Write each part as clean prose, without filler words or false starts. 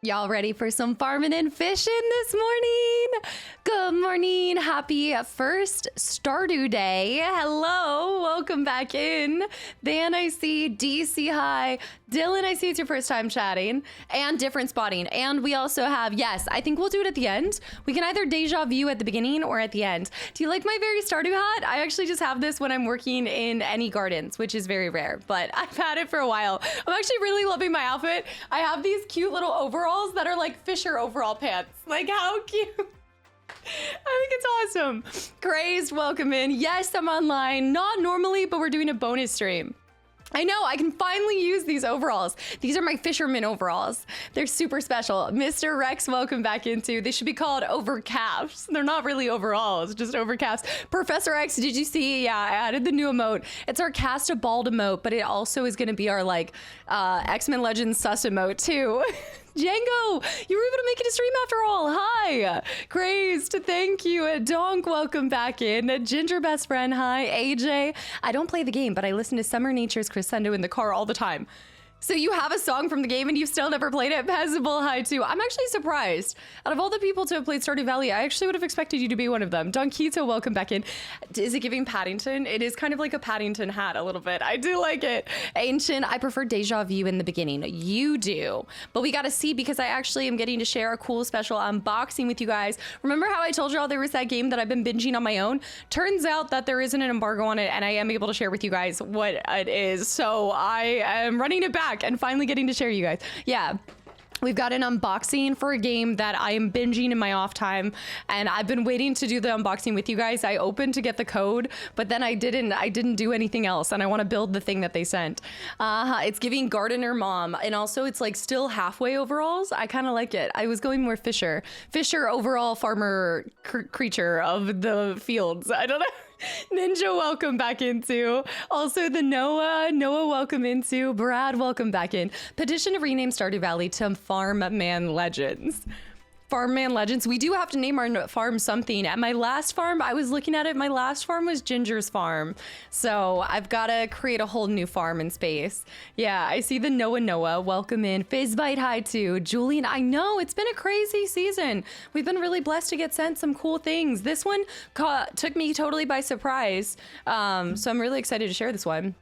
Y'all ready for some farming and fishing this morning? Good morning. Happy first Stardew Day. Hello. Welcome back in. Dan, I see. DC, hi. Dylan, I see it's your first time chatting. And different spotting. And we also have, yes, I think we'll do it at the end. We can either deja vu at the beginning or at the end. Do you like my very Stardew hat? I actually just have this when I'm working in any gardens, which is very rare, but I've had it for a while. I'm actually really loving my outfit. I have these cute little overalls that are like Fisher overall pants. Like, how cute. I think it's awesome. Crazed, welcome in. Yes, I'm online. Not normally, but we're doing a bonus stream. I know, I can finally use these overalls. These are my fisherman overalls. They're super special. Mr. Rex, welcome back into. They should be called overcaps. They're not really overalls, just overcaps. Professor X, did you see? Yeah, I added the new emote. It's our cast a bald emote, but it also is gonna be our like X-Men Legends sus emote too. Django, you were able to make it a stream after all. Hi. Crazed, thank you. Donk, welcome back in. Ginger best friend, hi. AJ, I don't play the game, but I listen to Summer Nature's Crescendo in the car all the time. So you have a song from the game and you've still never played it? Passable, hi too. I'm actually surprised. Out of all the people to have played Stardew Valley, I actually would have expected you to be one of them. Donkito, welcome back in. Is it giving Paddington? It is kind of like a Paddington hat a little bit. I do like it. Ancient, I prefer Deja Vu in the beginning. You do. But we got to see because I actually am getting to share a cool special unboxing with you guys. Remember how I told y'all there was that game that I've been binging on my own? Turns out that there isn't an embargo on it and I am able to share with you guys what it is. So I am running it back and finally getting to share you guys. Yeah. We've got an unboxing for a game that I am binging in my off time, and I've been waiting to do the unboxing with you guys. I opened to get the code, but then I didn't do anything else, and I want to build the thing that they sent. It's giving gardener mom, and also it's like still halfway overalls. I kind of like it. I was going more Fisher overall farmer creature of the fields. I don't know. Ninja, welcome back into. Also the Noah, welcome into. Brad, welcome back in. Petition to rename Stardew Valley to Farm Man Legends. Farm Man Legends. We do have to name our farm something. At my last farm, I was looking at it, my last farm was Ginger's farm. So I've got to create a whole new farm in space. Yeah, I see the Noah, welcome in. Fizzbite, hi too. Julian, I know, it's been a crazy season. We've been really blessed to get sent some cool things. This one took me totally by surprise. So I'm really excited to share this one.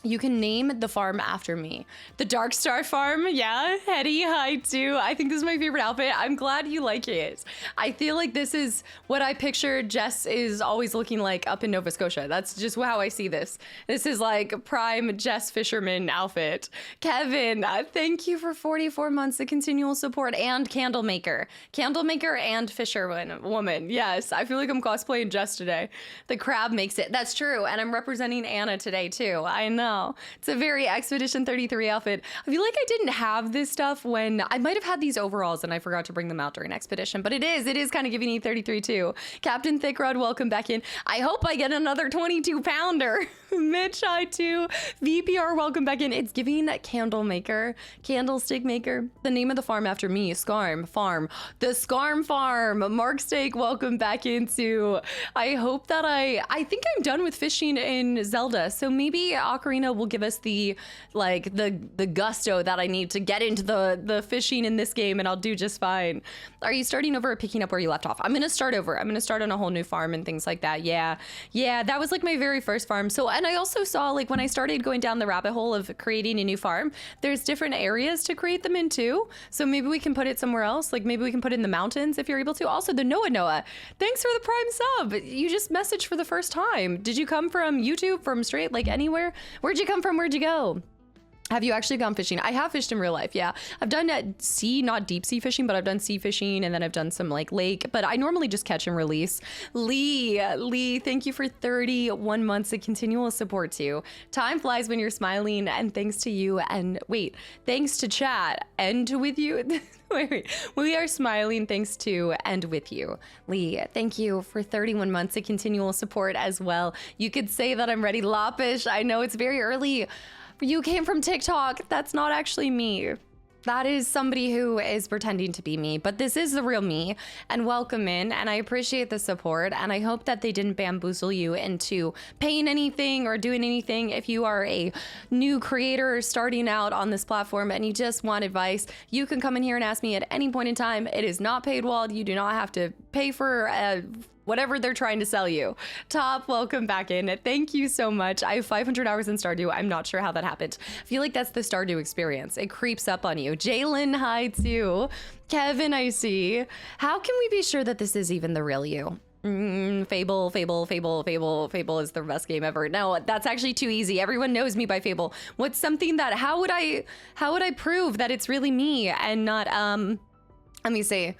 You can name the farm after me. The Dark Star Farm, yeah. Hetty, hi too. I think this is my favorite outfit. I'm glad you like it. I feel like this is what I pictured Jess is always looking like up in Nova Scotia. That's just how I see this. This is like prime Jess Fisherman outfit. Kevin, thank you for 44 months of continual support and Candlemaker. Candlemaker and Fisherwoman. Yes, I feel like I'm cosplaying Jess today. The crab makes it. That's true. And I'm representing Anna today too. I know. It's a very Expedition 33 outfit. I feel like I didn't have this stuff when I might have had these overalls and I forgot to bring them out during Expedition, but it is kind of giving E33 too. Captain Thickrod, welcome back in. I hope I get another 22 pounder. Mitch, hi too. VPR, welcome back in. It's giving Candlemaker, Candlestick Maker. The name of the farm after me, Scarm Farm. The Scarm Farm. Mark Steak, welcome back into. I hope that I think I'm done with fishing in Zelda, so maybe Ocarina will give us the gusto that I need to get into the fishing in this game, and I'll do just fine. Are you starting over or picking up where you left off? I'm gonna start over. I'm gonna start on a whole new farm and things like that. Yeah, that was like my very first farm. So, and I also saw like when I started going down the rabbit hole of creating a new farm, there's different areas to create them in too. So maybe we can put it somewhere else. Like maybe we can put it in the mountains if you're able to. Also the Noah, thanks for the prime sub. You just messaged for the first time. Did you come from YouTube, from straight, like anywhere? Where'd you come from? Where'd you go? Have you actually gone fishing? I have fished in real life, yeah. I've done sea, not deep sea fishing, but I've done sea fishing, and then I've done some like lake, but I normally just catch and release. Lee, thank you for 31 months of continual support too. Time flies when you're smiling, and thanks to you, and wait, thanks to chat, and with you. Wait. We are smiling thanks to and with you. Lee, thank you for 31 months of continual support as well. You could say that I'm ready. Lopish, I know it's very early. You came from TikTok. That's not actually me. That is somebody who is pretending to be me, but this is the real me, and welcome in, and I appreciate the support, and I hope that they didn't bamboozle you into paying anything or doing anything. If you are a new creator starting out on this platform and you just want advice, you can come in here and ask me at any point in time. It is not paid walled. You do not have to pay for whatever they're trying to sell you. Top, welcome back in. Thank you so much. I have 500 hours in Stardew. I'm not sure how that happened. I feel like that's the Stardew experience. It creeps up on you. Jalen, hi too. Kevin, I see. How can we be sure that this is even the real you? Fable is the best game ever. No, that's actually too easy. Everyone knows me by Fable. What's something that, how would I prove that it's really me and not, let me see.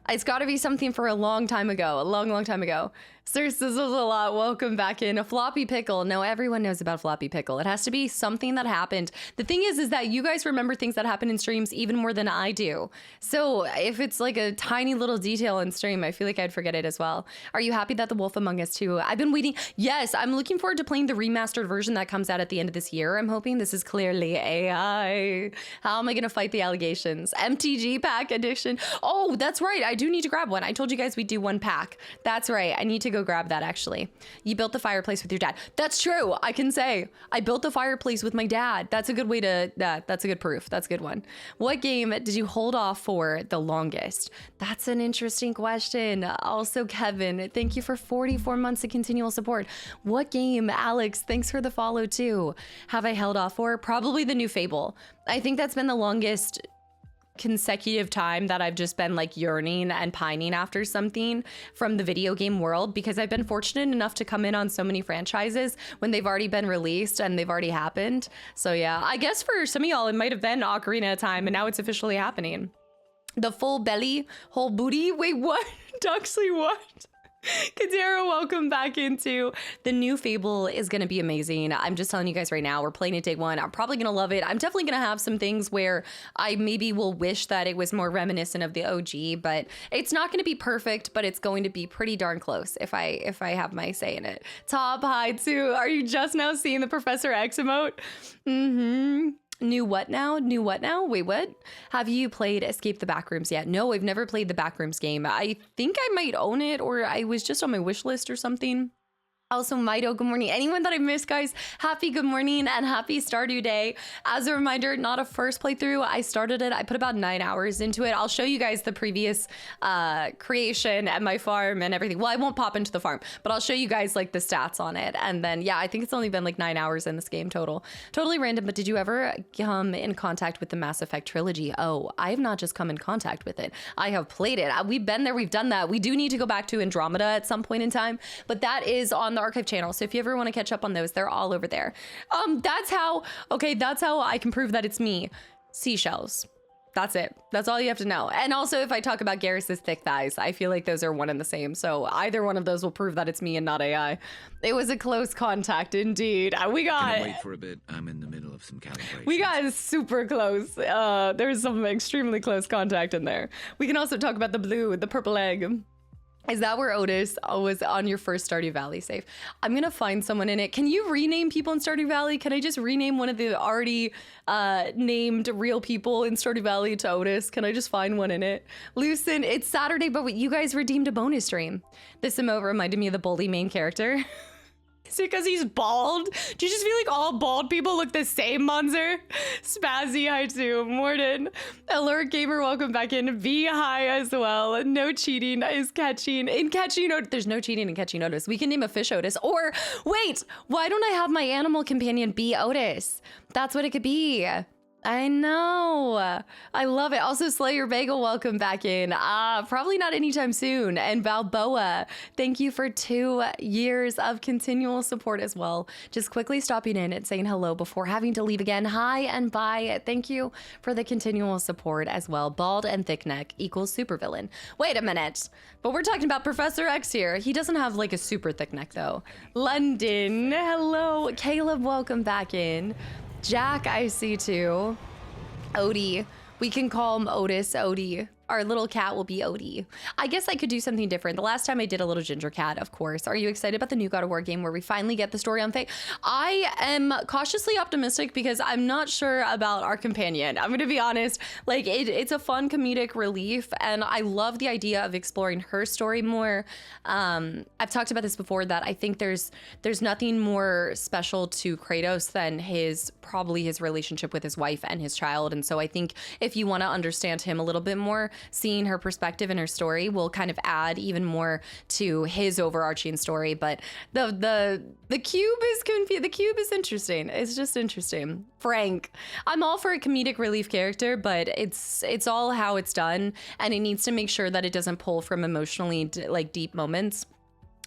It's got to be something for a long time ago, a long time ago. Sir Sizzles a lot, welcome back in. A floppy pickle. No, everyone knows about floppy pickle. It has to be something that happened. The thing is that you guys remember things that happen in streams even more than I do. So if it's like a tiny little detail in stream, I feel like I'd forget it as well. Are you happy that The Wolf Among Us 2? I've been waiting. Yes, I'm looking forward to playing the remastered version that comes out at the end of this year. I'm hoping this is clearly AI. How am I going to fight the allegations? MTG pack edition. Oh, that's right. I do need to grab one. I told you guys we'd do one pack. That's right. I need to go grab that actually. You built the fireplace with your dad. That's true. I can say I built the fireplace with my dad. That's a good way to, that's a good proof. That's a good one. What game did you hold off for the longest? That's an interesting question. Also, Kevin, thank you for 44 months of continual support. What game, Alex, thanks for the follow too. Have I held off for? Probably the new Fable. I think that's been the longest consecutive time that I've just been like yearning and pining after something from the video game world, because I've been fortunate enough to come in on so many franchises when they've already been released and they've already happened. So yeah, I guess for some of y'all it might have been Ocarina of Time, and now it's officially happening. The full belly, whole booty. Wait, what? Duxley, what? Kadero, welcome back into the new Fable is going to be amazing. I'm just telling you guys right now, we're playing it day one. I'm probably going to love it. I'm definitely going to have some things where I maybe will wish that it was more reminiscent of the OG, but it's not going to be perfect, but it's going to be pretty darn close if I have my say in it. Top, hi too. Are you just now seeing the Professor X emote? New what now? New what now? Wait, what? Have you played Escape the Backrooms yet? No, I've never played the Backrooms game. I think I might own it, or I was just on my wish list or something. Also, Mido, good morning. Anyone that I missed, guys, happy good morning and happy Stardew Day. As a reminder, not a first playthrough. I started it. I put about 9 hours into it. I'll show you guys the previous creation and my farm and everything. Well, I won't pop into the farm, but I'll show you guys like the stats on it. And then, yeah, I think it's only been like 9 hours in this game total. Totally random, but did you ever come in contact with the Mass Effect trilogy? Oh, I have not just come in contact with it. I have played it. We've been there. We've done that. We do need to go back to Andromeda at some point in time, but that is on the archive channel, so if you ever want to catch up on those, they're all over there. That's how I can prove that it's me. Seashells. That's it. That's all you have to know. And also, if I talk about Garrus's thick thighs, I feel like those are one and the same. So either one of those will prove that it's me and not AI. It was a close contact indeed. We got. Can I wait for a bit? I'm in the middle of some calibration. We got super close. There's some extremely close contact in there. We can also talk about the purple egg. Is that where Otis was on your first Stardew Valley save? I'm gonna find someone in it. Can you rename people in Stardew Valley? Can I just rename one of the already named real people in Stardew Valley to Otis? Can I just find one in it? Lucen, it's Saturday, but you guys redeemed a bonus stream. This emote reminded me of the Boldy main character. Is it because he's bald? Do you just feel like all bald people look the same, Monzer? Spazzy, hi too. Morden. Alert Gamer, welcome back in. Be hi as well. No cheating is catching. There's no cheating in catching Otis. We can name a fish Otis. Or, wait, why don't I have my animal companion be Otis? That's what it could be. I know. I love it. Also, Slayer Bagel, welcome back in. Probably not anytime soon. And Balboa, thank you for 2 years of continual support as well. Just quickly stopping in and saying hello before having to leave again. Hi and bye. Thank you for the continual support as well. Bald and thick neck equals supervillain. Wait a minute. But we're talking about Professor X here. He doesn't have like a super thick neck though. London, hello. Caleb, welcome back in. Jack, I see too. Odie, We can call him Otis, Odie. Our little cat will be Odie. I guess I could do something different. The last time I did a little ginger cat, of course. Are you excited about the new God of War game where we finally get the story on Faye? I am cautiously optimistic because I'm not sure about our companion. I'm gonna be honest. Like it's a fun comedic relief, and I love the idea of exploring her story more. I've talked about this before that I think there's nothing more special to Kratos than probably his relationship with his wife and his child. And so I think if you want to understand him a little bit more, seeing her perspective and her story will kind of add even more to his overarching story. But the cube is confused. The cube is interesting. It's just interesting. Frank, I'm all for a comedic relief character, but it's all how it's done, and it needs to make sure that it doesn't pull from emotionally like deep moments.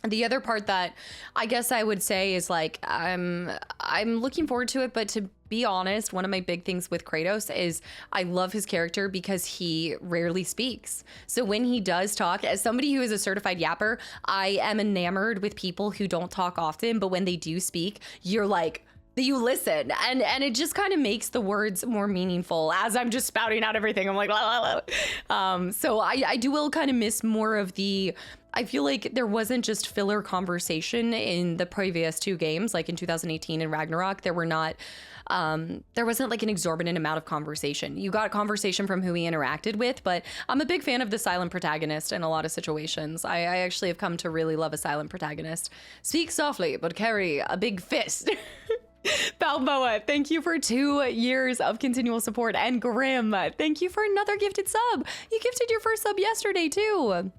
The other part that I guess I would say is like I'm looking forward to it, but to be honest, one of my big things with Kratos is I love his character because he rarely speaks. So when he does talk, as somebody who is a certified yapper, I am enamored with people who don't talk often, but when they do speak, you're like, you listen, and it just kind of makes the words more meaningful as I'm just spouting out everything. I'm like, la, la, la. So I will kind of miss more of I feel like there wasn't just filler conversation in the previous two games, like in 2018 and Ragnarok. There wasn't like an exorbitant amount of conversation. You got conversation from who he interacted with, but I'm a big fan of the silent protagonist in a lot of situations. I actually have come to really love a silent protagonist. Speak softly, but carry a big fist. Balboa, thank you for 2 years of continual support. And Grim, thank you for another gifted sub. You gifted your first sub yesterday too.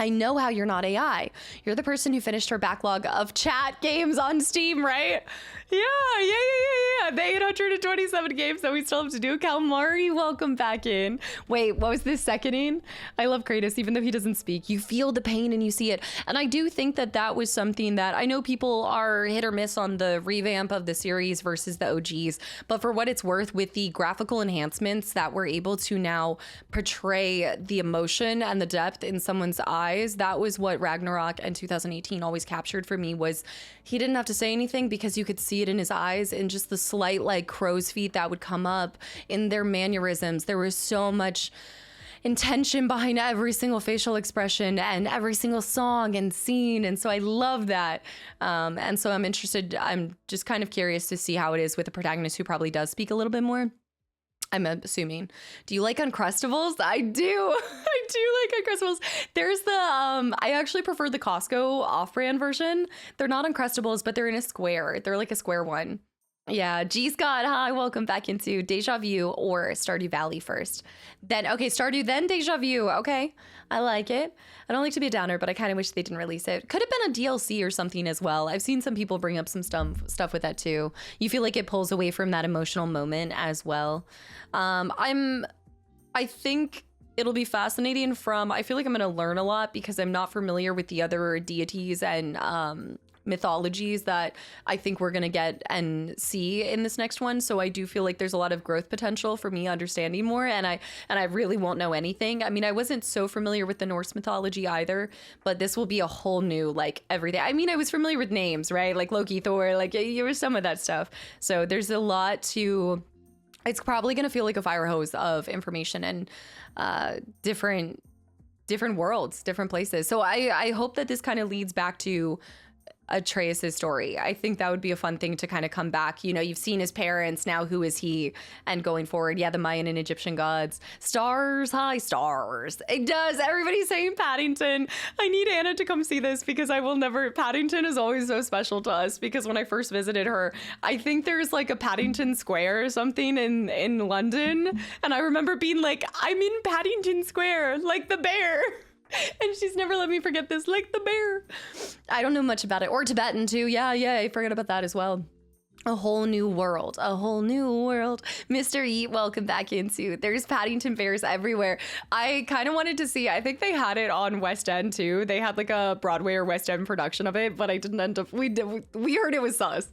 I know how you're not AI. You're the person who finished her backlog of chat games on Steam, right? Yeah. The 827 games that we still have to do. Kalmari, welcome back in. Wait, what was this seconding? I love Kratos, even though he doesn't speak. You feel the pain and you see it. And I do think that was something that I know people are hit or miss on the revamp of the series versus the OGs. But for what it's worth, with the graphical enhancements that we're able to now portray the emotion and the depth in someone's eyes, that was what Ragnarok and 2018 always captured for me. Was he didn't have to say anything because you could see it in his eyes, and just the slight like crow's feet that would come up in their mannerisms. There was so much intention behind every single facial expression and every single song and scene, and so I love that. And so I'm just kind of curious to see how it is with the protagonist who probably does speak a little bit more. I'm assuming. Do you like Uncrustables? I do. I do like Uncrustables. There's I actually prefer the Costco off-brand version. They're not Uncrustables, but they're in a square. They're like a square one. Yeah, G Scott, hi, welcome back into Deja Vu or Stardew Valley first. Then, okay, Stardew, then Deja Vu. Okay, I like it. I don't like to be a downer, but I kind of wish they didn't release it. Could have been a DLC or something as well. I've seen some people bring up some stuff with that too. You feel like it pulls away from that emotional moment as well. I think it'll be fascinating I feel like I'm going to learn a lot because I'm not familiar with the other deities and mythologies that I think we're going to get and see in this next one. So I do feel like there's a lot of growth potential for me understanding more, and I really won't know anything. I mean, I wasn't so familiar with the Norse mythology either, but this will be a whole new like everything. I mean, I was familiar with names, right? Like Loki, Thor, like there was some of that stuff. So there's a lot to it's probably going to feel like a fire hose of information and different worlds, different places. So I hope that this kind of leads back to Atreus's story. I think that would be a fun thing to kind of come back. You know, you've seen his parents, now who is he? And going forward, yeah, the Mayan and Egyptian gods. Stars, hi, stars. It does. Everybody's saying Paddington. I need Anna to come see this because Paddington is always so special to us because when I first visited her, I think there's like a Paddington Square or something in London. And I remember being like, I'm in Paddington Square, like the bear. And she's never let me forget this, like the bear. I don't know much about it. Or Tibetan too. Yeah, I forgot about that as well. A whole new world. Mr. Eat, welcome back into. There's Paddington bears everywhere. I kind of wanted to see, I think they had it on West End too. They had like a Broadway or West End production of it, but I didn't end up, we heard it was sus.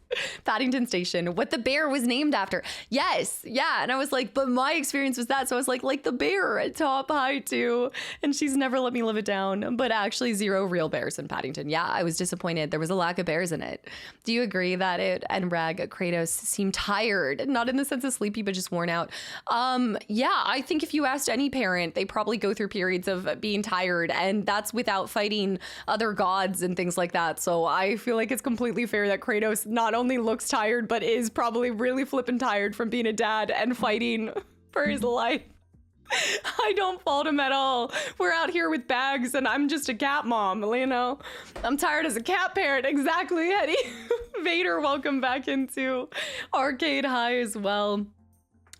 Paddington Station, what the bear was named after. Yes, yeah. And I was like, but my experience was that. So I was like the bear at Top High too. And she's never let me live it down. But actually 0 real bears in Paddington. Yeah, I was disappointed. There was a lack of bears in it. Do you agree that it and Rag Kratos seem tired, not in the sense of sleepy, but just worn out. Yeah, I think if you asked any parent, they probably go through periods of being tired, and that's without fighting other gods and things like that. So I feel like it's completely fair that Kratos not only looks tired, but is probably really flippin' tired from being a dad and fighting for his life. I don't fault him at all. We're out here with bags and I'm just a cat mom, you know? I'm tired as a cat parent. Exactly, Eddie. Vader, welcome back into Arcade High as well.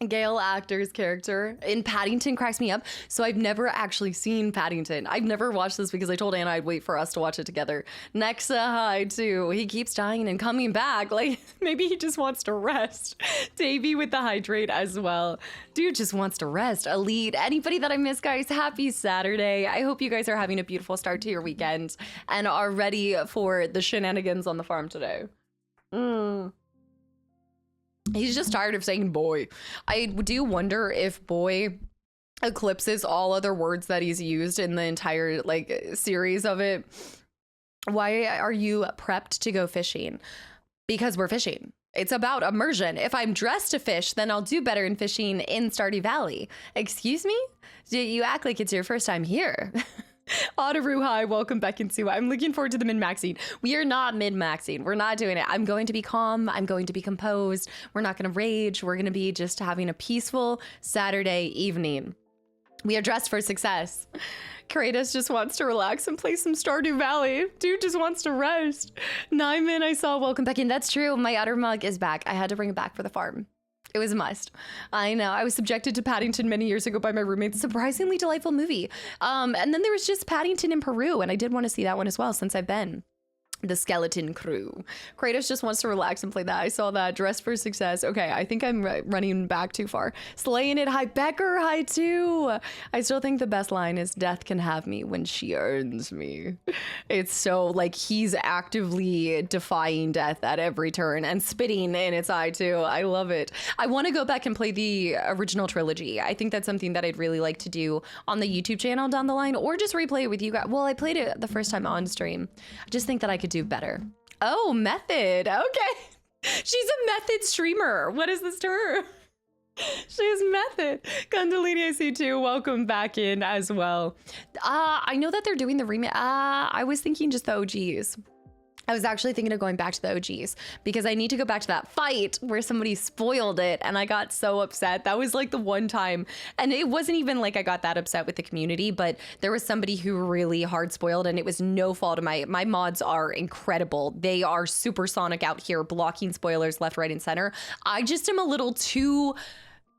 Gale Actor's character in Paddington cracks me up. So I've never actually seen Paddington. I've never watched this because I told Anna I'd wait for us to watch it together. Nexa High too. He keeps dying and coming back. Like maybe he just wants to rest. Davey with the hydrate as well. Dude just wants to rest. Elite. Anybody that I miss, guys, happy Saturday. I hope you guys are having a beautiful start to your weekend and are ready for the shenanigans on the farm today. He's just tired of saying boy. I do wonder if boy eclipses all other words that he's used in the entire like series of it. Why are you prepped to go fishing? Because we're fishing. It's about immersion. If I'm dressed to fish, then I'll do better in fishing in Stardew Valley. Excuse me? You act like it's your first time here. Otaru, hi, welcome back into. I'm looking forward to the min-maxing. We are not min-maxing. We're not doing it. I'm going to be calm. I'm going to be composed. We're not going to rage. We're going to be just having a peaceful Saturday evening. We are dressed for success. Kratos just wants to relax and play some Stardew Valley. Dude just wants to rest. Nyman, I saw, welcome back in. That's true. My Otter mug is back. I had to bring it back for the farm. It was a must. I know. I was subjected to Paddington many years ago by my roommate. Surprisingly delightful movie. And then there was just Paddington in Peru, and I did want to see that one as well since I've been. The Skeleton Crew. Kratos just wants to relax and play that. I saw that. Dressed for Success. Okay, I think I'm running back too far. Slaying it. Hi, Becker. Hi, too. I still think the best line is death can have me when she earns me. It's so like he's actively defying death at every turn and spitting in its eye, too. I love it. I want to go back and play the original trilogy. I think that's something that I'd really like to do on the YouTube channel down the line or just replay it with you guys. Well, I played it the first time on stream. I just think that I could do better. Oh, method. Okay. She's a method streamer. What is this term? She's method. Kundalini, I see too. Welcome back in as well. I know that they're doing the remake. I was thinking just the OGs. I was actually thinking of going back to the OGs because I need to go back to that fight where somebody spoiled it and I got so upset. That was like the one time, and it wasn't even like I got that upset with the community, but there was somebody who really hard spoiled and it was no fault of my mods are incredible. They are supersonic out here blocking spoilers left, right, and center. I just am a little too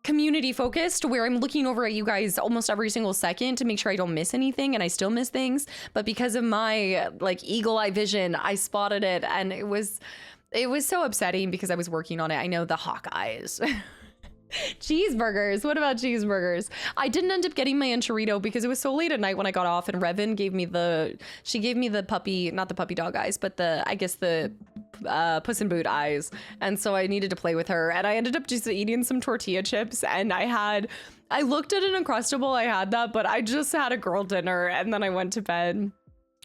community focused where I'm looking over at you guys almost every single second to make sure I don't miss anything, and I still miss things, but because of my like eagle eye vision, I spotted it and it was so upsetting because I was working on it. I know the hawk eyes. Cheeseburgers. What about cheeseburgers? I didn't end up getting my enchilada because it was so late at night when I got off, and Revan gave me the puppy, not the puppy dog eyes, but I guess the Puss in Boot eyes. And so I needed to play with her, and I ended up just eating some tortilla chips, and I looked at an Uncrustable, I had that, but I just had a girl dinner and then I went to bed.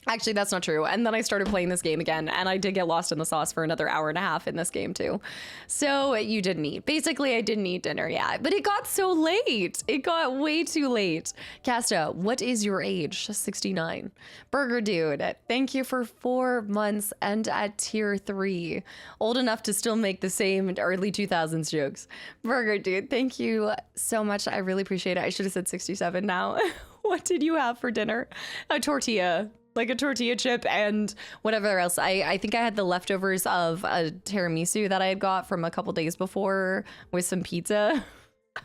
Actually, that's not true. And then I started playing this game again, and I did get lost in the sauce for another hour and a half in this game too. So you didn't eat. Basically, I didn't eat dinner yet, but it got so late. It got way too late. Casta, what is your age? 69. Burger Dude, thank you for 4 months and at tier 3. Old enough to still make the same early 2000s jokes. Burger Dude, thank you so much. I really appreciate it. I should have said 67 now. What did you have for dinner? A tortilla. Like a tortilla chip and whatever else. I think I had the leftovers of a tiramisu that I had got from a couple days before with some pizza.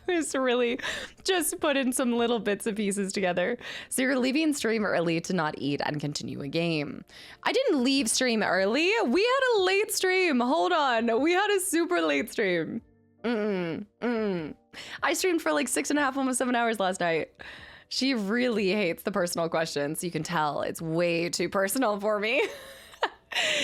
I was really just putting some little bits and pieces together. So you're leaving stream early to not eat and continue a game. I didn't leave stream early. We had a late stream. Hold on. We had a super late stream. I streamed for like 6.5, almost 7 hours last night. She really hates the personal questions. You can tell it's way too personal for me.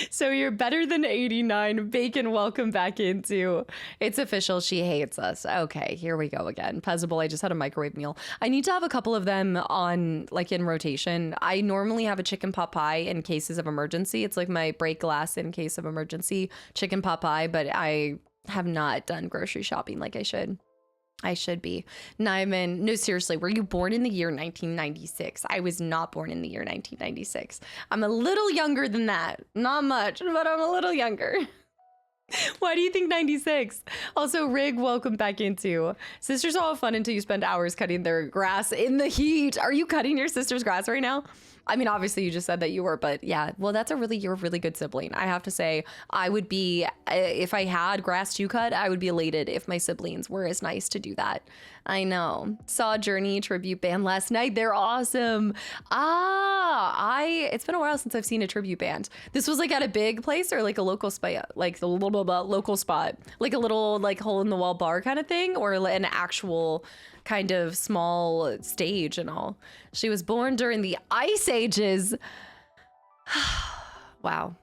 So you're better than 89. Bacon, welcome back into. It's official. She hates us. Okay, here we go again. Pezzable, I just had a microwave meal. I need to have a couple of them on, like, in rotation. I normally have a chicken pot pie in cases of emergency. It's like my break glass in case of emergency chicken pot pie, but I have not done grocery shopping like I should. I should be. Nyman, no, seriously, were you born in the year 1996? I was not born in the year 1996. I'm a little younger than that. Not much, but I'm a little younger. Why do you think 96? Also, Rig, welcome back into. Sisters all have fun until you spend hours cutting their grass in the heat. Are you cutting your sister's grass right now? I mean, obviously you just said that you were, but yeah, well, you're a really good sibling. I have to say, I would be, if I had grass to cut, I would be elated if my siblings were as nice to do that. I know. Saw Journey tribute band last night. They're awesome. It's been a while since I've seen a tribute band. This was like at a big place or like a local spot, like the local spot, like a little like hole in the wall bar kind of thing, or an actual kind of small stage and all. She was born during the Ice Ages. Wow.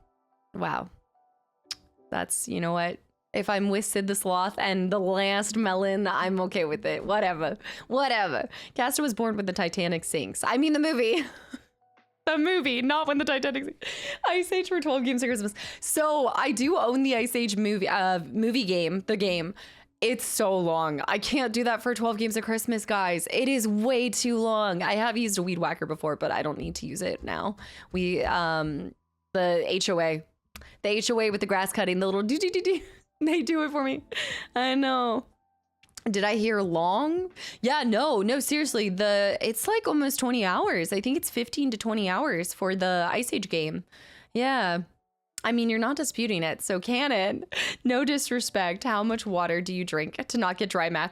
That's, you know what? If I'm with Sid the Sloth and the last melon, I'm okay with it. Whatever. Casta was born when the Titanic sinks. I mean the movie. The movie, not when the Titanic sinks. Ice Age for 12 games of Christmas. So I do own the Ice Age movie game, the game. It's so long. I can't do that for 12 games of Christmas, guys. It is way too long. I have used a weed whacker before, but I don't need to use it now. The HOA with the grass cutting, the little do. They do it for me. I know. Did I hear long? Yeah, no, seriously. It's like almost 20 hours. I think it's 15 to 20 hours for the Ice Age game. Yeah. I mean, you're not disputing it, so can it? No disrespect. How much water do you drink to not get dry mouth?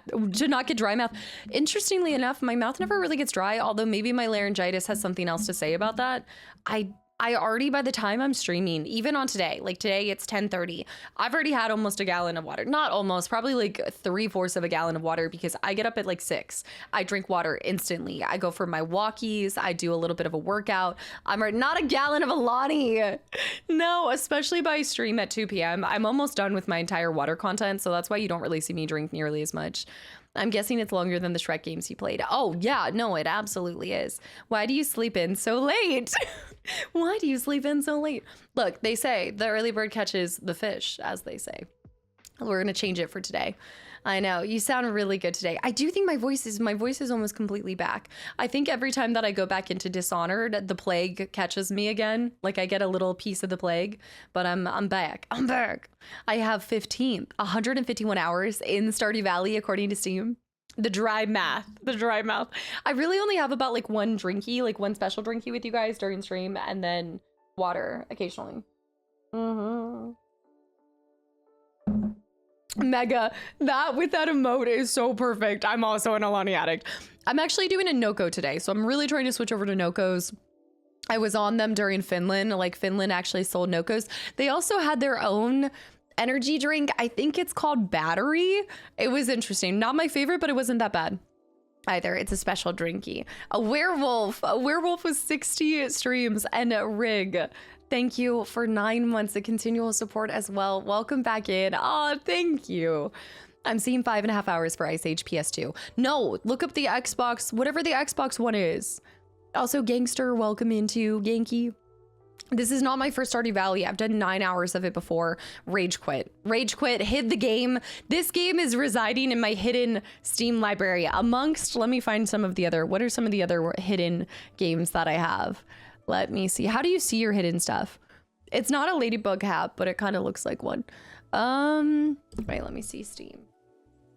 Interestingly enough, my mouth never really gets dry, although maybe my laryngitis has something else to say about that. I already, by the time I'm streaming, even on today, like today it's 10:30, I've already had almost a gallon of water. Not almost, probably like 3/4 of a gallon of water, because I get up at like 6. I drink water instantly. I go for my walkies. I do a little bit of a workout. Not a gallon of Alani. No, especially by stream at 2 p.m. I'm almost done with my entire water content, so that's why you don't really see me drink nearly as much. I'm guessing it's longer than the Shrek games you played. Oh, yeah, no, it absolutely is. Why do you sleep in so late? Why do you sleep in so late? Look, they say the early bird catches the fish, as they say. We're going to change it for today. I know, you sound really good today. I do think my voice is almost completely back. I think every time that I go back into Dishonored, the plague catches me again. Like I get a little piece of the plague, but I'm back. I'm back. I have 151 hours in Stardew Valley, according to Steam. The dry mouth. I really only have about like one special drinky with you guys during stream, and then water occasionally. Mega, that with that emote is so perfect. I'm also an Alani addict. I'm actually doing a Noko today, so I'm really trying to switch over to Nokos. I was on them during Finland. Like Finland actually sold Nokos. They also had their own energy drink. I think it's called Battery. It was interesting. Not my favorite, but it wasn't that bad either. It's a special drinky. A werewolf with 60 streams, and a Rig. Thank you for 9 months of continual support as well. Welcome back in. Oh, thank you. I'm seeing 5.5 hours for Ice Age PS2. No, look up the Xbox, whatever the Xbox One is. Also, Gangster, welcome into Yankee. This is not my first Stardew Valley. I've done 9 hours of it before. Rage quit, hid the game. This game is residing in my hidden Steam library amongst, let me find some of the other, what are some of the other hidden games that I have? Let me see. How do you see your hidden stuff? It's not a ladybug hat, but it kind of looks like one. Wait, let me see Steam.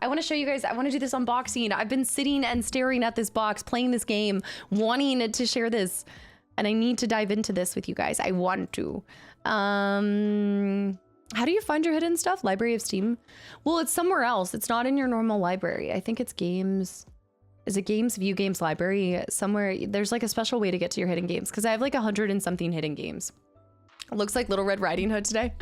I want to show you guys, I want to do this unboxing. I've been sitting and staring at this box, playing this game, wanting to share this. And I need to dive into this with you guys. I want to. How do you find your hidden stuff? Library of Steam? Well, it's somewhere else. It's not in your normal library. I think it's games. Is it games? View games library? Somewhere. There's like a special way to get to your hidden games, because I have like 100 and something hidden games. It looks like Little Red Riding Hood today.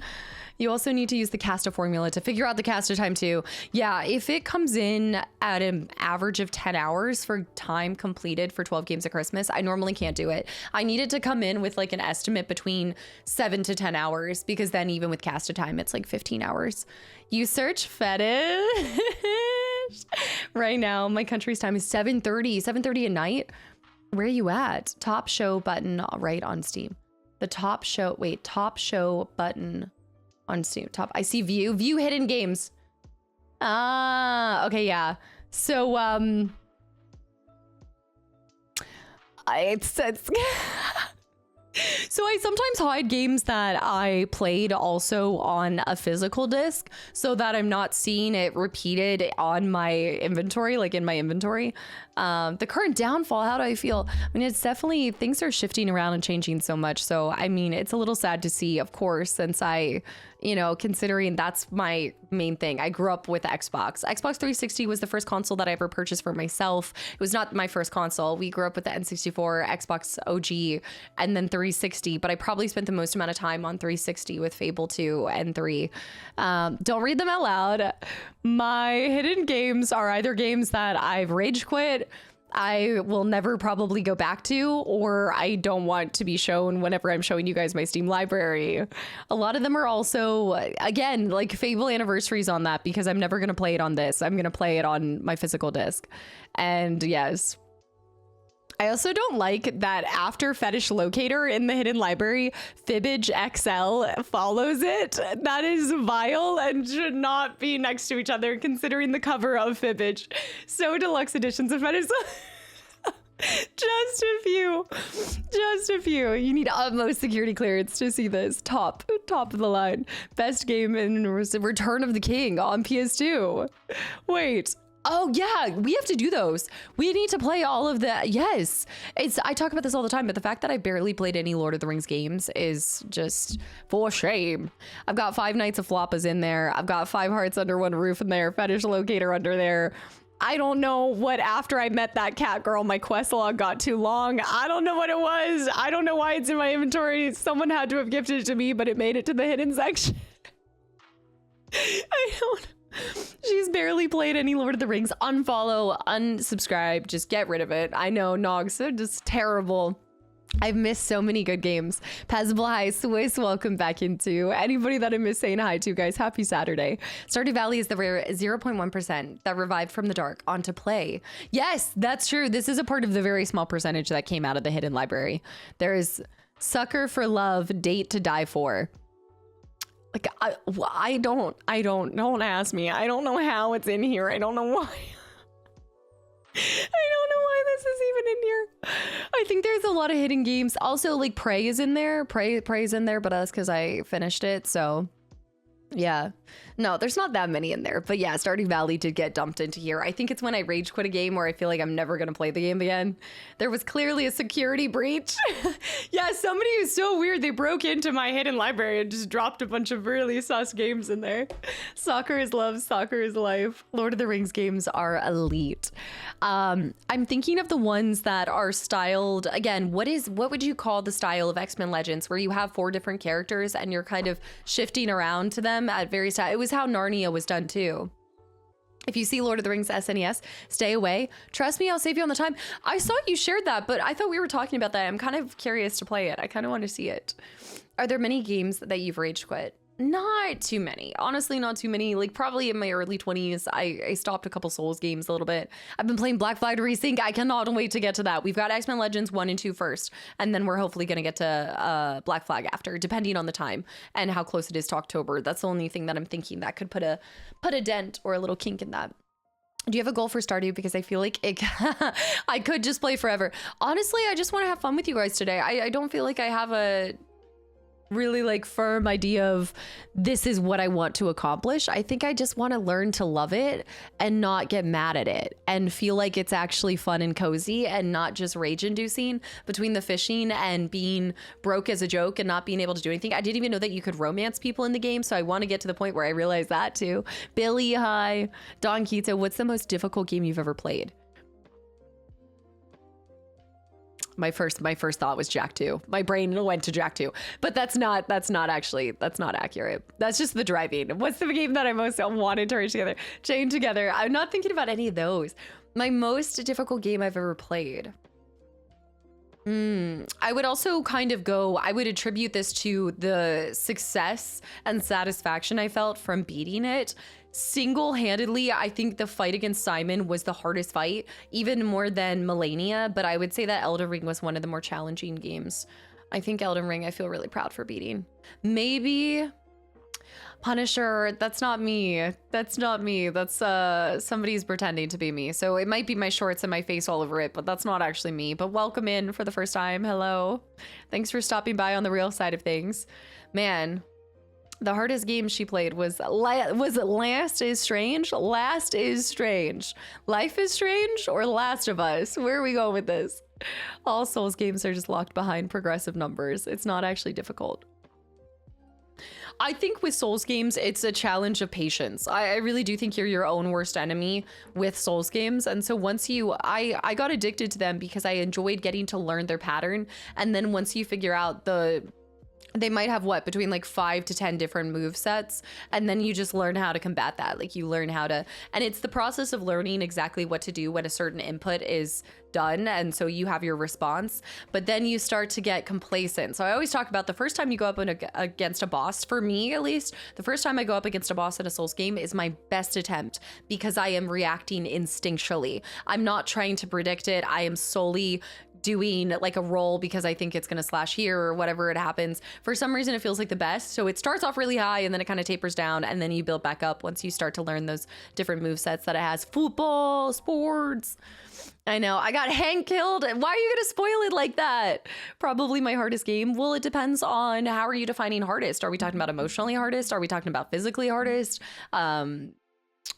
You also need to use the Casta formula to figure out the Casta time too. Yeah, if it comes in at an average of 10 hours for time completed for 12 games of Christmas, I normally can't do it. I need it to come in with like an estimate between 7 to 10 hours, because then even with Casta time, it's like 15 hours. You search fetish right now. My country's time is 7:30 at night. Where are you at? Top show button right on Steam. The top show button on Steam. I see view hidden games. Ah, okay, yeah. So it's so I sometimes hide games that I played also on a physical disc so that I'm not seeing it repeated on my inventory, like in my inventory. The current downfall, how do I feel? I mean, it's definitely, things are shifting around and changing so much. So, I mean, it's a little sad to see, of course, since I, you know, considering that's my main thing. I grew up with Xbox. Xbox 360 was the first console that I ever purchased for myself. It was not my first console. We grew up with the N64, Xbox OG, and then 360, but I probably spent the most amount of time on 360 with Fable 2 and 3. Don't read them out loud. My hidden games are either games that I've rage quit, I will never probably go back to, or I don't want to be shown whenever I'm showing you guys my Steam library. A lot of them are also, again, like Fable anniversaries on that, because I'm never going to play it on this. I'm going to play it on my physical disc. And yes, I also don't like that after Fetish Locator in the hidden library, Fibbage XL follows it. That is vile and should not be next to each other, considering the cover of Fibbage. So deluxe editions of Fetish. Just a few. You need utmost security clearance to see this. Top of the line. Best game in Return of the King on PS2. Wait. Oh yeah, we have to do those. We need to play all of the, yes. I talk about this all the time, but the fact that I barely played any Lord of the Rings games is just for shame. I've got 5 Nights of Floppas in there. I've got 5 Hearts Under One Roof in there. Fetish Locator under there. I don't know what, after I met that cat girl, my quest log got too long. I don't know what it was. I don't know why it's in my inventory. Someone had to have gifted it to me, but it made it to the hidden section. I don't. She's barely played any Lord of the Rings. Unfollow, unsubscribe, just get rid of it. I know, Nogs, they're just terrible. I've missed so many good games. Passable Hi, Swiss, welcome back into. Anybody that I miss saying hi to, guys, happy Saturday. Stardew Valley is the rare 0.1% that revived from the dark onto play. Yes, that's true. This is a part of the very small percentage that came out of the hidden library. There is Sucker for Love, Date to Die For. Like, don't ask me. I don't know how it's in here. I don't know why. I don't know why this is even in here. I think there's a lot of hidden games. Also, like, Prey is in there. Prey is in there, but that's because I finished it, so yeah. No, there's not that many in there. But yeah, Stardew Valley did get dumped into here. I think it's when I rage quit a game where I feel like I'm never going to play the game again. There was clearly a security breach. Yeah, somebody is so weird. They broke into my hidden library and just dropped a bunch of really sus games in there. Soccer is love, soccer is life. Lord of the Rings games are elite. I'm thinking of the ones that are styled, again, what would you call the style of X-Men Legends, where you have 4 different characters and you're kind of shifting around to them at various times. It was how Narnia was done too. If you see Lord of the Rings SNES, stay away. Trust me, I'll save you on the time. I saw you shared that, but I thought we were talking about that. I'm kind of curious to play it. I kind of want to see it. Are there many games that you've rage quit? Not too many. Honestly, not too many. Like, probably in my early 20s, I stopped a couple Souls games a little bit. I've been playing Black Flag Resync. I cannot wait to get to that. We've got X-Men Legends 1 and 2 first, and then we're hopefully going to get to Black Flag after, depending on the time and how close it is to October. That's the only thing that I'm thinking that could put a dent or a little kink in that. Do you have a goal for Stardew? Because I feel like I could just play forever. Honestly, I just want to have fun with you guys today. I don't feel like I have a really like firm idea of this is what I want to accomplish. I think I just want to learn to love it and not get mad at it and feel like it's actually fun and cozy and not just rage inducing. Between the fishing and being broke as a joke and not being able to do anything, I didn't even know that you could romance people in the game, so I want to get to the point where I realize that too. Billy, hi. Don Quito, what's the most difficult game you've ever played? My first thought was Jack 2. My brain went to Jack 2, but that's not accurate. That's just the driving. What's the game that I most wanted to chain together? I'm not thinking about any of those. My most difficult game I've ever played. I would also I would attribute this to the success and satisfaction I felt from beating it. Single-handedly, I think the fight against Simon was the hardest fight, even more than Melania, but I would say that Elden Ring was one of the more challenging games. I think Elden Ring I feel really proud for beating. Maybe Punisher, that's not me. That's not me. That's somebody's pretending to be me. So it might be my shorts and my face all over it, but that's not actually me. But welcome in for the first time. Hello. Thanks for stopping by on the real side of things. Man, the hardest game she played was Last is Strange? Last is Strange. Life is Strange or Last of Us? Where are we going with this? All Souls games are just locked behind progressive numbers. It's not actually difficult. I think with Souls games, it's a challenge of patience. I really do think you're your own worst enemy with Souls games. And so I got addicted to them because I enjoyed getting to learn their pattern. And then once you figure out they might have between like 5 to 10 different move sets, and then you just learn how to combat that. Like you learn how to, and it's the process of learning exactly what to do when a certain input is done, and so you have your response, but then you start to get complacent. So I always talk about the first time you go up against a boss, for me at least, the first time I go up against a boss in a Souls game is my best attempt because I am reacting instinctually. I'm not trying to predict it. I am solely doing like a roll because I think it's going to slash here or whatever it happens. For some reason, it feels like the best. So it starts off really high and then it kind of tapers down and then you build back up once you start to learn those different move sets that it has. Football, sports. I know. I got Hank killed. Why are you going to spoil it like that? Probably my hardest game. Well, it depends on how are you defining hardest? Are we talking about emotionally hardest? Are we talking about physically hardest?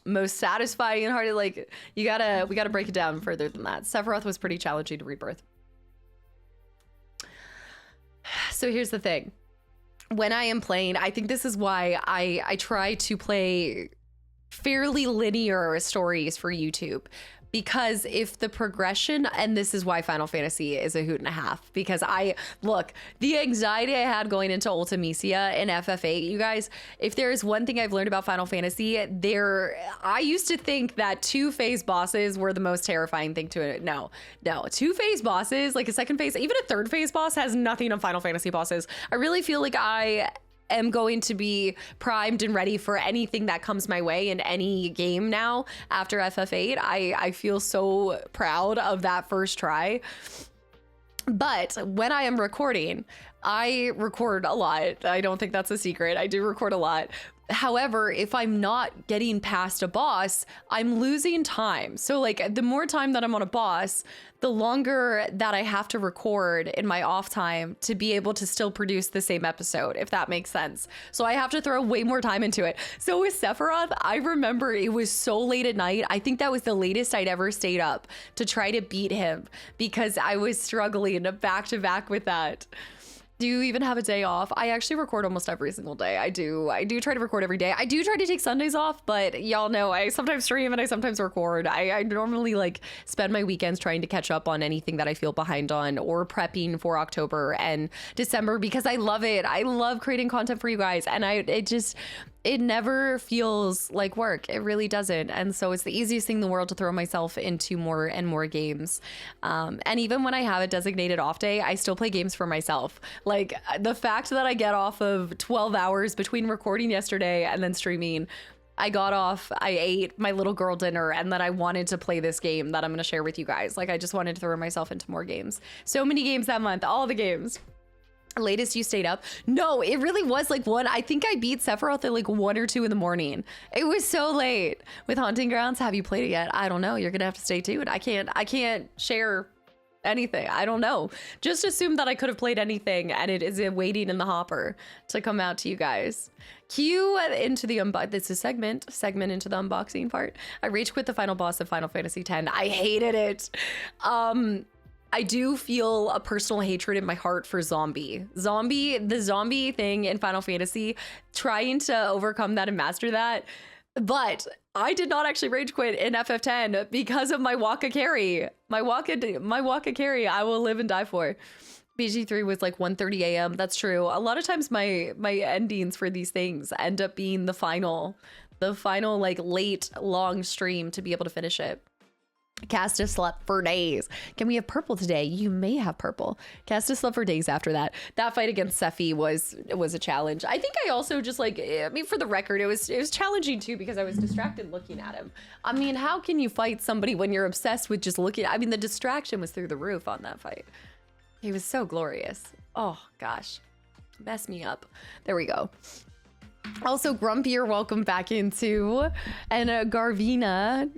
Most satisfying and hardest? Like we gotta break it down further than that. Sephiroth was pretty challenging to Rebirth. So here's the thing. When I am playing, I think this is why I try to play fairly linear stories for YouTube. Because if the progression, and this is why Final Fantasy is a hoot and a half, because the anxiety I had going into Ultimisia in FF8, you guys, if there is one thing I've learned about Final Fantasy, I used to think that 2-phase bosses were the most terrifying thing to it. No, 2-phase bosses, like a second phase, even a third phase boss has nothing on Final Fantasy bosses. I really feel like I am going to be primed and ready for anything that comes my way in any game now after FF8. I feel so proud of that first try. But when I am recording, I record a lot. I don't think that's a secret. I do record a lot. However, if I'm not getting past a boss, I'm losing time. So like the more time that I'm on a boss, the longer that I have to record in my off time to be able to still produce the same episode, if that makes sense. So I have to throw way more time into it. So with Sephiroth, I remember it was so late at night. I think that was the latest I'd ever stayed up to try to beat him because I was struggling back to back with that. Do you even have a day off? I actually record almost every single day. I do try to record every day. I do try to take Sundays off, but y'all know I sometimes stream and I sometimes record. I normally like spend my weekends trying to catch up on anything that I feel behind on or prepping for October and December because I love it. I love creating content for you guys, and it never feels like work. It really doesn't. And so it's the easiest thing in the world to throw myself into more and more games. And even when I have a designated off day, I still play games for myself. Like the fact that I get off of 12 hours between recording yesterday and then streaming, I got off, I ate my little girl dinner, and then I wanted to play this game that I'm going to share with you guys. Like I just wanted to throw myself into more games. So many games that month, all the games. Latest you stayed up? No, it really was like I think I beat Sephiroth at like 1 or 2 in the morning. It was so late. With Haunting Grounds, have you played it yet? I don't know. You're gonna have to stay tuned. I can't share anything. I don't know. Just assume that I could have played anything and it is waiting in the hopper to come out to you guys. Cue into the this is segment into the unboxing part. I rage quit the final boss of Final Fantasy X. I hated it. I do feel a personal hatred in my heart for the zombie thing in Final Fantasy, trying to overcome that and master that. But I did not actually rage quit in FF10 because of my Waka carry. My Waka carry, I will live and die for. BG3 was like 1:30 a.m. That's true. A lot of times my endings for these things end up being the final like late long stream to be able to finish it. Casta slept for days. Can we have purple today? You may have purple. Casta slept for days after that. That fight against Sephi was a challenge. I think I also just like, I mean, for the record, it was challenging too because I was distracted looking at him. I mean, how can you fight somebody when you're obsessed with just looking? I mean, the distraction was through the roof on that fight. He was so glorious. Oh gosh, mess me up. There we go. Also, Grumpier, welcome back into, and Garvinva.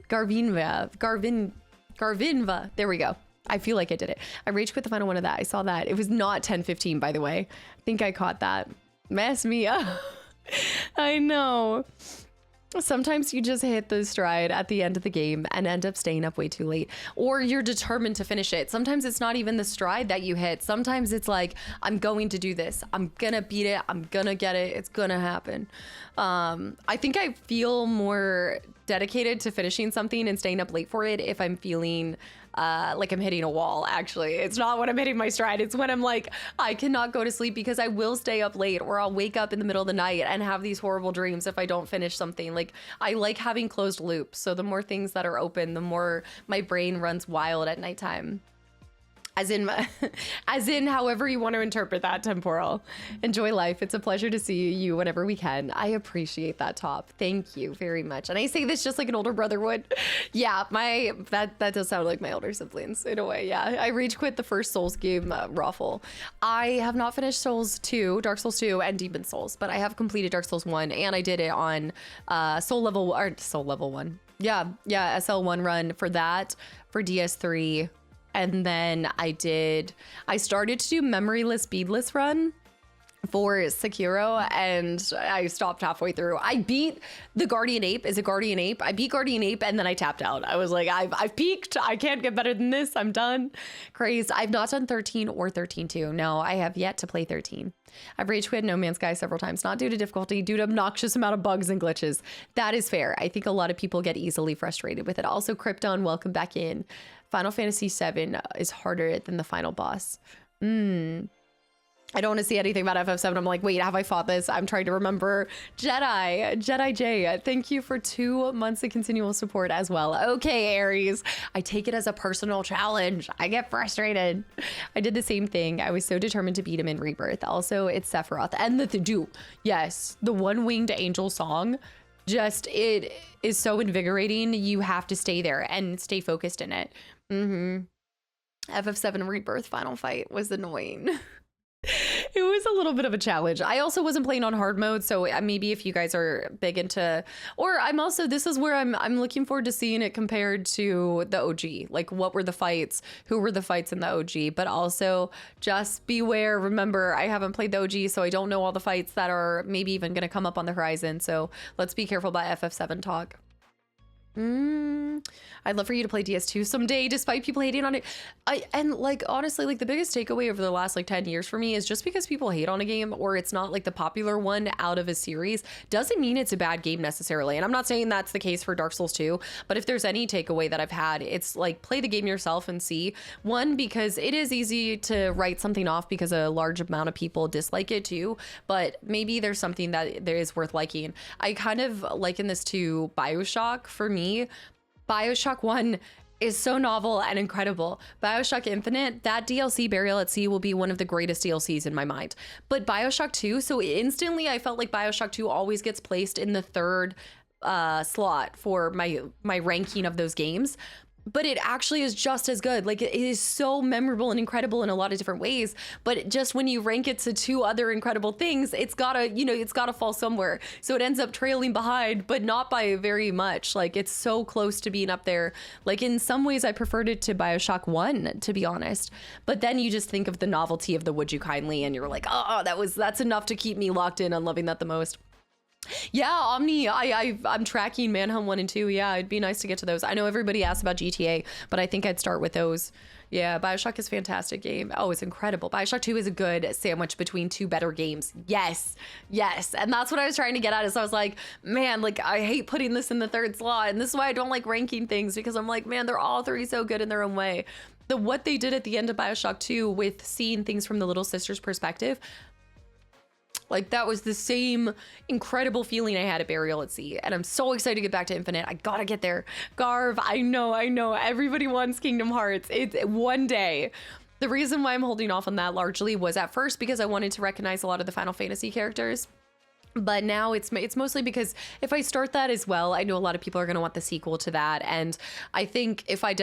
There we go. I feel like I did it. I rage quit the final one of that. I saw that. It was not 10:15, by the way. I think I caught that. Mess me up. I know. Sometimes you just hit the stride at the end of the game and end up staying up way too late, or you're determined to finish it. Sometimes it's not even the stride that you hit. Sometimes it's like, I'm going to do this. I'm gonna beat it. I'm gonna get it. It's gonna happen. I think I feel more dedicated to finishing something and staying up late for it if I'm feeling like I'm hitting a wall. Actually, it's not when I'm hitting my stride. It's when I'm like, I cannot go to sleep because I will stay up late, or I'll wake up in the middle of the night and have these horrible dreams if I don't finish something. Like, I like having closed loops. So the more things that are open, the more my brain runs wild at nighttime. As in however you want to interpret that, Temporal. Enjoy life. It's a pleasure to see you whenever we can. I appreciate that, Top. Thank you very much. And I say this just like an older brother would. Yeah, that does sound like my older siblings in a way. Yeah, I rage quit the first Souls game, Raffle. I have not finished Dark Souls 2 and Demon Souls, but I have completed Dark Souls 1, and I did it on Soul Level 1. Yeah, SL1 run for that, for DS3. And then I started to do memoryless beadless run for Sekiro, and I stopped halfway through. I beat the Guardian Ape. Is it Guardian Ape? I beat Guardian Ape, and then I tapped out. I was like, I've peaked. I can't get better than this. I'm done. Crazed. I've not done 13 or 13-2. No, I have yet to play 13. I've rage quit No Man's Sky several times, not due to difficulty, due to obnoxious amount of bugs and glitches. That is fair. I think a lot of people get easily frustrated with it. Also, Krypton, welcome back in. Final Fantasy VII is harder than the final boss. I don't want to see anything about FF7. I'm like, wait, have I fought this? I'm trying to remember. Jedi J, thank you for 2 months of continual support as well. Okay, Aries, I take it as a personal challenge. I get frustrated. I did the same thing. I was so determined to beat him in Rebirth. Also, it's Sephiroth and the dude. Yes, the one-winged angel song. Just, it is so invigorating. You have to stay there and stay focused in it. FF7 Rebirth final fight was annoying. It was a little bit of a challenge. I also wasn't playing on hard mode, so maybe if you guys are big into, or I'm also, this is where I'm looking forward to seeing it compared to the OG. Like, what were the fights? Who were the fights in the OG? But also, just beware. Remember, I haven't played the OG, so I don't know all the fights that are maybe even going to come up on the horizon. So let's be careful about FF7 talk. I'd love for you to play DS2 someday, despite people hating on it. And like, honestly, like the biggest takeaway over the last like 10 years for me is just because people hate on a game or it's not like the popular one out of a series doesn't mean it's a bad game necessarily. And I'm not saying that's the case for Dark Souls 2, but if there's any takeaway that I've had, it's like play the game yourself and see. One, because it is easy to write something off because a large amount of people dislike it too, but maybe there's something that there is worth liking. I kind of liken this to BioShock for me. BioShock 1 is so novel and incredible. BioShock Infinite, that DLC Burial at Sea will be one of the greatest DLCs in my mind. But BioShock 2, so instantly I felt like BioShock 2 always gets placed in the third slot for my ranking of those games. But it actually is just as good. Like, it is so memorable and incredible in a lot of different ways. But just when you rank it to 2 other incredible things, it's gotta fall somewhere. So it ends up trailing behind, but not by very much. Like, it's so close to being up there. Like, in some ways, I preferred it to BioShock 1, to be honest. But then you just think of the novelty of the Would You Kindly, and you're like, oh, that's enough to keep me locked in on loving that the most. Yeah, Omni, I'm tracking Manhunt 1 and 2. Yeah, it'd be nice to get to those. I know everybody asks about GTA, but I think I'd start with those. Yeah, BioShock is a fantastic game. Oh, it's incredible. BioShock 2 is a good sandwich between two better games. Yes, yes. And that's what I was trying to get at is I was like, man, like I hate putting this in the third slot. And this is why I don't like ranking things because I'm like, man, they're all three so good in their own way. What they did at the end of BioShock 2 with seeing things from the little sister's perspective, like that was the same incredible feeling I had at Burial at Sea. And I'm so excited to get back to Infinite. I gotta get there. Garv, I know. Everybody wants Kingdom Hearts. It's one day. The reason why I'm holding off on that largely was at first because I wanted to recognize a lot of the Final Fantasy characters. But now it's mostly because if I start that as well, I know a lot of people are going to want the sequel to that. And I think if I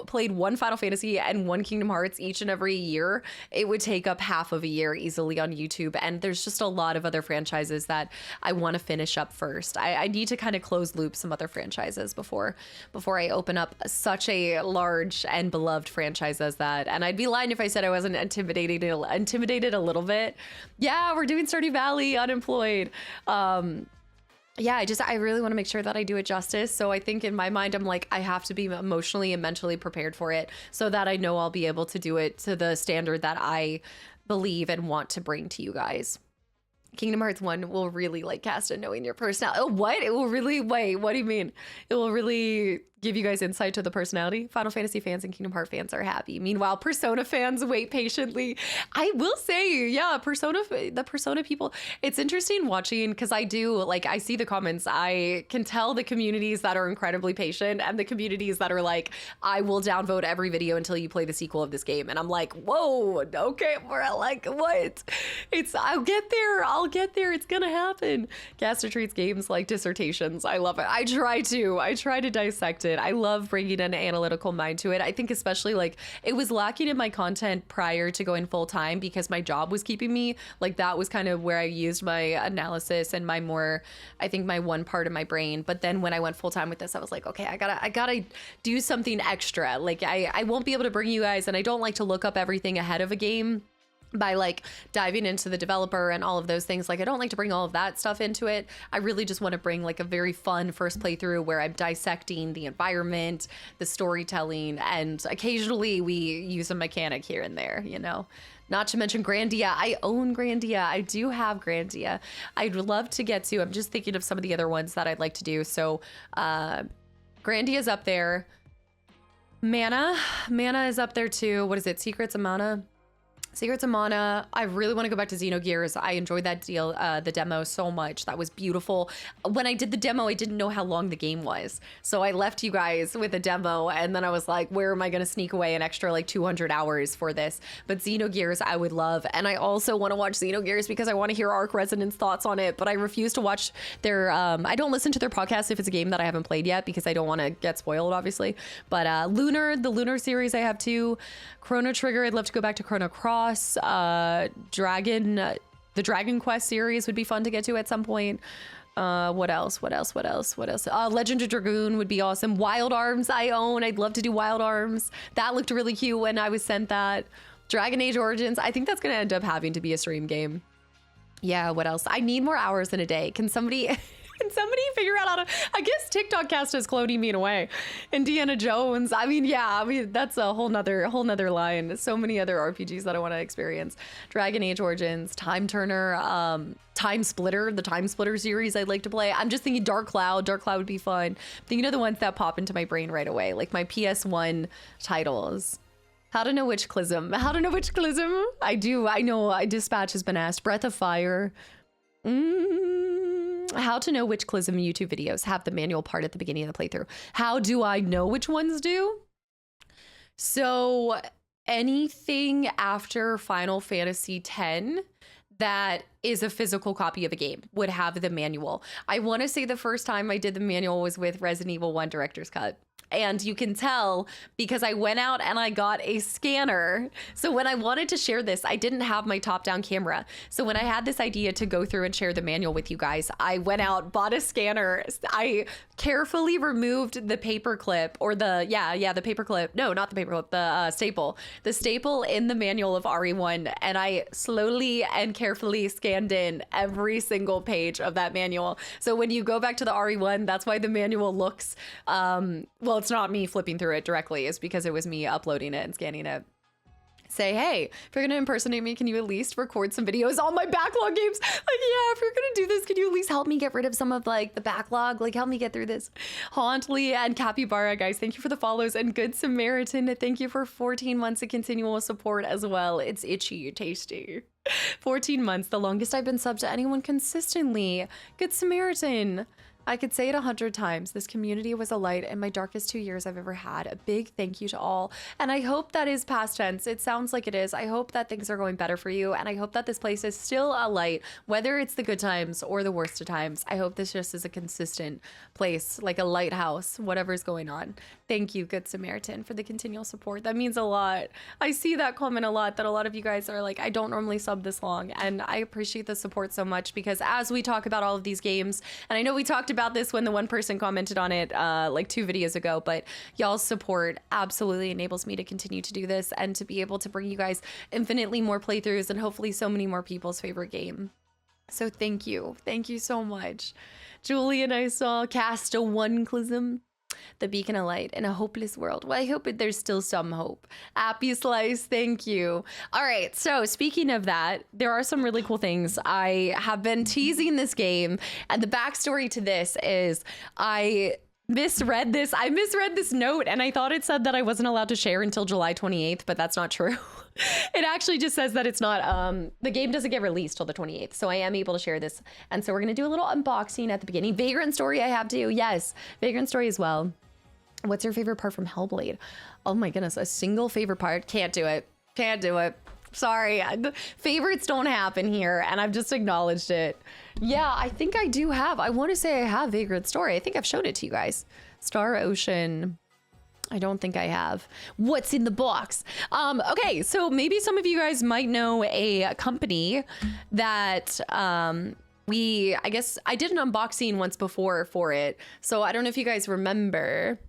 played one Final Fantasy and one Kingdom Hearts each and every year, it would take up half of a year easily on YouTube. And there's just a lot of other franchises that I want to finish up first. I need to kind of close loop some other franchises before I open up such a large and beloved franchise as that. And I'd be lying if I said I wasn't intimidated a little bit. Yeah, we're doing Stardew Valley, unemployed. Yeah, I really want to make sure that I do it justice. So I think in my mind, I'm like, I have to be emotionally and mentally prepared for it so that I know I'll be able to do it to the standard that I believe and want to bring to you guys. Kingdom Hearts 1 will really like cast a knowing your personality. Oh, what? It will really, wait, what do you mean? It will really give you guys insight to the personality. Final Fantasy fans and Kingdom Hearts fans are happy. Meanwhile, Persona fans wait patiently. I will say, yeah, the Persona people, it's interesting watching because I see the comments. I can tell the communities that are incredibly patient and the communities that are like, I will downvote every video until you play the sequel of this game. And I'm like, whoa, okay, we're like, what? I'll get there. It's gonna happen. Caster treats games like dissertations. I love it. I try to dissect it. I love bringing an analytical mind to it. I think especially like it was lacking in my content prior to going full time because my job was keeping me like that was kind of where I used my analysis and my one part of my brain. But then when I went full time with this, I was like, okay, I gotta do something extra. Like I won't be able to bring you guys, and I don't like to look up everything ahead of a game by like diving into the developer and all of those things. Like I don't like to bring all of that stuff into it. I really just want to bring like a very fun first playthrough where I'm dissecting the environment, the storytelling, and occasionally we use a mechanic here and there, you know. Not to mention Grandia. I own Grandia. I do have Grandia. I'd love to get to. I'm just thinking of some of the other ones that I'd like to do. So Grandia's up there. Mana is up there too. What is it? Secrets of Mana. I really want to go back to Xenogears. I enjoyed that the demo so much. That was beautiful. When I did the demo, I didn't know how long the game was. So I left you guys with a demo and then I was like, where am I going to sneak away an extra like 200 hours for this? But Xenogears I would love. And I also want to watch Xenogears because I want to hear Arc Resonance thoughts on it, but I refuse to watch their, I don't listen to their podcast if it's a game that I haven't played yet because I don't want to get spoiled, obviously. But the Lunar series I have too. Chrono Trigger, I'd love to go back to Chrono Cross. The Dragon Quest series would be fun to get to at some point. What else? Legend of Dragoon would be awesome. Wild Arms I own. I'd love to do Wild Arms. That looked really cute when I was sent that. Dragon Age Origins. I think that's going to end up having to be a stream game. Yeah, what else? I need more hours in a day. Can somebody figure out how to, I guess TikTok cast is cloning me in a way. Indiana Jones. That's a whole nother line. So many other RPGs that I want to experience. Dragon Age Origins, Time Turner, Time Splitter, the Time Splitter series I'd like to play. I'm just thinking Dark Cloud would be fun. Thinking of the ones that pop into my brain right away, like my PS1 titles. How to know which Clism. I know Dispatch has been asked. Breath of Fire. How to know which Clism YouTube videos have the manual part at the beginning of the playthrough. How do I know which ones do? So anything after Final Fantasy X that is a physical copy of a game would have the manual. I want to say the first time I did the manual was with Resident Evil 1 Director's Cut. And you can tell because I went out and I got a scanner. So when I wanted to share this, I didn't have my top-down camera. So when I had this idea to go through and share the manual with you guys, I went out, bought a scanner. I carefully removed the paperclip or the paperclip. No, not the paperclip, the staple. The staple in the manual of RE1. And I slowly and carefully scanned in every single page of that manual. So when you go back to the RE1, that's why the manual looks, well, it's not me flipping through it directly. It's because it was me uploading it and scanning it. Say, hey, if you're gonna impersonate me, can you at least record some videos on my backlog games? Like, yeah, if you're gonna do this, can you at least help me get rid of some of like the backlog? Like, help me get through this. Hauntly and Capybara, guys, thank you for the follows. And Good Samaritan, thank you for 14 months of continual support as well. It's itchy, tasty. 14 months, the longest I've been subbed to anyone consistently. Good Samaritan. I could say it 100 times. This community was a light in my darkest 2 years I've ever had. A big thank you to all. And I hope that is past tense. It sounds like it is. I hope that things are going better for you. And I hope that this place is still a light, whether it's the good times or the worst of times. I hope this just is a consistent place, like a lighthouse, whatever's going on. Thank you, Good Samaritan, for the continual support. That means a lot. I see that comment a lot, that a lot of you guys are like, I don't normally sub this long. And I appreciate the support so much, because as we talk about all of these games, and I know we talked about this when the one person commented on it like 2 videos ago, but y'all's support absolutely enables me to continue to do this and to be able to bring you guys infinitely more playthroughs and hopefully so many more people's favorite game. So thank you so much. Julian, I saw Kastaclysm, the beacon of light in a hopeless world. Well, I hope there's still some hope. Appy Slice, thank you. All right, so speaking of that, there are some really cool things. I have been teasing this game, and the backstory to this is I misread this note, and I thought it said that I wasn't allowed to share until July 28th, but that's not true. It actually just says that it's not, the game doesn't get released till the 28th, so I am able to share this. And so we're gonna do a little unboxing at the beginning. Vagrant Story I have too, yes, Vagrant Story as well. What's your favorite part from Hellblade? Oh my goodness, a single favorite part, can't do it. Sorry, favorites don't happen here, and I've just acknowledged it. Yeah, I think I do have, I wanna say I have Vagrant Story. I think I've showed it to you guys. Star Ocean. I don't think I have. What's in the box? Okay, so maybe some of you guys might know a company that I guess I did an unboxing once before for it. So I don't know if you guys remember,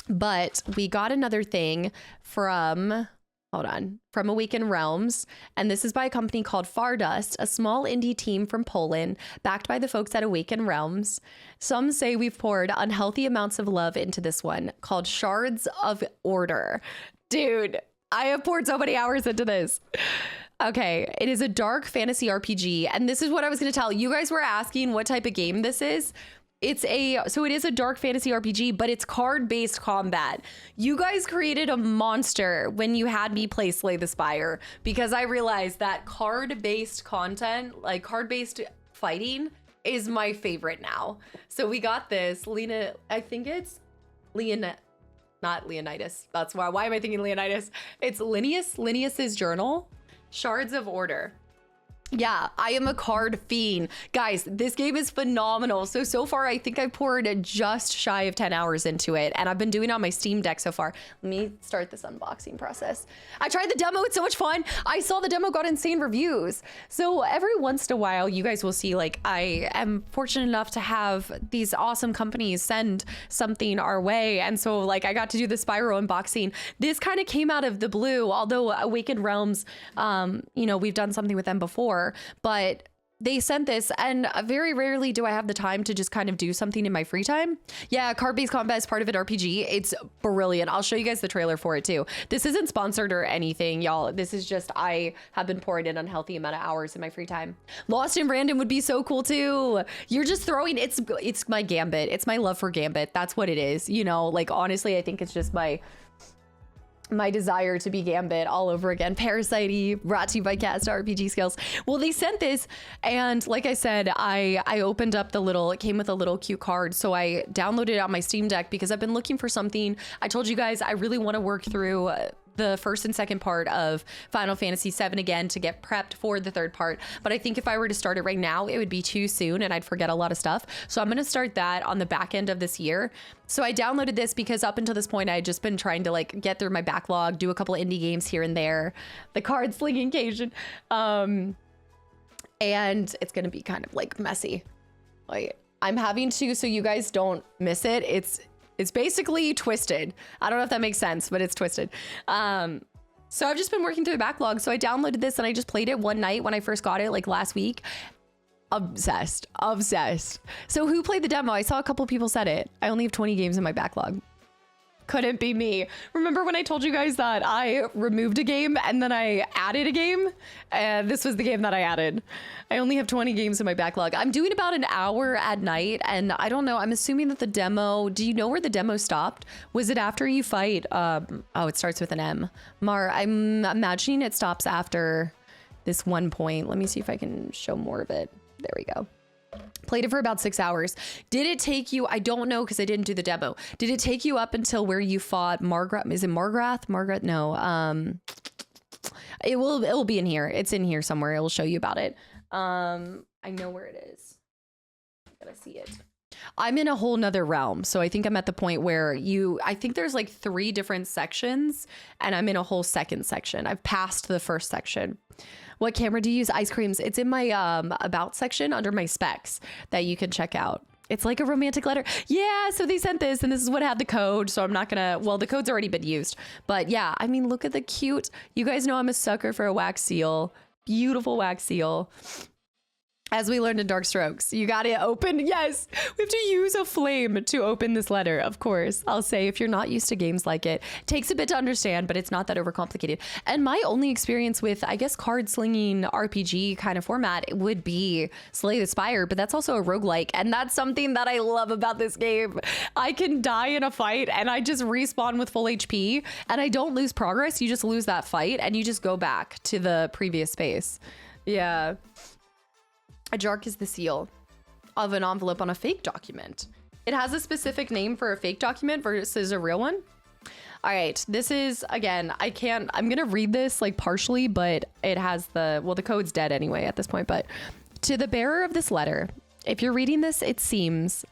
but we got another thing from, from Awakened Realms, and this is by a company called Fardust, a small indie team from Poland, backed by the folks at Awakened Realms. Some say we've poured unhealthy amounts of love into this one, called Shards of Order. Dude, I have poured so many hours into this. Okay, it is a dark fantasy RPG, and this is what I was going to tell. You guys were asking what type of game this is. So it is a dark fantasy RPG, but it's card-based combat. You guys created a monster when you had me play Slay the Spire, because I realized that card-based content, like card-based fighting, is my favorite now. So we got this, Lena, I think it's not Leonidas. That's why am I thinking Leonidas? It's Linnaeus's journal, Shards of Order. Yeah, I am a card fiend. Guys, this game is phenomenal. So far, I think I poured just shy of 10 hours into it, and I've been doing it on my Steam Deck so far. Let me start this unboxing process. I tried the demo, it's so much fun. I saw the demo got insane reviews. So every once in a while, you guys will see, like, I am fortunate enough to have these awesome companies send something our way. And so, like, I got to do the Spyro unboxing. This kind of came out of the blue, although Awakened Realms, you know, we've done something with them before. But they sent this, and very rarely do I have the time to just kind of do something in my free time. Yeah, card-based combat is part of it RPG. It's brilliant. I'll show you guys the trailer for it too. This isn't sponsored or anything, y'all. This is just, I have been pouring an unhealthy amount of hours in my free time. Lost in Random would be so cool too. You're just throwing, it's my Gambit. It's my love for Gambit. That's what it is. You know, like, honestly, I think it's just my desire to be Gambit all over again. Parasite, brought to you by Cast RPG Skills. Well, they sent this, and like I said, I opened up it came with a little cute card, so I downloaded it on my Steam Deck because I've been looking for something. I told you guys I really want to work through the first and second part of Final Fantasy VII again to get prepped for the third part. But I think if I were to start it right now, it would be too soon and I'd forget a lot of stuff. So I'm going to start that on the back end of this year. So I downloaded this because up until this point, I had just been trying to like get through my backlog, do a couple of indie games here and there, the card slinging Cajun. And it's going to be kind of like messy. Like I'm having to, so you guys don't miss it. It's basically twisted. I don't know if that makes sense, but it's twisted. So I've just been working through the backlog. So I downloaded this and I just played it one night when I first got it, like last week. Obsessed. So who played the demo? I saw a couple people said it. I only have 20 games in my backlog. couldn't be me. Remember when I told you guys that I removed a game and then I added a game? And this was the game that I added. I only have 20 games in my backlog. I'm doing about an hour at night, and I don't know. I'm assuming that the demo, do you know where the demo stopped? Was it after you fight? Oh, it starts with an M. Mar, I'm imagining it stops after this one point. Let me see if I can show more of it. There we go. Played it for about 6 hours. Did it take you, I don't know because I didn't do the demo. Did it take you up until where you fought Margaret? Is it Margrath? Margaret? No. It will be in here. It's in here somewhere. It will show you about it. I know where it is. I gotta see it. I'm in a whole nother realm. So I think I'm at the point where I think there's like 3 different sections and I'm in a whole second section. I've passed the first section. What camera do you use? Ice creams. It's in my about section under my specs that you can check out. It's like a romantic letter. Yeah, so they sent this and this is what had the code. So I'm not gonna, well, the code's already been used. But yeah, I mean, look at the cute, you guys know I'm a sucker for a wax seal. Beautiful wax seal. As we learned in Dark Strokes, you got to open. Yes, we have to use a flame to open this letter. Of course, I'll say if you're not used to games like it takes a bit to understand, but it's not that overcomplicated. And my only experience with, I guess, card slinging RPG kind of format would be Slay the Spire, but that's also a roguelike. And that's something that I love about this game. I can die in a fight and I just respawn with full HP and I don't lose progress. You just lose that fight and you just go back to the previous space. Yeah. A jark is the seal of an envelope on a fake document. It has a specific name for a fake document versus a real one. All right, this is, again, I'm gonna read this like partially, but it has the code's dead anyway at this point, but to the bearer of this letter, if you're reading this, it seemeth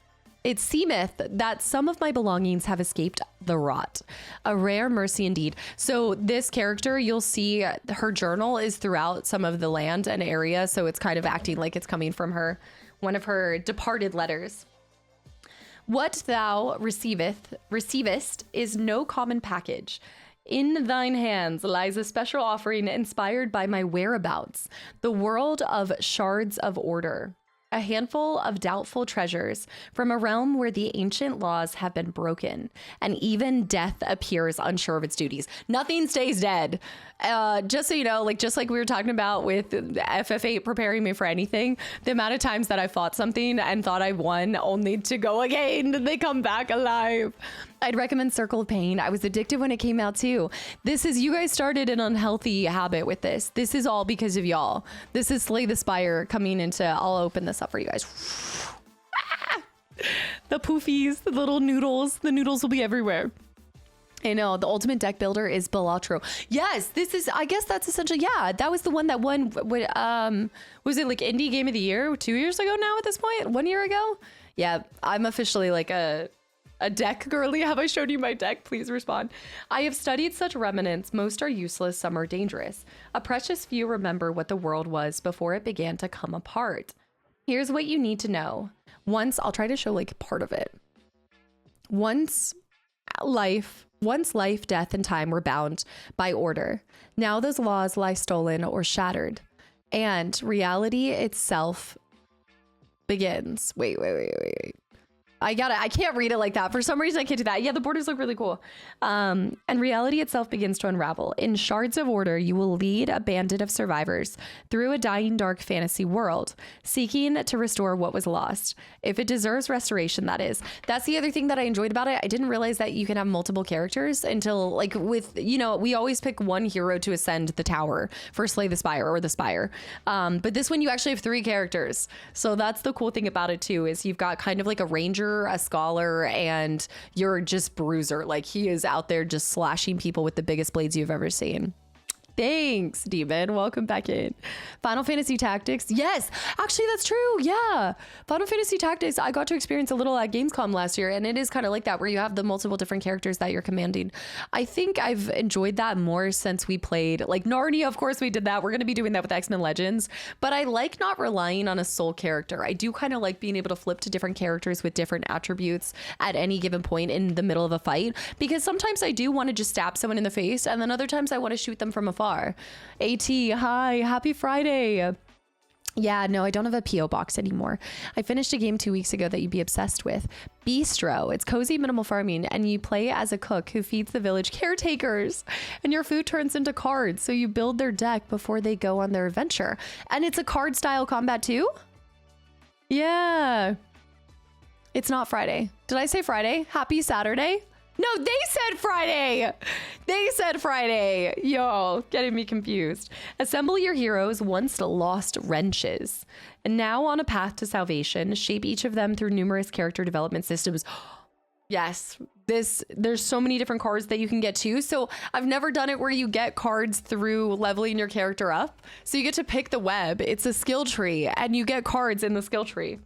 that some of my belongings have escaped the rot. A rare mercy indeed. So this character, you'll see her journal is throughout some of the land and area. So it's kind of acting like it's coming from one of her departed letters. What thou receivest is no common package. In thine hands lies a special offering inspired by my whereabouts, the world of shards of order. A handful of doubtful treasures from a realm where the ancient laws have been broken, and even death appears unsure of its duties. Nothing stays dead. Just so you know, like just like we were talking about with FF8 preparing me for anything, the amount of times that I fought something and thought I won only to go again, they come back alive. I'd recommend Circle of Pain. I was addicted when it came out too. You guys started an unhealthy habit with this. This is all because of y'all. This is Slay the Spire coming into, I'll open this up for you guys. The poofies, the little noodles, the noodles will be everywhere. I know, the ultimate deck builder is Balatro. Yes, this is, I guess that's essentially, yeah, that was the one that won, was it like Indie Game of the Year 2 years ago now at this point? 1 year ago? Yeah, I'm officially like a deck girly. Have I showed you my deck? Please respond. I have studied such remnants. Most are useless, some are dangerous. A precious few remember what the world was before it began to come apart. Here's what you need to know. I'll try to show like part of it. Once life, death, and time were bound by order. Now those laws lie stolen or shattered, and reality itself begins. Wait. I can't read it like that. For some reason, I can't do that. Yeah, the borders look really cool. And reality itself begins to unravel. In Shards of Order, you will lead a bandit of survivors through a dying dark fantasy world, seeking to restore what was lost. If it deserves restoration, that is. That's the other thing that I enjoyed about it. I didn't realize that you can have multiple characters until, like, with, we always pick one hero to ascend the tower for Slay the Spire or the Spire. But this one, you actually have 3 characters. So that's the cool thing about it, too, is you've got kind of like a ranger, a scholar, and you're just bruiser. Like, he is out there just slashing people with the biggest blades you've ever seen. Thanks, Demon. Welcome back in. Final Fantasy Tactics. Yes, actually, that's true. Yeah. Final Fantasy Tactics, I got to experience a little at Gamescom last year, and it is kind of like that, where you have the multiple different characters that you're commanding. I think I've enjoyed that more since we played, like, Narnia. Of course, we did that. We're going to be doing that with X-Men Legends, but I like not relying on a sole character. I do kind of like being able to flip to different characters with different attributes at any given point in the middle of a fight, because sometimes I do want to just stab someone in the face, and then other times I want to shoot them from afar. AT, hi, happy Friday. Yeah, no, I don't have a P.O. box anymore. I finished a game 2 weeks ago that you'd be obsessed with. Bistro. It's cozy minimal farming, and you play as a cook who feeds the village caretakers, and your food turns into cards, so you build their deck before they go on their adventure. And it's a card style combat too? Yeah. It's not Friday. Did I say Friday? Happy Saturday? No, they said Friday. They said Friday. Yo, getting me confused. Assemble your heroes once lost wrenches. And now on a path to salvation, shape each of them through numerous character development systems. Yes, there's so many different cards that you can get too. So I've never done it where you get cards through leveling your character up. So you get to pick the web. It's a skill tree and you get cards in the skill tree.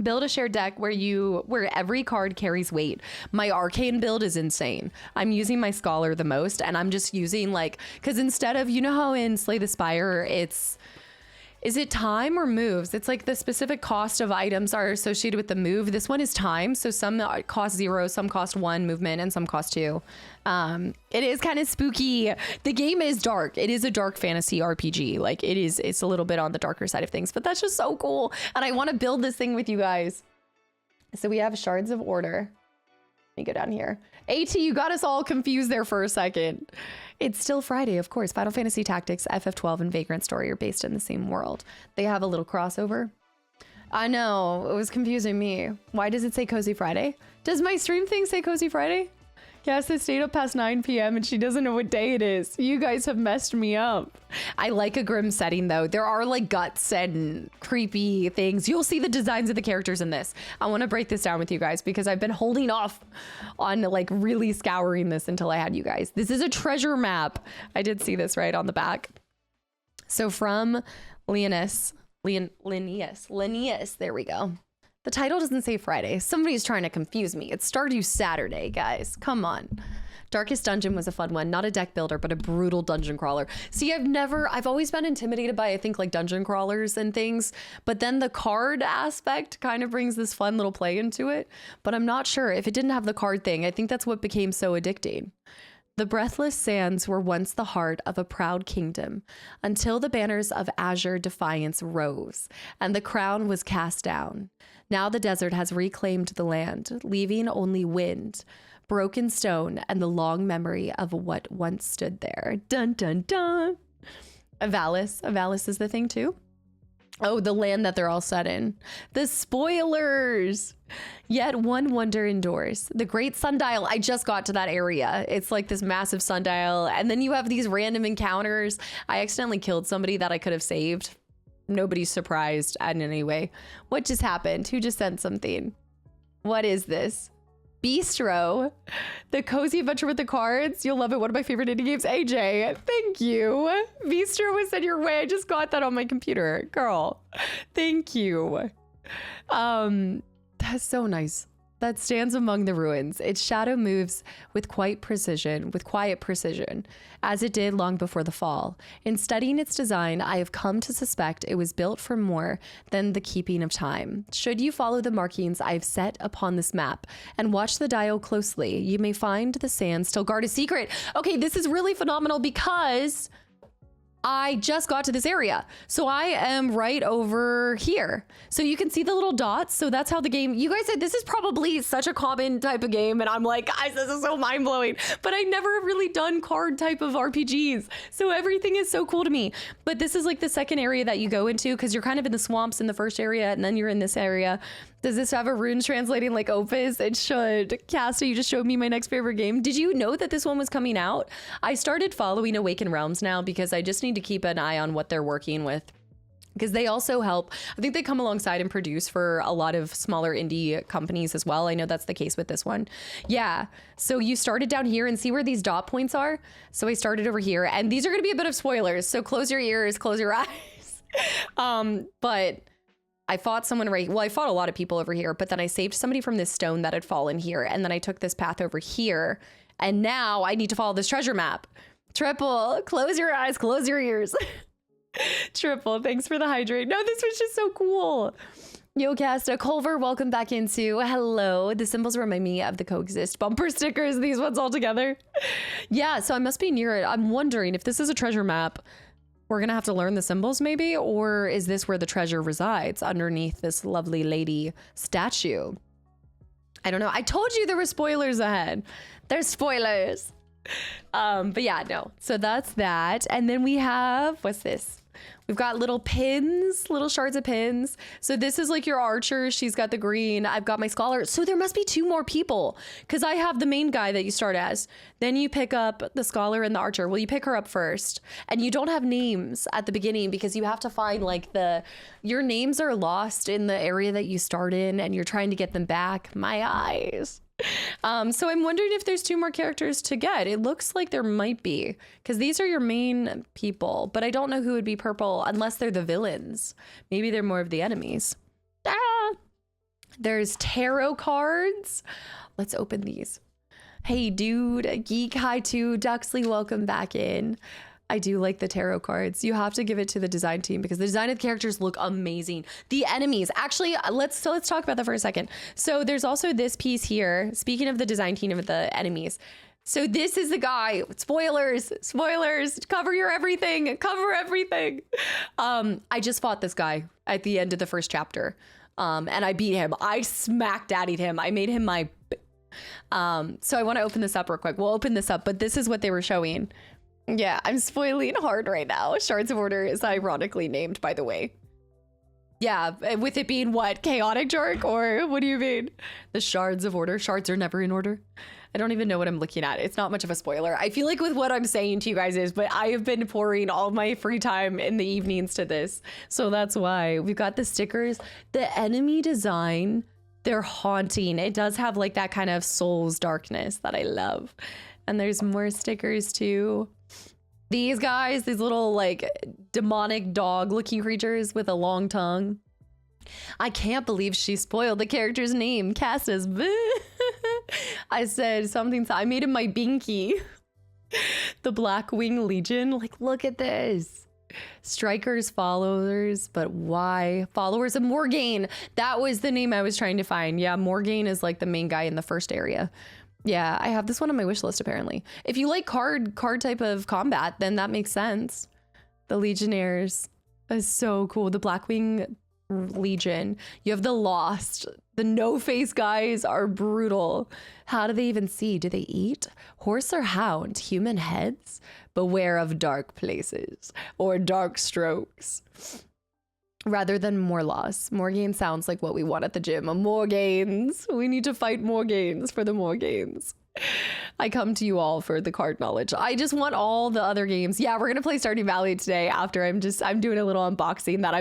Build a shared deck where every card carries weight. My arcane build is insane. I'm using my scholar the most, and I'm just using because instead of, you know how in Slay the Spire, is it time or moves? It's like the specific cost of items are associated with the move. This one is time. So some cost 0, some cost 1 movement, and some cost 2. It is kind of spooky. The game is dark. It is a dark fantasy RPG. It's a little bit on the darker side of things, but that's just so cool. And I want to build this thing with you guys. So we have Shards of Order. Let me go down here. AT, you got us all confused there for a second. It's still Friday, of course. Final Fantasy Tactics, FF12, and Vagrant Story are based in the same world. They have a little crossover. I know, it was confusing me. Why does it say Cozy Friday? Does my stream thing say Cozy Friday? Cass has stayed up past 9 p.m. and she doesn't know what day it is. You guys have messed me up. I like a grim setting though. There are guts and creepy things. You'll see the designs of the characters in this. I want to break this down with you guys because I've been holding off on really scouring this until I had you guys. This is a treasure map. I did see this right on the back. So from Linnaeus, there we go. The title doesn't say Friday. Somebody's trying to confuse me. It's Stardew Saturday, guys. Come on. Darkest Dungeon was a fun one. Not a deck builder, but a brutal dungeon crawler. See, I've always been intimidated by, I think, dungeon crawlers and things. But then the card aspect kind of brings this fun little play into it. But I'm not sure if it didn't have the card thing. I think that's what became so addicting. The breathless sands were once the heart of a proud kingdom, until the banners of azure defiance rose, and the crown was cast down. Now the desert has reclaimed the land, leaving only wind, broken stone, and the long memory of what once stood there. Dun, dun, dun. Avalis. Avalis is the thing too. Oh, the land that they're all set in. The spoilers. Yet one wonder endures. The Great Sundial. I just got to that area. It's like this massive sundial. And then you have these random encounters. I accidentally killed somebody that I could have saved. Nobody's surprised in any way. What just happened? Who just sent something? What is this? Bistro, the cozy adventure with the cards. You'll love it. One of my favorite indie games. AJ, thank you. Bistro was sent your way. I just got that on my computer. Girl, thank you. That's so nice. That stands among the ruins. Its shadow moves with quiet precision, as it did long before the fall. In studying its design, I have come to suspect it was built for more than the keeping of time. Should you follow the markings I have set upon this map and watch the dial closely, you may find the sands still guard a secret. Okay, this is really phenomenal because I just got to this area. So I am right over here. So you can see the little dots. So that's how the game, you guys said this is probably such a common type of game. And I'm like, guys, this is so mind blowing, but I never really done card type of RPGs. So everything is so cool to me. But this is the second area that you go into because you're kind of in the swamps in the first area and then you're in this area. Does this have a runes translating like Opus? It should. Casta, you just showed me my next favorite game. Did you know that this one was coming out? I started following Awakened Realms now because I just need to keep an eye on what they're working with. Because they also help. I think they come alongside and produce for a lot of smaller indie companies as well. I know that's the case with this one. Yeah. So you started down here and see where these dot points are. So I started over here and these are going to be a bit of spoilers. So close your ears, close your eyes. But I fought someone I fought a lot of people over here, but then I saved somebody from this stone that had fallen here. And then I took this path over here. And now I need to follow this treasure map. Triple, close your eyes, close your ears. Triple, thanks for the hydrate. No, this was just so cool. Yo, Casta, Culver, welcome back into hello. The symbols remind me of the Coexist bumper stickers, these ones all together. Yeah, so I must be near it. I'm wondering if this is a treasure map. We're gonna have to learn the symbols maybe, or is this where the treasure resides, underneath this lovely lady statue? I don't know. I told you there were spoilers ahead. There's spoilers. But yeah, no. So that's that. And then we have, what's this? We've got little pins, little shards of pins. So this is like your archer. She's got the green. I've got my scholar. So there must be 2 more people, because I have the main guy that you start as. Then you pick up the scholar and the archer. Well, you pick her up first, and you don't have names at the beginning because you have to find like your names are lost in the area that you start in, and you're trying to get them back. My eyes. So I'm wondering if there's 2 more characters to get. It looks like there might be, because these are your main people, but I don't know who would be purple unless they're the villains. Maybe they're more of the enemies. There's tarot cards. Let's open these. Hey dude, Geek, hi too. Duxley, welcome back in. I do like the tarot cards. You have to give it to the design team because the design of the characters look amazing. The enemies, actually, let's talk about that for a second. So there's also this piece here. Speaking of the design team of the enemies. So this is the guy. Spoilers, cover your everything, cover everything. I just fought this guy at the end of the first chapter. And I beat him. I smack daddied him. I made him my, so I want to open this up real quick. We'll open this up, but this is what they were showing. Yeah, I'm spoiling hard right now. Shards of Order is ironically named, by the way. Yeah, with it being what? Chaotic Jark? Or what do you mean? The Shards of Order. Shards are never in order. I don't even know what I'm looking at. It's not much of a spoiler. I feel like with what I'm saying to you guys is, but I have been pouring all my free time in the evenings to this. So that's why. We've got the stickers. The enemy design, they're haunting. It does have like that kind of Souls darkness that I love. And there's more stickers too. These guys, these little like demonic dog looking creatures with a long tongue. I can't believe she spoiled the character's name. Castas. I said something. I made him my Binky. The Blackwing Legion. Like, look at this. Strikers, followers, but why? Followers of Morgaine. That was the name I was trying to find. Yeah, Morgaine is like the main guy in the first area. Yeah, I have this one on my wish list, apparently. If you like card type of combat, then that makes sense. The Legionnaires is so cool. The Blackwing Legion. You have the Lost. The no-face guys are brutal. How do they even see? Do they eat? Horse or hound? Human heads? Beware of dark places or dark strokes. Rather than Morloss. Morgaine sounds like what we want at the gym. Morgaines. We need to fight Morgaines for the Morgaines. I come to you all for the card knowledge. I just want all the other games. Yeah, we're gonna play Stardew Valley today after I'm doing a little unboxing that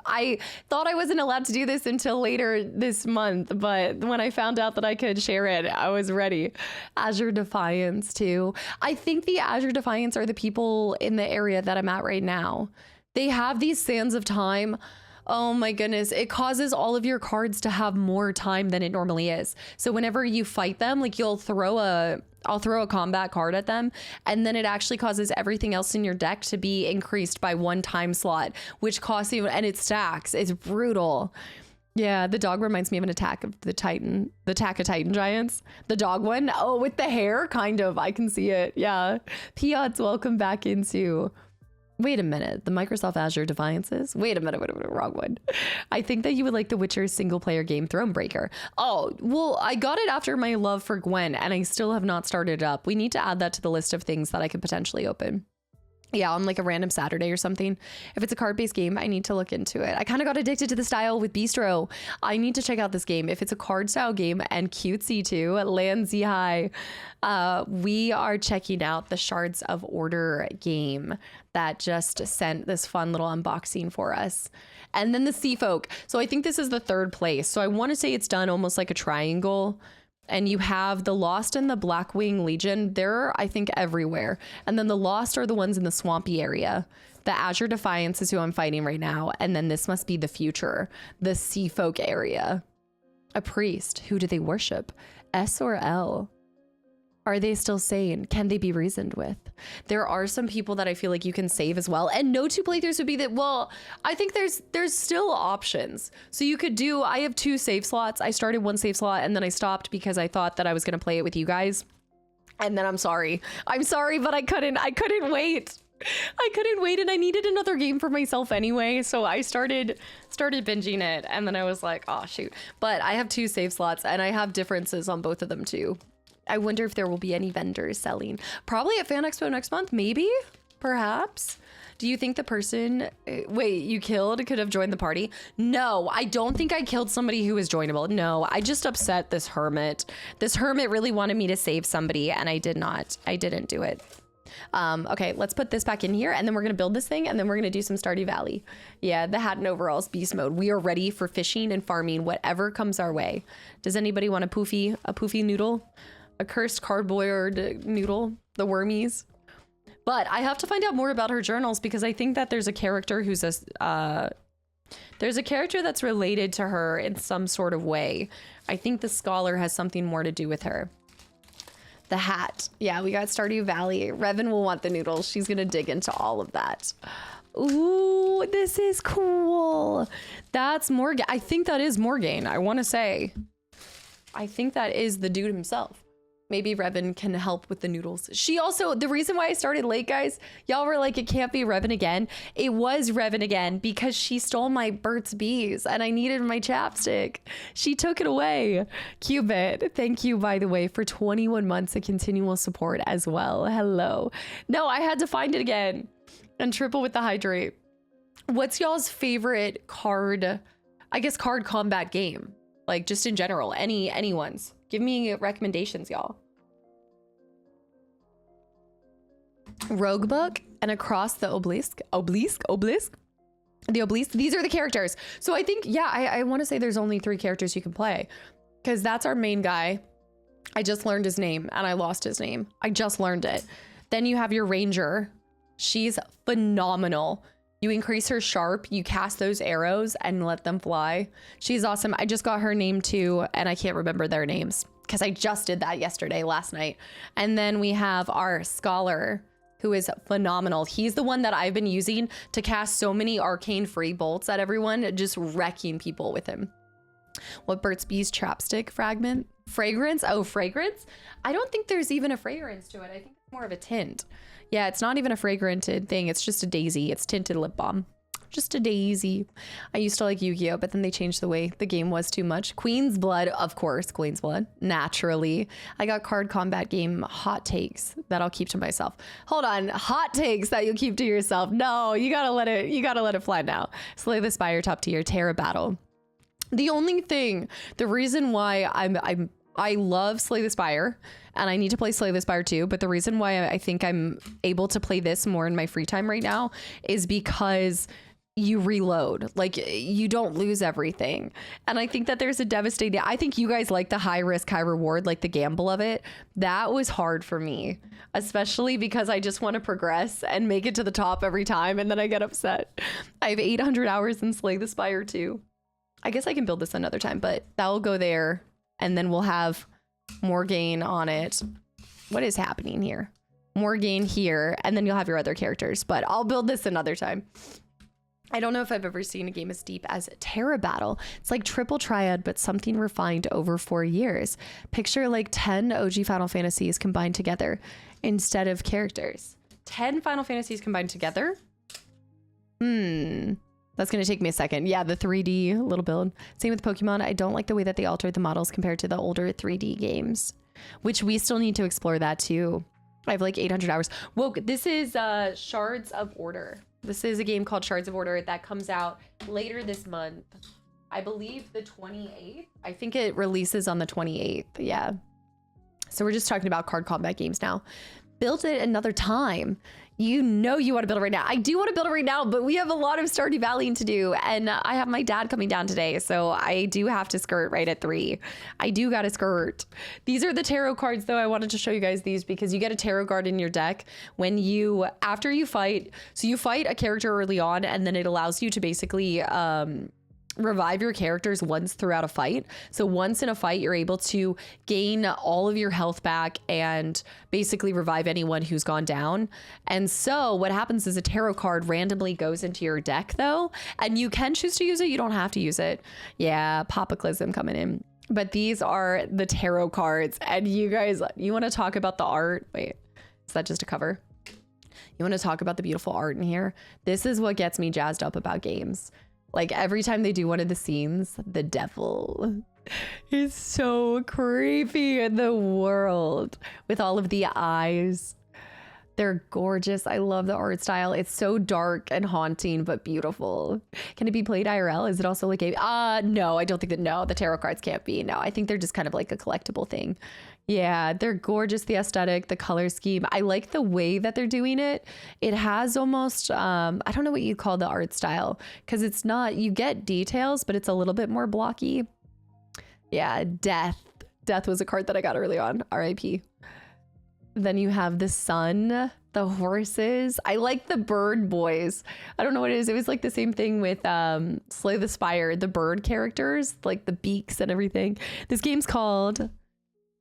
I thought I wasn't allowed to do this until later this month, but when I found out that I could share it, I was ready. Azure Defiance too. I think the Azure Defiance are the people in the area that I'm at right now. They have these sands of time. Oh my goodness. It causes all of your cards to have more time than it normally is. So whenever you fight them, like I'll throw a combat card at them, and then it actually causes everything else in your deck to be increased by 1 time slot, which costs you, and it stacks. It's brutal. Yeah, the dog reminds me of an Attack of Titan Giants. The dog one. Oh, with the hair, kind of. I can see it. Yeah. Piats, welcome back into... Wait a minute, the Microsoft Azure Defiances? Wait a minute, wrong one. I think that you would like the Witcher single player game Thronebreaker. Oh, well, I got it after my love for Gwen, and I still have not started it up. We need to add that to the list of things that I could potentially open. Yeah, on like a random Saturday or something. If it's a card-based game, I need to look into it. I kind of got addicted to the style with Bistro. I need to check out this game. If it's a card style game and cutesy too, Landsy High. We are checking out the Shards of Order game that just sent this fun little unboxing for us. And then the Sea Folk. So I think this is the 3rd place. So I want to say it's done almost like a triangle. And you have the Lost and the Blackwing Legion. They're, I think, everywhere. And then the Lost are the ones in the swampy area. The Azure Defiance is who I'm fighting right now. And then this must be the future, the Sea Folk area. A priest. Who do they worship? S or L? Are they still sane? Can they be reasoned with? There are some people that I feel like you can save as well. And no 2 playthroughs would be that, well, I think there's still options. So you could do, I have 2 save slots. I started 1 save slot and then I stopped because I thought that I was going to play it with you guys. And then I'm sorry, but I couldn't wait. I couldn't wait, and I needed another game for myself anyway, so I started binging it, and then I was like, oh shoot. But I have 2 save slots, and I have differences on both of them too. I wonder if there will be any vendors selling. Probably at Fan Expo next month, maybe, perhaps. Do you think the person, wait, you killed could have joined the party? No, I don't think I killed somebody who was joinable. No, I just upset this hermit. This hermit really wanted me to save somebody, and I did not. I didn't do it. Okay, let's put this back in here, and then we're gonna build this thing, and then we're gonna do some Stardew Valley. Yeah, the hat and overalls beast mode. We are ready for fishing and farming, whatever comes our way. Does anybody want a poofy noodle? A cursed cardboard noodle? The wormies? But I have to find out more about her journals, because I think that there's a character who's there's a character that's related to her in some sort of way. I think the scholar has something more to do with her. The hat. Yeah, we got Stardew Valley. Revan will want the noodles. She's gonna dig into all of that. Ooh, this is cool. That's Morgan. I think that is Morgan. I want to say. I think that is the dude himself. Maybe Revan can help with the noodles. She also, the reason why I started late, guys, y'all were like, it can't be Revan again. It was Revan again because she stole my Burt's Bees and I needed my chapstick. She took it away. Cubit, thank you, by the way, for 21 months of continual support as well. Hello. No, I had to find it again. And triple with the hydrate. What's y'all's favorite card, I guess, card combat game? Like, just in general, anyone's. Give me recommendations, y'all. Rogue Book and Across the Obelisk. The Obelisk. These are the characters. So I think, yeah, I want to say there's only 3 characters you can play. Because that's our main guy. I just learned his name and I lost his name. I just learned it. Then you have your Ranger. She's phenomenal. You increase her sharp, you cast those arrows and let them fly. She's awesome. I just got her name too, and I can't remember their names because I just did that last night. And then we have our Scholar, who is phenomenal. He's the one that I've been using to cast so many arcane free bolts at everyone, just wrecking people with him. What Burt's Bees chapstick fragment? Fragrance? Oh, fragrance? I don't think there's even a fragrance to it. I think it's more of a tint. Yeah, it's not even a fragranted thing. It's just a daisy. It's tinted lip balm. Just a daisy. I used to like Yu-Gi-Oh, but then they changed the way the game was too much. Queen's Blood, of course, Queen's Blood, naturally. I got card combat game hot takes that I'll keep to myself. Hold on, hot takes that you'll keep to yourself. No, you gotta let it fly now. Slay the Spire top tier, Terra Battle. The only thing, the reason why I love Slay the Spire, and I need to play Slay the Spire too, but the reason why I think I'm able to play this more in my free time right now is because you reload, like you don't lose everything. And I think that there's a devastating, I think you guys like the high risk, high reward, like the gamble of it. That was hard for me, especially because I just want to progress and make it to the top every time. And then I get upset. I have 800 hours in Slay the Spire too. I guess I can build this another time, but that will go there. And then we'll have more gain on it. What is happening here? More gain here, and then you'll have your other characters, but I'll build this another time. I don't know if I've ever seen a game as deep as Terra Battle. It's like Triple Triad, but something refined over 4 years. Picture like 10 OG Final Fantasies combined together instead of characters. 10 Final Fantasies combined together? That's going to take me a second. Yeah, the 3D little build. Same with Pokemon. I don't like the way that they altered the models compared to the older 3D games, which we still need to explore that too. I have like 800 hours. Whoa, this is Shards of Order. This is a game called Shards of Order that comes out later this month. I believe the 28th. I think it releases on the 28th. Yeah. So we're just talking about card combat games now. Build it another time. You know you want to build it right now. I do want to build it right now, but we have a lot of Stardew Valley to do, and I have my dad coming down today, so I do have to skirt right at 3. I do got to skirt. These are the tarot cards, though. I wanted to show you guys these because you get a tarot card in your deck when you, after you fight, so you fight a character early on, and then it allows you to basically revive your characters once throughout a fight. So once in a fight, you're able to gain all of your health back and basically revive anyone who's gone down. And so what happens is a tarot card randomly goes into your deck though, and you can choose to use it. You don't have to use it. Yeah, Kastaclysm coming in. But these are the tarot cards, and you guys, you want to talk about the art? Wait, is that just a cover? You want to talk about the beautiful art in here? This is what gets me jazzed up about games. Like every time they do one of the scenes, the devil is so creepy in the world with all of the eyes. They're gorgeous. I love the art style. It's so dark and haunting, but beautiful. Can it be played IRL? Is it also like a, no, I don't think that, no, the tarot cards can't be. No, I think they're just kind of like a collectible thing. Yeah, they're gorgeous. The aesthetic, the color scheme. I like the way that they're doing it. It has almost, I don't know what you call the art style because it's not, you get details, but it's a little bit more blocky. Yeah, death. Death was a card that I got early on. RIP. Then you have the sun, the horses. I like the bird boys. I don't know what it is. It was like the same thing with Slay the Spire, the bird characters, like the beaks and everything. This game's called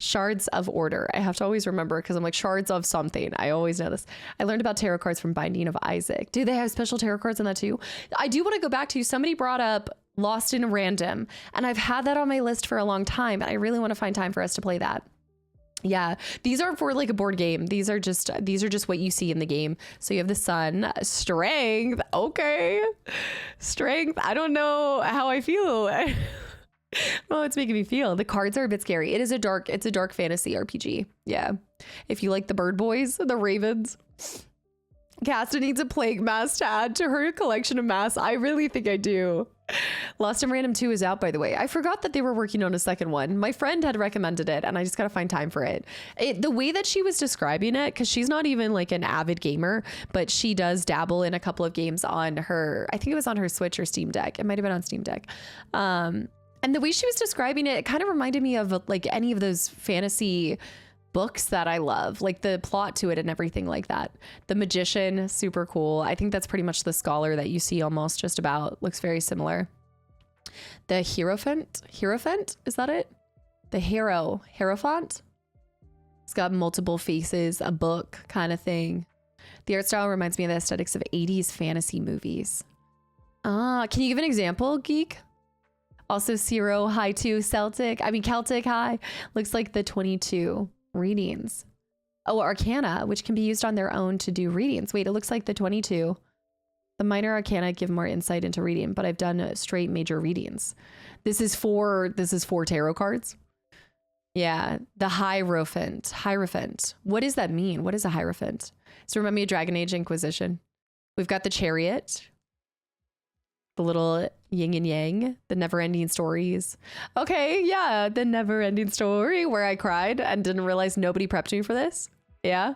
Shards of Order. I have to always remember because I'm like shards of something. I always know this. I learned about tarot cards from Binding of Isaac. Do they have special tarot cards in that too? I do want to go back to, somebody brought up Lost in Random, and I've had that on my list for a long time, and I really want to find time for us to play that. Yeah, these aren't for like a board game. These are just what you see in the game. So you have the sun, strength. Okay. Strength. I don't know how I feel. Oh, it's making me feel. The cards are a bit scary. It's a dark fantasy RPG. Yeah. If you like the bird boys, the ravens. Casta needs a plague mask to add to her collection of masks. I really think I do. Lost in Random 2 is out, by the way. I forgot that they were working on a second one. My friend had recommended it, and I just got to find time for it. The way that she was describing it, because she's not even like an avid gamer, but she does dabble in a couple of games on her, I think it was on her Switch or Steam Deck. It might have been on Steam Deck. And the way she was describing it, it kind of reminded me of like any of those fantasy books that I love, like the plot to it and everything like that. The Magician, super cool. I think that's pretty much the scholar that you see almost just about. Looks very similar. The Hierophant, is that it? The Hierophant. It's got multiple faces, a book kind of thing. The art style reminds me of the aesthetics of 80s fantasy movies. Can you give an example, Geek? Also, Zero, High 2, Celtic High. Looks like the 22 readings. Oh, Arcana, which can be used on their own to do readings. Wait, it looks like the 22. The minor arcana give more insight into reading, but I've done straight major readings. This is for tarot cards. Yeah, the Hierophant. What does that mean? What is a Hierophant? So remind me of Dragon Age Inquisition. We've got the Chariot, the little yin and yang, the never ending stories. Okay, yeah, the never ending story where I cried and didn't realize nobody prepped me for this. Yeah.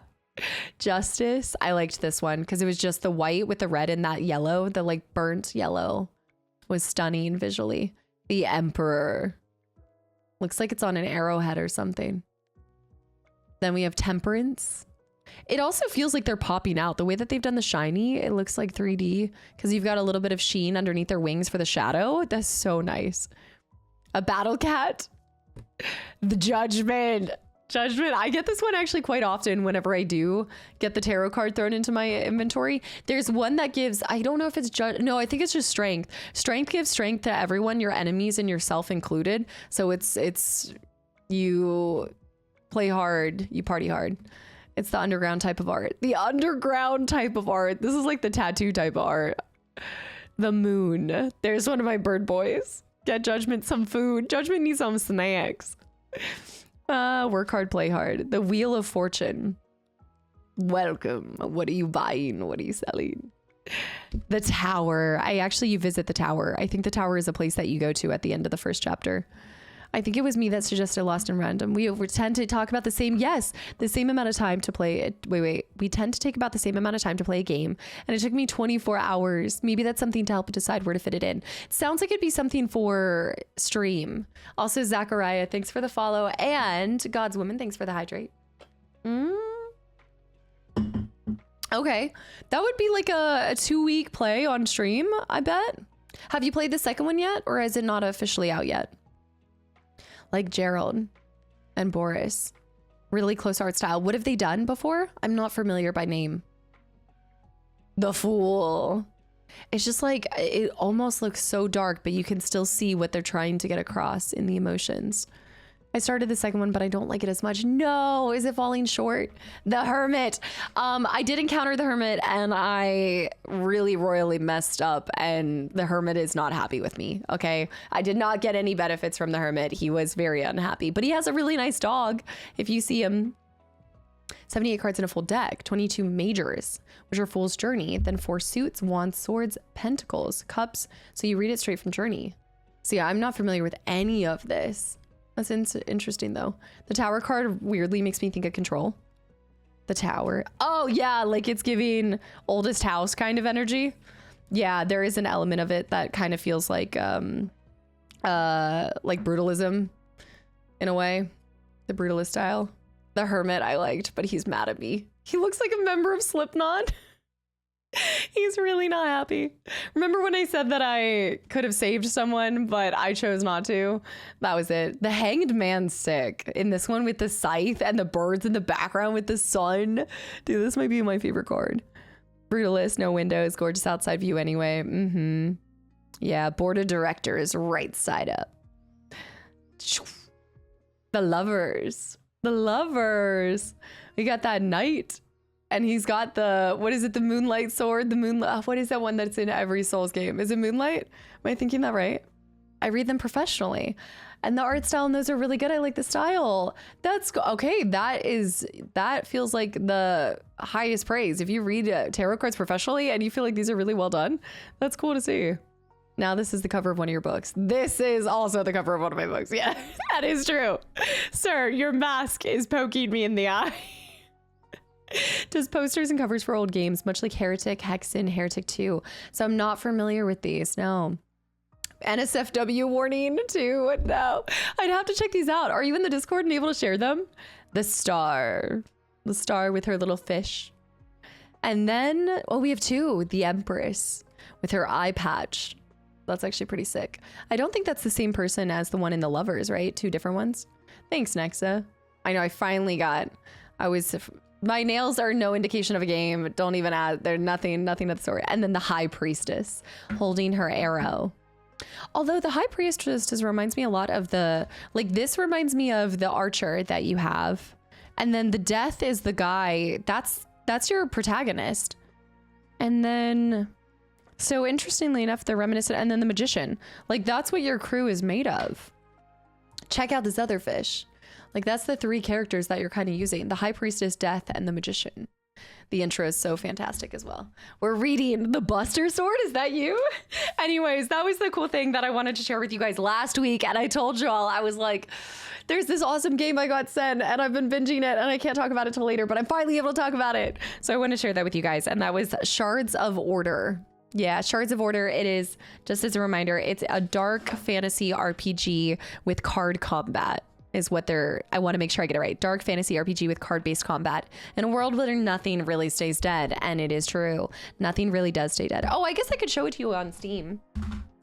Justice. I liked this one because it was just the white with the red and that yellow, the like burnt yellow was stunning visually. The Emperor. Looks like it's on an arrowhead or something. Then we have Temperance. It also feels like they're popping out. The way that they've done the shiny, it looks like 3D because you've got a little bit of sheen underneath their wings for the shadow. That's so nice. A Battle Cat. The Judgment. I get this one actually quite often whenever I do get the tarot card thrown into my inventory. There's one that gives, I don't know if it's no, I think it's just strength. Strength gives strength to everyone, your enemies and yourself included. So it's you play hard, you party hard. It's the underground type of art. The underground type of art. This is like the tattoo type of art. The Moon. There's one of my bird boys. Get Judgment some food. Judgment needs some snacks. Work hard, play hard. The Wheel of Fortune. Welcome. What are you buying? What are you selling? The Tower. You visit the Tower. I think the Tower is a place that you go to at the end of the first chapter. I think it was me that suggested Lost in Random. We tend to talk about the same amount of time to play it. We tend to take about the same amount of time to play a game. And it took me 24 hours. Maybe that's something to help decide where to fit it in. It sounds like it'd be something for stream. Also, Zachariah, thanks for the follow. And God's Woman, thanks for the hydrate. Okay. That would be like a 2-week play on stream, I bet. Have you played the second one yet? Or is it not officially out yet? Like Gerald and Boris. Really close art style. What have they done before? I'm not familiar by name. The Fool. It's just like, it almost looks so dark, but you can still see what they're trying to get across in the emotions. I started the second one, but I don't like it as much. No, is it falling short? The Hermit. I did encounter the Hermit and I really royally messed up, and the Hermit is not happy with me. Okay. I did not get any benefits from the Hermit. He was very unhappy, but he has a really nice dog. If you see him, 78 cards in a full deck, 22 majors, which are Fool's Journey, then 4 suits, wands, swords, pentacles, cups. So you read it straight from Journey. See, I'm not familiar with any of this. That's interesting though. The Tower card weirdly makes me think of Control. The Tower. Oh yeah, like it's giving oldest house kind of energy. Yeah, there is an element of it that kind of feels like brutalism in a way. The brutalist style. The Hermit I liked, but he's mad at me. He looks like a member of Slipknot. He's really not happy. Remember when I said that I could have saved someone, but I chose not to? That was it. The Hanged Man's sick in this one with the scythe and the birds in the background with the sun. Dude, this might be my favorite card. Brutalist, no windows, gorgeous outside view anyway. Yeah, board of directors, right side up. The Lovers. The Lovers. We got that knight. And he's got the, what is it? The Moonlight Sword, the Moonlight, what is that one that's in every Souls game? Is it Moonlight? Am I thinking that right? I read them professionally and the art style in those are really good. I like the style. That's okay. That feels like the highest praise. If you read tarot cards professionally and you feel like these are really well done, that's cool to see. Now this is the cover of one of your books. This is also the cover of one of my books. Yeah, that is true. Sir, your mask is poking me in the eye. Does posters and covers for old games, much like Heretic, Hexen, Heretic 2. So I'm not familiar with these, no. NSFW warning too, no. I'd have to check these out. Are you in the Discord and able to share them? The Star with her little fish. And then, oh, we have 2. The Empress with her eye patch. That's actually pretty sick. I don't think that's the same person as the one in the Lovers, right? 2 different ones. Thanks, Nexa. I know I finally got, my nails are no indication of a game. Don't even add, they're nothing of the sort. And then the High Priestess holding her arrow. Although the High Priestess just reminds me a lot of this reminds me of the Archer that you have. And then the Death is the guy, that's your protagonist. And then, so interestingly enough, they're reminiscent, and then the Magician. Like that's what your crew is made of. Check out this other fish. Like that's the 3 characters that you're kind of using. The High Priestess, Death, and the Magician. The intro is so fantastic as well. We're reading the Buster Sword. Is that you? Anyways, that was the cool thing that I wanted to share with you guys last week. And I told y'all, I was like, there's this awesome game I got sent and I've been binging it and I can't talk about it till later, but I'm finally able to talk about it. So I want to share that with you guys. And that was Shards of Order. Yeah, Shards of Order. It is, just as a reminder, it's a dark fantasy RPG with card combat. Is what I want to make sure I get it right. Dark fantasy RPG with card-based combat in a world where nothing really stays dead. And it is true. Nothing really does stay dead. Oh, I guess I could show it to you on Steam.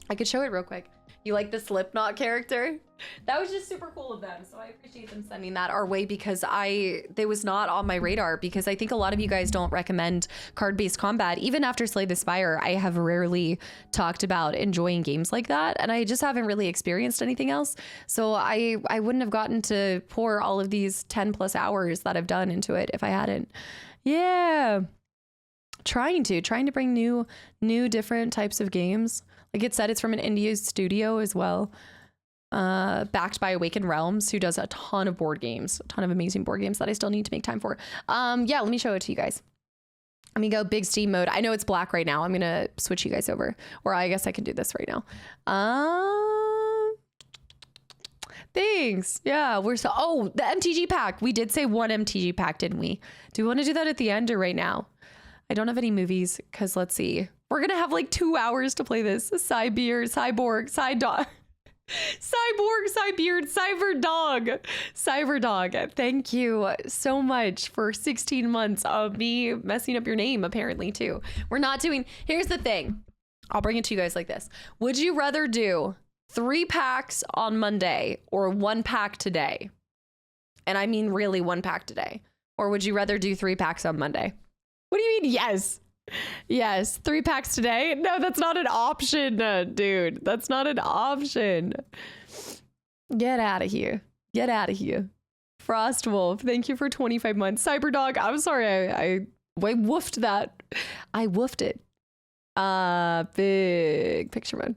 I could show it real quick. You like the Slipknot character? That was just super cool of them. So I appreciate them sending that our way because they was not on my radar because I think a lot of you guys don't recommend card-based combat. Even after Slay the Spire, I have rarely talked about enjoying games like that. And I just haven't really experienced anything else. So I wouldn't have gotten to pour all of these 10+ hours that I've done into it if I hadn't. Yeah. Trying to bring new different types of games. Like it said, it's from an indie studio as well. Backed by Awakened Realms, who does a ton of board games, a ton of amazing board games that I still need to make time for. Yeah, let me show it to you guys. Let me go big Steam mode. I know it's black right now. I'm going to switch you guys over. Or I guess I can do this right now. Thanks. Yeah, oh, the MTG pack. We did say 1 MTG pack, didn't we? Do we want to do that at the end or right now? I don't have any movies because let's see. We're going to have like 2 hours to play this. Cyborg, Cyberdog. Cyberdog. Thank you so much for 16 months of me messing up your name, apparently, too. We're not doing... Here's the thing. I'll bring it to you guys like this. Would you rather do 3 packs on Monday or 1 pack today? And I mean really 1 pack today. Or would you rather do 3 packs on Monday? What do you mean, yes? Yes, 3 packs today? No, that's not an option, dude. That's not an option. Get out of here. Get out of here. Frostwolf, thank you for 25 months. Cyberdog, I'm sorry, I woofed that. I woofed it. Big picture mode.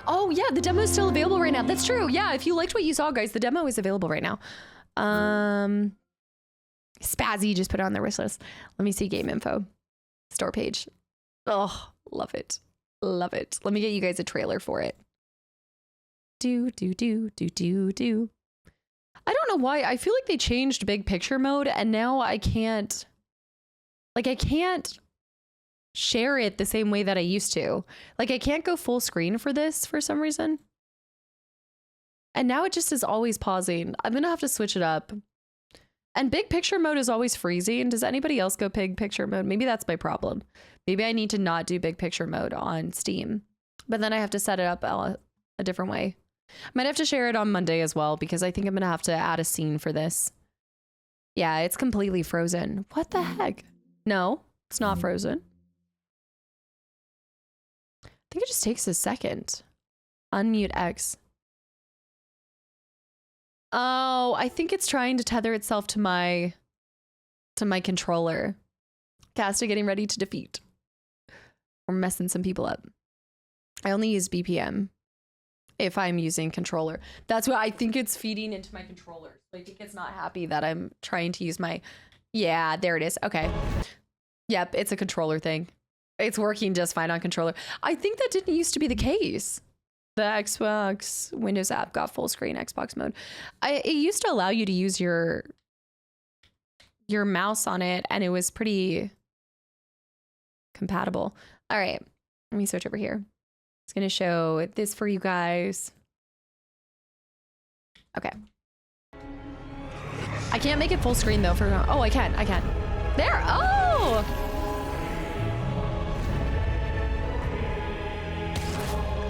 Oh yeah, the demo is still available right now. That's true. Yeah, if you liked what you saw, guys, the demo is available right now. Spazzy just put it on their wish list. Let me see game info. Store page. Oh, love it. Love it. Let me get you guys a trailer for it. I don't know why. I feel like they changed big picture mode and now I can't share it the same way that I used to. Like I can't go full screen for this for some reason. And now it just is always pausing. I'm gonna have to switch it up. And big picture mode is always freezing. Does anybody else go big picture mode? Maybe that's my problem. Maybe I need to not do big picture mode on Steam. But then I have to set it up a different way. I might have to share it on Monday as well because I think I'm gonna have to add a scene for this. Yeah, it's completely frozen. What the heck? No, it's not frozen. I think it just takes a second. Unmute X. Oh, I think it's trying to tether itself to my controller. Casta getting ready to defeat. We're messing some people up. I only use BPM if I'm using controller. That's what I think it's feeding into my controller. I think it's not happy that I'm trying to use my... Yeah, there it is. Okay. Yep, it's a controller thing. It's working just fine on controller. I think that didn't used to be the case. The Xbox Windows app got full screen Xbox mode. It used to allow you to use your mouse on it and it was pretty compatible. All right, let me switch over here. It's gonna show this for you guys. Okay. I can't make it full screen though for, oh, I can. There, oh!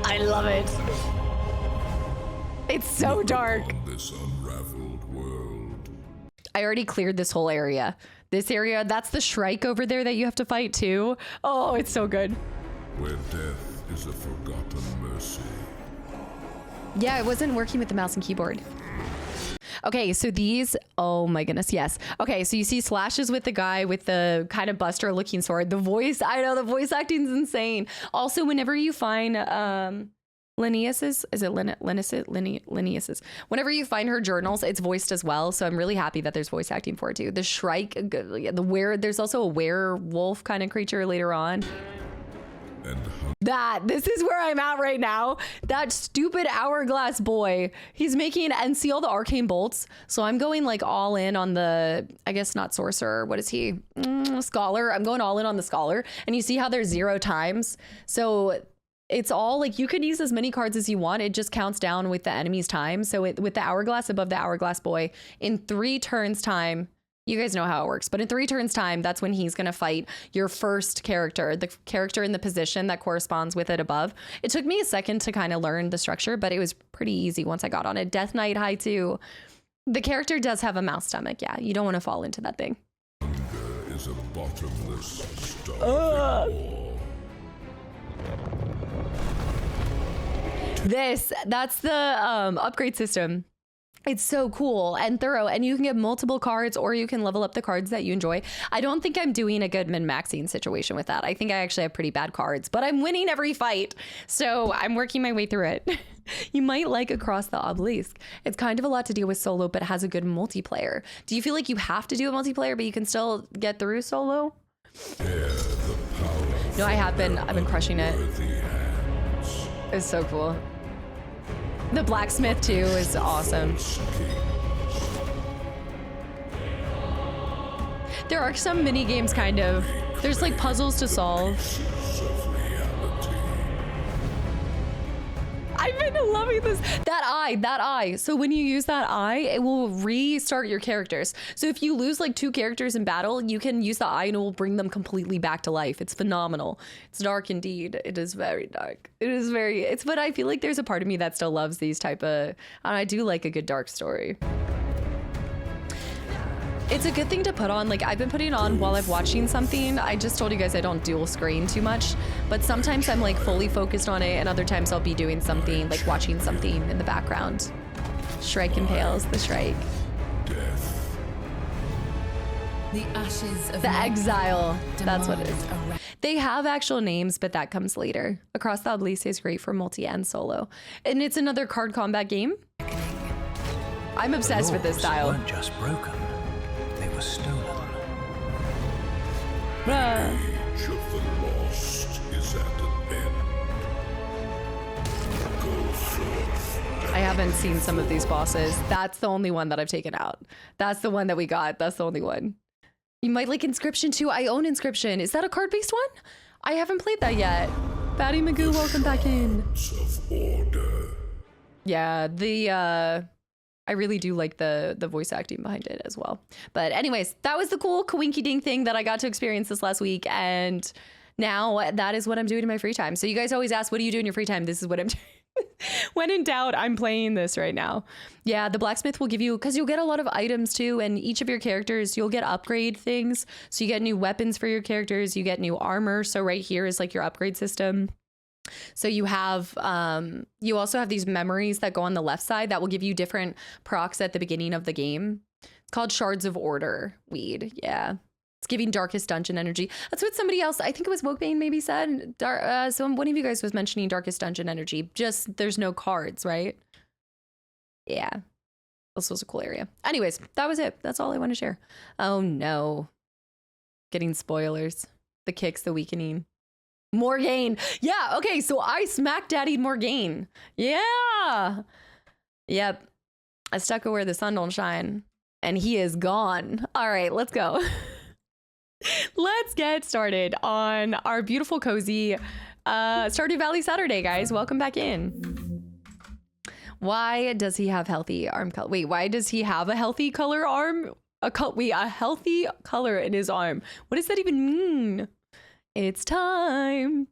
I love it. It's so dark. This unraveled world. I already cleared this whole area. This area, that's the Shrike over there that you have to fight too. Oh, it's so good. Where death is a forgotten mercy. Yeah, it wasn't working with the mouse and keyboard. Okay, so these, oh my goodness, yes. Okay, so you see slashes with the guy with the kind of buster looking sword. The voice, I know the voice acting is insane. Also, whenever you find Linnaeus's, is it Linnaeus's? Whenever you find her journals, it's voiced as well. So I'm really happy that there's voice acting for it too. The Shrike, there's also a werewolf kind of creature later on. This is where I'm at right now. That stupid hourglass boy, he's making, and see all the arcane bolts. So I'm going like all in on the, I guess not sorcerer, what is he? Scholar. I'm going all in on the scholar. And you see how there's 0 times. So it's all like, you could use as many cards as you want. It just counts down with the enemy's time. So with the hourglass above the hourglass boy, in 3 turns time, you guys know how it works, but in 3 turns time, that's when he's gonna fight your first character, the character in the position that corresponds with it above. It took me a second to kind of learn the structure, but it was pretty easy once I got on it. Death Knight High 2. The character does have a mouse stomach. Yeah, you don't want to fall into that thing. Hunger is a bottomless starving. That's the upgrade system. It's so cool and thorough, and you can get multiple cards or you can level up the cards that you enjoy. I don't think I'm doing a good min-maxing situation with that. I think I actually have pretty bad cards, but I'm winning every fight. So I'm working my way through it. You might like Across the Obelisk. It's kind of a lot to deal with solo, but it has a good multiplayer. Do you feel like you have to do a multiplayer, but you can still get through solo? No, I've been crushing it. It's so cool. The blacksmith too is awesome. There are some mini games kind of. There's like puzzles to solve. I've been loving this. That eye. So when you use that eye, it will restart your characters. So if you lose like 2 characters in battle, you can use the eye and it will bring them completely back to life. It's phenomenal. It's dark indeed. It is very dark. But I feel like there's a part of me that still loves these type of, and I do like a good dark story. It's a good thing to put on. Like, I've been putting it on while I'm watching something. I just told you guys I don't dual screen too much, but sometimes I'm like fully focused on it, and other times I'll be doing something, like watching something in the background. Shrike impales the Shrike. The ashes of The exile. That's what it is. demand a They have actual names, but that comes later. Across the Odyssey is great for multi and solo. And it's another card combat game. I'm obsessed with this Laws style. weren't just broken, they were stolen. Age of the lost is at an end. Go forth. I haven't seen some of these bosses. That's the only one that I've taken out. That's the one that we got. That's the only one. You might like Inscription too. I own Inscription. Is that a card-based one? I haven't played that yet. Batty Magoo, welcome back in. Of order. Yeah, I really do like the voice acting behind it as well. But anyways, that was the cool Kawinky Dink thing that I got to experience this last week. And now that is what I'm doing in my free time. So you guys always ask, what do you do in your free time? This is what I'm doing. When in doubt, I'm playing this right now. Yeah, the blacksmith will give you, because you'll get a lot of items too, and each of your characters, you'll get upgrade things. So you get new weapons for your characters, you get new armor. So right here is like your upgrade system. So you have, you also have these memories that go on the left side that will give you different procs at the beginning of the game. It's called Shards of Order weed. Yeah. It's giving Darkest Dungeon energy. That's what somebody else, I think it was Wokebane maybe said. So one of you guys was mentioning Darkest Dungeon energy. Just there's no cards, right? Yeah. This was a cool area. Anyways, that was it. That's all I want to share. Oh no. Getting spoilers. The kicks, the weakening. Morgaine. Yeah, okay, so I smack daddied Morgaine. Yeah. Yep. I stuck her where the sun don't shine. And he is gone. All right, let's go. Let's get started on our beautiful, cozy Stardew Valley Saturday, guys. Welcome back in. Why does he have healthy arm color? Wait, why does he have a healthy color arm? A healthy color in his arm. What does that even mean? It's time.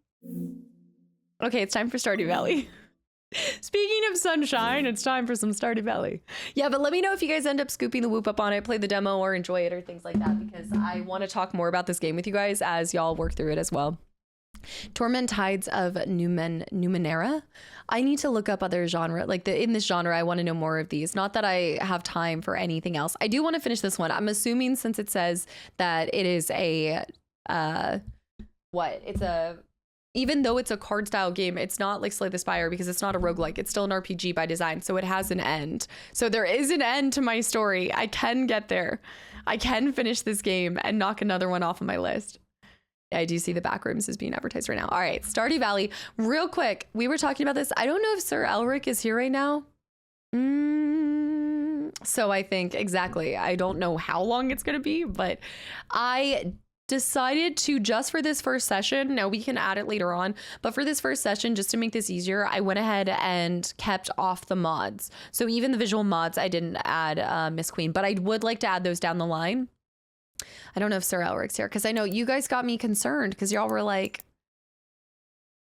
Okay, it's time for Stardew Valley. Speaking of sunshine, it's time for some Stardew Valley. Yeah, but let me know if you guys end up scooping the whoop up on it, play the demo, or enjoy it, or things like that, because I want to talk more about this game with you guys as y'all work through it as well. Torment Tides of Numenera. I need to look up other genre, like in this genre, I want to know more of these. Not that I have time for anything else. I do want to finish this one. I'm assuming since it says that it is a, even though it's a card style game, it's not like Slay the Spire because it's not a roguelike. It's still an RPG by design. So it has an end. So there is an end to my story. I can get there. I can finish this game and knock another one off of my list. I do see the back rooms is being advertised right now. All right, Stardew Valley. Real quick, we were talking about this. I don't know if Sir Elric is here right now. So I think exactly. I don't know how long it's going to be, but I decided to, just for this first session, now we can add it later on, but for this first session, just to make this easier, I went ahead and kept off the mods. So even the visual mods, I didn't add Miss Queen, but I would like to add those down the line. I don't know if Sir Elric's here, because I know you guys got me concerned because y'all were like,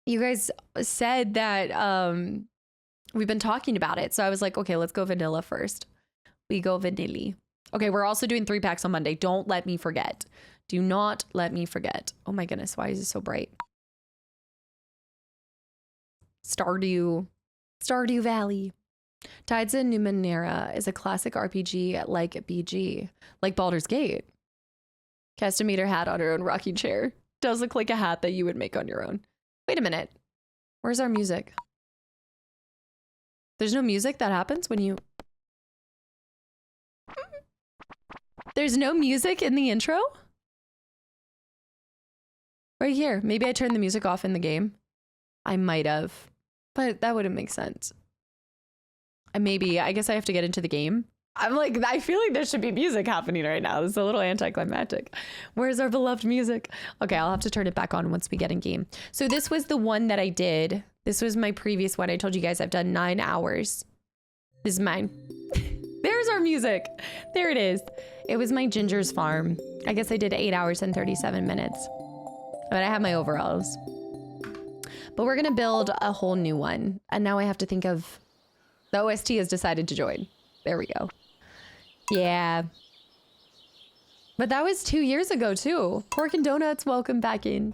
you guys said that we've been talking about it. So I was like, okay, let's go vanilla first. We go vanilla. Okay, we're also doing 3 packs on Monday. Don't let me forget. Do not let me forget. Oh my goodness, why is it so bright? Stardew Valley. Tides of Numenera is a classic RPG like BG, like Baldur's Gate. Castameter hat on her own rocking chair. Does look like a hat that you would make on your own. Wait a minute. Where's our music? There's no music that happens when you... There's no music in the intro? Right here. Maybe I turned the music off in the game. I might have, but that wouldn't make sense. Maybe, I guess I have to get into the game. I'm like, I feel like there should be music happening right now. This is a little anticlimactic. Where's our beloved music? Okay, I'll have to turn it back on once we get in game. So this was the one that I did. This was my previous one. I told you guys I've done 9 hours. This is mine. There's our music. There it is. It was my Ginger's farm. I guess I did 8 hours and 37 minutes. But I have my overalls. But we're gonna build a whole new one. And now I have to think of, the OST has decided to join. There we go. Yeah. But that was 2 years ago too. Pork and Donuts, welcome back in.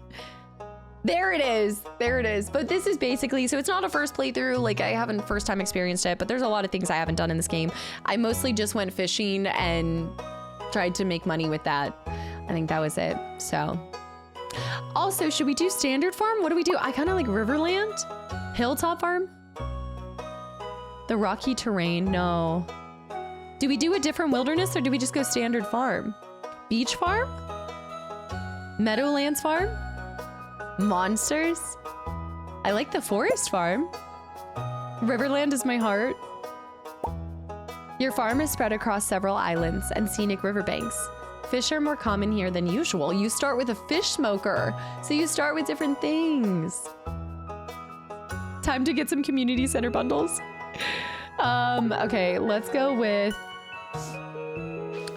There it is. There it is. But this is basically, so it's not a first playthrough. Like I haven't first time experienced it, but there's a lot of things I haven't done in this game. I mostly just went fishing and tried to make money with that. I think that was it. So also, should we do standard farm? What do we do? I kind of like Riverland, Hilltop farm, the rocky terrain. No. Do we do a different wilderness or do we just go standard farm? Beach farm? Meadowlands farm? Monsters? I like the forest farm. Riverland is my heart. Your farm is spread across several islands and scenic riverbanks. Fish are more common here than usual. You start with a fish smoker, so you start with different things. Time to get some community center bundles. Okay, let's go with...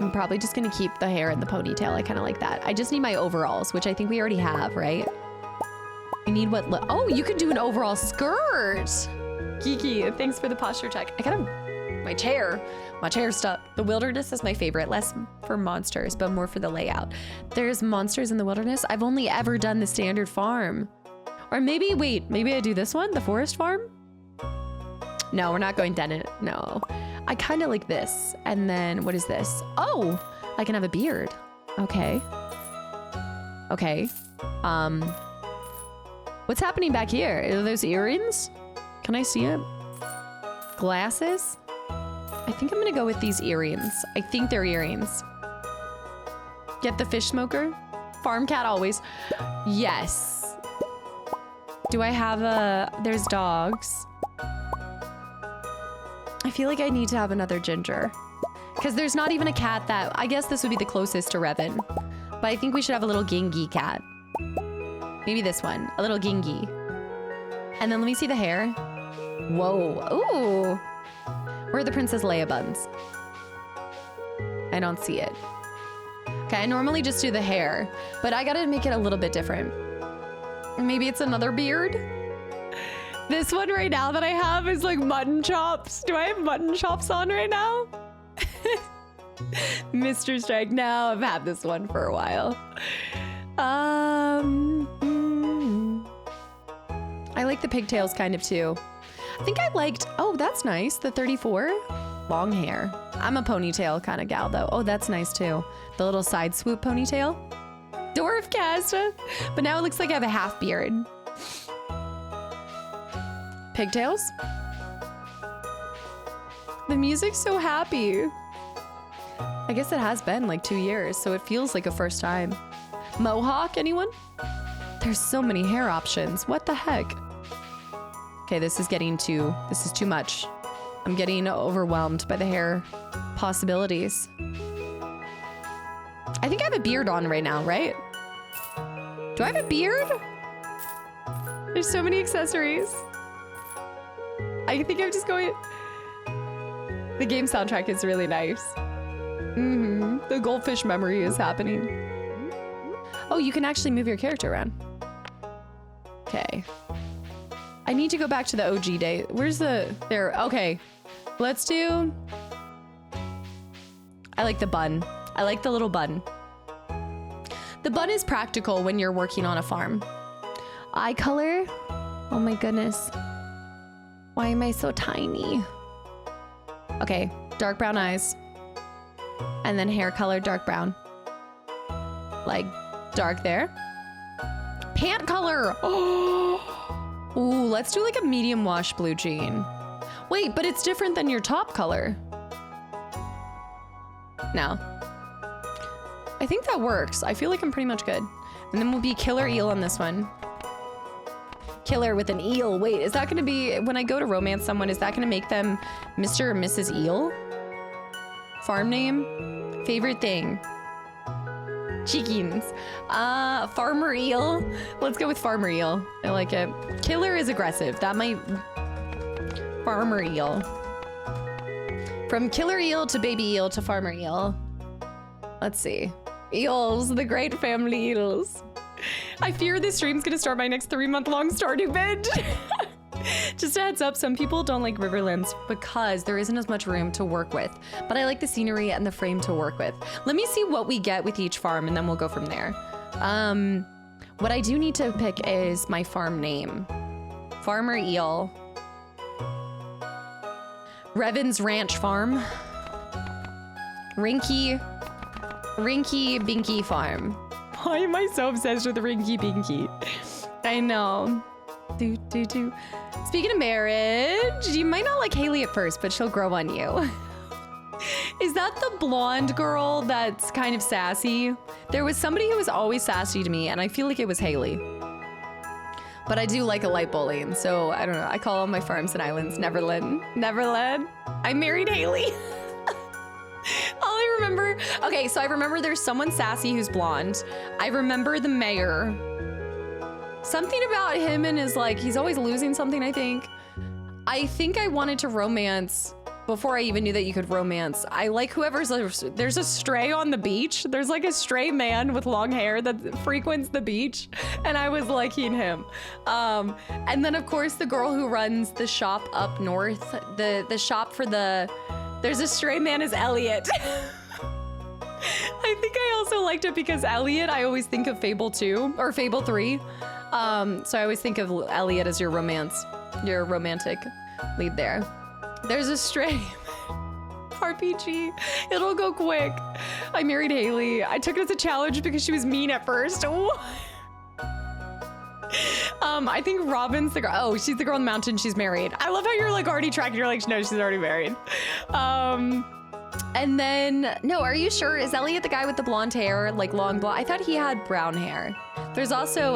I'm probably just gonna keep the hair and the ponytail. I kind of like that. I just need my overalls, which I think we already have, right? We need what? Oh, you can do an overall skirt. Kiki, thanks for the posture check. I gotta, my chair stuck. The wilderness is my favorite, less for monsters, but more for the layout. There's monsters in the wilderness. I've only ever done the standard farm. Or maybe, wait, maybe I do this one, the forest farm? No, we're not going Dennett, no. I kind of like this. And then what is this? Oh, I can have a beard. Okay. Okay. What's happening back here? Are those earrings? Can I see it? Glasses? I think I'm gonna go with these earrings. I think they're earrings. Get the fish smoker. Farm cat always. Yes. Do I have a... There's dogs. I feel like I need to have another ginger. Because there's not even a cat that... I guess this would be the closest to Revan. But I think we should have a little Gingy cat. Maybe this one. A little Gingy. And then let me see the hair. Whoa. Ooh. Where are the Princess Leia buns? I don't see it. Okay, I normally just do the hair. But I gotta make it a little bit different. Maybe it's another beard? This one right now that I have is like mutton chops. Do I have mutton chops on right now? Mr. Strike. No, I've had this one for a while. I like the pigtails kind of too. I think I liked, oh, that's nice. The 34 long hair. I'm a ponytail kind of gal though. Oh, that's nice too. The little side swoop ponytail. Dwarf Casta. But now it looks like I have a half beard. Pigtails. The music's so happy. I guess it has been like 2 years, so it feels like a first time. Mohawk, anyone? There's so many hair options. What the heck? Okay, this is too much. I'm getting overwhelmed by the hair possibilities. I think I have a beard on right now, right? Do I have a beard? There's so many accessories. I think I'm just going... The game soundtrack is really nice. The goldfish memory is happening. Oh, you can actually move your character around. Okay. I need to go back to the OG day. Where's the... There. Okay. Let's do... I like the bun. I like the little bun. The bun is practical when you're working on a farm. Eye color? Oh my goodness. Why am I so tiny? Okay, dark brown eyes. And then hair color, dark brown. Like, dark there. Pant color! Oh! Ooh, let's do like a medium wash blue jean. Wait, but it's different than your top color. No. I think that works. I feel like I'm pretty much good. And then we'll be killer eel on this one. Killer with an eel. Wait, is that gonna be, when I go to romance someone, is that gonna make them Mr. or Mrs. Eel? Farm name? Favorite thing? Chickens. Farmer eel. Let's go with farmer eel. I like it. Killer is aggressive. That might... Farmer eel. From killer eel to baby eel to farmer eel. Let's see. Eels, the great family eels. I fear this stream's gonna start my next 3-month-long Stardew binge. Just a heads up, some people don't like Riverlands because there isn't as much room to work with. But I like the scenery and the frame to work with. Let me see what we get with each farm and then we'll go from there. What I do need to pick is my farm name. Farmer Eel. Revan's Ranch Farm. Rinky Binky Farm. Why am I so obsessed with Rinky Binky? I know. Speaking of marriage, you might not like Haley at first, but she'll grow on you. Is that the blonde girl that's kind of sassy? There was somebody who was always sassy to me, and I feel like it was Haley. But I do like a light bully, so I don't know. I call all my farms and islands Neverland. Neverland. I married Haley. All I remember, okay, so I remember there's someone sassy who's blonde. I remember the mayor. Something about him and his, like, he's always losing something, I think. I think I wanted to romance before I even knew that you could romance. I like whoever's, there's a stray on the beach. There's like a stray man with long hair that frequents the beach, and I was liking him. And then of course the girl who runs the shop up north, the shop for the, there's a stray man is Elliot. I think I also liked it because Elliot, I always think of Fable 2 or Fable 3. So I always think of Elliot as your romantic lead there. There's a stray RPG. It'll go quick. I married Haley. I took it as a challenge because she was mean at first. I think Robin's the girl. Oh, she's the girl on the mountain. She's married. I love how you're like already tracking. You're like, no, she's already married. And then, no, are you sure? Is Elliot the guy with the blonde hair, like long blonde? I thought he had brown hair. There's also,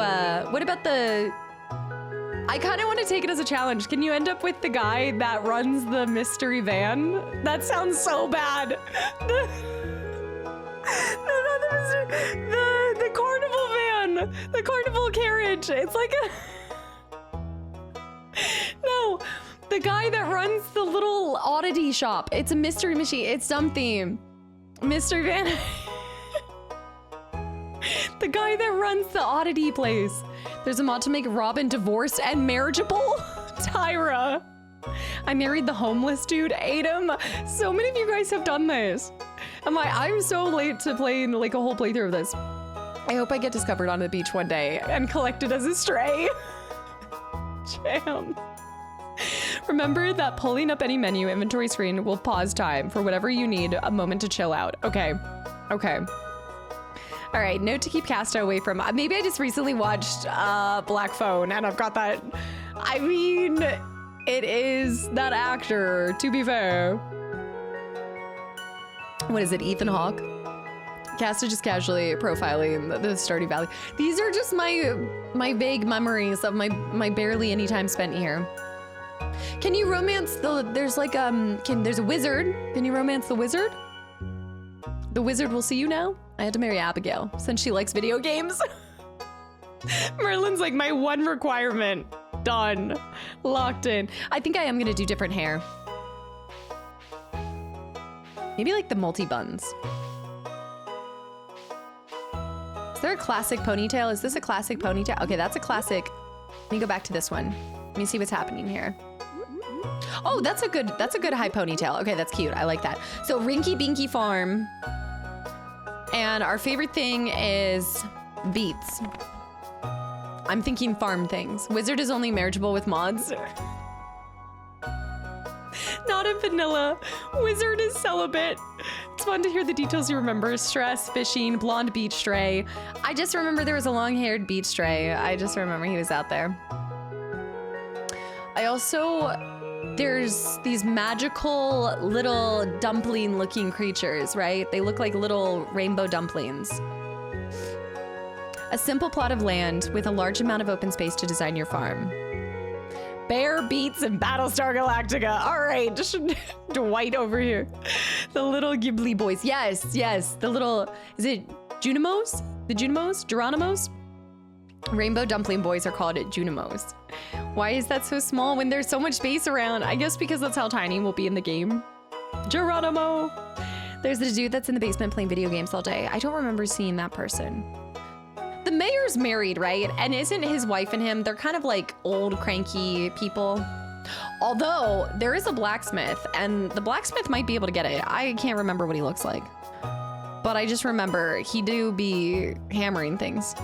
what about the, I kind of want to take it as a challenge. Can you end up with the guy that runs the mystery van? That sounds so bad. The carnival van, the carnival carriage. It's like a, no, the guy that runs the little oddity shop. It's a mystery machine. It's something. Mystery van. The guy that runs the oddity place. There's a mod to make Robin divorced and marriageable. Tyra. I married the homeless dude, Adam. So many of you guys have done this. I'm so late to playing like a whole playthrough of this. I hope I get discovered on the beach one day and collected as a stray. Jam. Remember that pulling up any menu inventory screen will pause time for whatever you need a moment to chill out. Okay. Okay. All right, note to keep Casta away from. Maybe I just recently watched Black Phone and I've got that. I mean, it is that actor, to be fair. What is it, Ethan Hawke? Casta just casually profiling the Stardew Valley. These are just my vague memories of my barely any time spent here. Can you romance there's like, there's a wizard. Can you romance the wizard? The wizard will see you now. I had to marry Abigail since she likes video games. Merlin's like my one requirement. Done. Locked in. I think I am gonna do different hair. Maybe like the multi-buns. Is there a classic ponytail? Is this a classic ponytail? Okay, that's a classic. Let me go back to this one. Let me see what's happening here. Oh, that's a good high ponytail. Okay, that's cute. I like that. So Rinky Binky Farm. And our favorite thing is beets. I'm thinking farm things. Wizard is only marriageable with mods. Not in vanilla. Wizard is celibate. It's fun to hear the details you remember. Stress, fishing, blonde beach stray. I just remember there was a long-haired beach stray. I just remember he was out there. I also... There's these magical little dumpling looking creatures, right? They look like little rainbow dumplings. A simple plot of land with a large amount of open space to design your farm. Bear, beets, and Battlestar Galactica. All right, just Dwight over here. The little Ghibli boys. Yes, yes. The little, is it Junimos? The Junimos? Geronimos? Rainbow dumpling boys are called Junimos. Why is that so small when there's so much space around? I guess because that's how tiny we'll be in the game. Geronimo. There's the dude that's in the basement playing video games all day. I don't remember seeing that person. The mayor's married, right? And isn't his wife and him, they're kind of like old, cranky people. Although there is a blacksmith, and the blacksmith might be able to get it. I can't remember what he looks like, but I just remember he do be hammering things.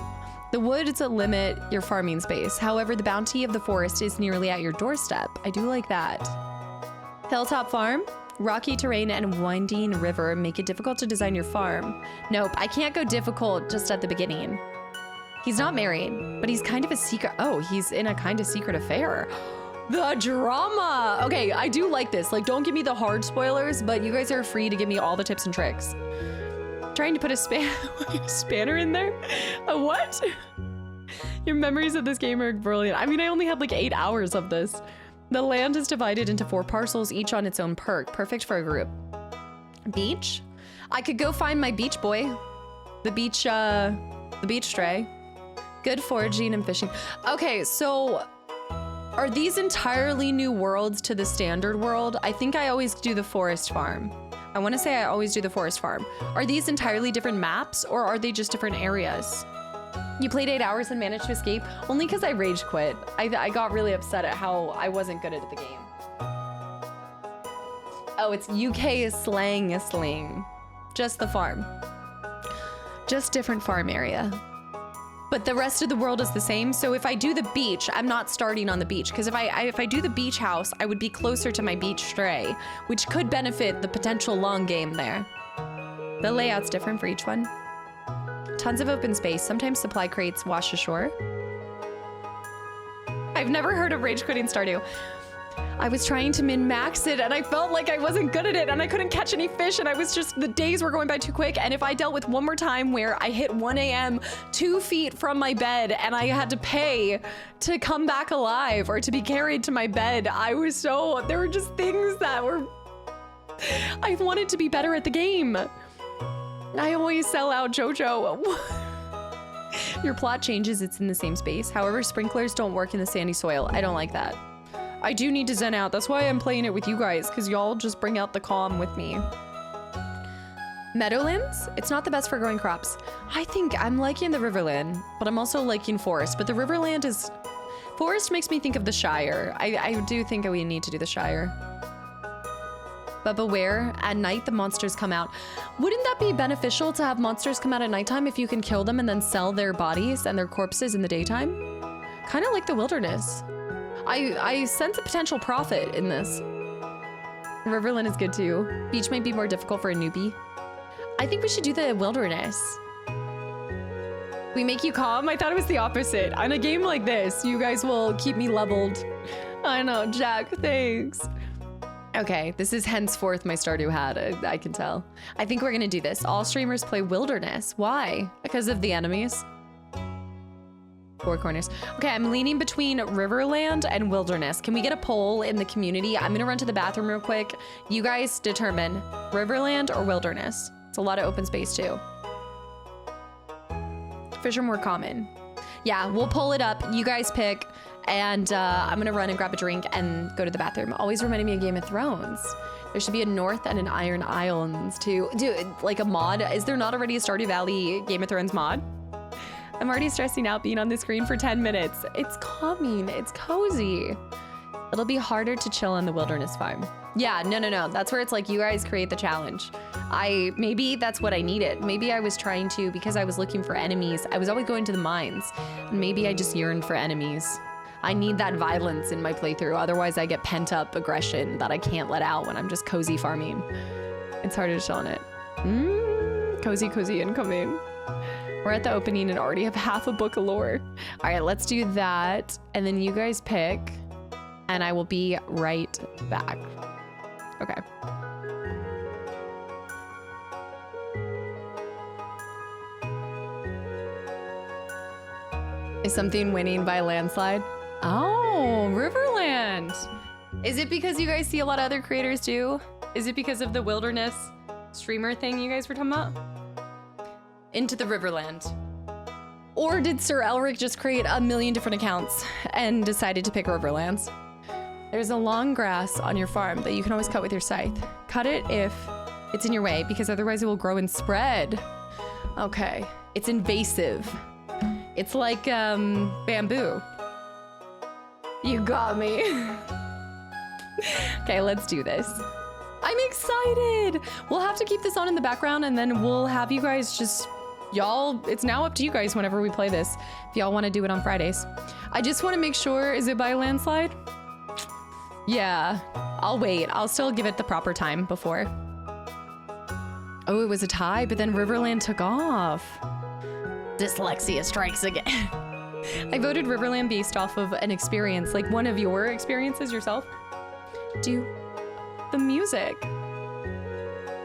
The woods limit your farming space. However, the bounty of the forest is nearly at your doorstep. I do like that. Hilltop farm, rocky terrain and winding river make it difficult to design your farm. Nope, I can't go difficult just at the beginning. He's not married, but he's kind of a secret. Oh, he's in a kind of secret affair. The drama. Okay, I do like this. Like, don't give me the hard spoilers, but you guys are free to give me all the tips and tricks. Trying to put a spanner in there? A what? Your memories of this game are brilliant. I mean, I only had like 8 hours of this. The land is divided into 4 parcels, each on its own perk. Perfect for a group. Beach? I could go find my beach boy. The beach stray. Good foraging and fishing. Okay, so are these entirely new worlds to the standard world? I think I always do the forest farm. I want to say I always do the forest farm. Are these entirely different maps or are they just different areas? You played 8 hours and managed to escape? Only because I rage quit. I got really upset at how I wasn't good at the game. Oh, it's UK slang. Just the farm. Just different farm area. But the rest of the world is the same. So if I do the beach, I'm not starting on the beach. Because if I do the beach house, I would be closer to my beach stray, which could benefit the potential long game there. The layout's different for each one. Tons of open space. Sometimes supply crates wash ashore. I've never heard of rage quitting Stardew. I was trying to min-max it and I felt like I wasn't good at it and I couldn't catch any fish and the days were going by too quick. And if I dealt with one more time where I hit 1 a.m. 2 feet from my bed and I had to pay to come back alive or to be carried to my bed, there were just things that were, I wanted to be better at the game. I always sell out JoJo. Your plot changes, it's in the same space. However, sprinklers don't work in the sandy soil. I don't like that. I do need to zen out. That's why I'm playing it with you guys, because y'all just bring out the calm with me. Meadowlands? It's not the best for growing crops. I think I'm liking the Riverland, but I'm also liking Forest. But the Riverland is... Forest makes me think of the Shire. I do think we need to do the Shire. But beware, at night the monsters come out. Wouldn't that be beneficial to have monsters come out at nighttime if you can kill them and then sell their bodies and their corpses in the daytime? Kind of like the wilderness. I sense a potential profit in this. Riverland is good too. Beach might be more difficult for a newbie. I think we should do the wilderness. We make you calm? I thought it was the opposite. On a game like this, you guys will keep me leveled. I know, Jack, thanks. Okay, this is henceforth my Stardew hat, I can tell. I think we're gonna do this. All streamers play wilderness. Why? Because of the enemies. 4 corners. Okay, I'm leaning between Riverland and Wilderness. Can we get a poll in the community? I'm gonna run to the bathroom real quick. You guys determine Riverland or Wilderness. It's a lot of open space too. Fish are more common. Yeah, we'll pull it up. You guys pick. And I'm gonna run and grab a drink and go to the bathroom. Always reminding me of Game of Thrones. There should be a North and an Iron Islands too. Dude, like a mod. Is there not already a Stardew Valley Game of Thrones mod? I'm already stressing out being on the screen for 10 minutes. It's calming, it's cozy. It'll be harder to chill on the wilderness farm. Yeah, no. That's where it's like you guys create the challenge. Maybe that's what I needed. Maybe I was trying to, because I was looking for enemies. I was always going to the mines. And maybe I just yearned for enemies. I need that violence in my playthrough. Otherwise I get pent up aggression that I can't let out when I'm just cozy farming. It's harder to chill on it. Cozy incoming. We're at the opening and already have half a book of lore. All right, let's do that. And then you guys pick and I will be right back. Okay. Is something winning by landslide? Oh, Riverland. Is it because you guys see a lot of other creators too? Is it because of the wilderness streamer thing you guys were talking about? Into the Riverland. Or did Sir Elric just create a million different accounts and decided to pick Riverlands? There's a long grass on your farm that you can always cut with your scythe. Cut it if it's in your way, because otherwise it will grow and spread. Okay, it's invasive. It's like bamboo. You got me. Okay, let's do this. I'm excited. We'll have to keep this on in the background and then we'll have you guys just, y'all, it's now up to you guys whenever we play this. If y'all want to do it on Fridays. I just want to make sure, is it by landslide? Yeah, I'll wait. I'll still give it the proper time before. Oh, it was a tie, but then Riverland took off. Dyslexia strikes again. I voted Riverland based off of an experience, like one of your experiences yourself. Do the music,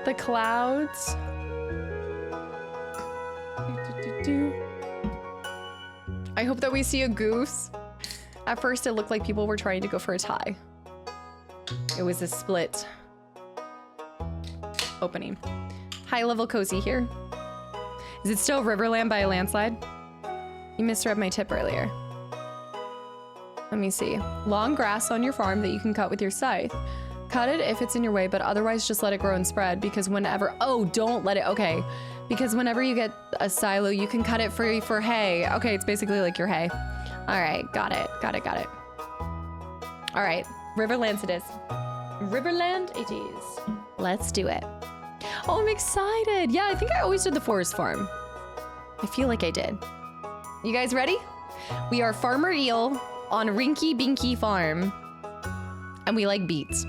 the clouds. I hope that we see a goose. At first, it looked like people were trying to go for a tie. It was a split opening. High level cozy here. Is it still Riverland by a landslide? You misread my tip earlier. Let me see. Long grass on your farm that you can cut with your scythe. Cut it if it's in your way, but otherwise just let it grow and spread because whenever, oh, don't let it, okay. Because whenever you get a silo, you can cut it for hay. Okay, it's basically like your hay. All right, got it. All right, Riverlands it is. Riverland it is. Let's do it. Oh, I'm excited. Yeah, I think I always did the forest farm. I feel like I did. You guys ready? We are Farmer Eel on Rinky Binky Farm. And we like beets.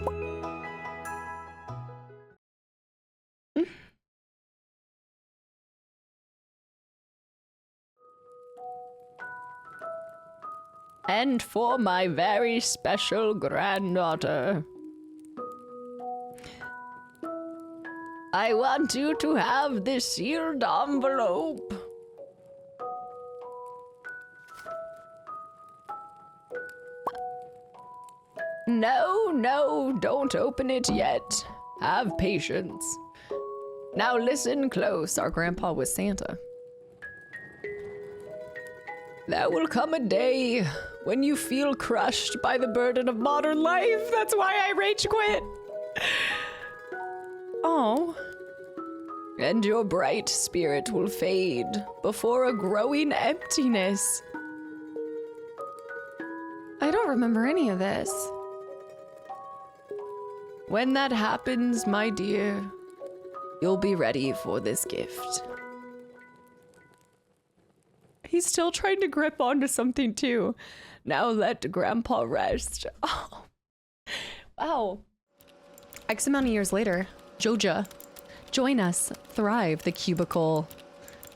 And for my very special granddaughter, I want you to have this sealed envelope. No, don't open it yet. Have patience. Now listen close. Our grandpa was Santa. There will come a day when you feel crushed by the burden of modern life. That's why I rage quit. Oh. And your bright spirit will fade before a growing emptiness. I don't remember any of this. When that happens, my dear, you'll be ready for this gift. He's still trying to grip onto something too. Now let Grandpa rest. Oh. Wow. X amount of years later, Joja, join us, thrive, the cubicle,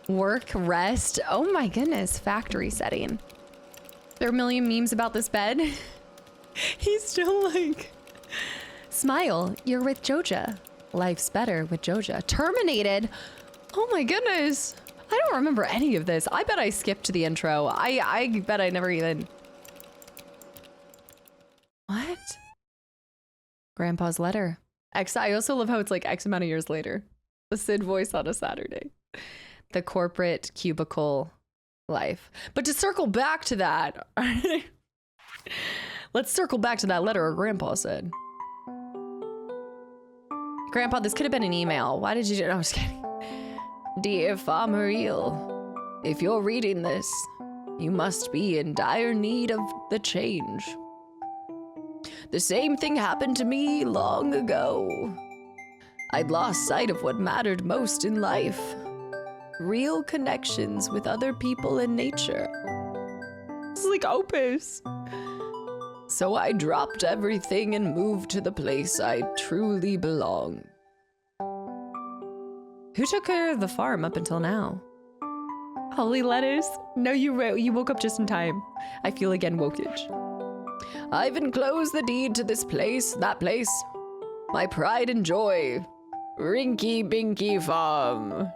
work, rest. Oh my goodness, factory setting. There are a million memes about this bed. He's still like, smile, you're with Joja. Life's better with Joja. Terminated. Oh my goodness. I don't remember any of this. I bet I skipped the intro. I bet I never even... What? Grandpa's letter. I also love how it's like X amount of years later. The Sid voice on a Saturday. The corporate cubicle life. But to circle back to that, let's circle back to that letter our grandpa said. Grandpa, this could have been an email. Why did you do it? No, I'm just kidding. Dear Farmer Eel, if you're reading this, you must be in dire need of the change. The same thing happened to me long ago. I'd lost sight of what mattered most in life. Real connections with other people and nature. This is like Opus. So I dropped everything and moved to the place I truly belong. Who took care of the farm up until now? Holy lettuce. No, you woke up just in time. I feel again wokage. I've enclosed the deed to this place, that place. My pride and joy. Rinky Binky Farm.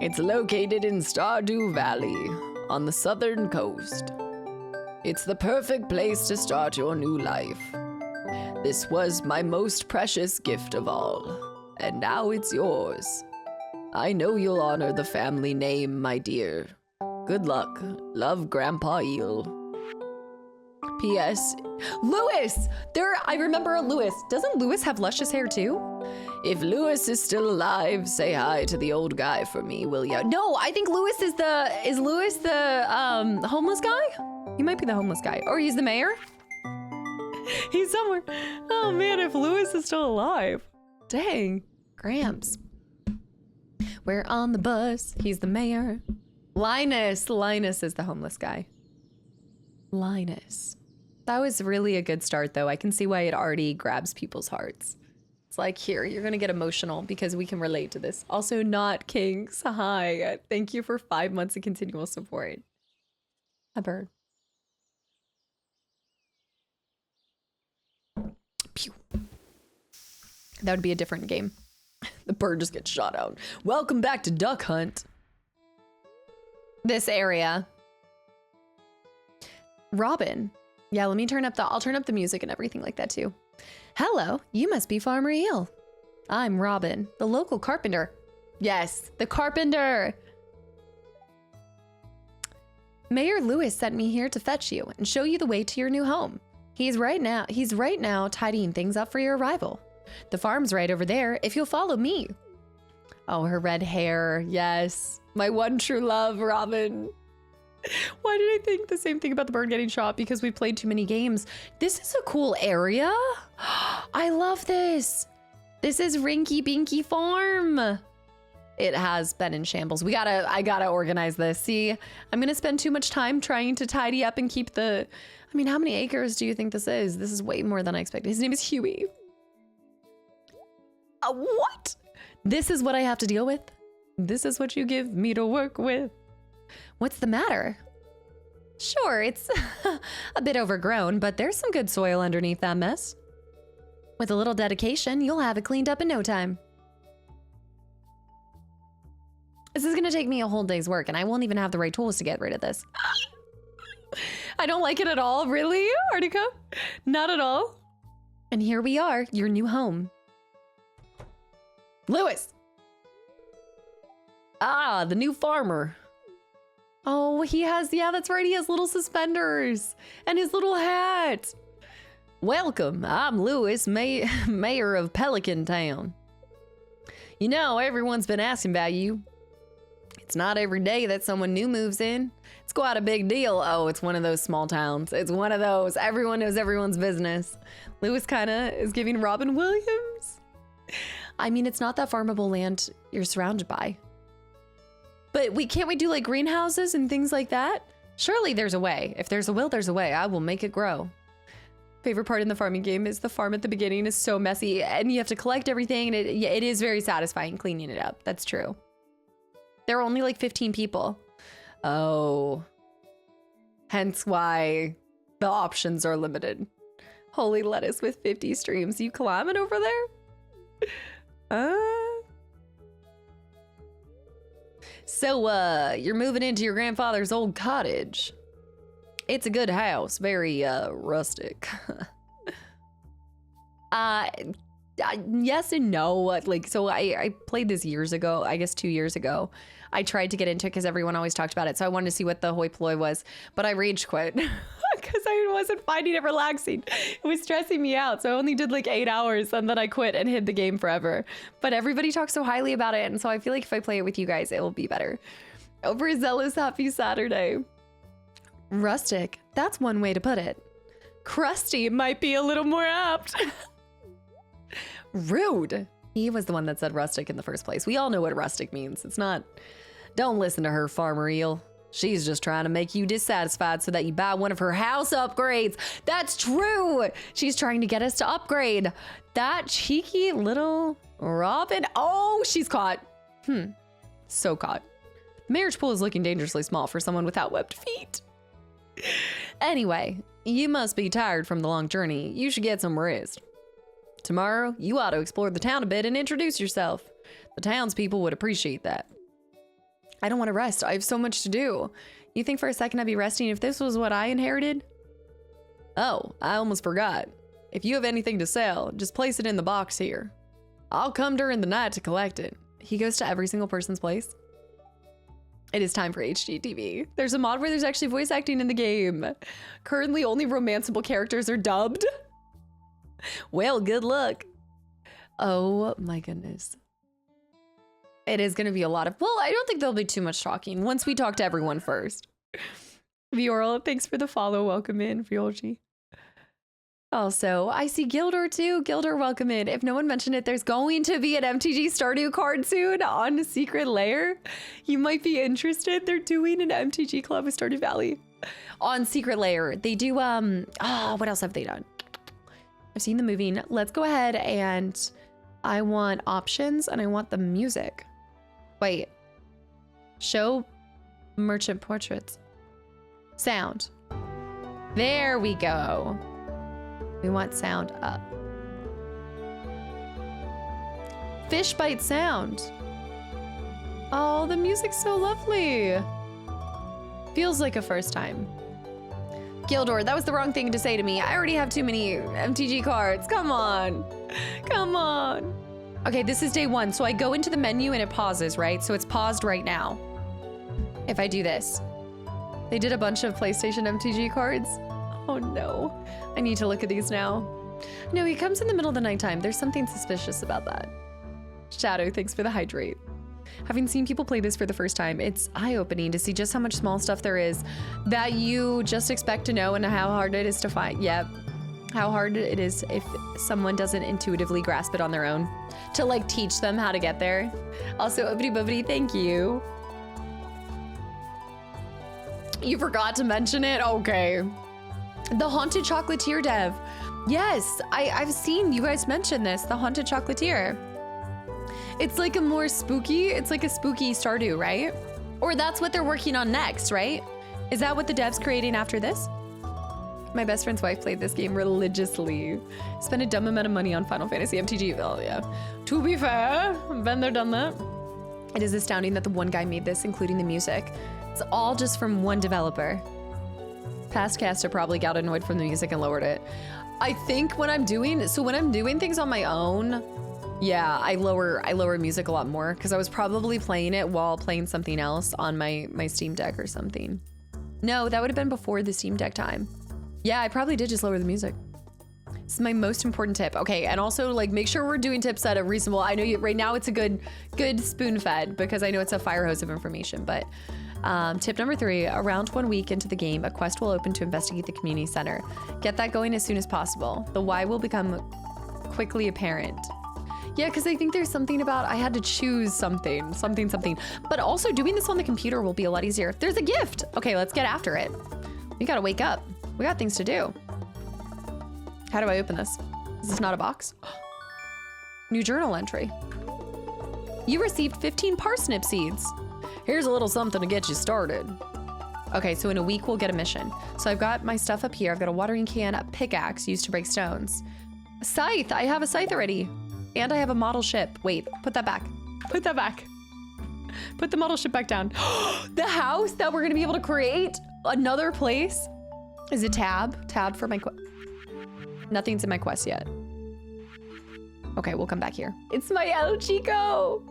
It's located in Stardew Valley, on the southern coast. It's the perfect place to start your new life. This was my most precious gift of all, and now it's yours. I know you'll honor the family name, my dear. Good luck. Love, Grandpa Eel. P.S. Lewis! I remember Lewis. Doesn't Lewis have luscious hair too? If Lewis is still alive, say hi to the old guy for me, will ya? No, I think Lewis is Lewis the homeless guy? He might be the homeless guy. Or he's the mayor? He's somewhere. Oh man, if Lewis is still alive. Dang. Gramps. We're on the bus. He's the mayor. Linus. Linus is the homeless guy. Linus. That was really a good start, though. I can see why it already grabs people's hearts. It's like, here, you're going to get emotional because we can relate to this. Also, not Kings. Hi. Thank you for 5 months of continual support. A bird. Pew. That would be a different game. The bird just gets shot out. Welcome back to Duck Hunt. This area. Robin. Yeah, let me I'll turn up the music and everything like that too. Hello, you must be Farmer Eel. I'm Robin, the local carpenter. Yes, the carpenter. Mayor Lewis sent me here to fetch you and show you the way to your new home. He's right now tidying things up for your arrival. The farm's right over there if you'll follow me. Oh, her red hair. Yes. My one true love, Robin. Why did I think the same thing about the bird getting shot? Because we played too many games. This is a cool area. I love this. This is Rinky Binky Farm. It has been in shambles. I gotta organize this. See, I'm gonna spend too much time trying to tidy up and keep the, I mean, how many acres do you think this is? This is way more than I expected. His name is Huey. What? This is what I have to deal with? This is what you give me to work with? What's the matter? Sure, it's a bit overgrown, but there's some good soil underneath that mess. With a little dedication, you'll have it cleaned up in no time. This is gonna take me a whole day's work, and I won't even have the right tools to get rid of this. I don't like it at all, really, Artica? Not at all. And here we are, your new home. Lewis! Ah, the new farmer. Oh, he has, yeah, that's right. He has little suspenders and his little hat. Welcome. I'm Lewis, mayor of Pelican Town. You know, everyone's been asking about you. It's not every day that someone new moves in. It's quite a big deal. Oh, it's one of those small towns. It's one of those. Everyone knows everyone's business. Lewis kind of is giving Robin Williams. I mean, it's not that farmable land you're surrounded by. But can't we do like greenhouses and things like that? Surely there's a way. If there's a will, there's a way. I will make it grow. Favorite part in the farming game is the farm at the beginning is so messy and you have to collect everything, and it is very satisfying cleaning it up. That's true. There are only like 15 people. Oh. Hence why the options are limited. Holy lettuce with 50 streams. You climbing over there? So, you're moving into your grandfather's old cottage. It's a good house, very, rustic. Yes and no. Like, so I played this years ago, I guess 2 years ago. I tried to get into it because everyone always talked about it, so I wanted to see what the hoi polloi was, but I rage quit because I wasn't finding it relaxing. It was stressing me out, so I only did like 8 hours, and then I quit and hid the game forever. But everybody talks so highly about it, and so I feel like if I play it with you guys, it will be better. Overzealous happy Saturday. Rustic, that's one way to put it. Crusty might be a little more apt. Rude. He was the one that said rustic in the first place. We all know what rustic means. It's not... Don't listen to her, Farmer Eel. She's just trying to make you dissatisfied so that you buy one of her house upgrades. That's true. She's trying to get us to upgrade. That cheeky little Robin. Oh, she's caught. So caught. Marriage pool is looking dangerously small for someone without webbed feet. Anyway, you must be tired from the long journey. You should get some rest. Tomorrow, you ought to explore the town a bit and introduce yourself. The townspeople would appreciate that. I don't want to rest. I have so much to do. You think for a second I'd be resting if this was what I inherited? Oh, I almost forgot. If you have anything to sell, just place it in the box here. I'll come during the night to collect it. He goes to every single person's place. It is time for HGTV. There's a mod where there's actually voice acting in the game. Currently, only romanceable characters are dubbed. Well, good luck. Oh my goodness. It is going to be a lot of, well, I don't think there'll be too much talking once we talk to everyone first. Vioral, thanks for the follow. Welcome in, Violgi. Also, I see Gildor too. Gildor, welcome in. If no one mentioned it, there's going to be an MTG Stardew card soon on Secret Lair. You might be interested. They're doing an MTG club with Stardew Valley on Secret Lair. They do, what else have they done? I've seen the movie. Let's go ahead and I want options and I want the music. Wait. Show merchant portraits. Sound. There we go. We want sound up. Fish bite sound. Oh, the music's so lovely. Feels like a first time. Gildor, that was the wrong thing to say to me. I already have too many MTG cards. Come on. Come on. Okay, this is day 1. So I go into the menu and it pauses, right? So it's paused right now. If I do this. They did a bunch of PlayStation MTG cards. Oh no. I need to look at these now. No, he comes in the middle of the nighttime. There's something suspicious about that. Shadow, thanks for the hydrate. Having seen people play this for the first time, it's eye-opening to see just how much small stuff there is that you just expect to know and how hard it is to find. Yep. How hard it is if someone doesn't intuitively grasp it on their own. To like teach them how to get there. Also, Oobity Boobity, thank you. You forgot to mention it? Okay. The Haunted Chocolatier dev. Yes, I've seen you guys mention this, the Haunted Chocolatier. It's like a more spooky, it's like a spooky Stardew, right? Or that's what they're working on next, right? Is that what the dev's creating after this? My best friend's wife played this game religiously. Spent a dumb amount of money on Final Fantasy MTG. Well, yeah. To be fair, been there, done that. It is astounding that the one guy made this, including the music. It's all just from one developer. Past caster probably got annoyed from the music and lowered it. I think when I'm doing things on my own, yeah, I lower music a lot more because I was probably playing it while playing something else on my Steam Deck or something. No, that would have been before the Steam Deck time. Yeah, I probably did just lower the music. This is my most important tip. Okay, and also like make sure we're doing tips at a reasonable. I know right now it's a good spoon fed because I know it's a fire hose of information, but tip number 3, around 1 week into the game, a quest will open to investigate the community center. Get that going as soon as possible. The why will become quickly apparent. Yeah, because I think there's something about I had to choose something. But also doing this on the computer will be a lot easier. There's a gift. Okay, let's get after it. We gotta wake up. We got things to do. How do I open this? Is this not a box? New journal entry. You received 15 parsnip seeds. Here's a little something to get you started. Okay, so in a week we'll get a mission. So I've got my stuff up here. I've got a watering can, a pickaxe used to break stones. A scythe, I have a scythe already. And I have a model ship. Wait, put that back. Put that back. Put the model ship back down. The house that we're gonna be able to create? Another place? Is it tab? Tab for my quest? Nothing's in my quest yet. Okay, we'll come back here. It's my El Chico.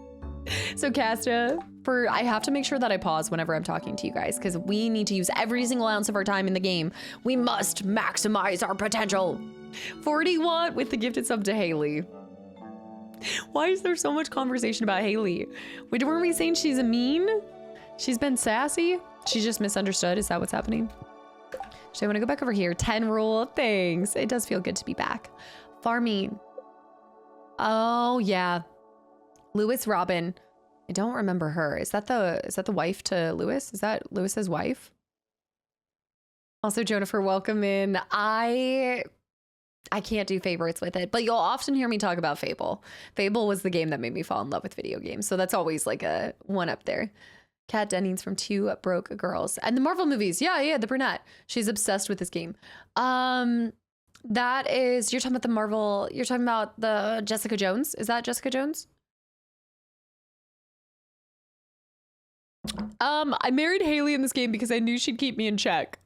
So Casta, I have to make sure that I pause whenever I'm talking to you guys because we need to use every single ounce of our time in the game. We must maximize our potential. 41 with the gifted sub to Haley. Why is there so much conversation about Haley? Wait, weren't we saying she's a mean? She's been sassy? She's just misunderstood? Is that what's happening? Should I want to go back over here? 10 rule. Thanks. It does feel good to be back. Farming. Oh, yeah. Lewis Robin. I don't remember her. Is that the wife to Lewis? Is that Lewis's wife? Also, Jennifer, welcome in. I can't do favorites with it, but you'll often hear me talk about Fable. Fable was the game that made me fall in love with video games. So that's always like a one up there. Kat Dennings from Two Broke Girls. And the Marvel movies. Yeah, the brunette. She's obsessed with this game. That is, you're talking about the Marvel, you're talking about the Jessica Jones. Is that Jessica Jones? I married Haley in this game because I knew she'd keep me in check.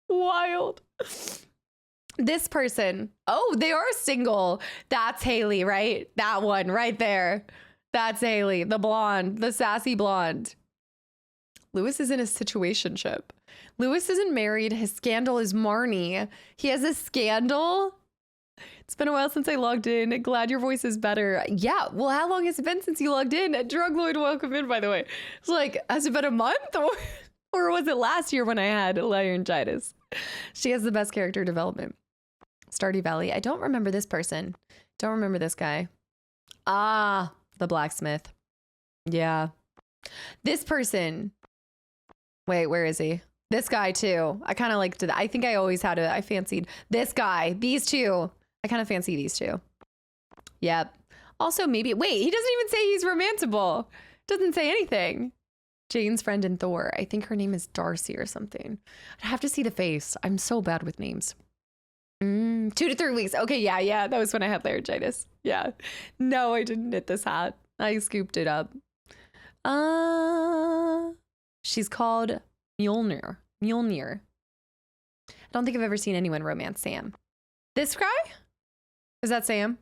Wild. This person. Oh, they are single. That's Haley, right? That one right there. That's Haley, the blonde, the sassy blonde. Lewis is in a situationship. Lewis isn't married. His scandal is Marnie. He has a scandal. It's been a while since I logged in. Glad your voice is better. Yeah, well, how long has it been since you logged in? Drug Lord, welcome in, by the way. It's like, has it been a month? Or was it last year when I had laryngitis? She has the best character development. Stardew Valley. I don't remember this person. Don't remember this guy. Ah, the blacksmith. Yeah. This person. Wait, where is he? This guy too. I kind of liked it. I think I always had I fancied this guy. These two. I kind of fancy these two. Yep. Also, maybe, wait, he doesn't even say he's romanceable. Doesn't say anything. Jane's friend in Thor. I think her name is Darcy or something. I'd have to see the face. I'm so bad with names. 2 to 3 weeks. Okay, yeah. That was when I had laryngitis. Yeah. No, I didn't knit this hat. I scooped it up. She's called Mjolnir. I don't think I've ever seen anyone romance Sam. This guy? Is that Sam?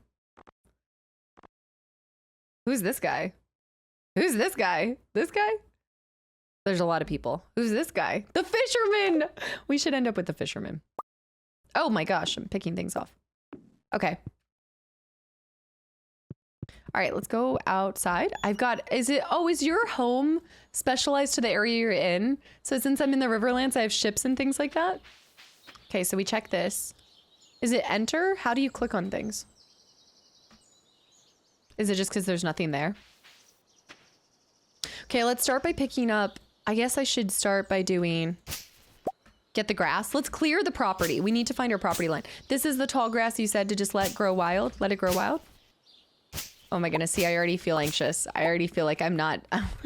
Who's this guy? Who's this guy? This guy? There's a lot of people. Who's this guy? The fisherman! We should end up with the fisherman. Oh my gosh, I'm picking things off. Okay. All right, let's go outside. Is your home specialized to the area you're in? So since I'm in the Riverlands, I have ships and things like that? Okay, so we check this. Is it enter? How do you click on things? Is it just because there's nothing there? Okay, let's start by picking up. I guess I should start by doing... Get the grass. Let's clear the property. We need to find our property line. This is the tall grass you said to just let grow wild. Let it grow wild. Oh my goodness. See, I already feel anxious. I already feel like I'm not...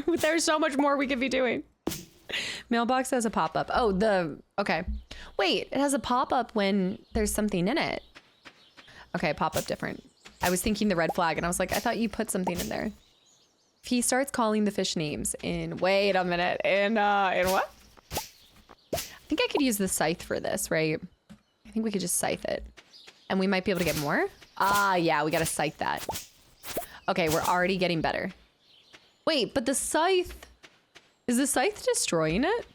There's so much more we could be doing. Mailbox has a pop-up. Oh, okay. Wait, it has a pop-up when there's something in it. Okay, pop-up different. I was thinking the red flag and I was like, I thought you put something in there. If he starts calling the fish names in... Wait a minute. In what? I think I could use the scythe for this, right? I think we could just scythe it. And we might be able to get more. Ah, yeah, we gotta scythe that. Okay, we're already getting better. Wait, but the scythe... Is the scythe destroying it?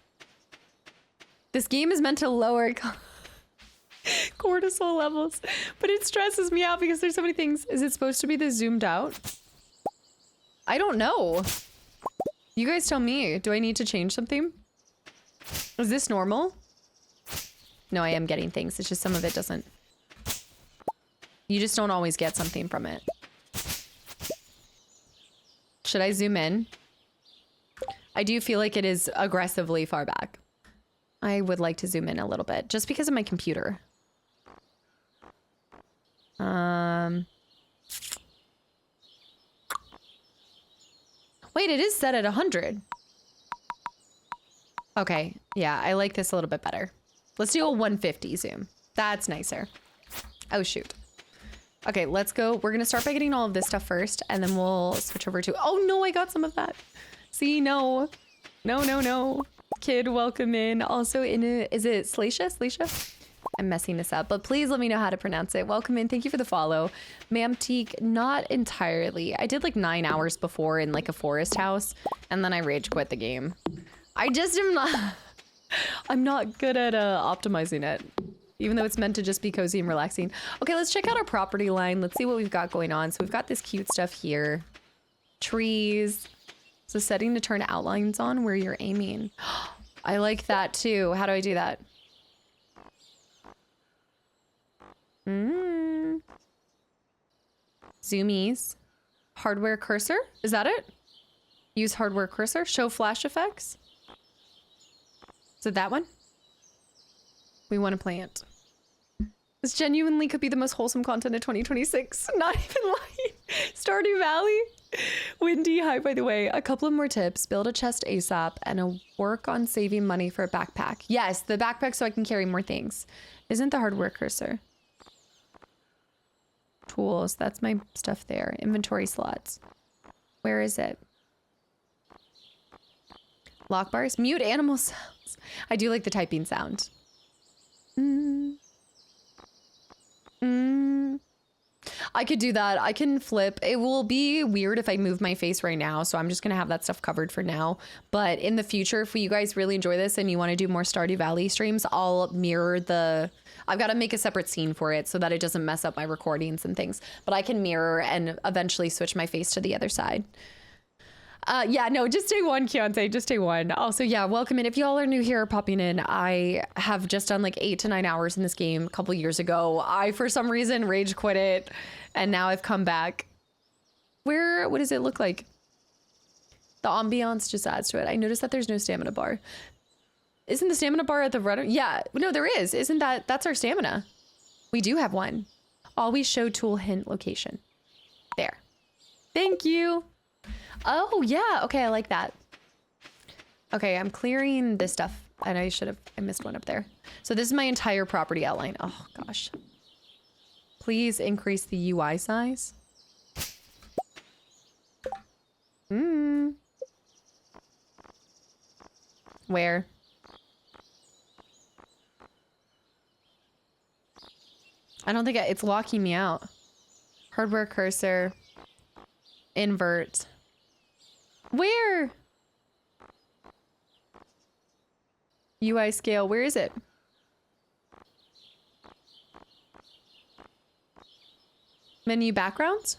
This game is meant to lower cortisol levels, but it stresses me out because there's so many things. Is it supposed to be the zoomed out? I don't know. You guys tell me. Do I need to change something? Is this normal? No, I am getting things. It's just some of it doesn't. You just don't always get something from it. Should I zoom in? I do feel like it is aggressively far back. I would like to zoom in a little bit just because of my computer. Wait, it is set at 100. Okay, yeah, I like this a little bit better. Let's do a 150 zoom. That's nicer. Oh, shoot. Okay, let's go. We're gonna start by getting all of this stuff first, and then we'll switch over to... Oh, no, I got some of that. See, no. No. Kid, welcome in. Also, is it Slacia? I'm messing this up, but please let me know how to pronounce it. Welcome in. Thank you for the follow. Mamtique, not entirely. I did like 9 hours before in like a forest house, and then I rage quit the game. I just am not... I'm not good at optimizing it, even though it's meant to just be cozy and relaxing. Okay, let's check out our property line. Let's see what we've got going on. So we've got this cute stuff here. Trees. So setting to turn outlines on where you're aiming. I like that too. How do I do that? Zoomies. Hardware cursor? Is that it? Use hardware cursor. Show flash effects. Is it that one? We want to plant. This genuinely could be the most wholesome content of 2026. Not even lying. Stardew Valley. Windy, hi by the way. A couple of more tips. Build a chest ASAP and a work on saving money for a backpack. Yes, the backpack so I can carry more things. Isn't the hardware cursor? Tools, that's my stuff there. Inventory slots. Where is it? Lock bars? Mute animal sounds. I do like the typing sound. I could do that. I can flip. It will be weird if I move my face right now, so I'm just gonna have that stuff covered for now. But in the future, if you guys really enjoy this and you want to do more Stardew Valley streams, I'll mirror the... I've got to make a separate scene for it so that it doesn't mess up my recordings and things. But I can mirror and eventually switch my face to the other side. Yeah, no, just day one, Keontae, just day one. Also, yeah, welcome in. If y'all are new here popping in, I have just done like 8 to 9 hours in this game a couple years ago. I, for some reason, rage quit it, and now I've come back. What does it look like? The ambiance just adds to it. I noticed that there's no stamina bar. Isn't the stamina bar at the rudder? Yeah, no, there is. Isn't that's our stamina? We do have one. Always show tool hint location. There. Thank you. Oh, yeah. Okay, I like that. Okay, I'm clearing this stuff. And I missed one up there. So this is my entire property outline. Oh, gosh. Please increase the UI size. Where? I don't think it's locking me out. Hardware cursor. Invert. Where? UI scale, where is it? Menu backgrounds?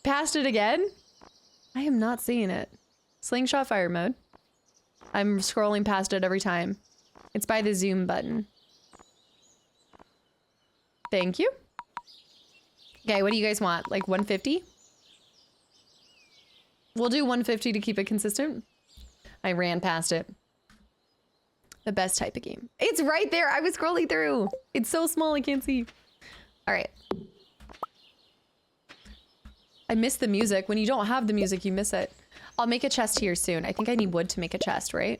Past it again? I am not seeing it. Slingshot fire mode. I'm scrolling past it every time. It's by the zoom button. Thank you. Okay, what do you guys want? Like 150? We'll do 150 to keep it consistent. I ran past it. The best type of game. It's right there. I was scrolling through. It's so small I can't see. All right. I miss the music. When you don't have the music, you miss it. I'll make a chest here soon. I think I need wood to make a chest, right?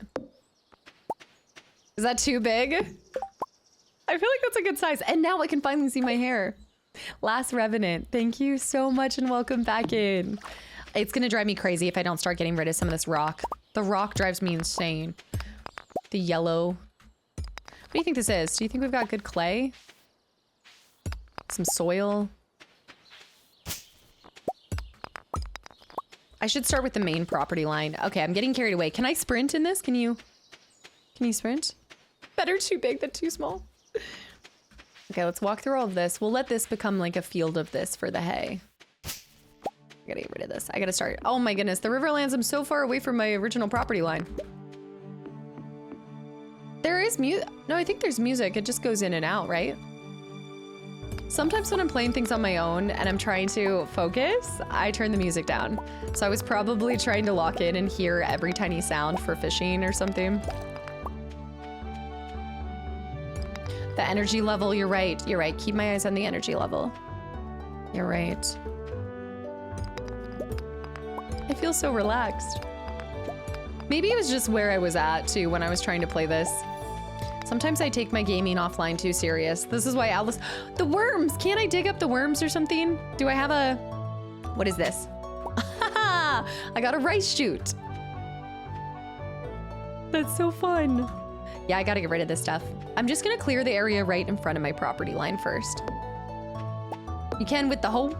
Is that too big? I feel like that's a good size. And now I can finally see my hair. Last Revenant, thank you so much and welcome back in. It's gonna drive me crazy if I don't start getting rid of some of this rock. The rock drives me insane. The yellow. What do you think this is? Do you think we've got good clay? Some soil? I should start with the main property line. Okay, I'm getting carried away. Can I sprint in this? Can you sprint? Better too big than too small. Okay, let's walk through all of this. We'll let this become like a field of this for the hay. I gotta get rid of this. I gotta start. Oh my goodness, the Riverlands, I'm so far away from my original property line. There is music. No, I think there's music. It just goes in and out, right? Sometimes when I'm playing things on my own and I'm trying to focus, I turn the music down. So I was probably trying to lock in and hear every tiny sound for fishing or something. The energy level, you're right. You're right. Keep my eyes on the energy level. You're right. I feel so relaxed. Maybe it was just where I was at too when I was trying to play this. Sometimes I take my gaming offline too serious. This is why Alice, the worms, can't I dig up the worms or something? Do I have a, what is this? I got a rice shoot. That's so fun. Yeah, I gotta get rid of this stuff. I'm just gonna clear the area right in front of my property line first. You can with the hoe.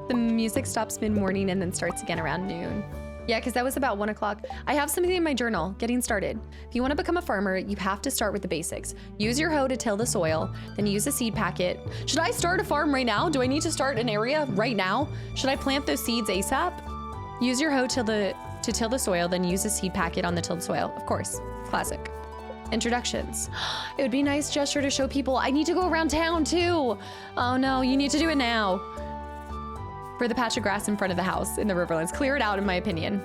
The music stops mid-morning and then starts again around noon. Yeah, because that was about 1 o'clock. I have something in my journal, getting started. If you want to become a farmer, you have to start with the basics. Use your hoe to till the soil, then use a seed packet. Should I start a farm right now? Do I need to start an area right now? Should I plant those seeds ASAP? Use your hoe to till the soil, then use a seed packet on the tilled soil. Of course, classic. Introductions. It would be a nice gesture to show people I need to go around town too. Oh no, you need to do it now. For the patch of grass in front of the house in the Riverlands. Clear it out, in my opinion.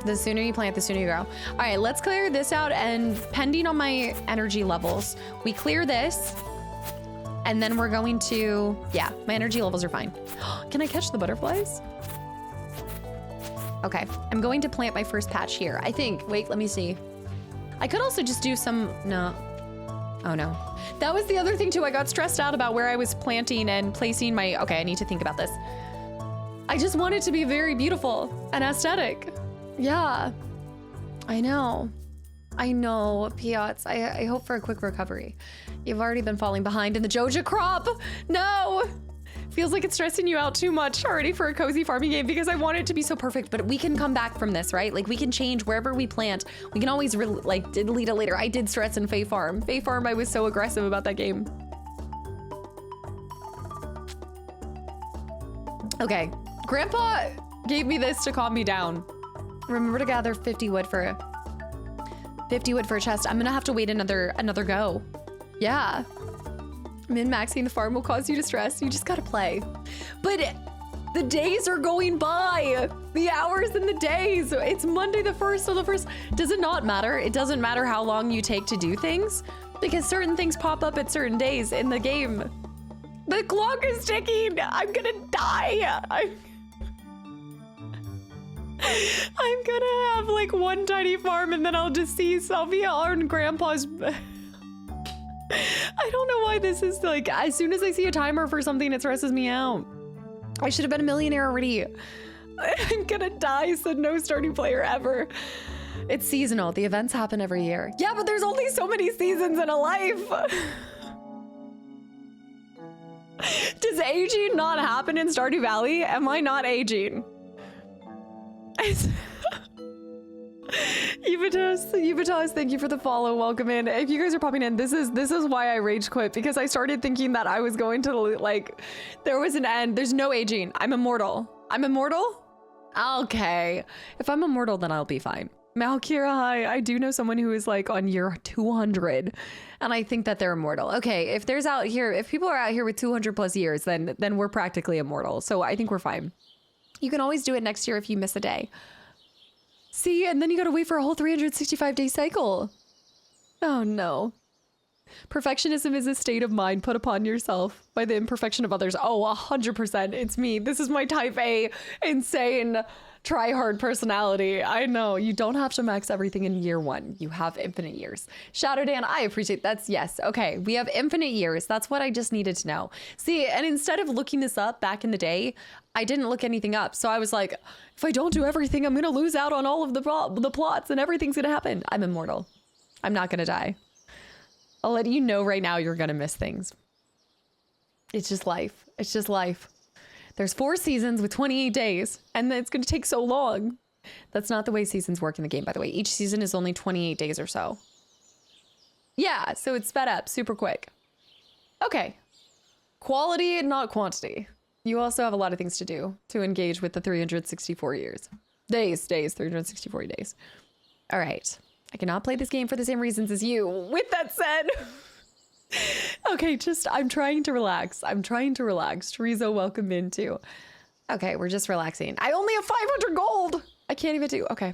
The sooner you plant, the sooner you grow. All right, let's clear this out, and pending on my energy levels, we clear this, and then we're going to, yeah, my energy levels are fine. Can I catch the butterflies? Okay, I'm going to plant my first patch here. I think, wait, let me see. I could also just do some, no. Oh no. That was the other thing too. I got stressed out about where I was planting and placing my, okay, I need to think about this. I just want it to be very beautiful and aesthetic. Yeah, I know. I know, Piotr. I hope for a quick recovery. You've already been falling behind in the Joja crop. No. Feels like it's stressing you out too much already for a cozy farming game because I want it to be so perfect, but we can come back from this, right? Like we can change wherever we plant. We can always like delete it later. I did stress in Fae Farm. Fae Farm, I was so aggressive about that game. Okay, Grandpa gave me this to calm me down. Remember to gather 50 wood for a chest. I'm gonna have to wait another go. Yeah. Min-maxing the farm will cause you distress. You just gotta play. But the days are going by. The hours and the days. It's Monday the 1st, so the 1st. Does it not matter? It doesn't matter how long you take to do things because certain things pop up at certain days in the game. The clock is ticking. I'm gonna die. I'm gonna have like one tiny farm and then I'll just see Sylvia on Grandpa's. I don't know why this is like, as soon as I see a timer for something, it stresses me out. I should have been a millionaire already. I'm gonna die, said no Stardew player ever. It's seasonal. The events happen every year. Yeah, but there's only so many seasons in a life. Does aging not happen in Stardew Valley? Am I not aging? Yuvitas, thank you for the follow. Welcome in. If you guys are popping in, this is why I rage quit, because I started thinking that I was going to like, there was an end. There's no aging. I'm immortal. I'm immortal? Okay. If I'm immortal, then I'll be fine. Malkira, hi. I do know someone who is like on year 200 and I think that they're immortal. Okay, if people are out here with 200 plus years, then we're practically immortal. So I think we're fine. You can always do it next year if you miss a day. See, and then you gotta wait for a whole 365-day cycle. Oh no. Perfectionism is a state of mind put upon yourself by the imperfection of others. Oh, 100%. It's me. This is my type A insane try-hard personality. I know. You don't have to max everything in year 1. You have infinite years. Shadow Dan, I appreciate that's yes. Okay, we have infinite years. That's what I just needed to know. See, and instead of looking this up back in the day, I didn't look anything up. So I was like, if I don't do everything, I'm going to lose out on all of the plots and everything's going to happen. I'm immortal. I'm not going to die. I'll let you know right now you're going to miss things. It's just life. It's just life. There's 4 seasons with 28 days, and it's going to take so long. That's not the way seasons work in the game, by the way. Each season is only 28 days or so. Yeah, so it's sped up super quick. Okay. Quality and not quantity. You also have a lot of things to do to engage with the 364 years. Days, 364 days. All right. I cannot play this game for the same reasons as you. With that said... Okay, I'm trying to relax. Teresa, welcome in too. Okay, we're just relaxing. I only have 500 gold. I can't even do, okay.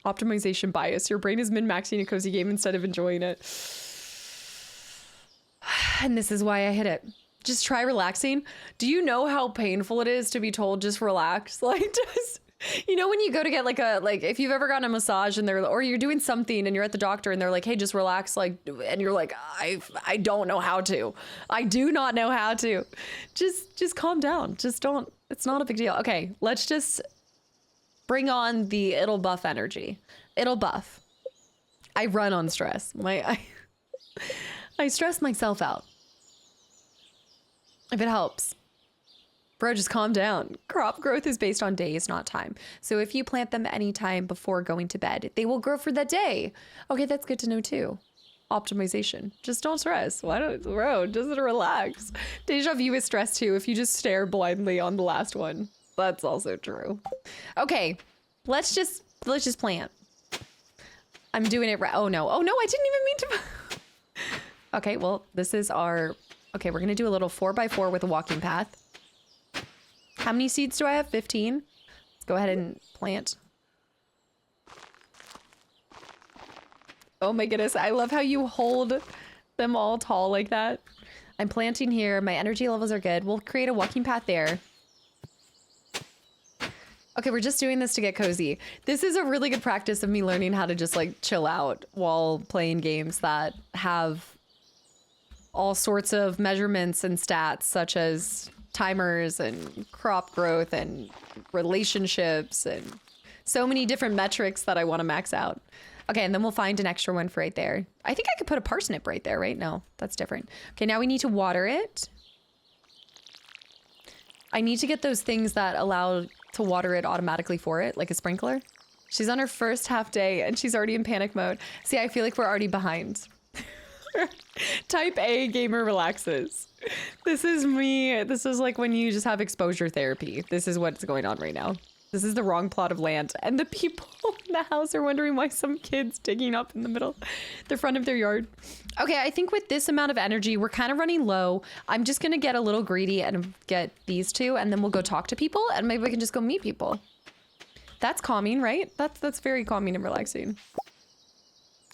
Optimization bias. Your brain is min-maxing a cozy game instead of enjoying it. And this is why I hit it. Just try relaxing. Do you know how painful it is to be told just relax? Like just... You know when you go to get like if you've ever gotten a massage and or you're doing something and you're at the doctor and they're like, hey, just relax, like, and you're like, I don't know how to. I do not know how to. Just calm down. Just don't. It's not a big deal. Okay, let's just bring on the it'll buff energy. It'll buff. I run on stress. I stress myself out. If it helps. Bro, just calm down. Crop growth is based on days, not time. So if you plant them anytime before going to bed, they will grow for that day. Okay, that's good to know too. Optimization. Just don't stress. Bro, just relax. Deja vu is stress too if you just stare blindly on the last one. That's also true. Okay, let's just plant. I'm doing it right. Oh no, I didn't even mean to. Okay, well, this is our, okay, we're gonna do a little 4x4 with a walking path. How many seeds do I have? 15. Let's go ahead and plant. Oh my goodness. I love how you hold them all tall like that. I'm planting here. My energy levels are good. We'll create a walking path there. Okay, we're just doing this to get cozy. This is a really good practice of me learning how to just like chill out while playing games that have all sorts of measurements and stats such as timers and crop growth and relationships and so many different metrics that I want to max out. Okay, and then we'll find an extra one for right there. I think I could put a parsnip right there, right? No, that's different. Okay, now we need to water it. I need to get those things that allow to water it automatically for it, like a sprinkler. She's on her first half day and she's already in panic mode. See, I feel like we're already behind. Type A gamer relaxes. This is me. This is like when you just have exposure therapy. This is what's going on right now. This is the wrong plot of land. And the people in the house are wondering why some kid's digging up in the middle, the front of their yard. Okay, I think with this amount of energy, we're kind of running low. I'm just gonna get a little greedy and get these two, and then we'll go talk to people, and maybe we can just go meet people. That's calming, right? That's very calming and relaxing.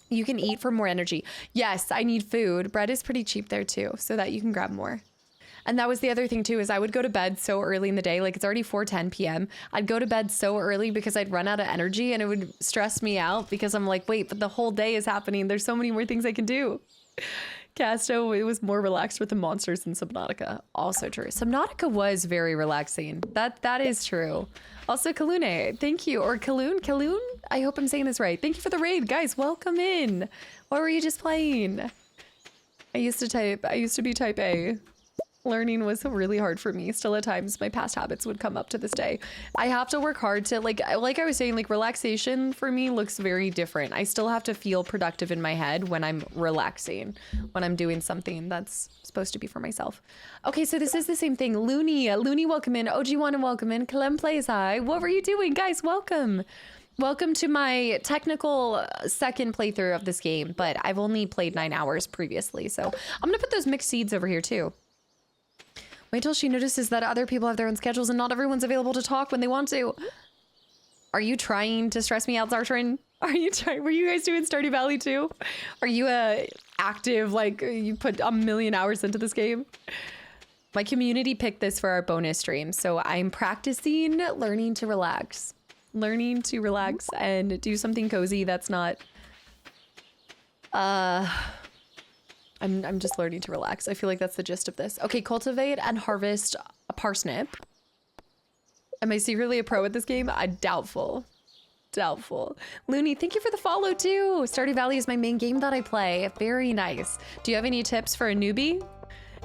You can eat for more energy. Yes, I need food. Bread is pretty cheap there too, so that you can grab more. And that was the other thing too, is I would go to bed so early in the day, like it's already 4:10 p.m. I'd go to bed so early because I'd run out of energy, and it would stress me out because I'm like, wait, but the whole day is happening. There's so many more things I can do. Casto, it was more relaxed with the monsters than Subnautica. Also true. Subnautica was very relaxing. That is true. Also, Kalune, thank you. Or Kaloon? I hope I'm saying this right. Thank you for the raid. Guys, welcome in. What were you just playing? I used to be type A. Learning was really hard for me. Still at times my past habits would come up to this day. I have to work hard to like I was saying, like relaxation for me looks very different. I still have to feel productive in my head when I'm relaxing, when I'm doing something that's supposed to be for myself. Okay, so this is the same thing. Looney, welcome in. OG1 and welcome in. Kalem plays hi. What were you doing? Guys, welcome. Welcome to my technical second playthrough of this game, but I've only played 9 hours previously. So I'm gonna put those mixed seeds over here too. Wait till she notices that other people have their own schedules and not everyone's available to talk when they want to. Are you trying to stress me out, Zartrin? Are you trying? Were you guys doing Stardew Valley too? Are you active, like you put a million hours into this game? My community picked this for our bonus stream, so I'm practicing learning to relax. Learning to relax and do something cozy that's not... I'm just learning to relax. I feel like that's the gist of this. Okay, cultivate and harvest a parsnip. Am I secretly a pro at this game? Doubtful. Looney, thank you for the follow too. Stardew Valley is my main game that I play. Very nice. Do you have any tips for a newbie?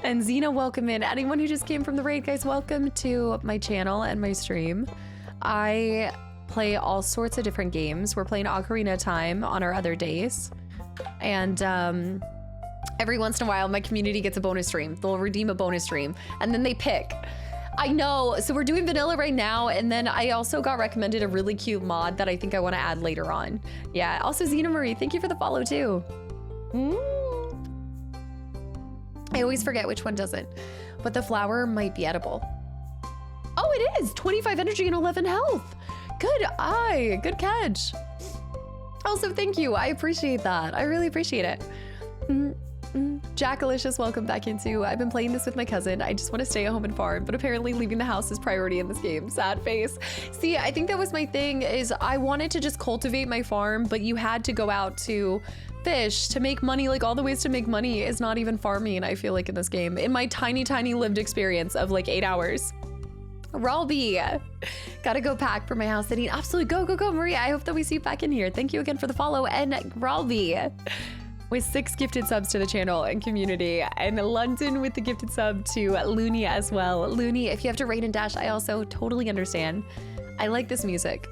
And Xena, welcome in. Anyone who just came from the raid, guys, welcome to my channel and my stream. I play all sorts of different games. We're playing Ocarina of Time on our other days. And every once in a while, my community gets a bonus stream. They'll redeem a bonus stream, and then they pick. I know, so we're doing vanilla right now, and then I also got recommended a really cute mod that I think I want to add later on. Yeah, also Xena Marie, thank you for the follow too. I always forget which one doesn't, but the flower might be edible. Oh, it is! 25 energy and 11 health. Good eye, good catch. Also, thank you, I appreciate that. I really appreciate it. Jackalicious, welcome back into. I've been playing this with my cousin. I just want to stay at home and farm, but apparently leaving the house is priority in this game. Sad face. See, I think that was my thing, is I wanted to just cultivate my farm, but you had to go out to fish to make money. Like all the ways to make money is not even farming, I feel like, in this game. In my tiny lived experience of like 8 hours. Ralby, gotta go pack for my house sitting. Absolutely, go, Maria. I hope that we see you back in here. Thank you again for the follow. And Ralby, with 6 gifted subs to the channel and community, and London with the gifted sub to Looney as well. Looney, if you have to raid and dash, I also totally understand. I like this music.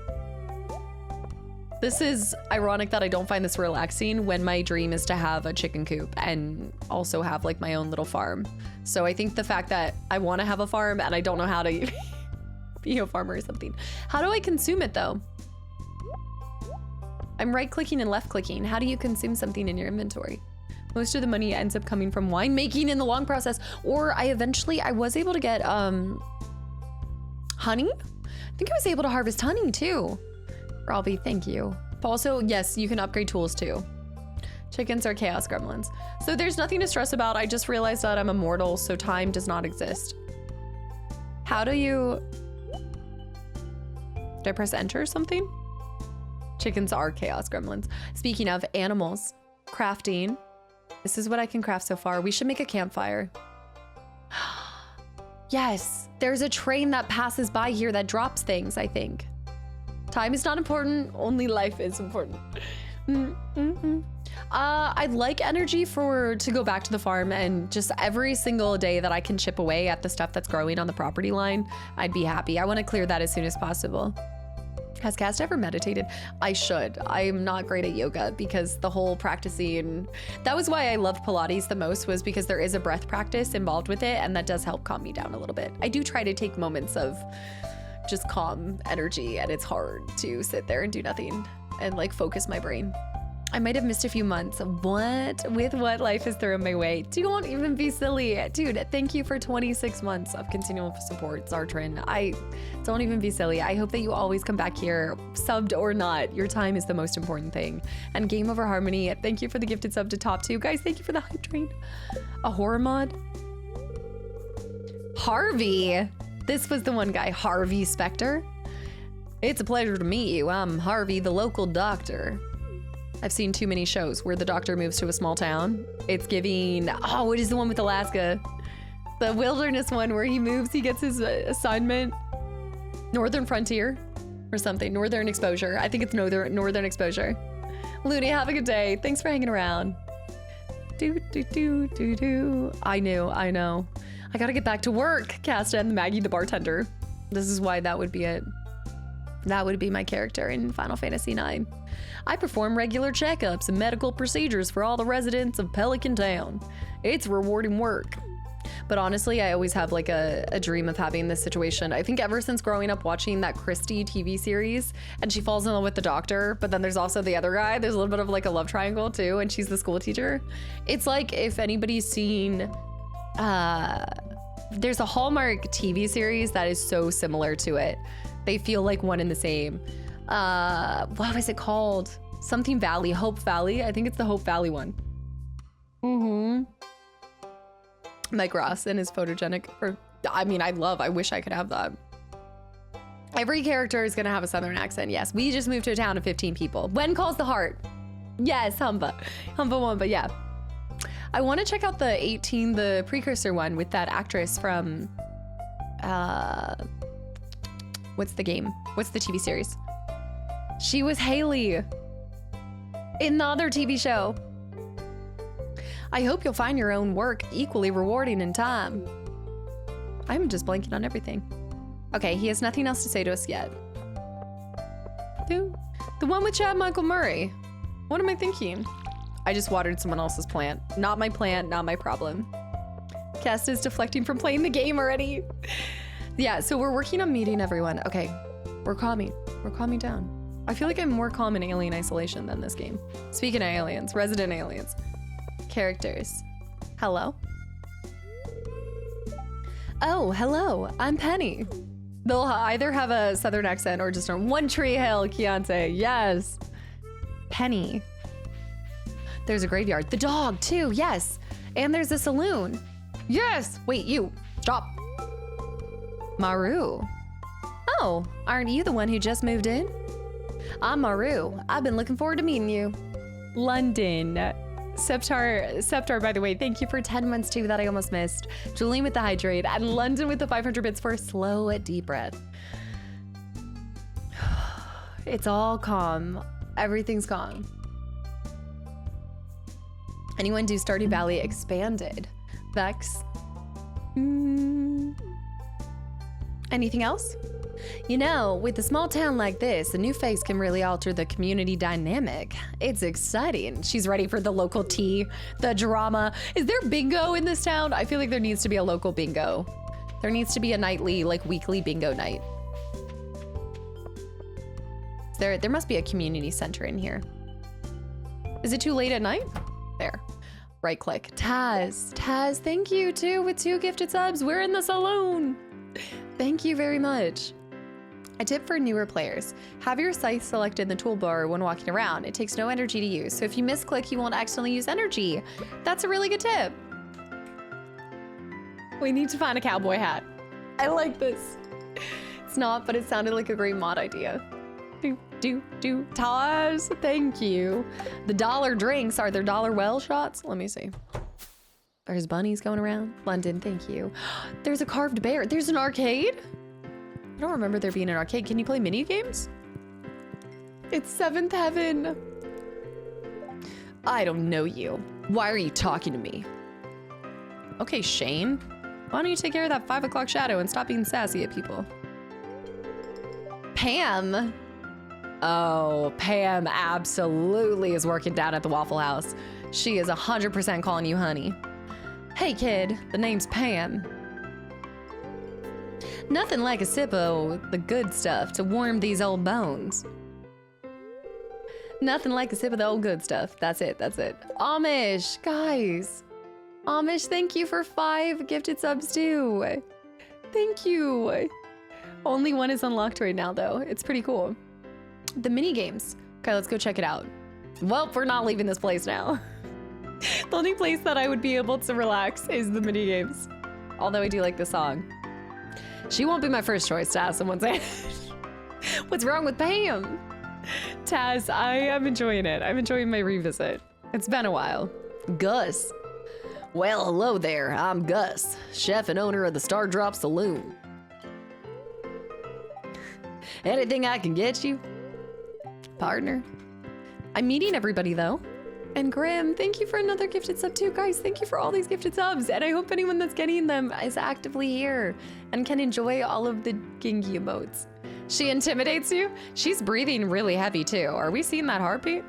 This is ironic that I don't find this relaxing when my dream is to have a chicken coop and also have like my own little farm. So I think the fact that I want to have a farm and I don't know how to be a farmer or something. How do I consume it though? I'm right clicking and left clicking. How do you consume something in your inventory? Most of the money ends up coming from winemaking in the long process, or I was able to get honey. I think I was able to harvest honey too. Robbie, thank you. Also, yes, you can upgrade tools too. Chickens are chaos gremlins. So there's nothing to stress about. I just realized that I'm immortal, so time does not exist. How do you... Did I press enter or something? Chickens are chaos gremlins. Speaking of animals, crafting. This is what I can craft so far. We should make a campfire. Yes, there's a train that passes by here that drops things, I think. Time is not important, only life is important. I'd like energy to go back to the farm, and just every single day that I can chip away at the stuff that's growing on the property line, I'd be happy. I want to clear that as soon as possible. Has Cast ever meditated? I should. I'm not great at yoga because the whole practicing, that was why I loved Pilates the most, was because there is a breath practice involved with it, and that does help calm me down a little bit. I do try to take moments of just calm energy, and it's hard to sit there and do nothing and like focus my brain. I might have missed a few months. What? With what life is thrown my way? Don't even be silly. Dude, thank you for 26 months of continual support, Zartrin. Don't even be silly. I hope that you always come back here, subbed or not. Your time is the most important thing. And Game Over Harmony, thank you for the gifted sub to top 2. Guys, thank you for the hype train. A horror mod? Harvey. This was the one guy, Harvey Specter. It's a pleasure to meet you. I'm Harvey, the local doctor. I've seen too many shows where the doctor moves to a small town. It's giving, oh, what is the one with Alaska? The wilderness one where he moves, he gets his assignment. Northern Frontier or something, Northern Exposure. I think it's Northern Exposure. Looney, have a good day. Thanks for hanging around. I know. I gotta get back to work. Casta and Maggie the bartender. This is why that would be it. That would be my character in Final Fantasy IX. I perform regular checkups and medical procedures for all the residents of Pelican Town. It's rewarding work. But honestly, I always have like a dream of having this situation. I think ever since growing up watching that Christie TV series, and she falls in love with the doctor, but then there's also the other guy. There's a little bit of like a love triangle too, and she's the school teacher. It's like if anybody's seen, there's a Hallmark TV series that is so similar to it. They feel like one and the same. What was it called? Something Valley, Hope Valley. I think it's the Hope Valley one. Mike Ross and his photogenic, I wish I could have that. Every character is gonna have a Southern accent. Yes, we just moved to a town of 15 people. When calls the heart? Yes, Humba Wumba, yeah. I want to check out the 18, the precursor one with that actress from, what's the game? What's the TV series? She was Haley in the other TV show. I hope you'll find your own work equally rewarding in time. I'm just blanking on everything. Okay, he has nothing else to say to us yet. Dude, the one with Chad Michael Murray. What am I thinking? I just watered someone else's plant. Not my plant, not my problem. Cast is deflecting from playing the game already. Yeah, so we're working on meeting everyone. Okay, we're calming down. I feel like I'm more calm in Alien Isolation than this game. Speaking of aliens, resident aliens. Characters. Hello? Oh, hello, I'm Penny. They'll either have a Southern accent or just a One Tree Hill, Keontae, yes. Penny. There's a graveyard. The dog, too, yes. And there's a saloon. Yes! Wait, you, stop. Maru. Oh, aren't you the one who just moved in? I'm Maru. I've been looking forward to meeting you. London. Septar, by the way, thank you for 10 months too that I almost missed. Julian with the hydrate and London with the 500 bits for a slow deep breath. It's all calm. Everything's calm. Anyone do Stardew Valley Expanded? Vex? Anything else? You know, with a small town like this, a new face can really alter the community dynamic. It's exciting. She's ready for the local tea, the drama. Is there bingo in this town? I feel like there needs to be a local bingo. There needs to be a nightly, like weekly bingo night. There must be a community center in here. Is it too late at night? There. Right click. Taz, thank you too with 2 gifted subs. We're in the saloon. Thank you very much. A tip for newer players. Have your scythe selected in the toolbar when walking around. It takes no energy to use, so if you misclick, you won't accidentally use energy. That's a really good tip. We need to find a cowboy hat. I like this. It's not, but it sounded like a great mod idea. Taz, thank you. The dollar drinks, are there dollar well shots? Let me see. There's bunnies going around. London, thank you. There's a carved bear. There's an arcade? I don't remember there being an arcade. Can you play mini games? It's 7th Heaven. I don't know you. Why are you talking to me? Okay, Shane. Why don't you take care of that 5 o'clock shadow and stop being sassy at people? Pam. Oh, Pam absolutely is working down at the Waffle House. She is 100% calling you honey. Hey kid, the name's Pam. Nothing like a sip of the good stuff to warm these old bones. Nothing like a sip of the old good stuff. That's it, that's it. Amish, guys. Amish, thank you for 5 gifted subs too. Thank you. Only one is unlocked right now though. It's pretty cool. The mini games. Okay, let's go check it out. Well, we're not leaving this place now. The only place that I would be able to relax is the mini games. Although I do like the song. She won't be my first choice to ask someone say, what's wrong with Pam? Taz, I am enjoying it. I'm enjoying my revisit. It's been a while. Gus. Well, hello there. I'm Gus, chef and owner of the Star Drop Saloon. Anything I can get you? Partner. I'm meeting everybody though. And Grim, thank you for another gifted sub too. Guys, thank you for all these gifted subs. And I hope anyone that's getting them is actively here and can enjoy all of the Gingy emotes. She intimidates you? She's breathing really heavy too. Are we seeing that heartbeat?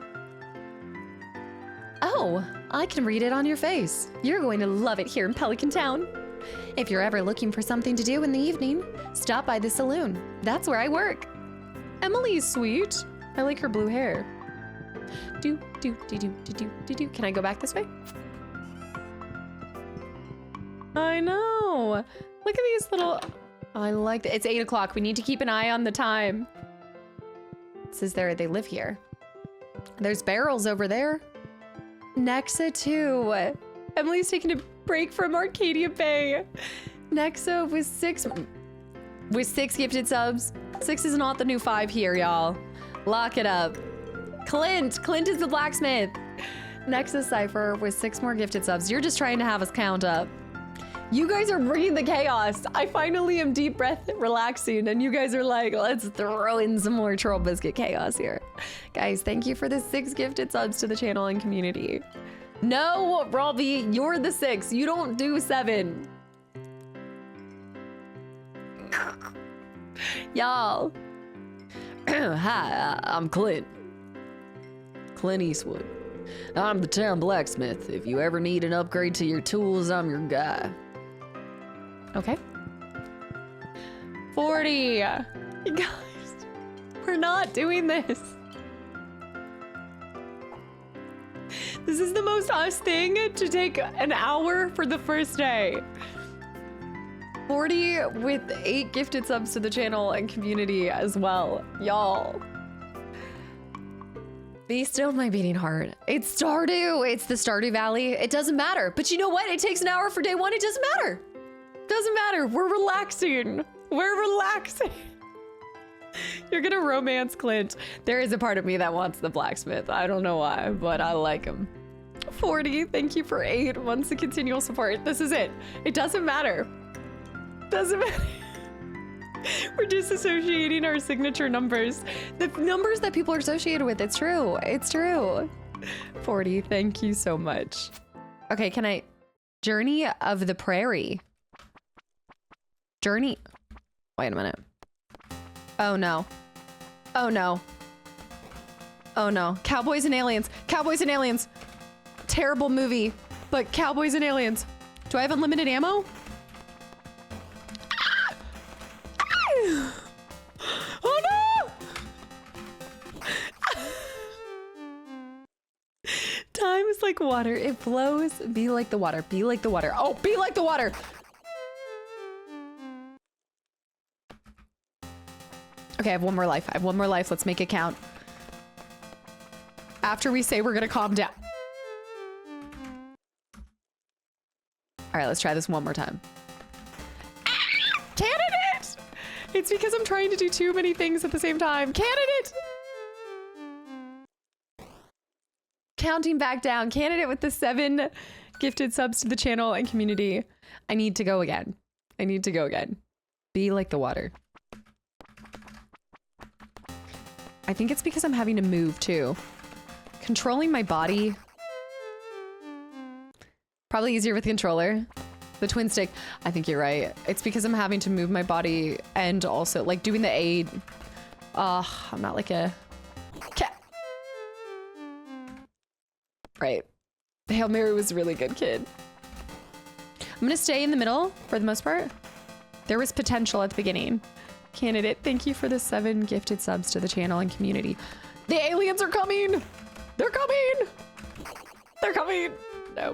Oh, I can read it on your face. You're going to love it here in Pelican Town. If you're ever looking for something to do in the evening, stop by the saloon. That's where I work. Emily's sweet. I like her blue hair. Do. Can I go back this way? I know. Look at these little... I like that. It's 8 o'clock. We need to keep an eye on the time. It says they live here. There's barrels over there. Nexa too. Emily's taking a break from Arcadia Bay. Nexa with 6 gifted subs. 6 is not the new 5 here, y'all. Lock it up. Clint is the blacksmith. Nexus Cypher with 6 more gifted subs. You're just trying to have us count up. You guys are bringing the chaos. I finally am deep breath relaxing and you guys are like, let's throw in some more troll biscuit chaos here. Guys, thank you for the 6 gifted subs to the channel and community. No, Robbie, you're the 6. You don't do 7. Y'all. Hi, I'm Clint. Clint Eastwood. I'm the town blacksmith. If you ever need an upgrade to your tools, I'm your guy. Okay. 40. You guys, we're not doing this. This is the most us thing to take an hour for the first day. 40 with 8 gifted subs to the channel and community as well. Y'all. Be still my beating heart. It's Stardew. It's the Stardew Valley. It doesn't matter. But you know what? It takes an hour for day 1. It doesn't matter. Doesn't matter. We're relaxing. We're relaxing. You're gonna romance Clint. There is a part of me that wants the blacksmith. I don't know why, but I like him. 40, thank you for 8 months of continual support. This is it. It doesn't matter. Doesn't matter. We're disassociating our signature numbers. The numbers that people are associated with. It's true. It's true. 40, thank you so much. Okay, can I... Journey of the Prairie. Journey... Wait a minute. Oh no. Oh no. Oh no. Cowboys and Aliens. Cowboys and Aliens. Terrible movie, but Cowboys and Aliens. Do I have unlimited ammo? Oh no! Time is like water. It flows. Be like the water. Be like the water. Oh, be like the water. Okay, I have one more life. I have one more life. Let's make it count. After we say we're gonna calm down. All right, let's try this one more time. Ah! Candidate! It's because I'm trying to do too many things at the same time. Candidate! Counting back down. Candidate with the 7 gifted subs to the channel and community. I need to go again. I need to go again. Be like the water. I think it's because I'm having to move too. Controlling my body. Probably easier with the controller. The twin stick. I think you're right. It's because I'm having to move my body and also like doing the aid. I'm not like a cat. Right. Hail Mary was a really good kid. I'm gonna stay in the middle for the most part. There was potential at the beginning. Candidate, thank you for the 7 gifted subs to the channel and community. The aliens are coming! They're coming! They're coming! No.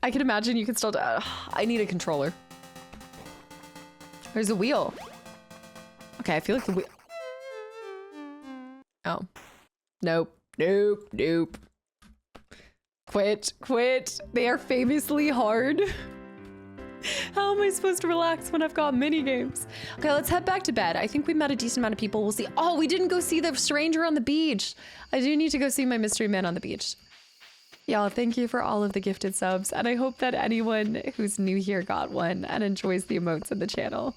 I can imagine you can still... I need a controller. There's a wheel. Okay, I feel like the wheel... Oh. Nope. Nope. Nope. Quit. Quit. They are famously hard. How am I supposed to relax when I've got mini games? Okay, let's head back to bed. I think we met a decent amount of people. We'll see. Oh, we didn't go see the stranger on the beach. I do need to go see my mystery man on the beach. Y'all, thank you for all of the gifted subs. And I hope that anyone who's new here got one and enjoys the emotes in the channel.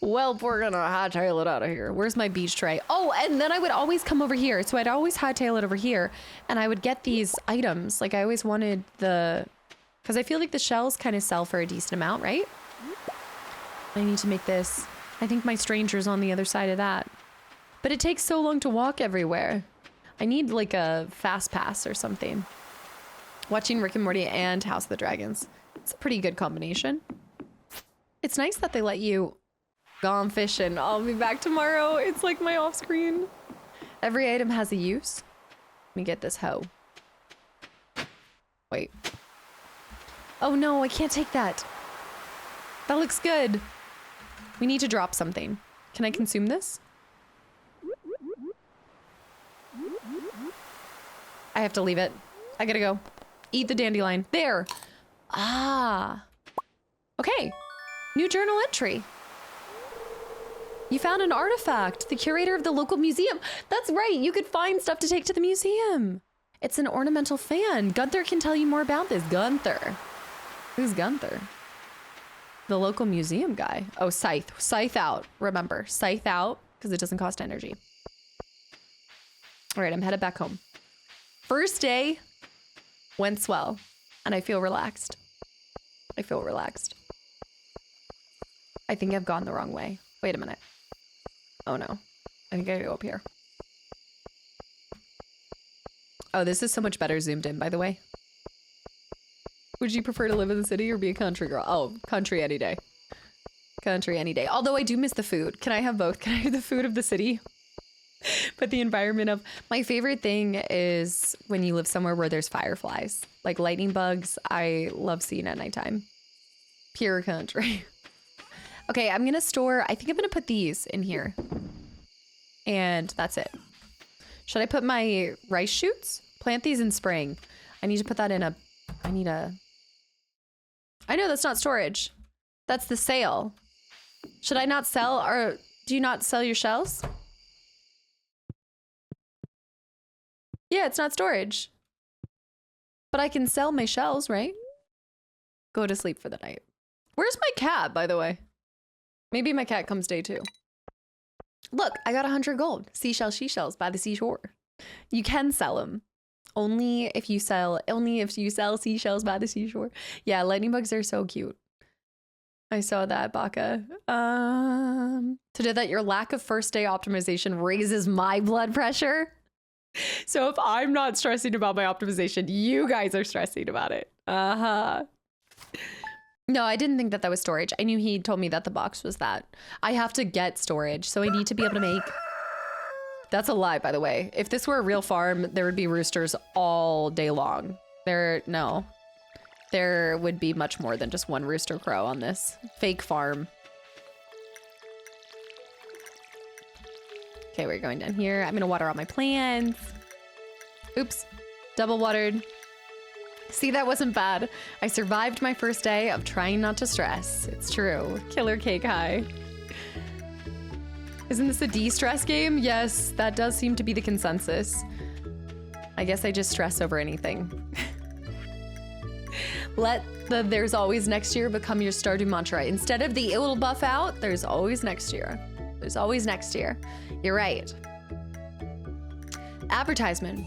Well, we're gonna hightail it out of here. Where's my beach tray? Oh, and then I would always come over here. So I'd always hightail it over here. And I would get these items. Like I always wanted the... Because I feel like the shells kind of sell for a decent amount, right? I need to make this. I think my stranger's on the other side of that. But it takes so long to walk everywhere. I need like a fast pass or something. Watching Rick and Morty and House of the Dragons. It's a pretty good combination. It's nice that they let you go on fishing. I'll be back tomorrow. It's like my off screen. Every item has a use. Let me get this hoe. Wait. Oh no, I can't take that. That looks good. We need to drop something. Can I consume this? I have to leave it. I gotta go. Eat the dandelion. There. Ah. Okay. New journal entry. You found an artifact. The curator of the local museum. That's right. You could find stuff to take to the museum. It's an ornamental fan. Gunther can tell you more about this. Gunther. Who's Gunther? The local museum guy. Oh, Scythe. Scythe out. Remember, Scythe out because it doesn't cost energy. All right, I'm headed back home. First day went swell and I feel relaxed. I feel relaxed. I think I've gone the wrong way. Wait a minute. Oh no. I think I gotta go up here. Oh, this is so much better zoomed in, by the way. Would you prefer to live in the city or be a country girl? Oh, country any day. Country any day. Although I do miss the food. Can I have both? Can I have the food of the city? But the environment of... My favorite thing is when you live somewhere where there's fireflies. Like lightning bugs, I love seeing at nighttime. Pure country. Okay, I'm gonna store... I think I'm gonna put these in here. And that's it. Should I put my rice shoots? Plant these in spring. I need to put that in a... I need a... I know that's not storage. That's the sale. Should I not sell or do you not sell your shells? Yeah, it's not storage. But I can sell my shells, right? Go to sleep for the night. Where's my cat, by the way? Maybe my cat comes day 2. Look, I got 100 gold. Seashells by the seashore. You can sell them. Only if you sell seashells by the seashore. Yeah, lightning bugs are so cute. I saw that, Baka. To do that, your lack of first day optimization raises my blood pressure. So if I'm not stressing about my optimization, you guys are stressing about it. Uh-huh. No, I didn't think that that was storage. I knew he told me that the box was that. I have to get storage, so I need to be able to make... That's a lie, by the way. If this were a real farm, there would be roosters all day long. There would be much more than just one rooster crow on this fake farm. Okay, we're going down here. I'm gonna water all my plants. Oops, double watered. See, that wasn't bad. I survived my first day of trying not to stress. It's true. Killer cake high. Isn't this a de-stress game? Yes, that does seem to be the consensus. I guess I just stress over anything. Let the "there's always next year" become your Stardew mantra. Instead of the "it will buff out," there's always next year. There's always next year. You're right. Advertisement.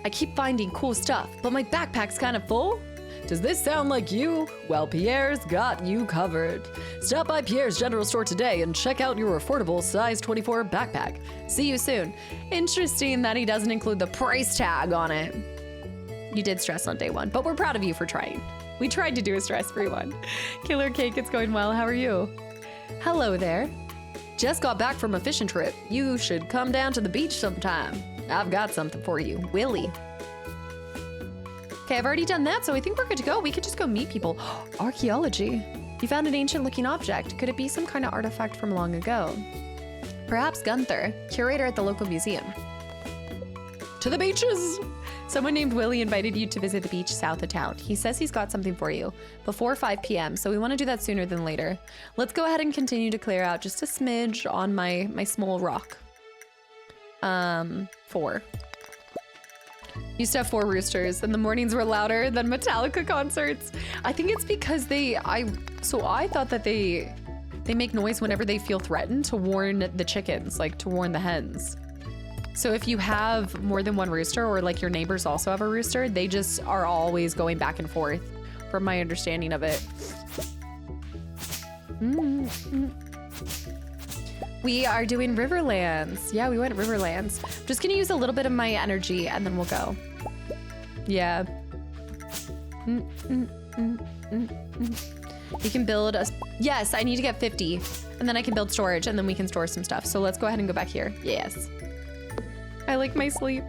I keep finding cool stuff, but my backpack's kind of full. Does this sound like you? Well, Pierre's got you covered. Stop by Pierre's General Store today and check out your affordable size 24 backpack. See you soon. Interesting that he doesn't include the price tag on it. You did stress on day 1, but we're proud of you for trying. We tried to do a stress-free one. Killer Cake, it's going well. How are you? Hello there. Just got back from a fishing trip. You should come down to the beach sometime. I've got something for you, Willie. Okay, I've already done that, so I think we're good to go. We could just go meet people. Archaeology. You found an ancient looking object. Could it be some kind of artifact from long ago? Perhaps Gunther, curator at the local museum. To the beaches! Someone named Willie invited you to visit the beach south of town. He says he's got something for you before 5 p.m., so we want to do that sooner than later. Let's go ahead and continue to clear out just a smidge on my small rock. 4. Used to have 4 roosters, and the mornings were louder than Metallica concerts. I think it's because I thought that they make noise whenever they feel threatened to warn the chickens, like to warn the hens. So if you have more than one rooster, or like your neighbors also have a rooster, they just are always going back and forth, from my understanding of it. We are doing Riverlands. Yeah, we went Riverlands. I'm just gonna use a little bit of my energy and then we'll go. Yeah. You can build a, yes, I need to get 50 and then I can build storage and then we can store some stuff. So let's go ahead and go back here. Yes. I like my sleep.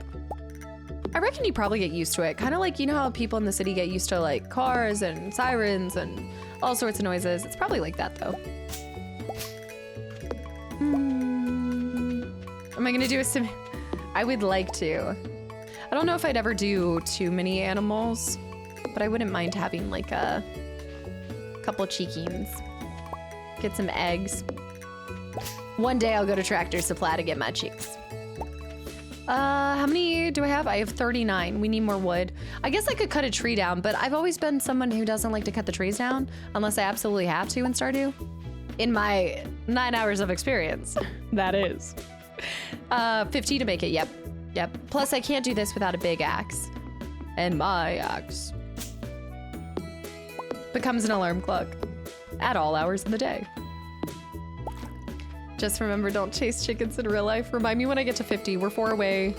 I reckon you probably get used to it. Kind of like, you know how people in the city get used to like cars and sirens and all sorts of noises. It's probably like that though. Am I gonna do a sim? I would like to. I don't know if I'd ever do too many animals, but I wouldn't mind having like a couple cheekings. Get some eggs. One day I'll go to Tractor Supply to get my chicks. How many do I have? I have 39. We need more wood. I guess I could cut a tree down, but I've always been someone who doesn't like to cut the trees down unless I absolutely have to in Stardew. In my 9 hours of experience, that is. 50 to make it, yep. Plus I can't do this without a big axe. And my axe becomes an alarm clock at all hours of the day. Just remember, don't chase chickens in real life. Remind me when I get to 50, we're 4 away.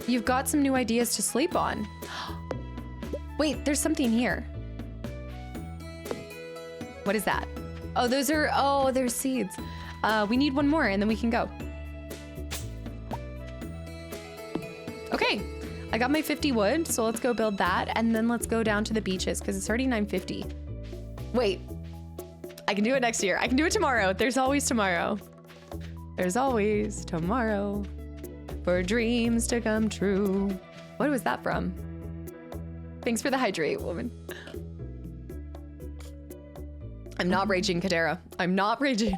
You've got some new ideas to sleep on. Wait, there's something here. What is that? Oh, those are, oh, there's seeds. We need one more and then we can go. Okay, I got my 50 wood, so let's go build that and then let's go down to the beaches because it's already 9:50. Wait, I can do it next year. I can do it tomorrow. There's always tomorrow. There's always tomorrow for dreams to come true. What was that from? Thanks for the hydrate, woman. I'm not raging, Kadera. I'm not raging.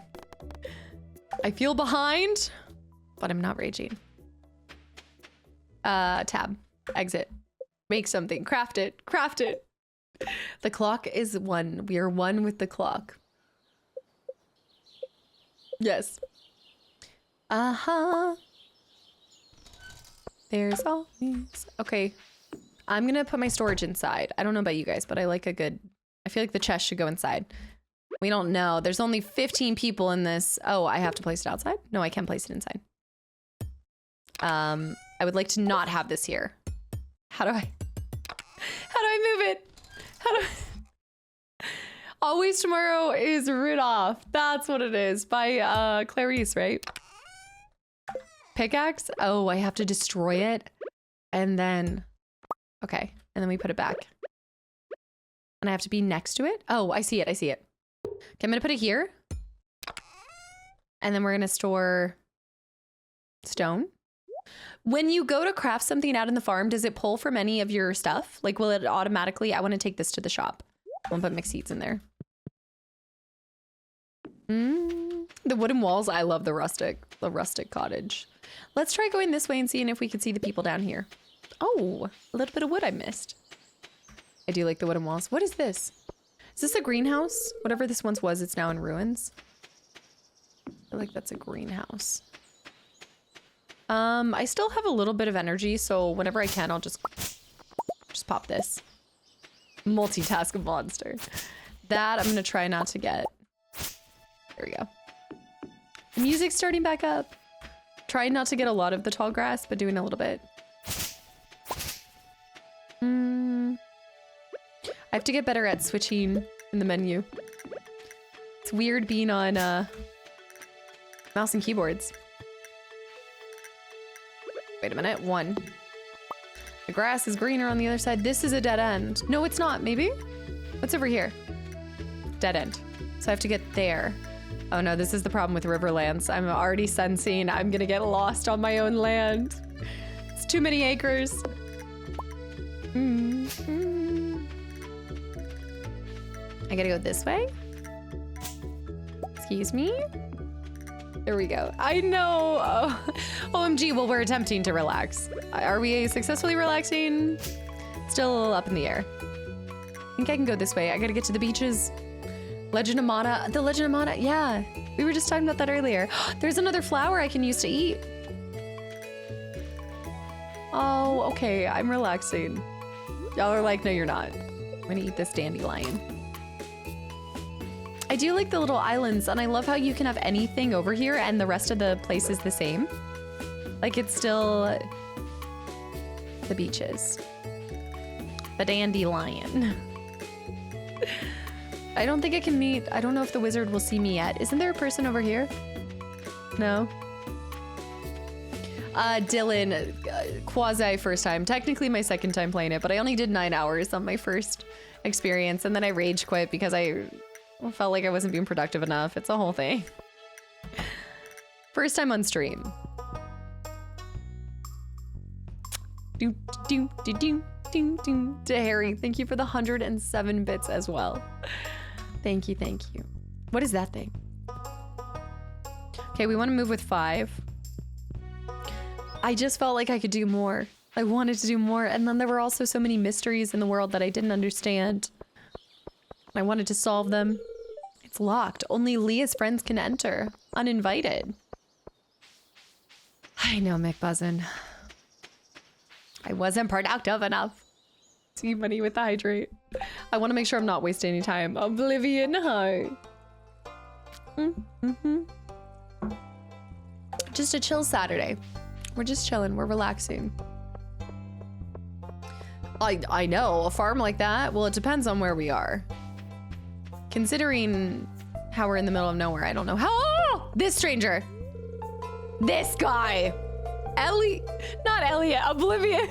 I feel behind, but I'm not raging. Tab, exit, make something, craft it. The clock is 1. We are 1 with the clock. Yes. There's always, okay. I'm gonna put my storage inside. I don't know about you guys, but I like a good, I feel like the chest should go inside. We don't know. There's only 15 people in this. Oh, I have to place it outside? No, I can place it inside. I would like to not have this here. How do I move it? Always Tomorrow is Rudolph. That's what it is, by Clarice, right? Pickaxe? Oh, I have to destroy it. And then, okay. And then we put it back. And I have to be next to it? Oh, I see it. Okay, I'm gonna put it here. And then we're gonna store stone. When you go to craft something out in the farm, does it pull from any of your stuff? Like, will it automatically, I want to take this to the shop. I'll put mixed seeds in there. The wooden walls, I love the rustic cottage. Let's try going this way and seeing if we can see the people down here. Oh, a little bit of wood I missed. I do like the wooden walls. What is this? Is this a greenhouse? Whatever this once was, it's now in ruins. I feel like that's a greenhouse. I still have a little bit of energy, so whenever I can, I'll just pop this. Multitask monster. That I'm gonna try not to get. There we go. The music's starting back up. Trying not to get a lot of the tall grass, but doing a little bit. I have to get better at switching in the menu. It's weird being on mouse and keyboards. Wait a minute, 1. The grass is greener on the other side. This is a dead end. No, it's not, maybe? What's over here? Dead end. So I have to get there. Oh no, this is the problem with Riverlands. I'm already sensing I'm gonna get lost on my own land. It's too many acres. I gotta go this way? Excuse me? There we go. I know. Oh, OMG, well, we're attempting to relax. Are we successfully relaxing? Still up in the air. I think I can go this way. I gotta get to the beaches. Legend of Mana. The Legend of Mana. Yeah, we were just talking about that earlier. There's another flower I can use to eat. Oh, okay. I'm relaxing. Y'all are like, no, you're not. I'm gonna eat this dandelion. I do like the little islands, and I love how you can have anything over here and the rest of the place is the same. Like, it's still the beaches. The dandelion. I don't think I can meet, I don't know if the wizard will see me yet. Isn't there a person over here? No. Dylan, quasi first time. Technically my second time playing it, but I only did 9 hours on my first experience, and then I rage quit because I felt like I wasn't being productive enough. It's a whole thing. First time on stream. To Harry, thank you for the 107 bits as well. Thank you, thank you. What is that thing? Okay, we want to move with 5. I just felt like I could do more. I wanted to do more, and then there were also so many mysteries in the world that I didn't understand. I wanted to solve them. It's locked. Only Leah's friends can enter. Uninvited. I know, McBuzzin. I wasn't productive enough. See money with the hydrate. I want to make sure I'm not wasting any time. Oblivion High. Just a chill Saturday. We're just chilling. We're relaxing. I know, a farm like that, well, it depends on where we are. Considering how we're in the middle of nowhere, I don't know how. Oh, this stranger. This guy. Not Elliot, Oblivion.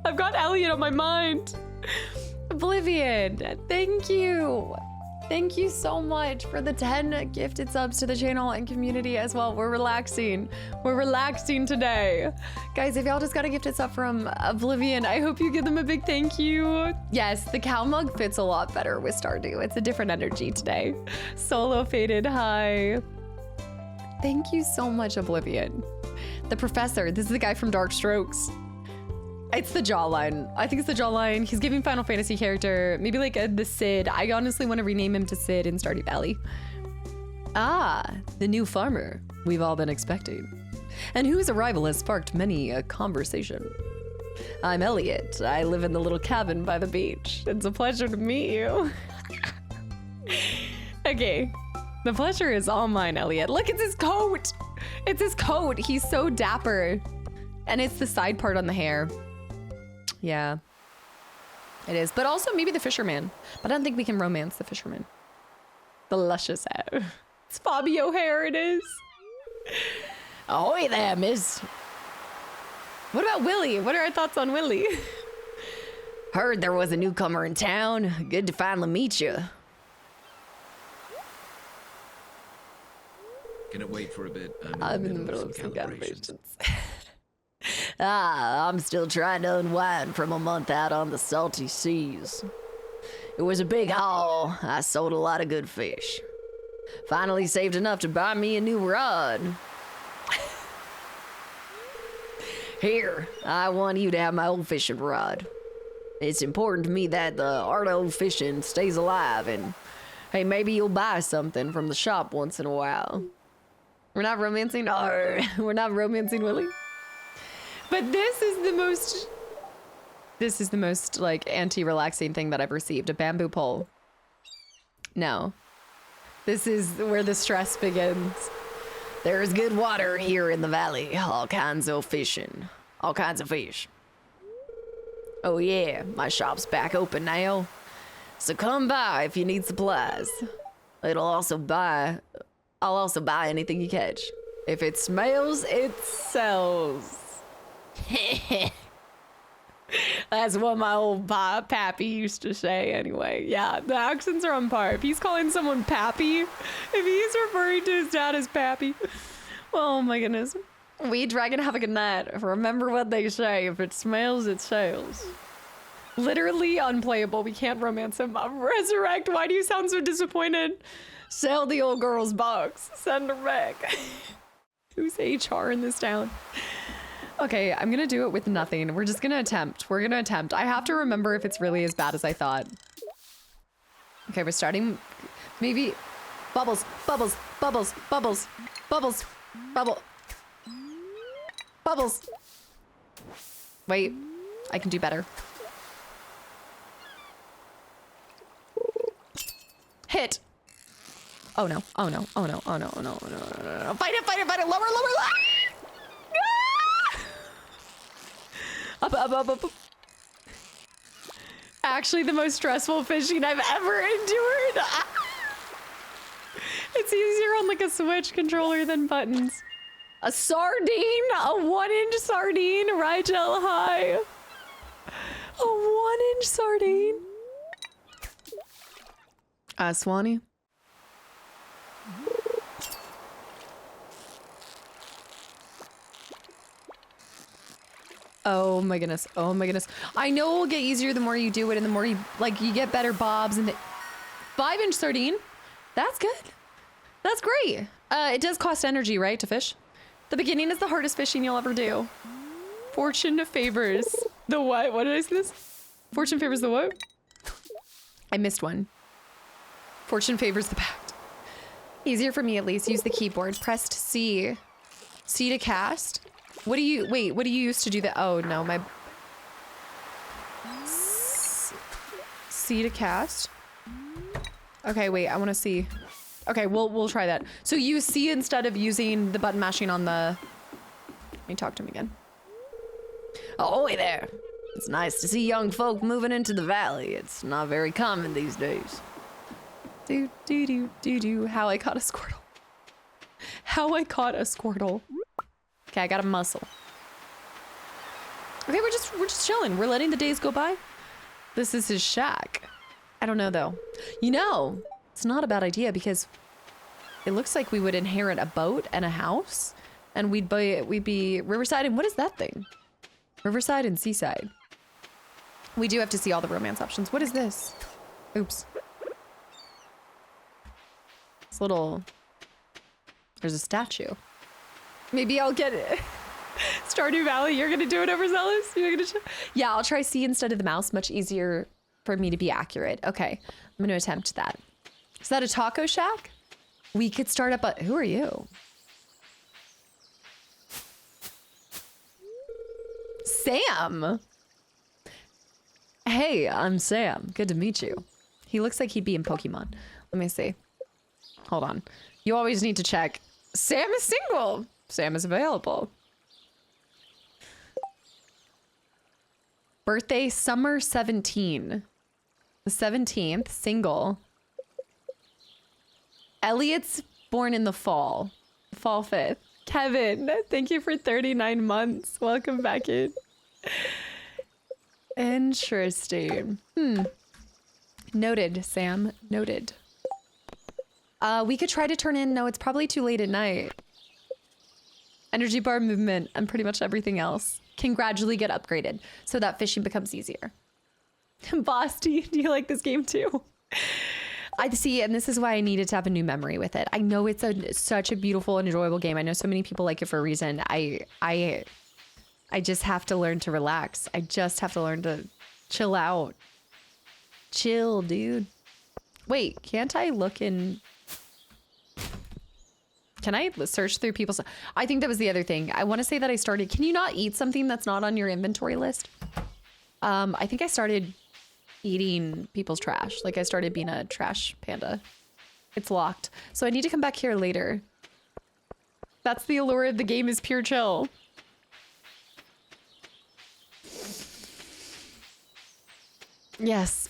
I've got Elliot on my mind. Oblivion, thank you. Thank you so much for the 10 gifted subs to the channel and community as well. We're relaxing. We're relaxing today. Guys, if y'all just got a gifted sub from Oblivion, I hope you give them a big thank you. Yes, the cow mug fits a lot better with Stardew. It's a different energy today. Solo faded high. Thank you so much, Oblivion. The professor, this is the guy from Dark Strokes. It's the jawline. I think it's the jawline. He's giving Final Fantasy character, maybe like the Cid. I honestly want to rename him to Cid in Stardew Valley. Ah, the new farmer we've all been expecting, and whose arrival has sparked many a conversation. I'm Elliot. I live in the little cabin by the beach. It's a pleasure to meet you. Okay, the pleasure is all mine, Elliot. Look, it's his coat. It's his coat. He's so dapper. And it's the side part on the hair. Yeah, it is. But also maybe the fisherman. But I don't think we can romance the fisherman. The luscious hair. It's Fabio hair, it is. Ahoy there, miss. What about Willie? What are our thoughts on Willie? Heard there was a newcomer in town. Good to finally meet you. Can it wait for a bit? I'm in the middle of some calibrations. I'm still trying to unwind from a month out on the salty seas. It was a big haul. I sold a lot of good fish. Finally saved enough to buy me a new rod. Here, I want you to have my old fishing rod. It's important to me that the art of fishing stays alive, and hey, maybe you'll buy something from the shop once in a while. We're not romancing? We're not romancing Willie? But this is the most like anti-relaxing thing that I've received, a bamboo pole. No. This is where the stress begins. There's good water here in the valley. All kinds of fishing. All kinds of fish. Oh yeah, my shop's back open now. So come by if you need supplies. I'll also buy anything you catch. If it smells, it sells. That's what my old pappy used to say anyway. Yeah, the accents are on par. If he's calling someone pappy, if he's referring to his dad as pappy, oh my goodness. We dragon, have a good night. Remember what they say, if it smells, it sells. Literally unplayable. We can't romance him. Resurrect, why do you sound so disappointed? Sell the old girl's box. Send her back. Who's HR in this town? Okay, I'm gonna do it with nothing. We're just gonna attempt. We're gonna attempt. I have to remember if it's really as bad as I thought. Okay, we're starting. Maybe. Bubbles, bubbles, bubbles, bubbles, bubbles, bubble. Bubbles. Wait, I can do better. Hit. Oh no, oh no, oh no, oh no, oh no, oh no, oh no, no. Fight it, fight it, fight it, lower, lower, lower. Up, up, up, up. Actually, the most stressful fishing I've ever endured. It's easier on like a Switch controller than buttons. A sardine, a 1-inch sardine, Rigel high. A 1-inch sardine. Swanee. Oh my goodness. Oh my goodness. I know it will get easier the more you do it and the more you, like, you get better bobs and the 5-inch sardine. That's good. That's great. It does cost energy, right, to fish? The beginning is the hardest fishing you'll ever do. Fortune favors the what? What did I say this? Fortune favors the what? I missed one. Fortune favors the pact. Easier for me at least. Use the keyboard. Pressed C. C to cast. What do you, wait, what do you use to do that? Oh no, my... C to cast. Okay, wait, I want to see. Okay, we'll try that. So use C instead of using the button mashing on the... Let me talk to him again. Ahoy there. It's nice to see young folk moving into the valley. It's not very common these days. Do, do, do, do, do. How I caught a Squirtle. How I caught a Squirtle. Okay, I got a muscle. Okay, we're just chilling. We're letting the days go by. This is his shack. I don't know though. You know, it's not a bad idea because it looks like we would inherit a boat and a house, and we'd be Riverside. And what is that thing? Riverside and Seaside. We do have to see all the romance options. What is this? Oops. This little. There's a statue. Maybe I'll get it. Stardew Valley, you're gonna do it overzealous? You're gonna yeah, I'll try C instead of the mouse. Much easier for me to be accurate. Okay, I'm gonna attempt that. Is that a taco shack? We could start up a... Who are you? Sam! Hey, I'm Sam. Good to meet you. He looks like he'd be in Pokemon. Let me see. Hold on. You always need to check. Sam is single. Sam is available. Birthday, summer 17. The 17th, single. Elliot's born in the fall. Fall 5th. Kevin, thank you for 39 months. Welcome back in. Interesting. Noted, Sam. Noted. We could try to turn in... No, it's probably too late at night. Energy bar movement and pretty much everything else can gradually get upgraded so that fishing becomes easier. Bosty, do you like this game too? I see, and this is why I needed to have a new memory with it. I know it's such a beautiful and enjoyable game. I know so many people like it for a reason. I just have to learn to relax. I just have to learn to chill out. Chill, dude. Wait, can't I look in... Can I search through people's... I think that was the other thing. I want to say that I started... Can you not eat something that's not on your inventory list? I think I started eating people's trash. Like I started being a trash panda. It's locked. So I need to come back here later. That's the allure of the game, is pure chill. Yes.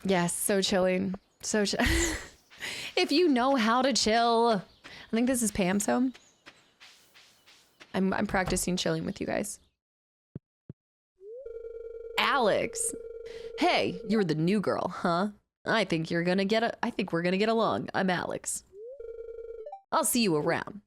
Yes, so chilling. So If you know how to chill. I think this is Pam's home. I'm practicing chilling with you guys. Alex. Hey, you're the new girl, huh? I think we're gonna get along. I'm Alex. I'll see you around.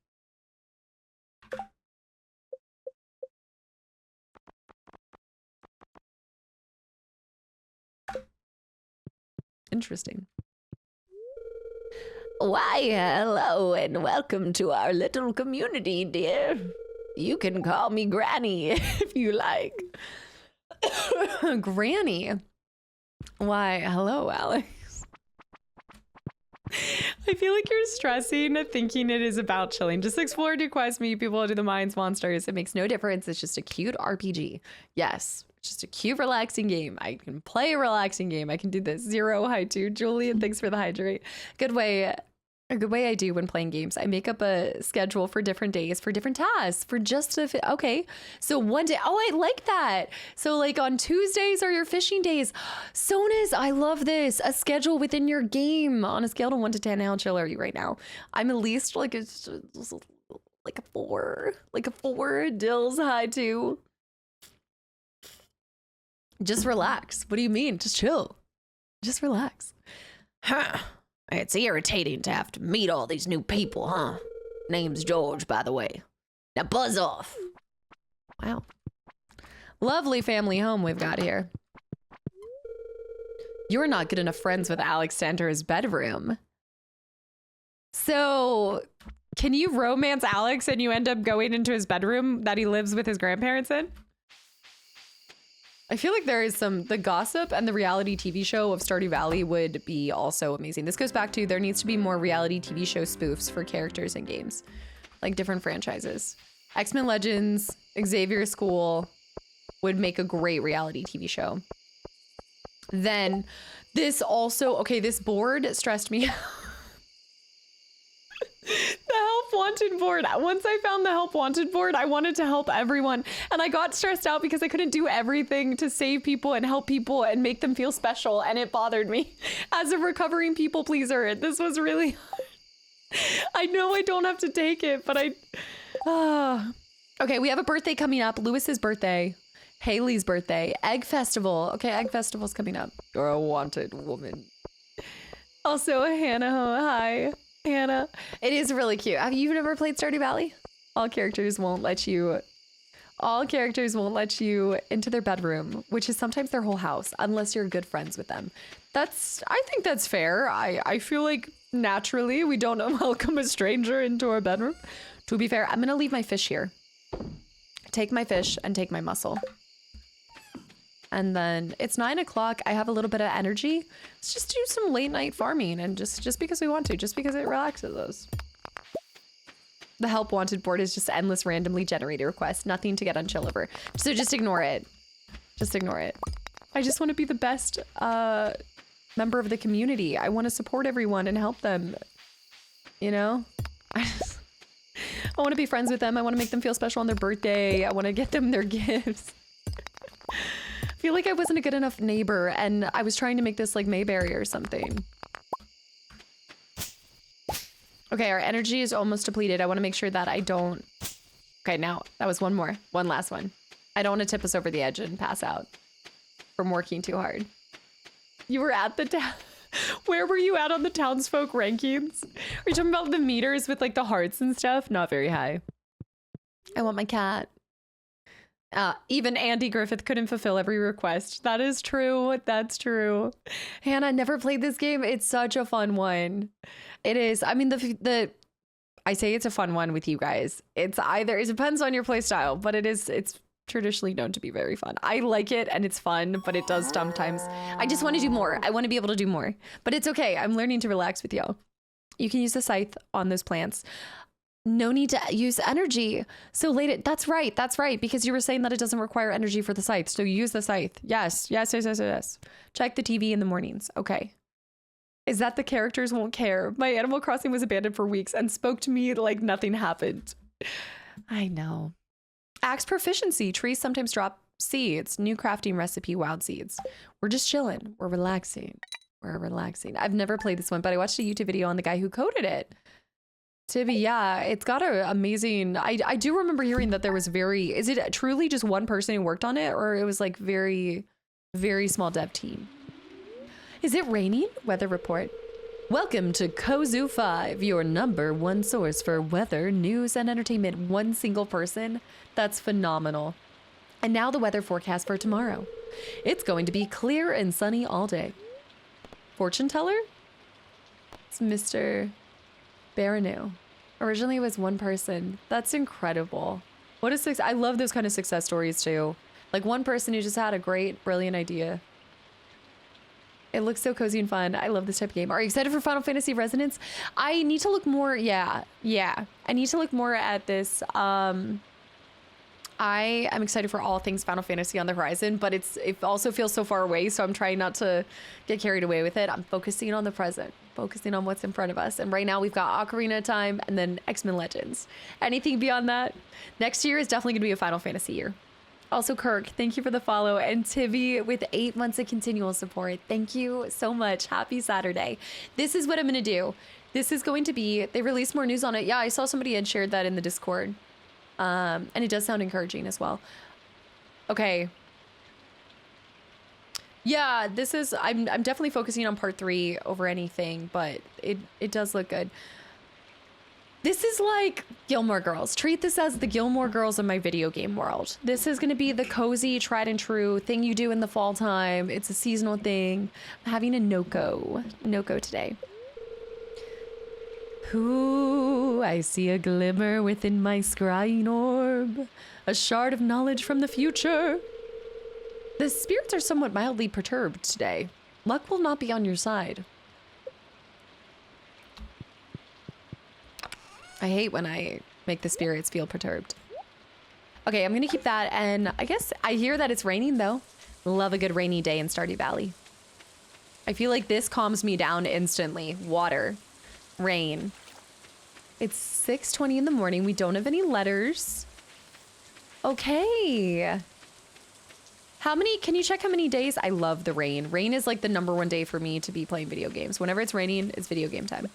Interesting. Why, hello and welcome to our little community, dear. You can call me Granny if you like. Granny. Why, hello, Alex. I feel like you're stressing, thinking it is about chilling. Just explore, do quests, meet people, do the mines, monsters. It makes no difference. It's just a cute RPG. Yes, just a cute, relaxing game. I can play a relaxing game. I can do this. Zero, hi to Julian. Thanks for the hydrate. A good way I do when playing games. I make up a schedule for different days, for different tasks, for just a okay. So one day, oh, I like that. So like on Tuesdays are your fishing days. Sonas, I love this. A schedule within your game on a scale of 1 to 10. How chill are you right now? I'm at least like a 4. Like a 4. Dills, hi to. Just relax. What do you mean? Just chill. Just relax. Huh. It's irritating to have to meet all these new people, huh? Name's George, by the way. Now buzz off. Wow. Lovely family home we've got here. You're not good enough friends with Alex to enter his bedroom. So, can you romance Alex and you end up going into his bedroom that he lives with his grandparents in? I feel like there is the gossip and the reality TV show of Stardew Valley would be also amazing. This goes back to there needs to be more reality TV show spoofs for characters in games, like different franchises. X-Men Legends, Xavier School would make a great reality TV show. Then this also, okay, this board stressed me out. The help wanted board. Once I found the help wanted board, I wanted to help everyone. And I got stressed out because I couldn't do everything to save people and help people and make them feel special. And it bothered me. As a recovering people pleaser, this was really hard. I know I don't have to take it, but okay, we have a birthday coming up. Lewis's birthday. Haley's birthday. Egg Festival. Okay, Egg Festival's coming up. You're a wanted woman. Also, Hannah. Hi. Hannah. It is really cute. Have you never played Stardew Valley? All characters won't let you into their bedroom, which is sometimes their whole house, unless you're good friends with them. I think that's fair. I feel like naturally we don't welcome a stranger into our bedroom. To be fair, I'm gonna leave my fish here. Take my fish and take my mussel. And then it's 9 o'clock. I have a little bit of energy. Let's just do some late night farming and just because we want to, just because it relaxes us. The help wanted board is just endless randomly generated requests. Nothing to get on chill over. So just ignore it. Just ignore it. I just want to be the best member of the community. I want to support everyone and help them. You know? I want to be friends with them. I want to make them feel special on their birthday. I want to get them their gifts. I feel like I wasn't a good enough neighbor and I was trying to make this like Mayberry or something. Okay, our energy is almost depleted. I want to make sure that I don't... Okay, now that was one more. One last one. I don't want to tip us over the edge and pass out from working too hard. You were at the town... Where were you at on the townsfolk rankings? Are you talking about the meters with like the hearts and stuff? Not very high. I want my cat. Even Andy Griffith couldn't fulfill every request. That is true. That's true. Hannah never played this game. It's such a fun one. It is. I mean, I say it's a fun one with you guys. It depends on your play style, but it's traditionally known to be very fun. I like it and it's fun, but it does sometimes. I just want to do more. I want to be able to do more, but it's okay. I'm learning to relax with y'all. You can use the scythe on those plants. No need to use energy. So that's right, because you were saying that it doesn't require energy for the scythe. So use the scythe. Yes. Check the TV in the mornings. Okay. Is that the characters won't care? My Animal Crossing was abandoned for weeks and spoke to me like nothing happened. I know. Axe proficiency. Trees sometimes drop seeds. New crafting recipe, wild seeds. We're just chilling. We're relaxing. We're relaxing. I've never played this one, but I watched a YouTube video on the guy who coded it. Tibby, yeah, it's got an amazing. I do remember hearing that there was is it truly just one person who worked on it, or it was like very, very small dev team? Is it raining? Weather report. Welcome to Kozu 5, your #1 source for weather, news, and entertainment. One single person. That's phenomenal. And now the weather forecast for tomorrow. It's going to be clear and sunny all day. Fortune teller? It's Mr. Baranu. Originally it was one person. That's incredible. What a success. I love those kind of success stories too. Like one person who just had a great, brilliant idea. It looks so cozy and fun. I love this type of game. Are you excited for Final Fantasy Resonance? I need to look more. Yeah. I need to look more at this. I am excited for all things Final Fantasy on the horizon, but it also feels so far away, so I'm trying not to get carried away with it. I'm focusing on the present, focusing on what's in front of us. And right now we've got Ocarina of Time and then X-Men Legends. Anything beyond that, next year is definitely going to be a Final Fantasy year. Also, Kirk, thank you for the follow. And Tivy with 8 months of continual support. Thank you so much. Happy Saturday. This is what I'm going to do. This is going to be, they released more news on it. Yeah, I saw somebody had shared that in the Discord. And it does sound encouraging as well. Okay. Yeah, this is, I'm definitely focusing on part 3 over anything, but it does look good. This is like Gilmore Girls. Treat this as the Gilmore Girls of my video game world. This is going to be the cozy, tried and true thing you do in the fall time. It's a seasonal thing. I'm having a Noko today. Ooh, I see a glimmer within my scrying orb, a shard of knowledge from the future. The spirits are somewhat mildly perturbed today. Luck will not be on your side. I hate when I make the spirits feel perturbed. Okay, I'm gonna keep that, and I guess I hear that it's raining though. Love a good rainy day in Stardew Valley. I feel like this calms me down instantly. Water. Rain. It's 6:20 in the morning. We don't have any letters. Okay. Can you check how many days? I love the rain. Rain is like the #1 day for me to be playing video games. Whenever it's raining, it's video game time.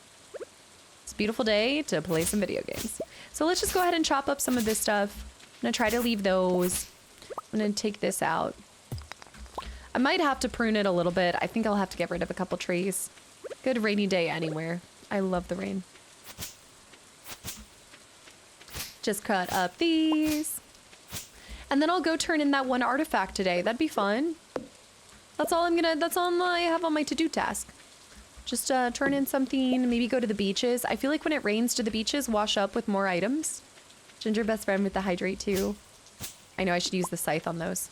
It's a beautiful day to play some video games. So let's just go ahead and chop up some of this stuff. I'm gonna try to leave those. I'm gonna take this out. I might have to prune it a little bit. I think I'll have to get rid of a couple trees. Good rainy day anywhere. I love the rain. Just cut up these. And then I'll go turn in that one artifact today. That'd be fun. That's all I have on my to-do task. Just turn in something, maybe go to the beaches. I feel like when it rains, do the beaches wash up with more items? Ginger best friend with the hydrate too. I know I should use the scythe on those.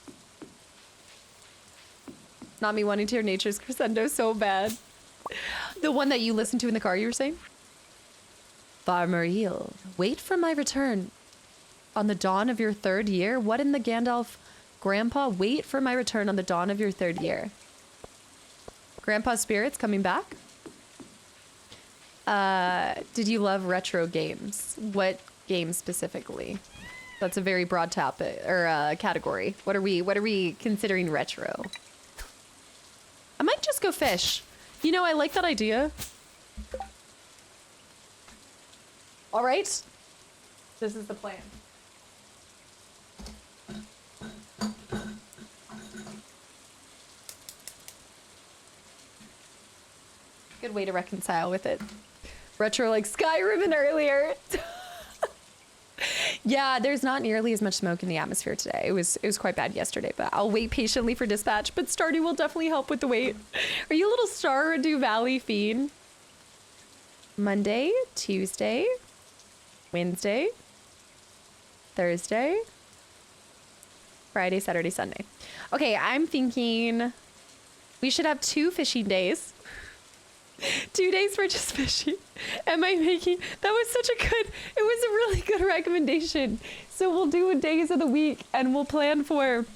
Not me wanting to hear Nature's Crescendo so bad. The one that you listened to in the car, you were saying? Farmer Eel, wait for my return. On the dawn of your 3rd year? What in the Gandalf? Grandpa, wait for my return on the dawn of your 3rd year. Grandpa's spirits coming back? Did you love retro games? What games specifically? That's a very broad topic or category. What are we considering retro? I might just go fish. You know, I like that idea. All right. This is the plan. Good way to reconcile with it. Retro like Skyrim and earlier. Yeah, there's not nearly as much smoke in the atmosphere today. It was quite bad yesterday, but I'll wait patiently for dispatch. But Stardew will definitely help with the wait. Are you a little Stardew Valley fiend? Monday, Tuesday, Wednesday, Thursday, Friday, Saturday, Sunday. Okay, I'm thinking we should have 2 fishing days. 2 days for just fishing. Am I making... That was such a good... It was a really good recommendation. So we'll do days of the week and we'll plan for...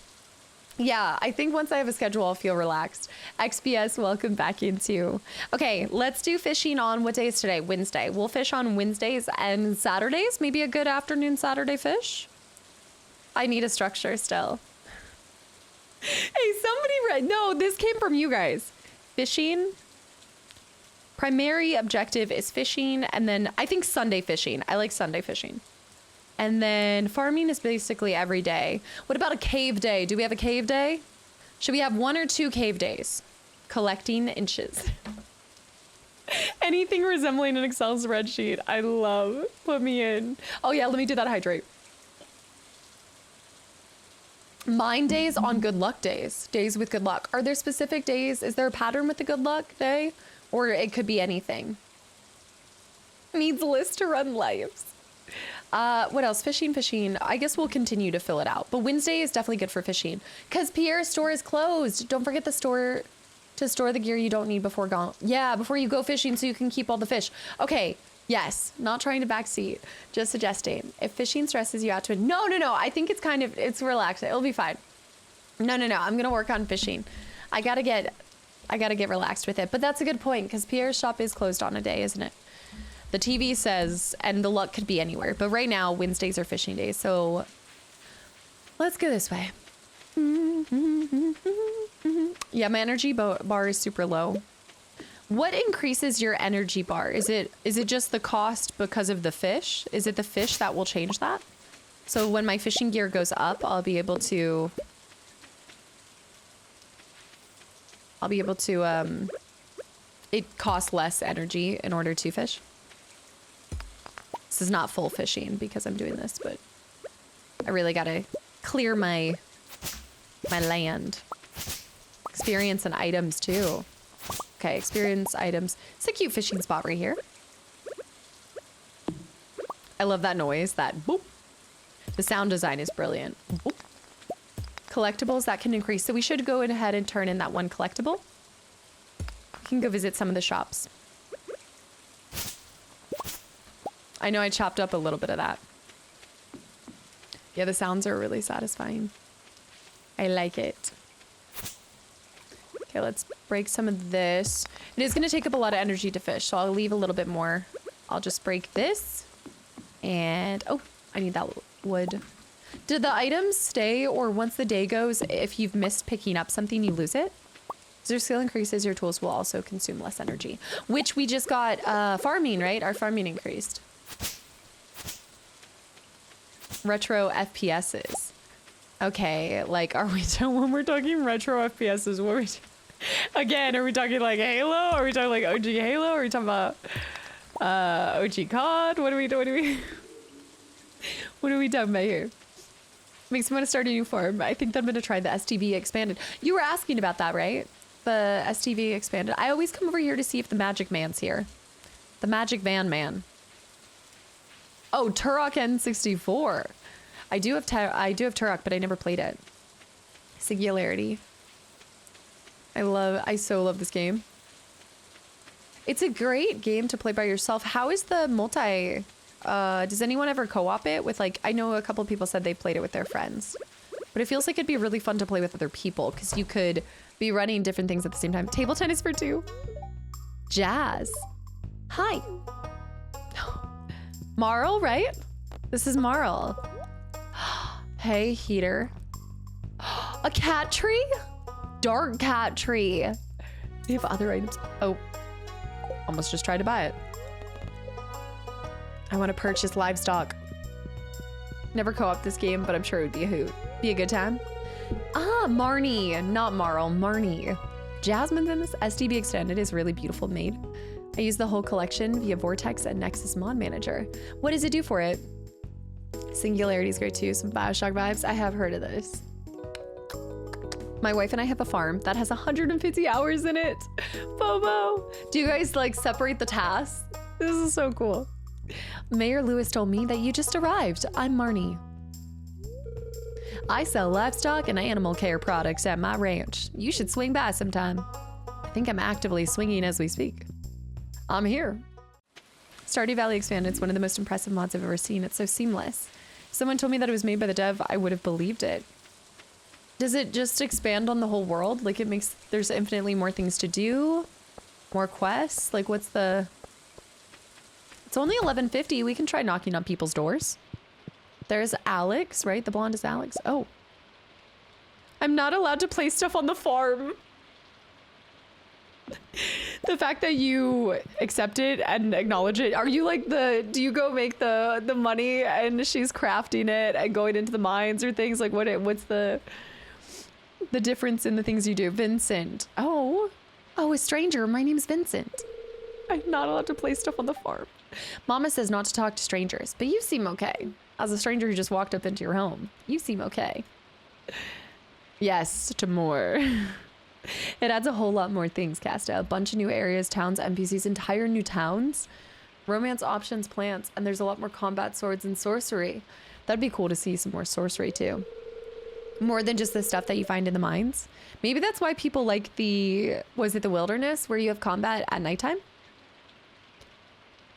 Yeah, I think once I have a schedule, I'll feel relaxed. XBS, welcome back into... Okay, let's do fishing on... What day is today? Wednesday. We'll fish on Wednesdays and Saturdays. Maybe a good afternoon Saturday fish. I need a structure still. Hey, somebody read... No, this came from you guys. Fishing Primary objective is fishing, and then I think Sunday fishing. I like Sunday fishing. And then farming is basically every day. What about a cave day? Do we have a cave day? Should we have 1 or 2 cave days? Collecting inches. Anything resembling an Excel spreadsheet. I love. Put me in. Oh yeah, let me do that hydrate. Mine days on good luck days. Days with good luck. Are there specific days? Is there a pattern with the good luck day? Or it could be anything. Needs a list to run lives. What else? Fishing. I guess we'll continue to fill it out. But Wednesday is definitely good for fishing. Because Pierre's store is closed. Don't forget the store to store the gear you don't need before before you go fishing so you can keep all the fish. Okay. Yes. Not trying to backseat. Just suggesting. If fishing stresses you out to it. No. I think it's relaxing. It'll be fine. No. I'm going to work on fishing. I gotta get relaxed with it. But that's a good point because Pierre's shop is closed on a day, isn't it? The TV says, and the luck could be anywhere. But right now, Wednesdays are fishing days. So let's go this way. Yeah, my energy bar is super low. What increases your energy bar? Is it just the cost because of the fish? Is it the fish that will change that? So when my fishing gear goes up, I'll be able to it costs less energy in order to fish. This is not full fishing because I'm doing this, but I really gotta clear my land. Experience and items too. Okay, experience items. It's a cute fishing spot right here. I love that noise, that boop. The sound design is brilliant. Boop. Collectibles that can increase. So we should go ahead and turn in that one collectible. We can go visit some of the shops. I know I chopped up a little bit of that. Yeah, the sounds are really satisfying. I like it. Okay, let's break some of this. It is going to take up a lot of energy to fish, so I'll leave a little bit more. I'll just break this. And, oh, I need that wood. Did the items stay, or once the day goes, if you've missed picking up something, you lose it? As your skill increases, your tools will also consume less energy. Which we just got farming, right? Our farming increased. Retro FPSs. Okay, like, are we when we're talking retro FPSs, what are we again, are we talking like Halo? Are we talking like OG Halo? Are we talking about OG COD? What are we talking about here? Makes me want to start a new farm. I think I'm going to try the STV expanded. You were asking about that, right? The STV expanded. I always come over here to see if the Magic Man's here. The Magic Van Man. Oh, Turok N64. I do have Turok, but I never played it. Singularity. I so love this game. It's a great game to play by yourself. How is the multi? Does anyone ever co-op it with, like, I know a couple of people said they played it with their friends, but it feels like it'd be really fun to play with other people because you could be running different things at the same time. Table tennis for 2. Jazz. Hi. Marl, right? This is Marl. Hey, heater. A cat tree? Dark cat tree. We have other items. Oh, almost just tried to buy it. I want to purchase livestock. Never co-op this game, but I'm sure it would be a hoot. Be a good time. Ah, Marnie, not Marl, Marnie. Jasmine's in this. SDB Extended is really beautiful made. I use the whole collection via Vortex and Nexus Mod Manager. What does it do for it? Singularity is great too. Some Bioshock vibes. I have heard of this. My wife and I have a farm that has 150 hours in it. Bobo. Do you guys like separate the tasks? This is so cool. Mayor Lewis told me that you just arrived. I'm Marnie. I sell livestock and animal care products at my ranch. You should swing by sometime. I think I'm actively swinging as we speak. I'm here. Stardew Valley Expanded is one of the most impressive mods I've ever seen. It's so seamless. If someone told me that it was made by the dev, I would have believed it. Does it just expand on the whole world? Like there's infinitely more things to do? More quests? Like what's the... It's only 11:50. We can try knocking on people's doors. There's Alex, right? The blonde is Alex. Oh. I'm not allowed to play stuff on the farm. The fact that you accept it and acknowledge it, are you like do you go make the money and she's crafting it and going into the mines or things? Like what's the difference in the things you do? Vincent. Oh, a stranger. My name's Vincent. I'm not allowed to place stuff on the farm. Mama says not to talk to strangers, but you seem okay. As a stranger who just walked up into your home, you seem okay. Yes, to more. It adds a whole lot more things, Casta. A bunch of new areas, towns, NPCs, entire new towns, romance options, plants, and there's a lot more combat, swords, and sorcery. That'd be cool to see some more sorcery too. More than just the stuff that you find in the mines. Maybe that's why people like the wilderness where you have combat at nighttime?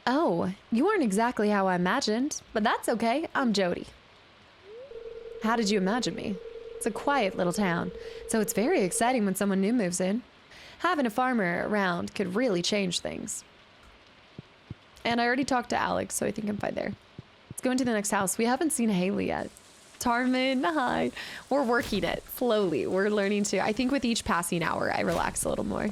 Oh, you aren't exactly how I imagined, but that's okay. I'm Jody. How did you imagine me? It's a quiet little town, so it's very exciting when someone new moves in. Having a farmer around could really change things. And I already talked to Alex, so I think I'm fine there. Let's go into the next house. We haven't seen Haley yet. Tarmin, hi. We're working it slowly. We're learning to. I think with each passing hour, I relax a little more.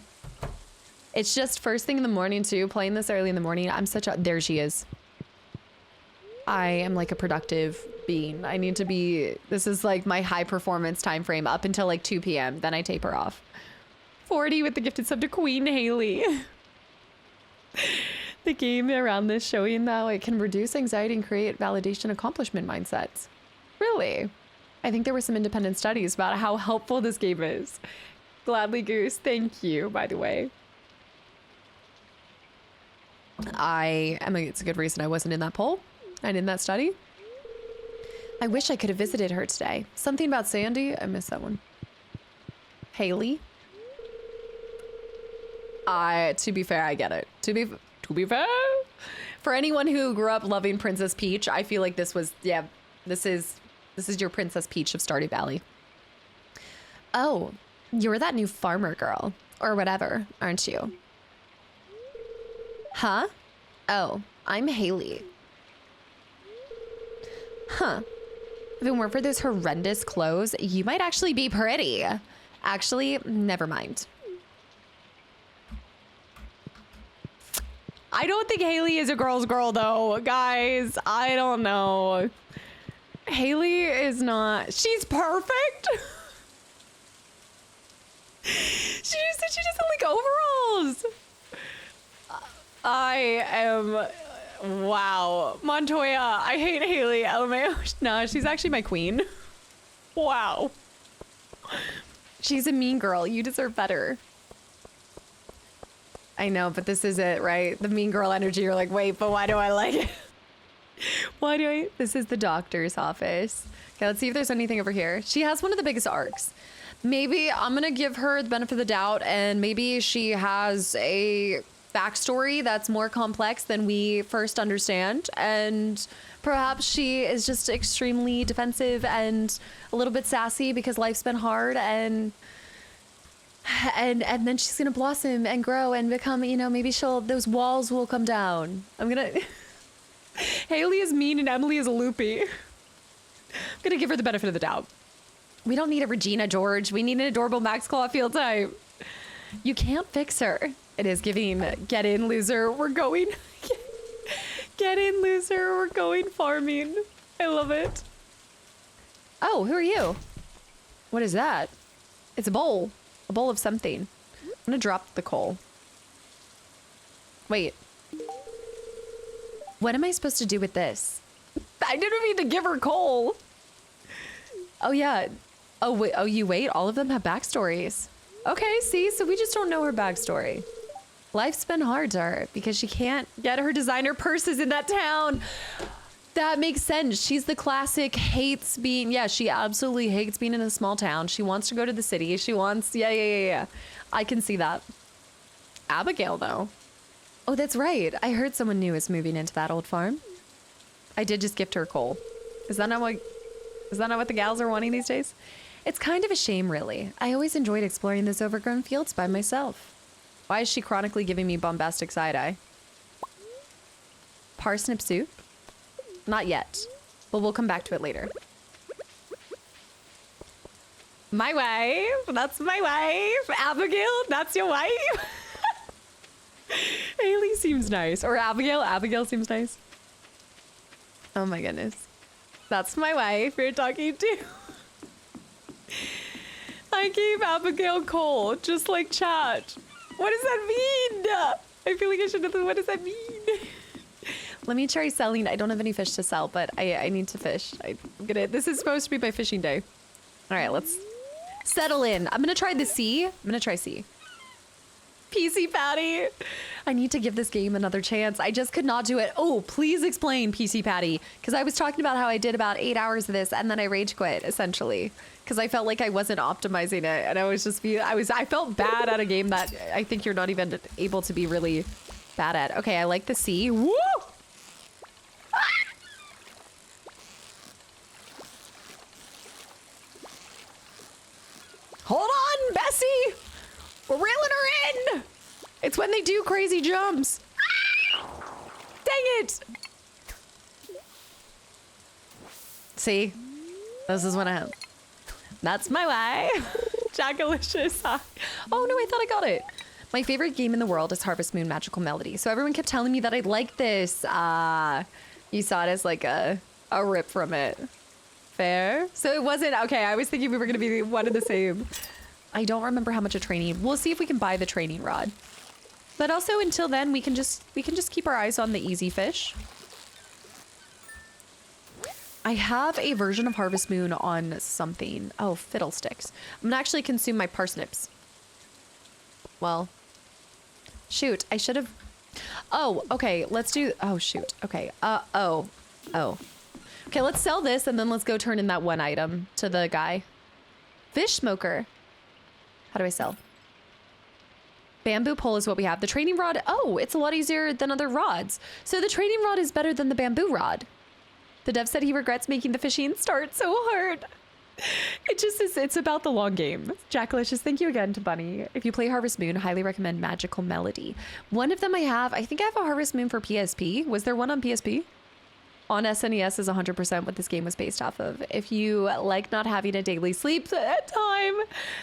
It's just first thing in the morning too, playing this early in the morning. There she is. I am like a productive being. I need to be, this is like my high performance time frame up until like 2 p.m. Then I taper off. 40 with the gifted sub to Queen Haley. The game around this showing how it can reduce anxiety and create validation accomplishment mindsets. Really? I think there were some independent studies about how helpful this game is. Gladly Goose, thank you, by the way. It's a good reason I wasn't in that poll and in that study. I wish I could have visited her today. Something about Sandy, I missed that one. Haley. To be fair, I get it. To be fair, for anyone who grew up loving Princess Peach, I feel like this is your Princess Peach of Stardew Valley. Oh, you're that new farmer girl or whatever, aren't you? Huh? Oh, I'm Haley. Huh. If it weren't for those horrendous clothes, you might actually be pretty. Actually, never mind. I don't think Haley is a girl's girl though, guys. I don't know. Haley is not. She's perfect. She doesn't like overalls. I am. Wow. Montoya, I hate Haley. LMAO. No, she's actually my queen. Wow. She's a mean girl. You deserve better. I know, but this is it, right? The mean girl energy. You're like, wait, but why do I like it? Why do I? This is the doctor's office. Okay, let's see if there's anything over here. She has one of the biggest arcs. Maybe I'm going to give her the benefit of the doubt, and maybe she has a backstory that's more complex than we first understand. And perhaps she is just extremely defensive and a little bit sassy because life's been hard, and then she's gonna blossom and grow and become, maybe those walls will come down. Haley is mean and Emily is a loopy. I'm gonna give her the benefit of the doubt. We don't need a Regina George. We need an adorable Max Clawfield type. You can't fix her. It is giving get in, loser. We're going. Get in, loser. We're going farming. I love it. Oh, who are you? What is that? It's a bowl. A bowl of something. I'm gonna drop the coal. Wait. What am I supposed to do with this? I didn't mean to give her coal. Oh, yeah. Oh, wait. Oh, you wait. All of them have backstories. Okay, see? So we just don't know her backstory. Life's been hard to her because she can't get her designer purses in that town. That makes sense. She's the classic hates being, she absolutely hates being in a small town. She wants to go to the city. She wants, yeah. I can see that. Abigail, though. Oh, that's right. I heard someone new is moving into that old farm. I did just gift her coal. Is that not what the gals are wanting these days? It's kind of a shame, really. I always enjoyed exploring those overgrown fields by myself. Why is she chronically giving me bombastic side-eye? Parsnip soup? Not yet, but we'll come back to it later. My wife, that's my wife. Abigail, that's your wife. Haley seems nice. Or Abigail. Abigail seems nice. Oh my goodness. That's my wife you're talking to. I gave Abigail coal, just like chat. What does that mean? I feel like I should know. What does that mean? Let me try selling. I don't have any fish to sell, but I need to fish. This is supposed to be my fishing day. All right, let's settle in. I'm gonna try the sea. I'm gonna try sea. PC Patty. I need to give this game another chance. I just could not do it. Oh, please explain, PC Patty. Because I was talking about how I did about 8 hours of this and then I rage quit, essentially. Because I felt like I wasn't optimizing it. And I felt bad at a game that I think you're not even able to be really bad at. Okay, I like the sea. Woo! Hold on, Bessie! We're reeling her in! It's when they do crazy jumps. Dang it! See? This is what I have. That's my wife. Jackalicious. Oh no, I thought I got it. My favorite game in the world is Harvest Moon Magical Melody. So everyone kept telling me that I'd like this. You saw it as like a rip from it. Fair. So it wasn't, okay, I was thinking we were gonna be one and the same. I don't remember how much a training. We'll see if we can buy the training rod. But also until then, we can just keep our eyes on the easy fish. I have a version of Harvest Moon on something. Oh, fiddlesticks. I'm gonna actually consume my parsnips. Well, shoot, I should have. Oh, okay, let's do, oh shoot, okay, oh. Okay, let's sell this and then let's go turn in that one item to the guy. Fish smoker. How do I sell? Bamboo pole is what we have. The training rod, oh, it's a lot easier than other rods. So the training rod is better than the bamboo rod. The dev said he regrets making the fishing start so hard. It just is, it's about the long game. Jackalicious, thank you again to Bunny. If you play Harvest Moon, highly recommend Magical Melody. One of them I think I have a Harvest Moon for PSP. Was there one on PSP? On SNES is 100% what this game was based off of. If you like not having a daily sleep time,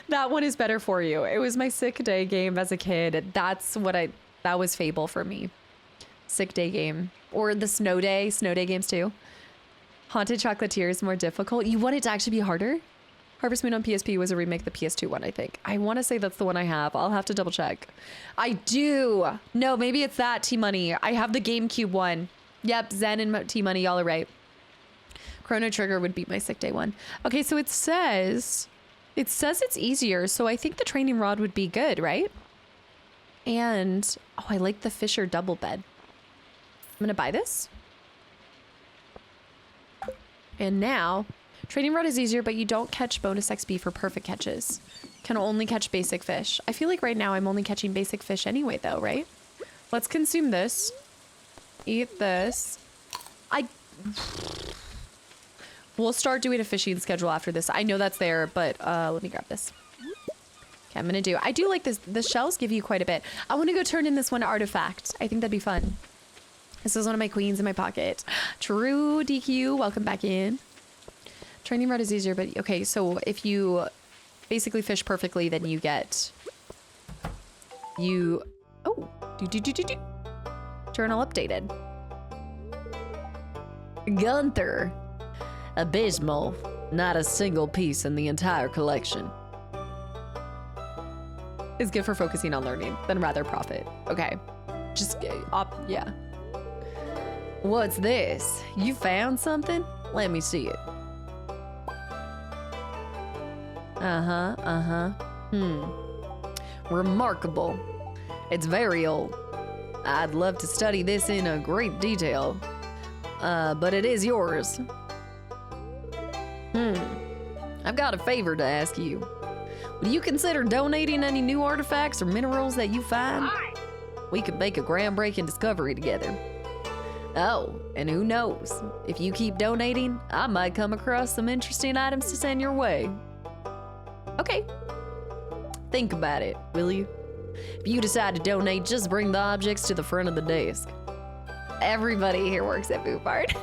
that one is better for you. It was my sick day game as a kid. That was Fable for me. Sick day game. Or the snow day games too. Haunted Chocolatier is more difficult. You want it to actually be harder? Harvest Moon on PSP was a remake of the PS2 one, I think. I want to say that's the one I have. I'll have to double check. I do. No, maybe it's that, T-Money. I have the GameCube one. Yep, Zen and T-Money, y'all are right. Chrono Trigger would beat my sick day one. Okay, so it says it's easier, so I think the training rod would be good, right? And, oh, I like the Fisher double bed. I'm gonna buy this. And now, training rod is easier, but you don't catch bonus XP for perfect catches. Can only catch basic fish. I feel like right now I'm only catching basic fish anyway, though, right? Let's consume this. Eat this. We'll start doing a fishing schedule after this. I know that's there, but let me grab this. Okay, I'm gonna do. I do like this. The shells give you quite a bit. I want to go turn in this one artifact. I think that'd be fun. This is one of my queens in my pocket. True DQ, welcome back in. Training rod is easier, but okay. So if you basically fish perfectly, then you get Journal updated. Gunther. Abysmal. Not a single piece in the entire collection. Is good for focusing on learning, then rather profit. Okay. Just, yeah. What's this? You found something? Let me see it. Remarkable. It's very old. I'd love to study this in a great detail, but it is yours. I've got a favor to ask you. Would you consider donating any new artifacts or minerals that you find? We could make a groundbreaking discovery together. Oh, and who knows? If you keep donating, I might come across some interesting items to send your way. Okay. Think about it, will you? If you decide to donate, just bring the objects to the front of the desk. Everybody here works at Boop Art.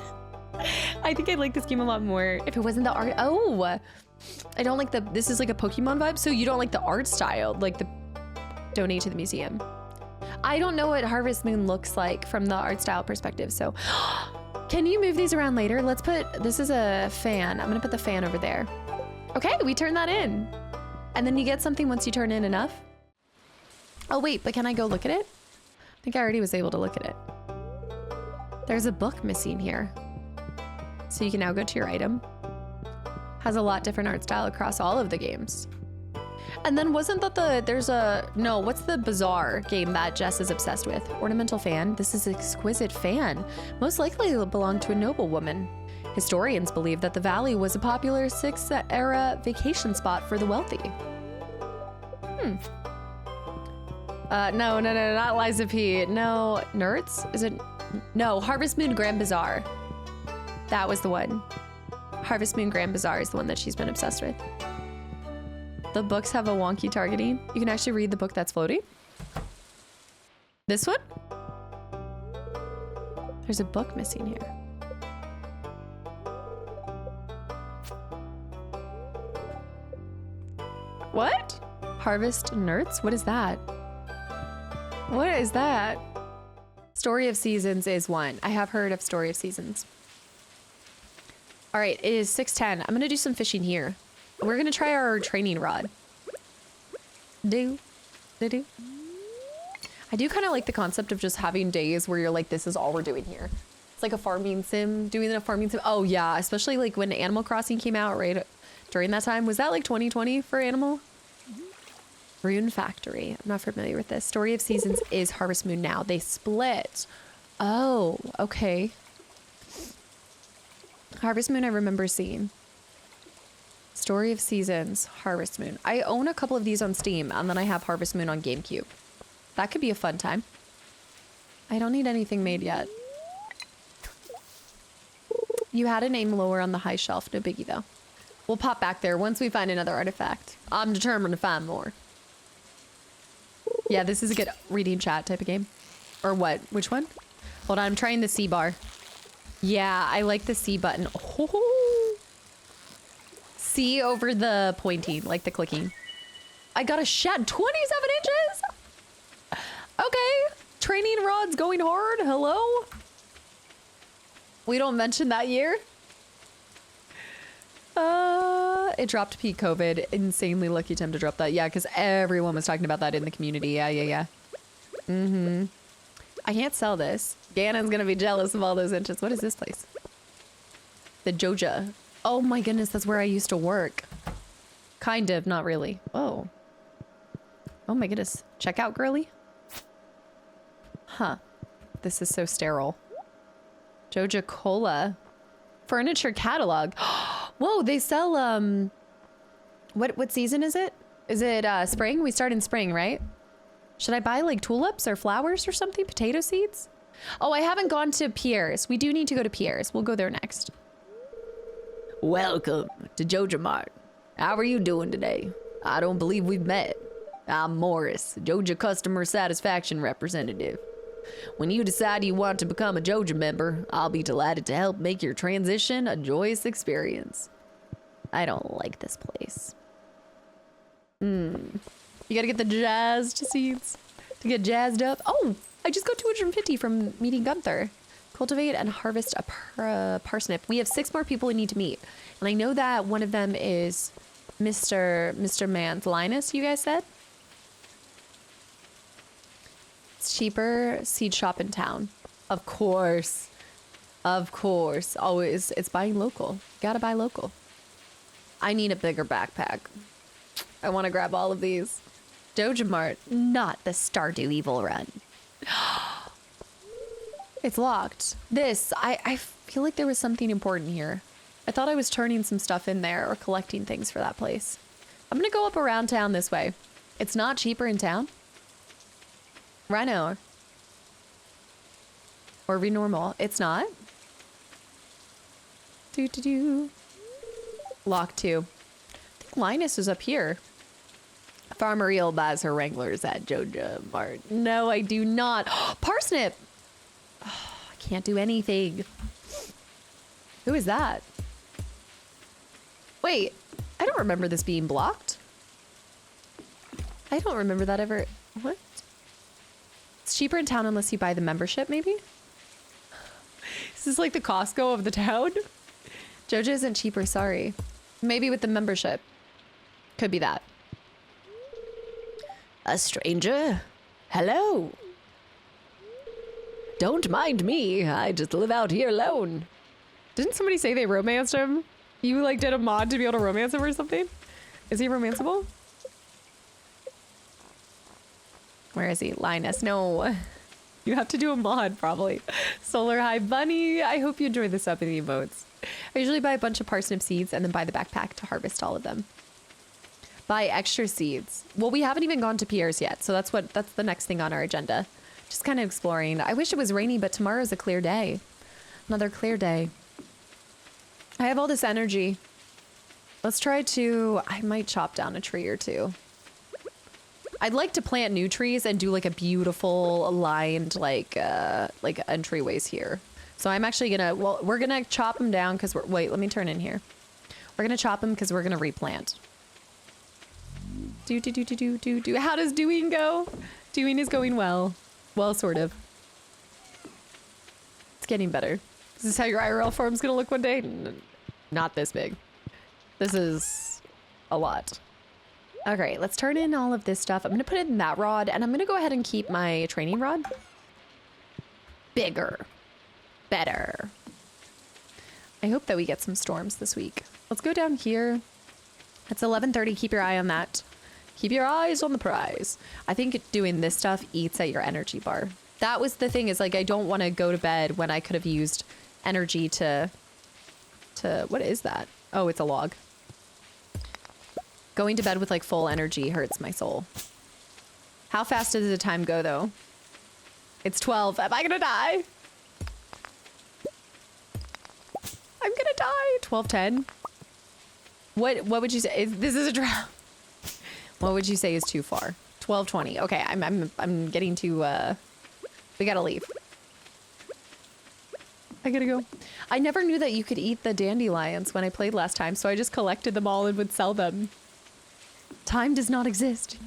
I think I'd like this game a lot more if it wasn't the art. Oh, I don't like this is like a Pokemon vibe, so you don't like the art style, like the donate to the museum. I don't know what Harvest Moon looks like from the art style perspective. So can you move these around later? Let's put, this is a fan. I'm gonna put the fan over there. Okay, we turn that in. And then you get something once you turn in enough. Oh wait, but can I go look at it? I think I already was able to look at it. There's a book missing here. So you can now go to your item. Has a lot different art style across all of the games. And then wasn't that no, what's the bizarre game that Jess is obsessed with? Ornamental fan. This is an exquisite fan. Most likely it belonged to a noblewoman. Historians believe that the valley was a popular 6th era vacation spot for the wealthy. No, not Liza P. No, Nerds? Is it? No, Harvest Moon Grand Bazaar. That was the one. Harvest Moon Grand Bazaar is the one that she's been obsessed with. The books have a wonky targeting. You can actually read the book that's floating. This one? There's a book missing here. What? Harvest Nerds? What is that? What is that? Story of Seasons is one. I have heard of Story of Seasons. All right, it is 6:10. I'm gonna do some fishing here. We're gonna try our training rod. I do kind of like the concept of just having days where you're like, this is all we're doing here. It's like a farming sim, doing a farming sim. Oh yeah, especially like when Animal Crossing came out right during that time. Was that like 2020 for Animal? Rune Factory. I'm not familiar with this. Story of Seasons is Harvest Moon now. They split. Oh, okay. Harvest Moon I remember seeing. Story of Seasons, Harvest Moon. I own a couple of these on Steam, and then I have Harvest Moon on GameCube. That could be a fun time. I don't need anything made yet. You had a name lower on the high shelf. No biggie, though. We'll pop back there once we find another artifact. I'm determined to find more. Yeah, this is a good reading chat type of game. Or what? Which one? Hold on, I'm trying the C bar. Yeah, I like the C button. Oh. C over the pointing, like the clicking. I got a shed, 27 inches? Okay, training rod's going hard, hello? We don't mention that year? It dropped peak COVID. Insanely lucky Tim to drop that. Yeah, because everyone was talking about that in the community. Yeah. Mm-hmm. I can't sell this. Ganon's gonna be jealous of all those inches. What is this place? The Joja. Oh my goodness, that's where I used to work. Kind of, not really. Oh. Oh my goodness. Check out, girly. Huh. This is so sterile. Joja Cola. Furniture catalog. Whoa, they sell, what season is it? Is it, spring? We start in spring, right? Should I buy, like, tulips or flowers or something? Potato seeds? Oh, I haven't gone to Pierre's. We do need to go to Pierre's. We'll go there next. Welcome to Joja Mart. How are you doing today? I don't believe we've met. I'm Morris, Joja Customer Satisfaction Representative. When you decide you want to become a Joja member, I'll be delighted to help make your transition a joyous experience. I don't like this place. You gotta get the jazzed seeds to get jazzed up. Oh, I just got 250 from meeting Gunther. Cultivate and harvest a parsnip. We have 6 more people we need to meet. And I know that one of them is Mr. Mans. Linus, you guys said? It's cheaper seed shop in town. Of course. Of course. Always. It's buying local. Gotta buy local. I need a bigger backpack. I want to grab all of these. Joja Mart, not the Stardew Evil Run. It's locked. This, I feel like there was something important here. I thought I was turning some stuff in there or collecting things for that place. I'm gonna go up around town this way. It's not cheaper in town. Rhino. Or Renormal. It's not. Locked too. I think Linus is up here. Farmer Eel buys her Wranglers at Joja Mart. No, I do not. Parsnip! Oh, I can't do anything. Who is that? Wait, I don't remember this being blocked. I don't remember that ever. What? It's cheaper in town unless you buy the membership, maybe? Is this like the Costco of the town? Jojo isn't cheaper, sorry. Maybe with the membership. Could be that. A stranger? Hello? Don't mind me. I just live out here alone. Didn't somebody say they romanced him? You like did a mod to be able to romance him or something? Is he romanceable? Where is he? Linus. No. You have to do a mod, probably. Solar High Bunny. I hope you enjoy this up in the emotes. I usually buy a bunch of parsnip seeds and then buy the backpack to harvest all of them. Buy extra seeds. Well, we haven't even gone to Pierre's yet, so that's the next thing on our agenda. Just kind of exploring. I wish it was rainy, but tomorrow's a clear day. Another clear day. I have all this energy. Let's try to... I might chop down a tree or two. I'd like to plant new trees and do like a beautiful aligned like entryways here. So I'm actually gonna, well, we're gonna chop them down because we're, wait, let me turn in here. We're gonna chop them because we're gonna replant. Do. How does doing go? Doing is going well. Well, sort of. It's getting better. Is this how your IRL farm's gonna look one day? Not this big. This is a lot. Okay, let's turn in all of this stuff. I'm gonna put it in that rod, and I'm gonna go ahead and keep my training rod. Bigger. Better. I hope that we get some storms this week. Let's go down here. It's 11:30. Keep your eye on that. Keep your eyes on the prize. I think doing this stuff eats at your energy bar. That was the thing, is like I don't want to go to bed when I could have used energy to what is that? Oh, it's a log. Going to bed with like full energy hurts my soul. How fast does the time go though? It's 12. Am I gonna die? I'm gonna die. 12:10. What would you say? This is a drought. What would you say is too far? 12:20. Okay, I'm getting to we gotta leave. I gotta go. I never knew that you could eat the dandelions when I played last time, so I just collected them all and would sell them. Time does not exist.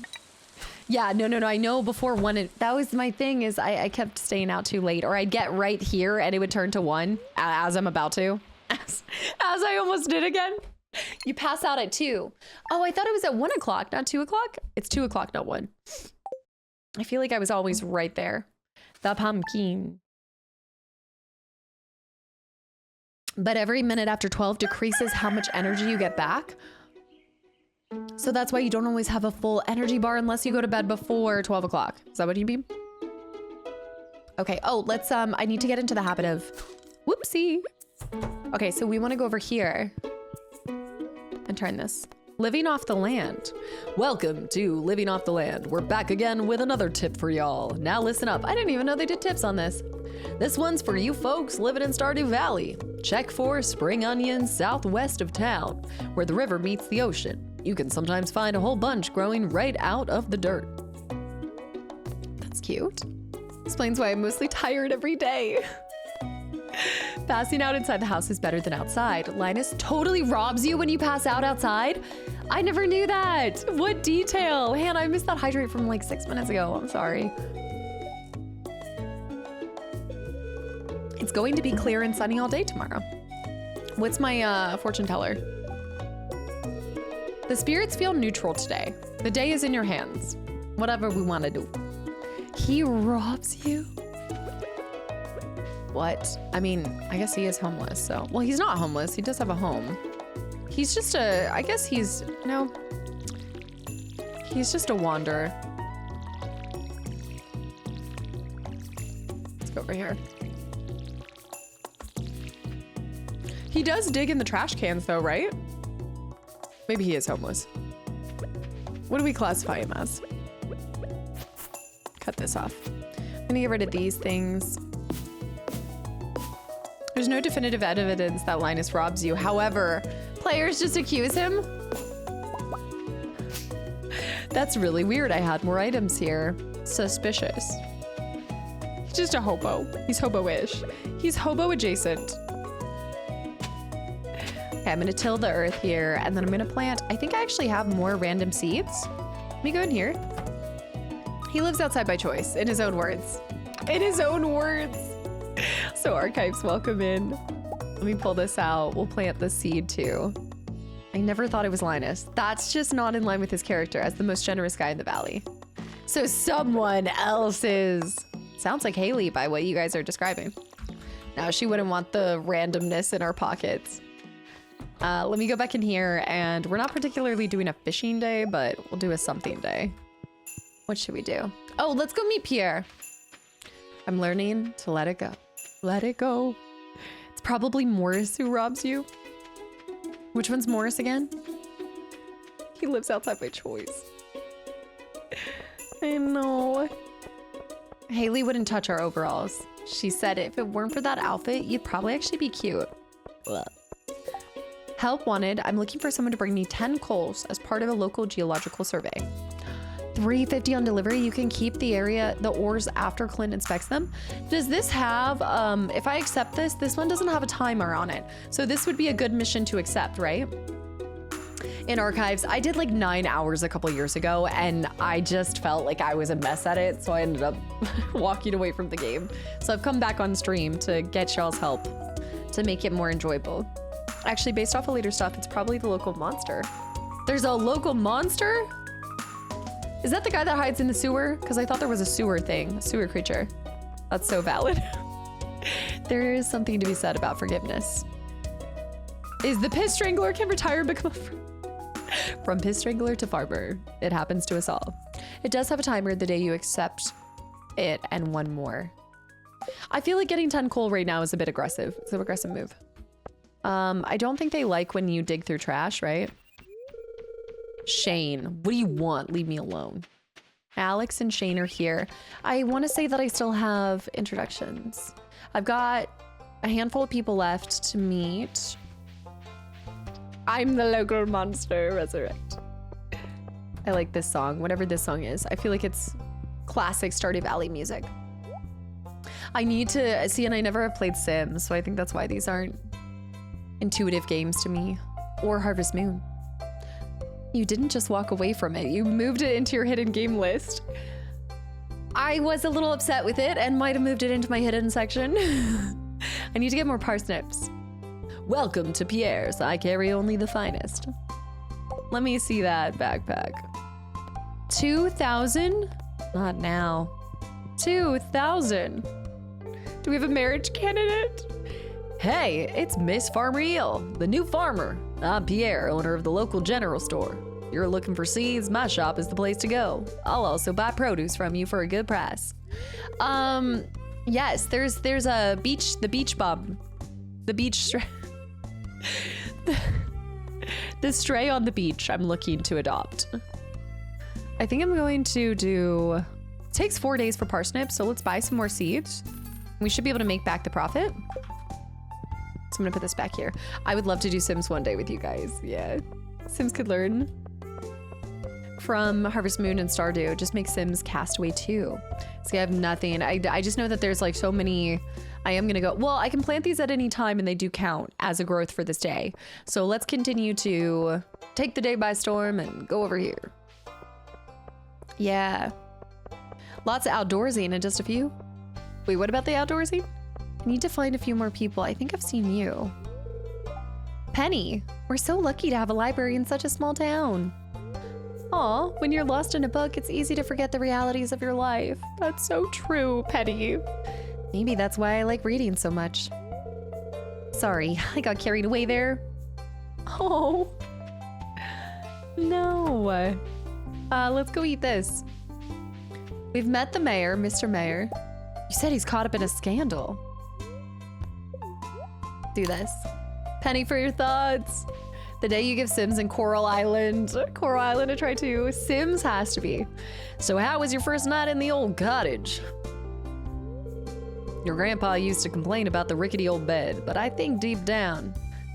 Yeah, no. I know before one, that was my thing, is I kept staying out too late, or I'd get right here and it would turn to 1 as I'm about to. As I almost did again. You pass out at 2. Oh, I thought it was at 1 o'clock, not 2 o'clock. It's 2 o'clock, not 1. I feel like I was always right there. The pumpkin. But every minute after 12 decreases how much energy you get back. So that's why you don't always have a full energy bar unless you go to bed before 12 o'clock. Is that what you mean? Okay. Oh, let's, I need to get into the habit of, whoopsie. Okay. So we want to go over here and turn this. Living off the land. Welcome to Living Off the Land. We're back again with another tip for y'all. Now listen up. I didn't even know they did tips on this. This one's for you folks living in Stardew Valley. Check for spring onions southwest of town, where the river meets the ocean. You can sometimes find a whole bunch growing right out of the dirt. That's cute. Explains why I'm mostly tired every day. Passing out inside the house is better than outside. Linus totally robs you when you pass out outside. I never knew that. What detail. Hannah, I missed that hydrate from like 6 minutes ago. I'm sorry. It's going to be clear and sunny all day tomorrow. What's my fortune teller? The spirits feel neutral today. The day is in your hands. Whatever we want to do. He robs you? What? I mean, I guess he is homeless, so. Well, he's not homeless. He does have a home. He's just a, I guess he's, no. He's just a wanderer. Let's go over here. He does dig in the trash cans though, right? Maybe he is homeless. What do we classify him as? Cut this off. I'm gonna get rid of these things. There's no definitive evidence that Linus robs you. However, players just accuse him. That's really weird. I had more items here. Suspicious. He's just a hobo. He's hobo-ish. He's hobo adjacent. Okay, I'm gonna till the earth here, and then I'm gonna plant. I think I actually have more random seeds. Let me go in here. He lives outside by choice, in his own words. In his own words. So archives, welcome in. Let me pull this out. We'll plant the seed too. I never thought it was Linus. That's just not in line with his character as the most generous guy in the valley. So someone else's. Sounds like Haley by what you guys are describing. Now she wouldn't want the randomness in our pockets. Let me go back in here, and we're not particularly doing a fishing day, but we'll do a something day. What should we do? Oh, let's go meet Pierre. I'm learning to let it go. Let it go. It's probably Morris who robs you. Which one's Morris again? He lives outside by choice. I know. Haley wouldn't touch our overalls. She said if it weren't for that outfit, you'd probably actually be cute. Ugh. Help wanted. I'm looking for someone to bring me 10 coals as part of a local geological survey. $3.50 on delivery. You can keep the ores after Clint inspects them. Does this have, if I accept this, this one doesn't have a timer on it. So this would be a good mission to accept, right? In archives, I did like 9 hours a couple years ago, and I just felt like I was a mess at it. So I ended up walking away from the game. So I've come back on stream to get y'all's help to make it more enjoyable. Actually, based off of later stuff, it's probably the local monster. There's a local monster? Is that the guy that hides in the sewer? Because I thought there was a sewer thing, a sewer creature. That's so valid. There is something to be said about forgiveness. Is the piss strangler can retire and become a from piss strangler to farmer. It happens to us all. It does have a timer the day you accept it and one more. I feel like getting 10 coal right now is a bit aggressive. It's an aggressive move. I don't think they like when you dig through trash, right? Shane, what do you want? Leave me alone. Alex and Shane are here. I want to say that I still have introductions. I've got a handful of people left to meet. I'm the local monster, resurrect. I like this song, whatever this song is. I feel like it's classic Stardew Valley music. I need to see, and I never have played Sims, so I think that's why these aren't intuitive games to me. Or Harvest Moon. You didn't just walk away from it. You moved it into your hidden game list. I was a little upset with it and might have moved it into my hidden section. I need to get more parsnips. Welcome to Pierre's. I carry only the finest. Let me see that backpack. 2,000? Not now. 2,000. Do we have a marriage candidate? Hey, it's Miss Farmer Eel, the new farmer. I'm Pierre, owner of the local general store. If you're looking for seeds, my shop is the place to go. I'll also buy produce from you for a good price. Yes, there's a beach, the beach bum. The beach the stray on the beach I'm looking to adopt. I think I'm going to do, it takes 4 days for parsnips, so let's buy some more seeds. We should be able to make back the profit. So I'm gonna put this back here. I would love to do Sims one day with you guys. Yeah, Sims could learn from Harvest Moon and Stardew. Just make Sims Castaway 2. See, I have nothing. I just know that there's like so many. I am gonna go, well, I can plant these at any time and they do count as a growth for this day. So let's continue to take the day by storm and go over here. Yeah. Lots of outdoorsing and just a few. Wait, what about the outdoorsing? I need to find a few more people. I think I've seen you. Penny, we're so lucky to have a library in such a small town. Aw, when you're lost in a book, it's easy to forget the realities of your life. That's so true, Penny. Maybe that's why I like reading so much. Sorry, I got carried away there. Oh. No. Let's go eat this. We've met the mayor, Mr. Mayor. You said he's caught up in a scandal. Do this. Penny for your thoughts. The day you give Sims in Coral Island to try to. Sims has to be. So how was your first night in the old cottage? Your grandpa used to complain about the rickety old bed, but I think deep down,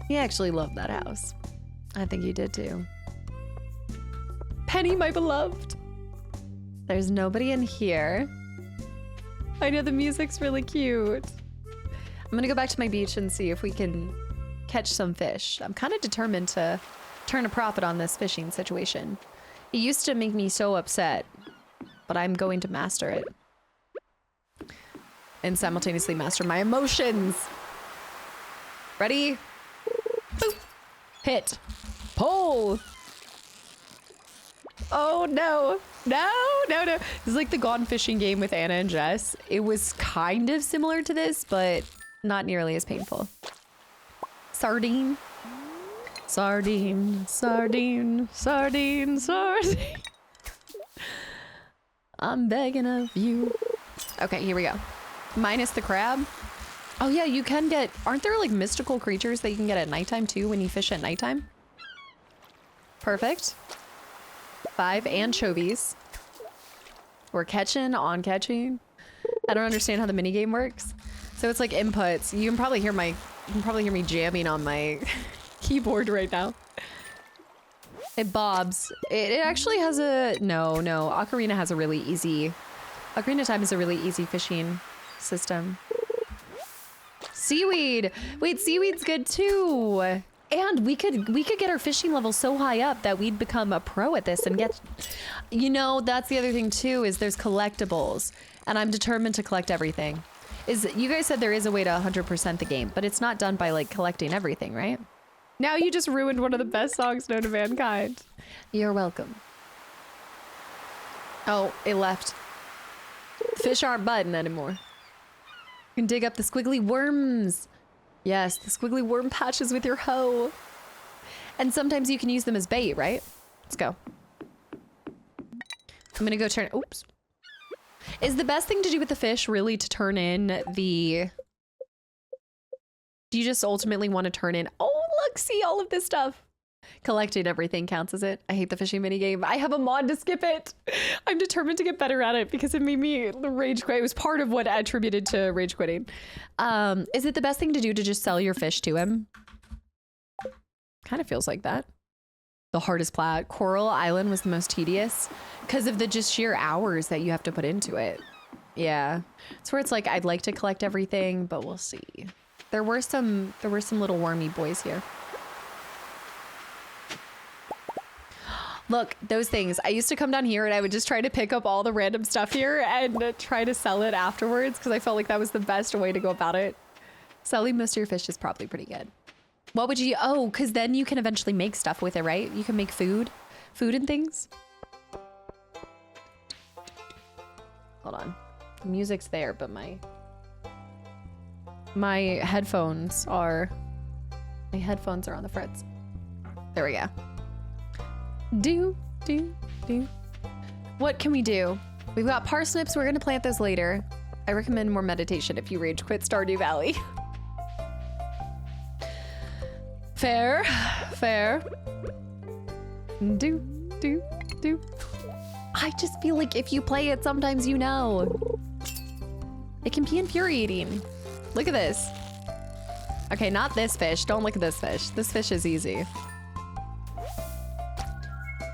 he actually loved that house. I think he did too. Penny, my beloved. There's nobody in here. I know the music's really cute. I'm gonna go back to my beach and see if we can catch some fish. I'm kind of determined to turn a profit on this fishing situation. It used to make me so upset but I'm going to master it. And simultaneously master my emotions. Ready? Boop. Hit. Pull. Oh no. No. This is like the Gone Fishing game with Anna and Jess. It was kind of similar to this, but not nearly as painful. Sardine. Sardine. I'm begging of you. Okay, here we go. Minus the crab. Oh yeah, you can get, aren't there like mystical creatures that you can get at nighttime too when you fish at nighttime? Perfect. 5 anchovies. We're catching, on catching. I don't understand how the minigame works. So it's like inputs. You can probably hear me jamming on my keyboard right now. It bobs. It actually has a, no. Ocarina has a really easy, Ocarina of Time is a really easy fishing system. Seaweed. Wait, seaweed's good too. And we could get our fishing level so high up that we'd become a pro at this and get, you know, that's the other thing too, is there's collectibles and I'm determined to collect everything. You guys said there is a way to 100% the game, but it's not done by like collecting everything, right? Now you just ruined one of the best songs known to mankind. You're welcome. Oh, it left. Fish aren't biting anymore. You can dig up the squiggly worms. Yes, the squiggly worm patches with your hoe. And sometimes you can use them as bait, right? Let's go. I'm gonna go turn, oops. Is the best thing to do with the fish really to turn in the... Do you just ultimately want to turn in... Oh, look, see all of this stuff. Collecting everything counts as it. I hate the fishing minigame. I have a mod to skip it. I'm determined to get better at it because it made me rage quit. It was part of what I attributed to rage quitting. Is it the best thing to do to just sell your fish to him? Kind of feels like that. The hardest plat. Coral Island was the most tedious because of the just sheer hours that you have to put into it. Yeah. It's where it's like, I'd like to collect everything, but we'll see. There were some little wormy boys here. Look, those things. I used to come down here and I would just try to pick up all the random stuff here and try to sell it afterwards because I felt like that was the best way to go about it. Selling most of your fish is probably pretty good. What would you, oh, because then you can eventually make stuff with it, right? You can make food and things. Hold on. The music's there, but my headphones are on the fritz. There we go. Do. What can we do? We've got parsnips. We're gonna plant those later. I recommend more meditation if you rage quit Stardew Valley. Fair. Do. I just feel like if you play it, sometimes you know. It can be infuriating. Look at this. Okay, not this fish. Don't look at this fish. This fish is easy.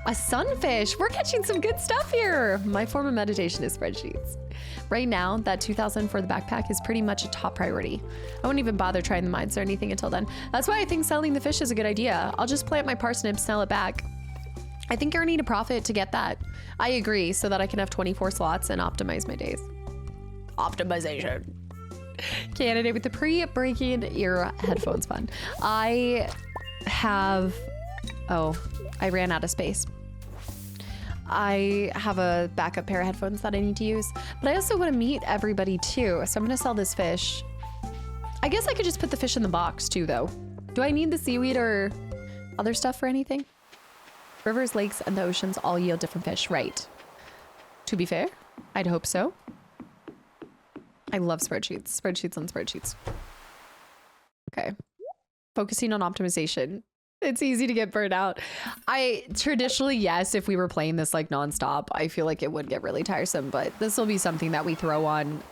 A sunfish. We're catching some good stuff here. My form of meditation is spreadsheets. Right now, that 2,000 for the backpack is pretty much a top priority. I won't even bother trying the mines or anything until then. That's why I think selling the fish is a good idea. I'll just plant my parsnips, sell it back. I think earning a profit to get that. I agree, so that I can have 24 slots and optimize my days. Optimization. Candidate with the pre-breaking ear headphones fun. I ran out of space. I have a backup pair of headphones that I need to use, but I also want to meet everybody too. So I'm going to sell this fish. I guess I could just put the fish in the box too, though. Do I need the seaweed or other stuff for anything? Rivers, lakes, and the oceans all yield different fish, right? To be fair, I'd hope so. I love spreadsheets. Spreadsheets on spreadsheets. Okay. Focusing on optimization. It's easy to get burned out. Traditionally, yes, if we were playing this like nonstop, I feel like it would get really tiresome, but this will be something that we throw on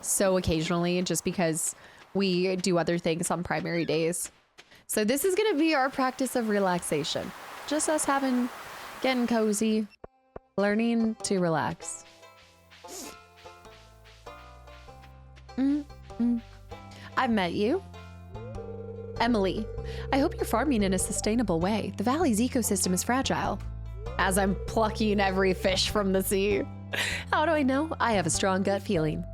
so occasionally just because we do other things on primary days. So this is going to be our practice of relaxation. Just us getting cozy, learning to relax. I've met you. Emily, I hope you're farming in a sustainable way. The valley's ecosystem is fragile. As I'm plucking every fish from the sea. How do I know? I have a strong gut feeling.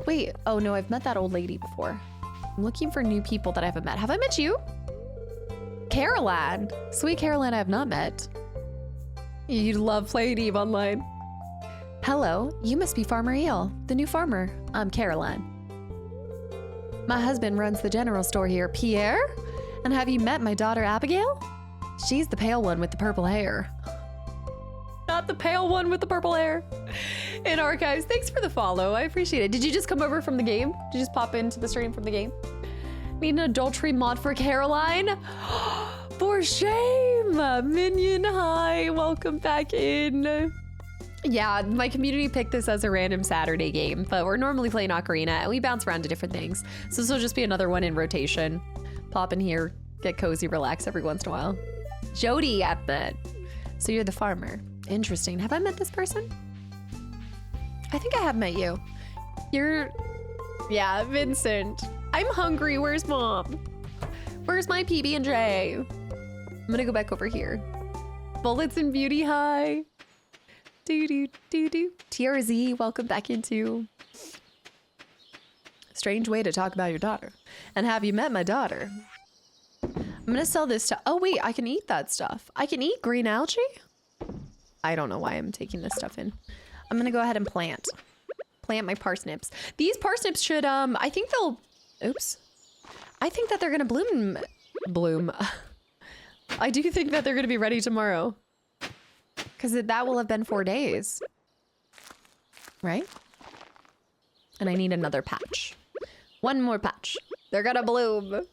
Wait, oh no, I've met that old lady before. I'm looking for new people that I haven't met. Have I met you? Caroline. Sweet Caroline I have not met. You love playing Eve online. Hello, you must be Farmer Eel, the new farmer. I'm Caroline. My husband runs the general store here, Pierre? And have you met my daughter Abigail? She's the pale one with the purple hair. Not the pale one with the purple hair. In archives, thanks for the follow. I appreciate it. Did you just come over from the game? Did you just pop into the stream from the game? Need an adultery mod for Caroline? For shame! Minion, hi. Welcome back in. Yeah, my community picked this as a random Saturday game, but we're normally playing Ocarina and we bounce around to different things. So this will just be another one in rotation. Pop in here, get cozy, relax every once in a while. Jody at the... So you're the farmer. Interesting. Have I met this person? I think I have met you. You're... Yeah, Vincent. I'm hungry. Where's mom? Where's my PB&J? I'm gonna go back over here. Bullets and Beauty, hi. Do. TRZ, welcome back into... Strange way to talk about your daughter. And have you met my daughter? I'm gonna sell this stuff. Oh wait, I can eat that stuff. I can eat green algae? I don't know why I'm taking this stuff in. I'm gonna go ahead and plant my parsnips. These parsnips should, I think they'll, oops. I think that they're gonna bloom. I do think that they're gonna be ready tomorrow. Because that will have been 4 days. Right? And I need another patch. One more patch. They're gonna bloom.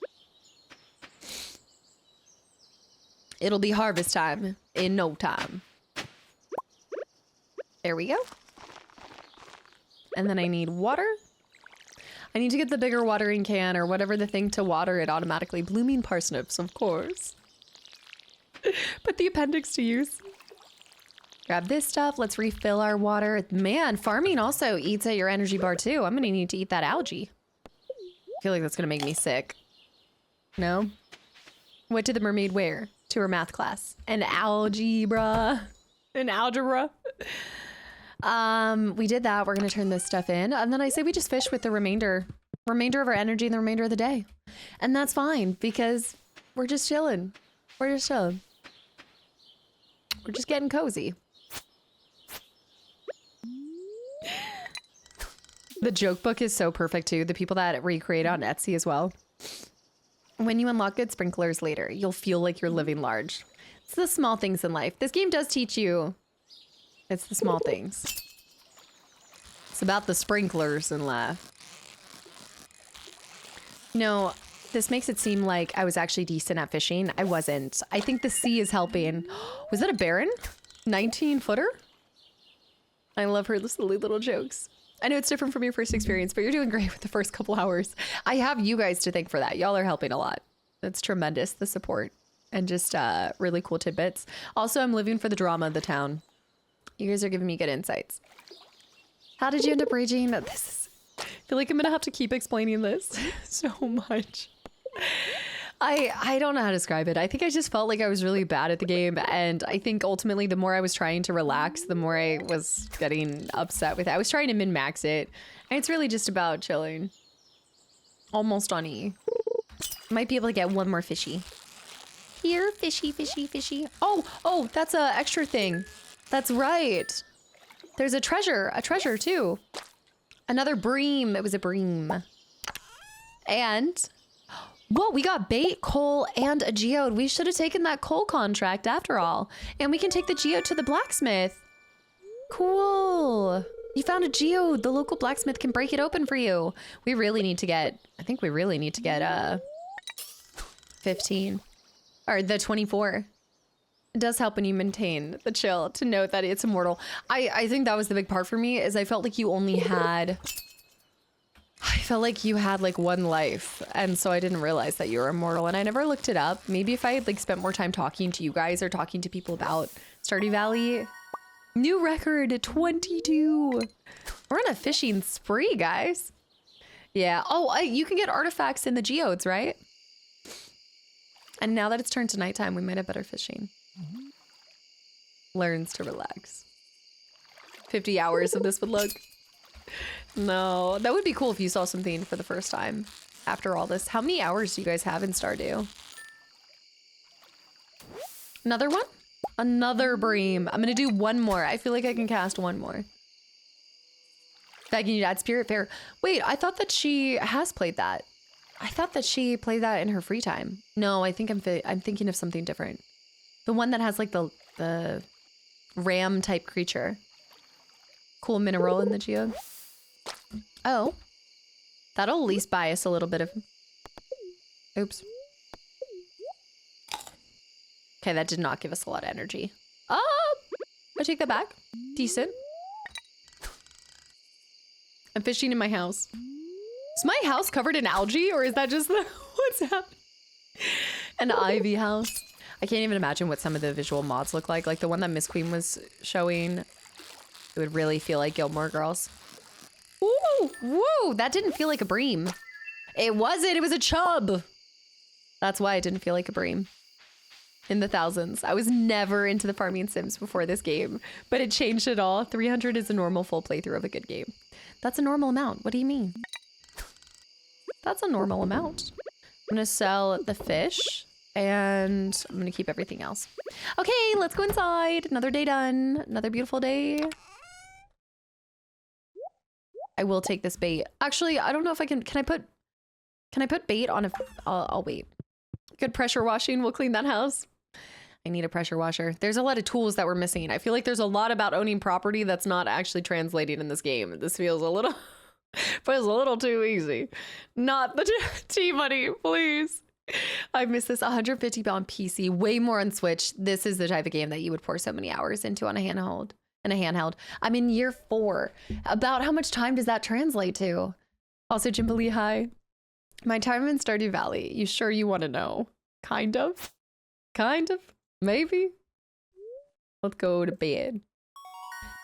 It'll be harvest time in no time. There we go. And then I need water. I need to get the bigger watering can or whatever the thing to water it automatically. Blooming parsnips, of course. Put the appendix to use. Grab this stuff. Let's refill our water. Man, farming also eats at your energy bar too. I'm gonna need to eat that algae. I feel like that's gonna make me sick. No? What did the mermaid wear to her math class? An algebra. An algebra. We did that. We're gonna turn this stuff in. And then I say we just fish with the remainder of our energy and the remainder of the day. And that's fine because we're just chilling. We're just chilling. We're just getting cozy. The joke book is so perfect too. The people that recreate on Etsy as well. When you unlock good sprinklers later, you'll feel like you're living large. It's the small things in life. This game does teach you. It's the small things. It's about the sprinklers in life. You know, this makes it seem like I was actually decent at fishing. I wasn't. I think the sea is helping. Was that a Baron? 19-footer? I love her silly little jokes. I know it's different from your first experience, but you're doing great with the first couple hours. I have you guys to thank for that. Y'all are helping a lot. That's tremendous, the support. And just really cool tidbits. Also, I'm living for the drama of the town. You guys are giving me good insights. How did you end up raging? I feel like I'm gonna have to keep explaining this so much. I don't know how to describe it. I think I just felt like I was really bad at the game, and I think ultimately the more I was trying to relax, the more I was getting upset with it. I was trying to min-max it, and it's really just about chilling. Almost on E. Might be able to get one more fishy. Here, fishy, fishy, fishy. Oh, that's a extra thing. That's right. There's a treasure too. Another bream. It was a bream. And... whoa, we got bait, coal, and a geode. We should have taken that coal contract after all. And we can take the geode to the blacksmith. Cool. You found a geode. The local blacksmith can break it open for you. We really need to get, I think we really need to get 15. Or the 24. It does help when you maintain the chill to note that it's immortal. I think that was the big part for me is I felt like you only had... I felt like you had like one life, and so I didn't realize that you were immortal, and I never looked it up. Maybe if I had like spent more time talking to you guys or talking to people about Stardew Valley. New record, 22. We're on a fishing spree, guys. Yeah. Oh, you can get artifacts in the geodes, right? And now that it's turned to nighttime, we might have better fishing. Learns to relax. 50 hours of this would look. No, that would be cool if you saw something for the first time after all this. How many hours do you guys have in Stardew? Another one? Another bream. I'm gonna do one more. I feel like I can cast one more. Begging you to add Spirit Fair. Wait, I thought that she has played that. I thought that she played that in her free time. No, I think I'm thinking of something different. The one that has like the ram type creature. Cool mineral in the geode. Oh, that'll at least buy us a little bit of. Oops. Okay, that did not give us a lot of energy. Oh, I take that back. Decent. I'm fishing in my house. Is my house covered in algae or is that just what's happening? An ivy house. I can't even imagine what some of the visual mods look like. Like the one that Miss Queen was showing. It would really feel like Gilmore Girls. Ooh, woo, that didn't feel like a bream. It wasn't, it was a chub. That's why it didn't feel like a bream. In the thousands. I was never into the farming sims before this game, but it changed it all. 300 is a normal full playthrough of a good game. That's a normal amount. What do you mean? That's a normal amount. I'm gonna sell the fish and I'm gonna keep everything else. Okay, let's go inside. Another day done. Another beautiful day. I will take this bait. Actually, I don't know if I can I put bait on a, I'll wait. Good pressure washing will clean that house. I need a pressure washer. There's a lot of tools that we're missing. I feel like there's a lot about owning property that's not actually translating in this game. This feels a little, feels a little too easy. Not the T-Money, please. I miss this. 150 on PC, way more on Switch. This is the type of game that you would pour so many hours into on a handheld. I'm in year 4. About how much time does that translate to? Also, Jimberly, hi. My time in Stardew Valley. You sure you want to know? Kind of. Maybe. Let's go to bed.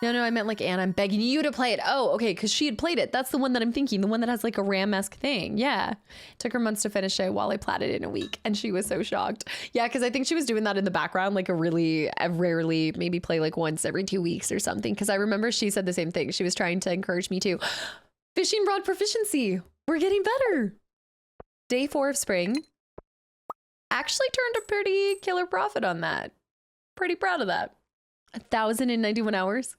No, I meant like Anna. I'm begging you to play it. Oh, okay, because she had played it. That's the one that I'm thinking. The one that has like a ram-esque thing. Yeah. Took her months to finish it while I platted it in a week. And she was so shocked. Yeah, because I think she was doing that in the background, like rarely, maybe play like once every 2 weeks or something. Because I remember she said the same thing. She was trying to encourage me to. Fishing rod proficiency. We're getting better. Day 4 of spring. Actually turned a pretty killer profit on that. Pretty proud of that. 1,091 hours.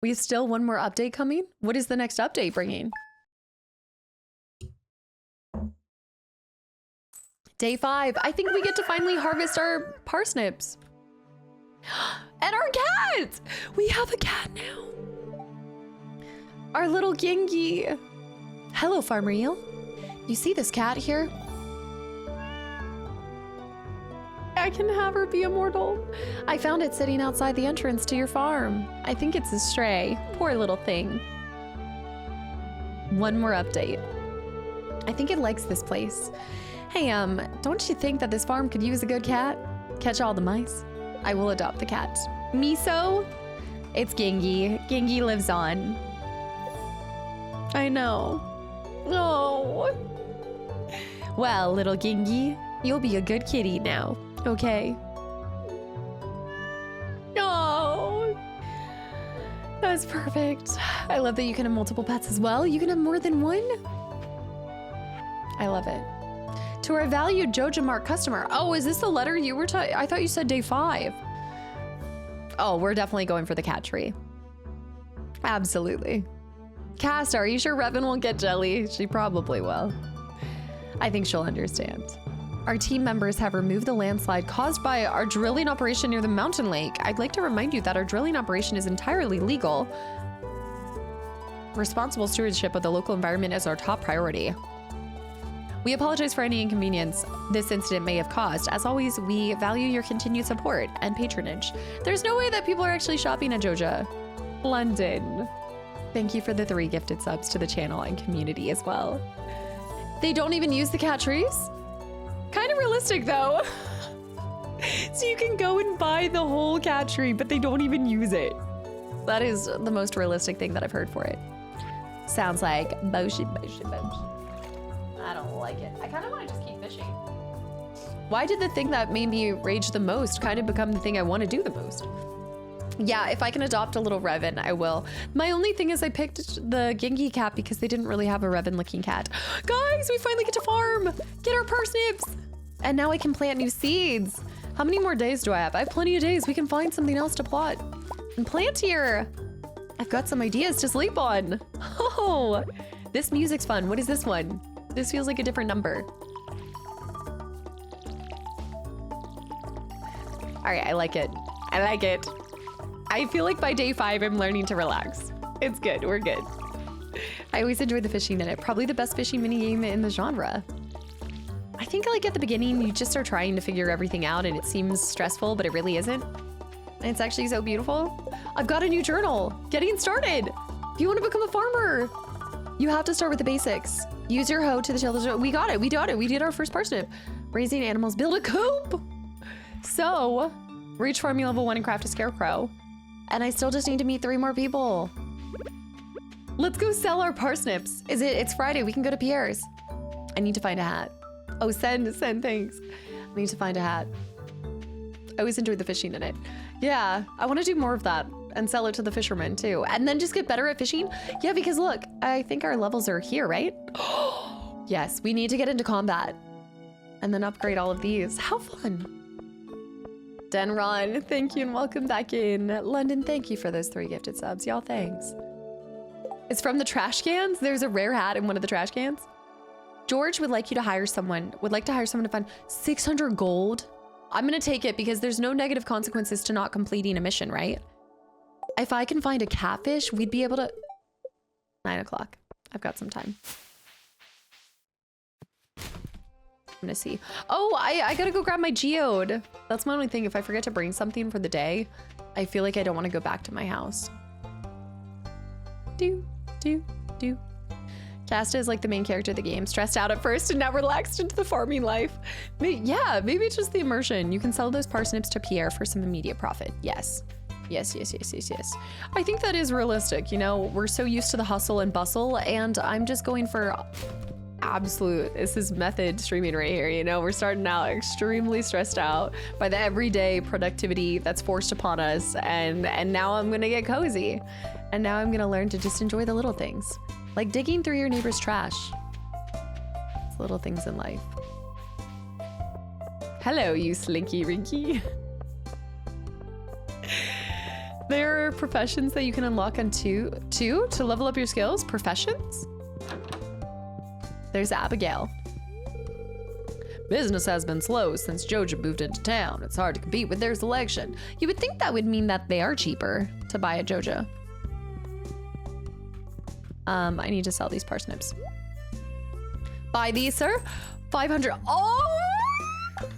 We have still one more update coming. What is the next update bringing? Day 5. I think we get to finally harvest our parsnips. And our cat! We have a cat now. Our little Gengi. Hello, Farmer Eel. You see this cat here? I can have her be immortal. I found it sitting outside the entrance to your farm. I think it's a stray. Poor little thing. One more update. I think it likes this place. Hey, don't you think that this farm could use a good cat? Catch all the mice. I will adopt the cat. Miso? It's Gengi. Gengi lives on. I know. Oh. Well, little Gengi, you'll be a good kitty now. Okay. Oh, that's perfect. I love that you can have multiple pets as well. You can have more than one. I love it. To our valued Joja Mart customer. Oh, is this the letter you were I thought you said day 5. Oh, we're definitely going for the cat tree. Absolutely. Cast, are you sure Revan won't get jelly? She probably will. I think she'll understand. Our team members have removed the landslide caused by our drilling operation near the mountain lake. I'd like to remind you that our drilling operation is entirely legal. Responsible stewardship of the local environment is our top priority. We apologize for any inconvenience this incident may have caused. As always, we value your continued support and patronage. There's no way that people are actually shopping at Joja. London. Thank you for the 3 gifted subs to the channel and community as well. They don't even use the cat trees? Kind of realistic though. So you can go and buy the whole cat tree, but they don't even use it. That is the most realistic thing that I've heard for it. Sounds like motion. I don't like it. I kind of want to just keep fishing. Why did the thing that made me rage the most kind of become the thing I want to do the most? Yeah, if I can adopt a little Revan, I will. My only thing is I picked the Genki cat because they didn't really have a Revan looking cat. Guys, we finally get to farm, get our parsnips. And now I can plant new seeds. How many more days do I have? I have plenty of days. We can find something else to plot and plant here. I've got some ideas to sleep on. Oh, this music's fun. What is this one? This feels like a different number. All right, I like it. I like it. I feel like by day 5, I'm learning to relax. It's good, we're good. I always enjoy the fishing in it. Probably the best fishing minigame in the genre. I think like at the beginning, you just start trying to figure everything out and it seems stressful, but it really isn't. And it's actually so beautiful. I've got a new journal, getting started. If you want to become a farmer, you have to start with the basics. Use your hoe to the till. We got it, we got it. We did our first parsnip. Raising animals, build a coop. So, reach farming level 1 and craft a scarecrow. And I still just need to meet 3 more people. Let's go sell our parsnips. It's Friday, we can go to Pierre's. I need to find a hat. Oh, send, thanks. I need to find a hat. I always enjoyed the fishing in it. Yeah, I want to do more of that and sell it to the fishermen too. And then just get better at fishing. Yeah, because look, I think our levels are here, right? Yes, we need to get into combat and then upgrade all of these. How fun. Denron, thank you and welcome back in. London, thank you for those 3 gifted subs. Y'all, thanks. It's from the trash cans. There's a rare hat in one of the trash cans. George would like to hire someone to find 600 gold. I'm gonna take it because there's no negative consequences to not completing a mission, right? If I can find a catfish, we'd be able to... 9 o'clock. I've got some time. I'm gonna see. Oh, I gotta go grab my geode. That's my only thing. If I forget to bring something for the day, I feel like I don't want to go back to my house. Do. Casta is like the main character of the game. Stressed out at first and now relaxed into the farming life. Yeah, maybe it's just the immersion. You can sell those parsnips to Pierre for some immediate profit. Yes. Yes. I think that is realistic. You know, we're so used to the hustle and bustle and I'm just going for absolute, this is method streaming right here. You know, we're starting out extremely stressed out by the everyday productivity that's forced upon us. And now I'm gonna get cozy. And now I'm gonna learn to just enjoy the little things. Like digging through your neighbor's trash. It's little things in life. Hello, you slinky rinky. There are professions that you can unlock on two to level up your skills. Professions? There's Abigail. Business has been slow since Joja moved into town. It's hard to compete with their selection. You would think that would mean that they are cheaper to buy at Joja. I need to sell these parsnips. Buy these, sir. 500. Oh!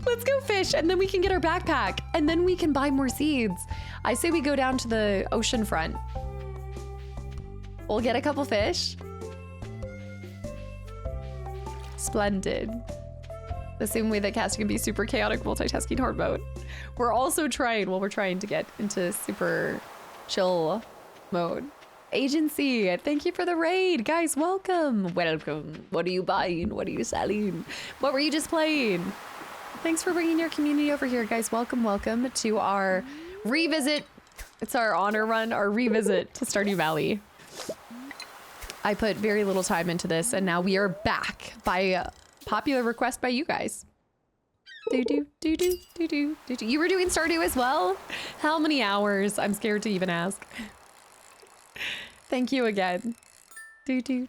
Let's go fish, and then we can get our backpack, and then we can buy more seeds. I say we go down to the ocean front. We'll get a couple fish. Splendid. The same way that Casta can be super chaotic multitasking hard mode. We're also trying, we're trying to get into super chill mode. Agency, thank you for the raid. Guys, welcome. Welcome. What are you buying? What are you selling? What were you just playing? Thanks for bringing your community over here, guys. Welcome to our revisit. It's our honor run, our revisit to Stardew Valley. I put very little time into this, and now we are back by popular request by you guys. You were doing Stardew as well? How many hours? I'm scared to even ask. Thank you again. Anchovy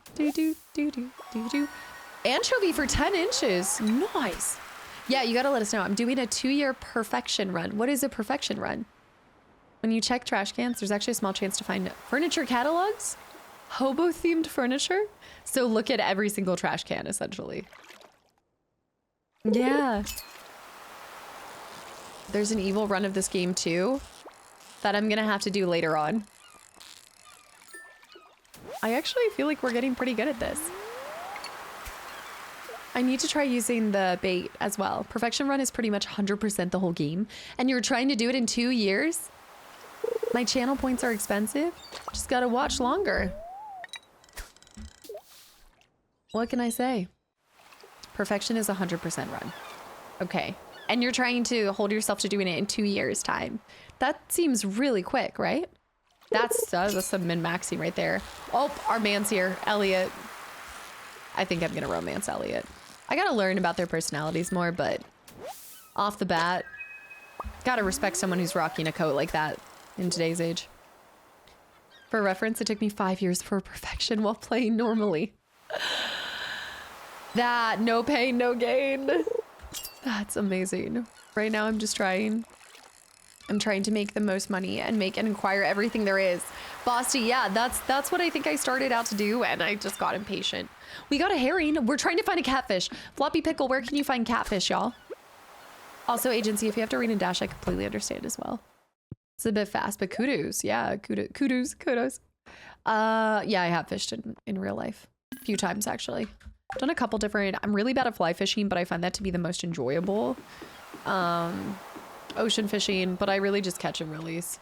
for 10 inches. Nice. Yeah, you gotta let us know. I'm doing a 2-year perfection run. What is a perfection run? When you check trash cans, there's actually a small chance to find furniture catalogs, hobo-themed furniture. So look at every single trash can, essentially. Yeah. There's an evil run of this game too that I'm gonna have to do later on. I actually feel like we're getting pretty good at this. I need to try using the bait as well. Perfection run is pretty much 100% the whole game, and you're trying to do it in 2 years? My channel points are expensive. Just gotta watch longer. What can I say? Perfection is 100% run. Okay. And you're trying to hold yourself to doing it in 2 years' time. That seems really quick, right? That's some min-maxing right there. Oh, our man's here, Elliot. I think I'm gonna romance Elliot. I gotta learn about their personalities more, but off the bat, gotta respect someone who's rocking a coat like that in today's age. For reference, it took me 5 years for perfection while playing normally. That, no pain, no gain. That's amazing. Right now I'm trying to make the most money and make and acquire everything there is. Bosty, yeah, that's what I think I started out to do, and I just got impatient. We got a herring. We're trying to find a catfish. Floppy Pickle, where can you find catfish, y'all? Also, agency, if you have to read and dash, I completely understand as well. It's a bit fast, but kudos. Yeah, kudos. Yeah, I have fished in real life. A few times, actually. I've done a couple different... I'm really bad at fly fishing, but I find that to be the most enjoyable. Ocean fishing, but I really just catch and release.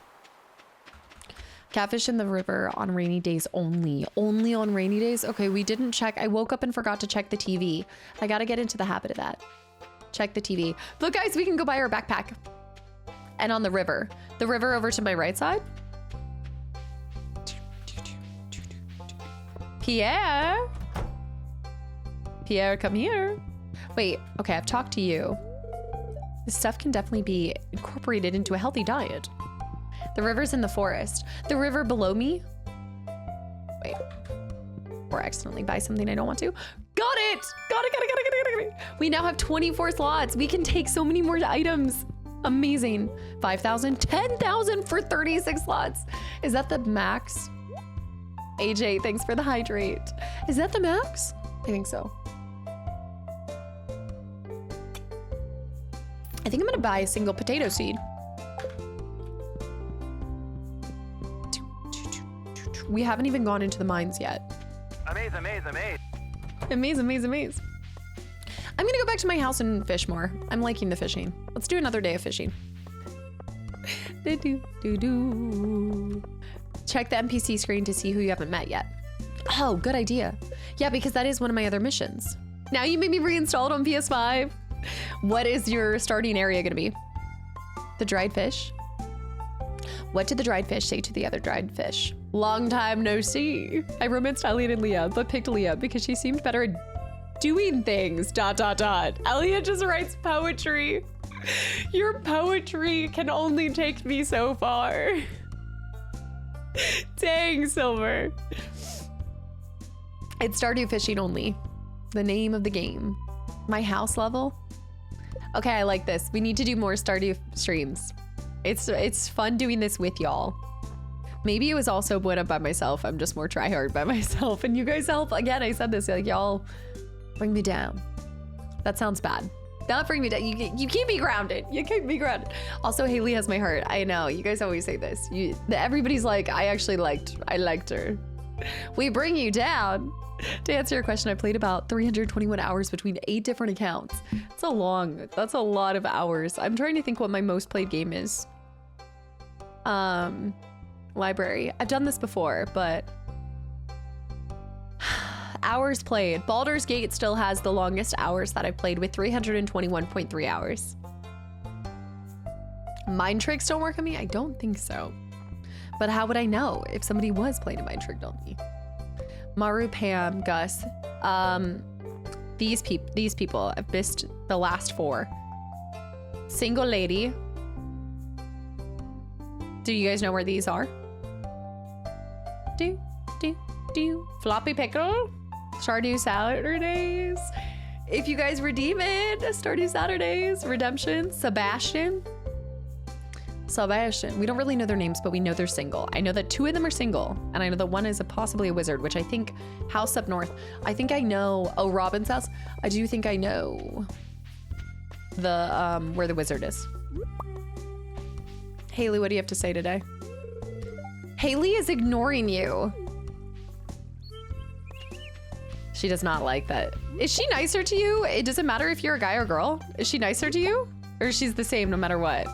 Catfish in the river on rainy days only. Only on rainy days? Okay, we didn't check. I woke up and forgot to check the TV. I gotta get into the habit of that. Check the TV. Look, guys, we can go buy our backpack. And on the river. The river over to my right side. Pierre? Pierre, come here. Wait, okay, I've talked to you. This stuff can definitely be incorporated into a healthy diet. The river's in the forest. The river below me. Wait. Or accidentally buy something I don't want to. Got it! Got it. We now have 24 slots. We can take so many more items. Amazing. 5,000, 10,000 for 36 slots. Is that the max? AJ, thanks for the hydrate. Is that the max? I think so. I think I'm gonna buy a single potato seed. We haven't even gone into the mines yet. Amaze. I'm gonna go back to my house and fish more. I'm liking the fishing. Let's do another day of fishing. Check the NPC screen to see who you haven't met yet. Oh, good idea. Yeah, because that is one of my other missions. Now you made me reinstall it on PS5. What is your starting area gonna be? The dried fish? What did the dried fish say to the other dried fish? Long time no see. I romanced Elliot and Leah, but picked Leah because she seemed better at doing things, ... Elliot just writes poetry. Your poetry can only take me so far. Dang, Silver. It's Stardew fishing only. The name of the game. My house level? Okay, I like this. We need to do more Stardew streams. It's fun doing this with y'all. Maybe it was also when I'm by myself. I'm just more tryhard by myself, and you guys help. Again, I said this, like, y'all bring me down. That sounds bad. Not bring me down. You keep me grounded. You keep me grounded. Also, Haley has my heart. I know. You guys always say this. Everybody's like, I liked her. We bring you down. To answer your question, I played about 321 hours between 8 different accounts. That's a lot of hours. I'm trying to think what my most played game is. Library. I've done this before, but hours played. Baldur's Gate still has the longest hours that I've played with 321.3 hours. Mind tricks don't work on me? I don't think so. But how would I know if somebody was playing a mind trick on me? Maru, Pam, Gus. These people. I've missed the last 4. Single lady. Do you guys know where these are? Do. Floppy Pickle. Stardew Saturdays. If you guys redeem it, Stardew Saturdays. Redemption. Sebastian. We don't really know their names, but we know they're single. I know that 2 of them are single, and I know that one is possibly a wizard, which I think house up north. I think I know. Oh, Robin's house. I do think I know the where the wizard is. Haley, what do you have to say today? Haley is ignoring you. She does not like that. Is she nicer to you? It doesn't matter if you're a guy or girl. Is she nicer to you? Or she's the same no matter what?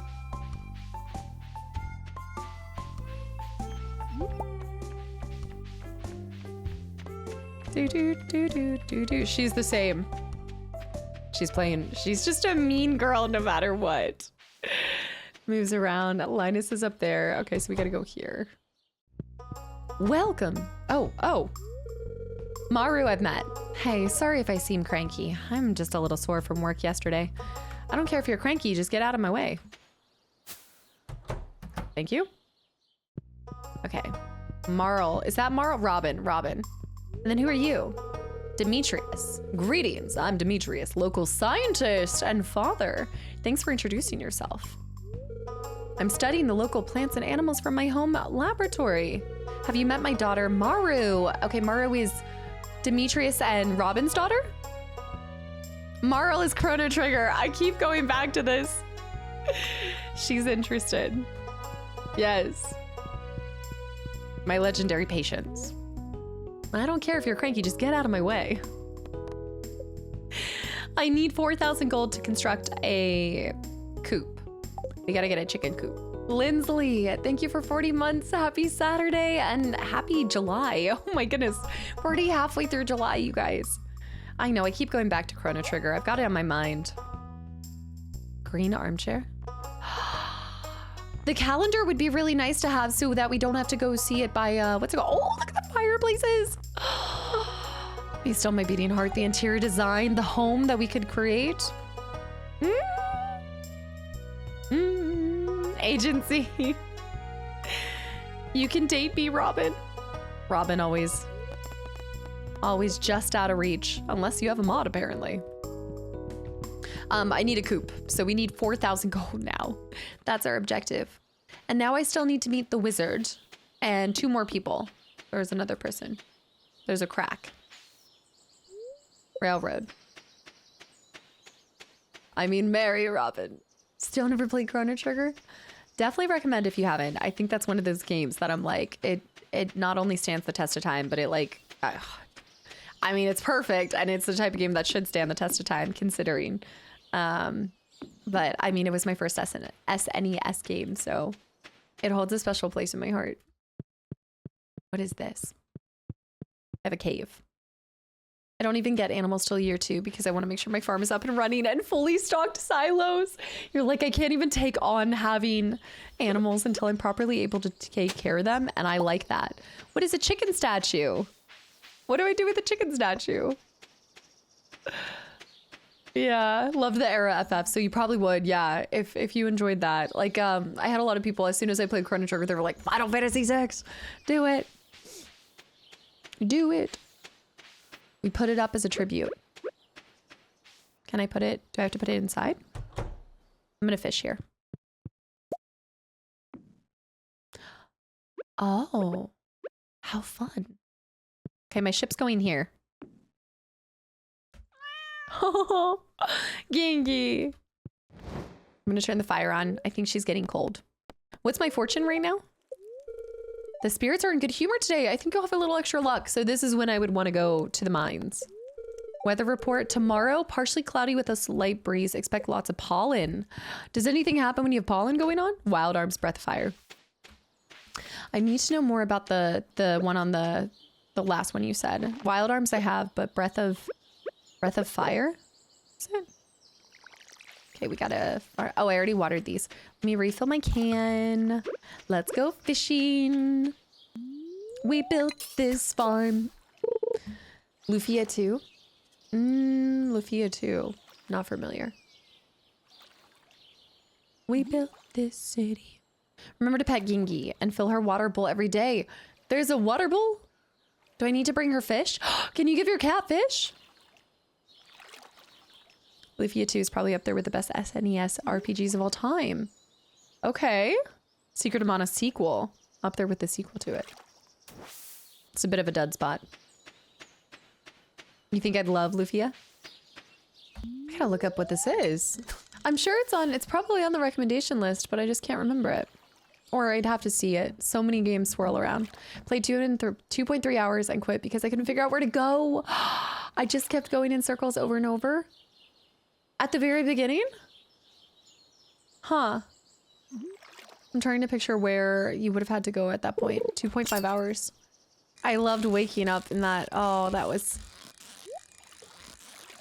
She's the same. She's just a mean girl no matter what. Moves around. Linus is up there. Okay, so we gotta go here. Welcome. Oh. Maru I've met. Hey, sorry if I seem cranky. I'm just a little sore from work yesterday. I don't care if you're cranky, just get out of my way. Thank you. Okay. Marl. Is that Marl? Robin. And then who are you? Demetrius. Greetings, I'm Demetrius, local scientist and father. Thanks for introducing yourself. I'm studying the local plants and animals from my home laboratory. Have you met my daughter, Maru? Okay, Maru is Demetrius and Robin's daughter? Marl is Chrono Trigger. I keep going back to this. She's interested. Yes. My legendary patience. I don't care if you're cranky, just get out of my way. I need 4,000 gold to construct a coop. We gotta get a chicken coop. Lindsley, thank you for 40 months. Happy Saturday and happy July. Oh my goodness. We're already halfway through July, you guys. I know, I keep going back to Chrono Trigger. I've got it on my mind. Green armchair. The calendar would be really nice to have so that we don't have to go see it by, what's it called? Oh, look at the fireplaces. Be still my beating heart. The interior design, the home that we could create. Agency. You can date me, Robin. Robin always just out of reach, unless you have a mod, apparently. I need a coop, so we need 4,000 gold now. That's our objective. And now I still need to meet the wizard and 2 more people. There's another person. There's a crack. Railroad. I mean, Mary Robin. Still never played Chrono Trigger? Definitely recommend if you haven't. I think that's one of those games that I'm like, it not only stands the test of time, but it like, I mean, it's perfect. And it's the type of game that should stand the test of time considering. But I mean, it was my first SNES game, so it holds a special place in my heart. What is this? I have a cave. I don't even get animals till year 2 because I want to make sure my farm is up and running and fully stocked silos. You're like, I can't even take on having animals until I'm properly able to take care of them. And I like that. What is a chicken statue? What do I do with a chicken statue? Yeah, love the era FF. So you probably would, yeah, if you enjoyed that. Like, I had a lot of people, as soon as I played Chrono Trigger, they were like, Final Fantasy VI, do it. Do it. We put it up as a tribute. Can I put it, do I have to put it inside? I'm gonna fish here. Oh, how fun. Okay, my ship's going here. Oh, Gengi. I'm gonna turn the fire on. I think she's getting cold. What's my fortune right now? The spirits are in good humor today. I think you'll have a little extra luck. So this is when I would want to go to the mines. Weather report tomorrow, partially cloudy with a slight breeze. Expect lots of pollen. Does anything happen when you have pollen going on? Wild Arms, Breath of Fire. I need to know more about the one on the last one you said. Wild Arms I have, but Breath of Fire? Is it? Okay, we gotta, oh, I already watered these. Let me refill my can. Let's go fishing. We built this farm. Lufia 2? Lufia 2. Not familiar. We built this city. Remember to pet Gingy and fill her water bowl every day. There's a water bowl? Do I need to bring her fish? Can you give your cat fish? Lufia 2 is probably up there with the best SNES RPGs of all time. Okay. Secret of Mana sequel. Up there with the sequel to it. It's a bit of a dud spot. You think I'd love Lufia? I gotta look up what this is. I'm sure it's probably on the recommendation list, but I just can't remember it. Or I'd have to see it. So many games swirl around. Played 2.3 hours and quit because I couldn't figure out where to go. I just kept going in circles over and over. At the very beginning? Huh. I'm trying to picture where you would have had to go at that point. 2.5 hours. I loved waking up in that. Oh, that was...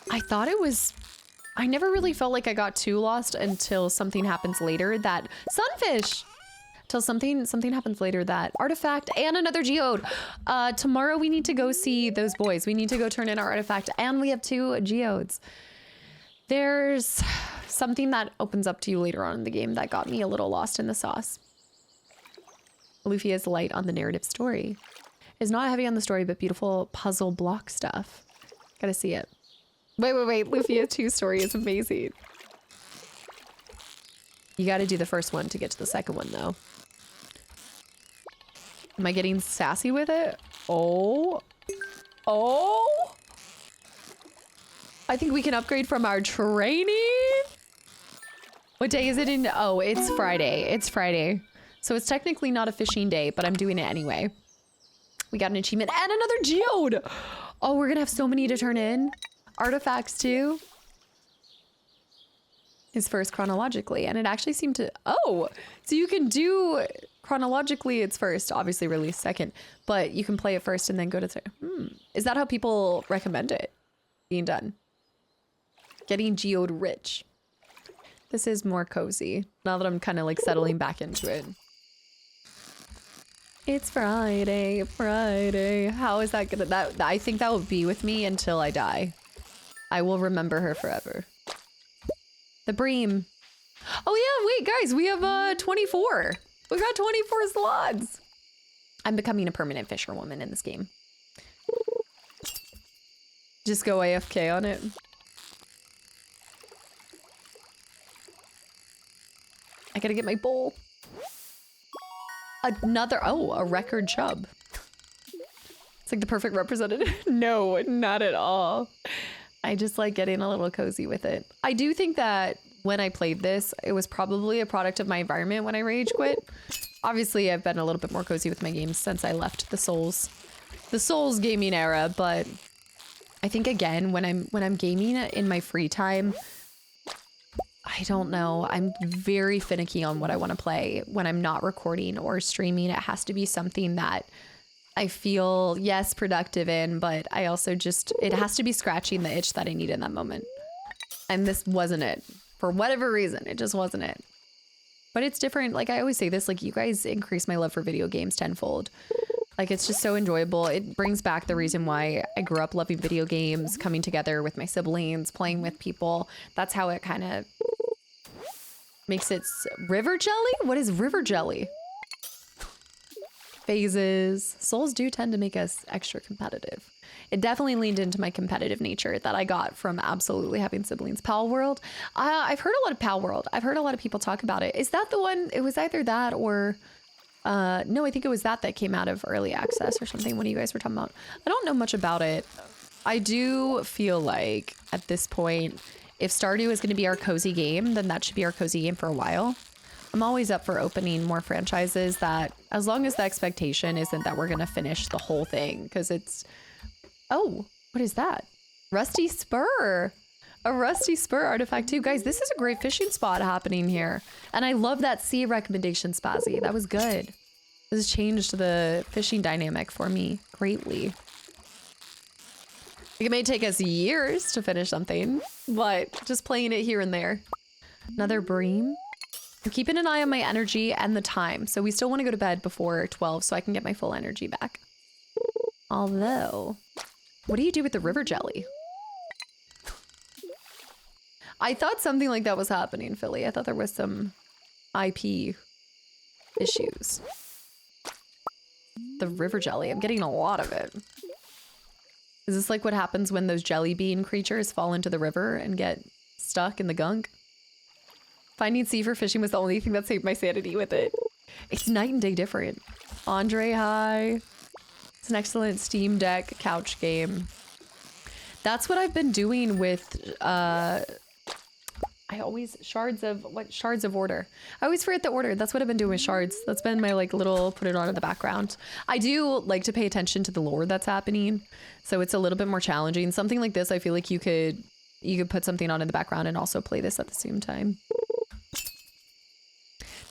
I thought it was I never really felt like I got too lost until something happens later that sunfish. Till something happens later that artifact and another geode. Tomorrow we need to go see those boys. We need to go turn in our artifact and we have 2 geodes. There's something that opens up to you later on in the game that got me a little lost in the sauce. Lufia's light on the narrative story. Is not heavy on the story, but beautiful puzzle block stuff. Gotta see it. Wait. Lufia 2 story is amazing. You gotta do the first one to get to the second one though. Am I getting sassy with it? Oh. I think we can upgrade from our training. What day is it in? Oh, it's Friday. It's Friday. So it's technically not a fishing day, but I'm doing it anyway. We got an achievement and another geode. Oh, we're gonna have so many to turn in. Artifacts too. Is first chronologically, and it actually seemed to, oh, so you can do chronologically, it's first, obviously release second, but you can play it first and then go to Is that how people recommend it being done? Getting geode rich. This is more cozy now that I'm kind of like settling back into it. It's Friday. How is that gonna, I think that will be with me until I die. I will remember her forever. The bream. Oh yeah, wait guys, we have 24. We got 24 slots. I'm becoming a permanent fisherwoman in this game. Just go AFK on it. I gotta get my bowl. Another, oh, a record chub. It's like the perfect representative. No, not at all. I just like getting a little cozy with it. I do think that when I played this, it was probably a product of my environment when I rage quit. Obviously, I've been a little bit more cozy with my games since I left the Souls gaming era, but I think again, when I'm gaming in my free time, I don't know. I'm very finicky on what I want to play when I'm not recording or streaming. It has to be something that I feel, yes, productive in, but I also just, it has to be scratching the itch that I need in that moment. And this wasn't it. For whatever reason, it just wasn't it. But it's different. Like I always say this, like you guys increase my love for video games tenfold. Like it's just so enjoyable. It brings back the reason why I grew up loving video games, coming together with my siblings, playing with people. That's how it kind of makes it river jelly? What is river jelly? Phases. Souls do tend to make us extra competitive. It definitely leaned into my competitive nature that I got from absolutely having siblings. Pal World. I've heard a lot of Pal World. I've heard a lot of people talk about it. Is that the one? It was either that or no, I think it was that came out of early access or something when you guys were talking about. I don't know much about it. I do feel like at this point, if Stardew is going to be our cozy game, then that should be our cozy game for a while. I'm always up for opening more franchises that, as long as the expectation isn't that we're going to finish the whole thing, because it's, oh, what is that? Rusty Spur. A Rusty Spur artifact too. Guys, this is a great fishing spot happening here. And I love that sea recommendation, Spazzy. That was good. This has changed the fishing dynamic for me greatly. It may take us years to finish something, but just playing it here and there. Another bream. I'm keeping an eye on my energy and the time. So we still want to go to bed before 12 so I can get my full energy back. Although, what do you do with the river jelly? I thought something like that was happening, Philly. I thought there was some IP issues. The river jelly. I'm getting a lot of it. Is this like what happens when those jelly bean creatures fall into the river and get stuck in the gunk? Finding sea for fishing was the only thing that saved my sanity with it. It's night and day different. Andre High. It's an excellent Steam Deck couch game. That's what I've been doing with, I always, Shards of Order. I always forget the order. That's what I've been doing with Shards. That's been my like little put it on in the background. I do like to pay attention to the lore that's happening. So it's a little bit more challenging. Something like this, I feel like you could put something on in the background and also play this at the same time.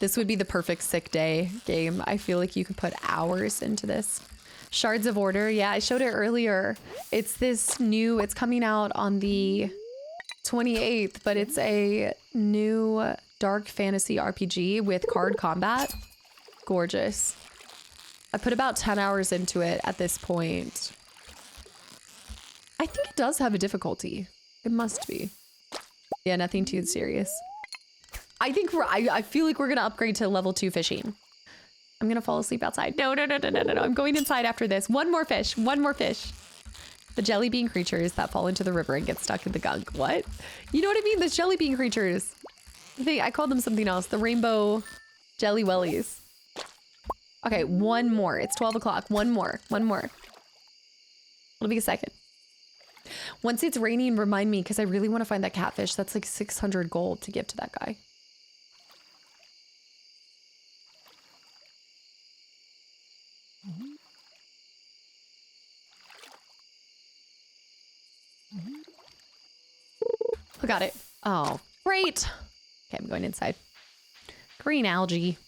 This would be the perfect sick day game. I feel like you could put hours into this. Shards of Order. Yeah, I showed it earlier. It's this new, it's coming out on the 28th, but it's a new dark fantasy RPG with card combat. Gorgeous. I put about 10 hours into it at this point. I think it does have a difficulty. It must be. Yeah, nothing too serious. I think I feel like we're gonna upgrade to level 2 fishing. I'm gonna fall asleep outside. No. I'm going inside after this. One more fish. The jelly bean creatures that fall into the river and get stuck in the gunk. What? You know what I mean? The jelly bean creatures. I called them something else. The rainbow jelly wellies. Okay, one more. It's 12 o'clock. One more. It'll be a second. Once it's raining, remind me, because I really want to find that catfish. That's like 600 gold to give to that guy. I got it. Oh, great. Okay, I'm going inside. Green algae.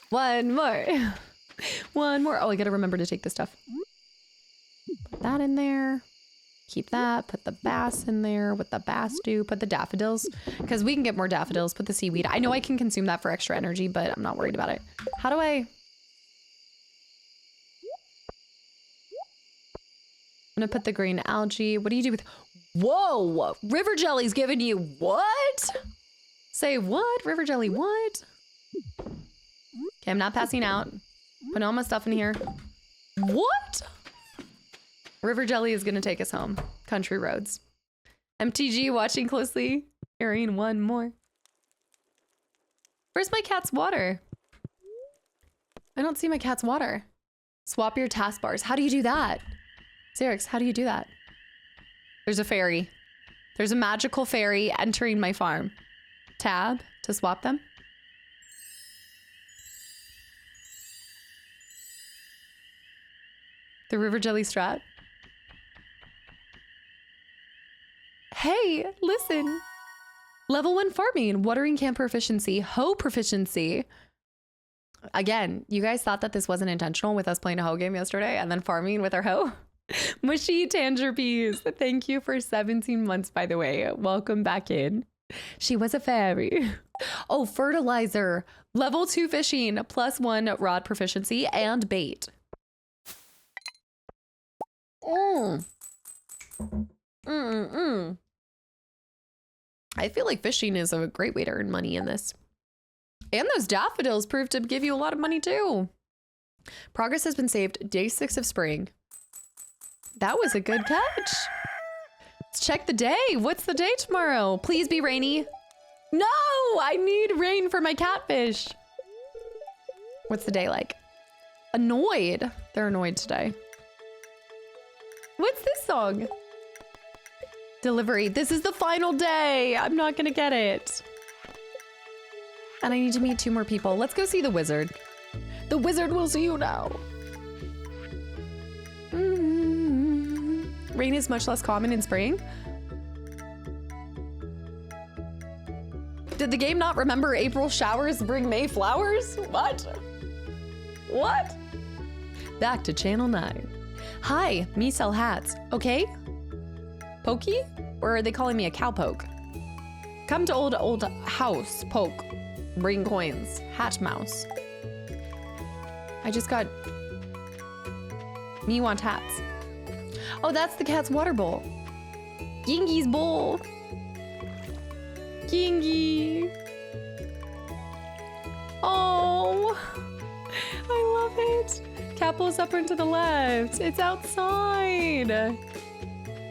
One more. Oh, I gotta remember to take this stuff. Put that in there. Keep that. Put the bass in there. What the bass do? Put the daffodils. Because we can get more daffodils. Put the seaweed. I know I can consume that for extra energy, but I'm not worried about it. How do I... I'm gonna put the green algae. What do you do with... Whoa! River jelly's giving you what? Say what? River jelly what? Okay, I'm not passing out. Put all my stuff in here. What? River jelly is gonna take us home. Country roads. MTG watching closely. Carrying one more. Where's my cat's water? I don't see my cat's water. Swap your taskbars. How do you do that? Xerix, how do you do that? There's a fairy. There's a magical fairy entering my farm. Tab to swap them. The river jelly strat. Hey, listen. Level 1 farming, watering can proficiency, hoe proficiency. Again, you guys thought that this wasn't intentional with us playing a hoe game yesterday and then farming with our hoe? Mushy Tanger Peas, thank you for 17 months, by the way. Welcome back in. She was a fairy. Oh, fertilizer. Level 2 fishing, +1 rod proficiency and bait. I feel like fishing is a great way to earn money in this. And those daffodils prove to give you a lot of money too. Progress has been saved. Day 6 of spring. That was a good catch. Let's check the day. What's the day tomorrow? Please be rainy. No, I need rain for my catfish. What's the day like? Annoyed. They're annoyed today. What's this song? Delivery. This is the final day. I'm not gonna get it. And I need to meet 2 more people. Let's go see the wizard. The wizard will see you now. Rain is much less common in spring. Did the game not remember April showers bring May flowers? What? Back to channel 9. Hi, me sell hats, okay? Pokey? Or are they calling me a cowpoke? Come to old house, poke. Bring coins, hat mouse. I just got... Me want hats. Oh, that's the cat's water bowl. Gingy's bowl. Gingy. Oh, I love it. Cat bowl's up and to the left. It's outside.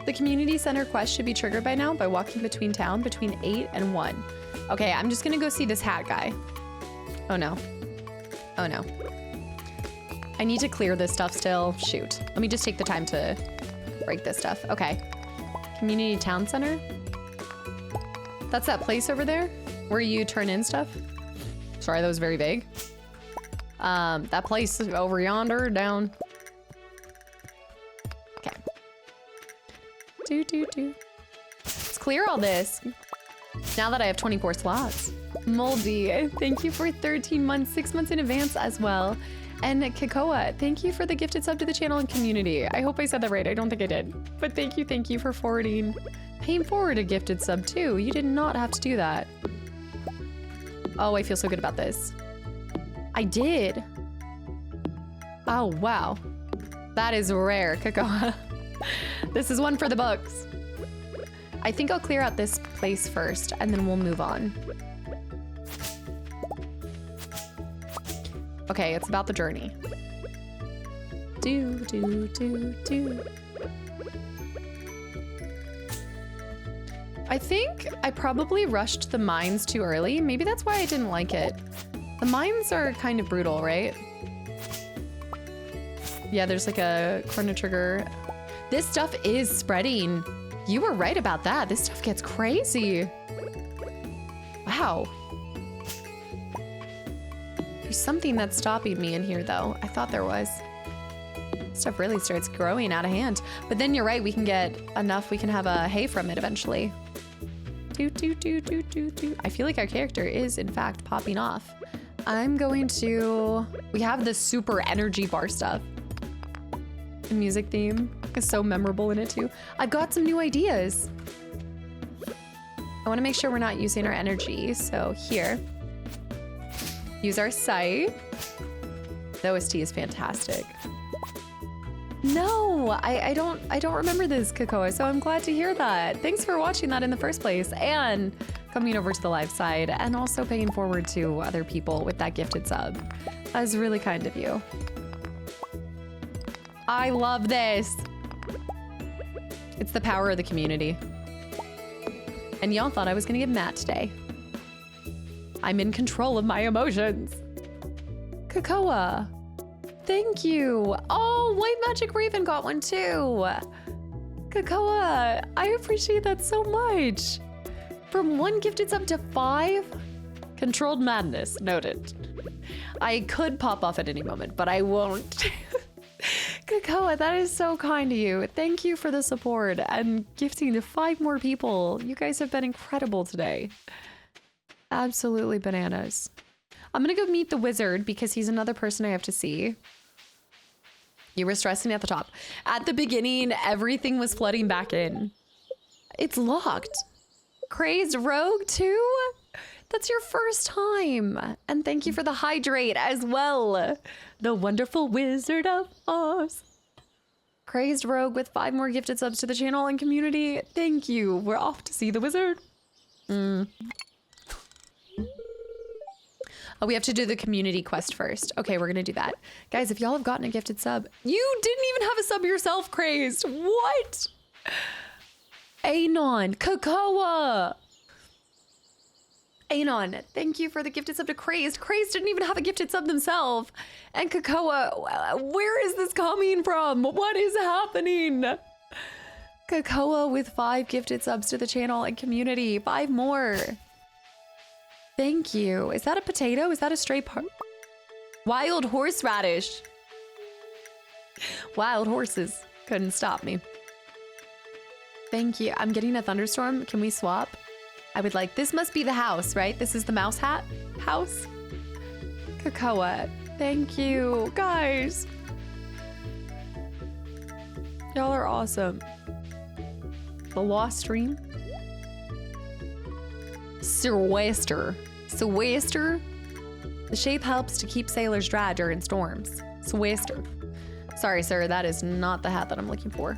The community center quest should be triggered by now by walking between town between 8 and 1. Okay, I'm just gonna go see this hat guy. Oh no. Oh no. I need to clear this stuff still. Shoot. Let me just take the time to break this stuff. Okay. Community town center. That's that place over there where you turn in stuff. Sorry, that was very vague. That place over yonder, down. Okay. Let's clear all this. Now that I have 24 slots. Moldy, thank you for 13 months, 6 months in advance as well. And Kikoa, thank you for the gifted sub to the channel and community. I hope I said that right. I don't think I did. But thank you for forwarding paying forward a gifted sub too. You did not have to do that. Oh, I feel so good about this. I did. Oh, wow. That is rare, Cocoa. This is one for the books. I think I'll clear out this place first and then we'll move on. Okay, it's about the journey. Do. I think I probably rushed the mines too early. Maybe that's why I didn't like it. The mines are kind of brutal, right? Yeah, there's like a Chrono Trigger. This stuff is spreading. You were right about that. This stuff gets crazy. Wow. There's something that's stopping me in here though. I thought there was. Stuff really starts growing out of hand. But then you're right, we can get enough, we can have a hay from it eventually. Do. I feel like our character is in fact popping off. I'm going to, we have the super energy bar stuff. The music theme is so memorable in it too. I've got some new ideas. I want to make sure we're not using our energy. So here, use our sight. The OST is fantastic. No, I don't remember this, Cocoa, so I'm glad to hear that. Thanks for watching that in the first place and coming over to the live side and also paying forward to other people with that gifted sub. That was really kind of you. I love this. It's the power of the community. And y'all thought I was gonna get mad today. I'm in control of my emotions. Cocoa. Thank you. Oh, White Magic Raven got one too. Cocoa, I appreciate that so much. From 1 gifted sub to 5? Controlled madness, noted. I could pop off at any moment, but I won't. Cocoa, that is so kind of you. Thank you for the support and gifting to 5 more people. You guys have been incredible today. Absolutely bananas. I'm gonna go meet the wizard because he's another person I have to see. You were stressing at the top. At the beginning, everything was flooding back in. It's locked. Crazed Rogue too? That's your first time. And thank you for the hydrate as well. The wonderful Wizard of Oz. Crazed Rogue with 5 more gifted subs to the channel and community. Thank you. We're off to see the wizard. Oh, we have to do the community quest first. Okay, we're gonna do that. Guys, if y'all have gotten a gifted sub, you didn't even have a sub yourself, Crazed. What? Anon, Cocoa. Anon, thank you for the gifted sub to Crazed. Crazed didn't even have a gifted sub themselves. And Cocoa, where is this coming from? What is happening? Cocoa with 5 gifted subs to the channel and community. 5 more. Thank you. Is that a potato? Is that a stray part? Wild horseradish. Wild horses couldn't stop me. Thank you. I'm getting a thunderstorm. Can we swap? I would like, this must be the house, right? This is the mouse hat house. Cocoa. Thank you. Guys. Y'all are awesome. The lost stream. Sylvester. The shape helps to keep sailors dry during storms. Sylvester. Sorry, sir, that is not the hat that I'm looking for.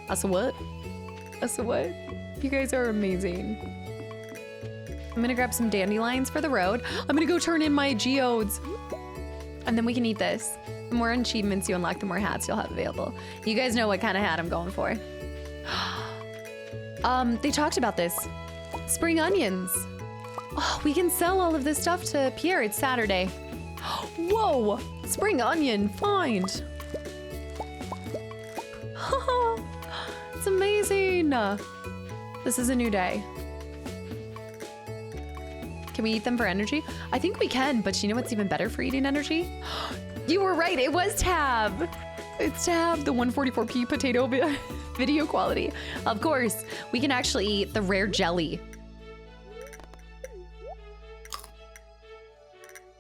That's a what? That's a what? You guys are amazing. I'm gonna grab some dandelions for the road. I'm gonna go turn in my geodes. And then we can eat this. The more achievements you unlock, the more hats you'll have available. You guys know what kind of hat I'm going for. They talked about this. Spring onions. Oh, we can sell all of this stuff to Pierre. It's Saturday. Whoa! Spring onion find. It's amazing. This is a new day. Can we eat them for energy? I think we can, but you know what's even better for eating energy? You were right, it was Tab. It's Tab, the 144p potato video quality. Of course, we can actually eat the rare jelly.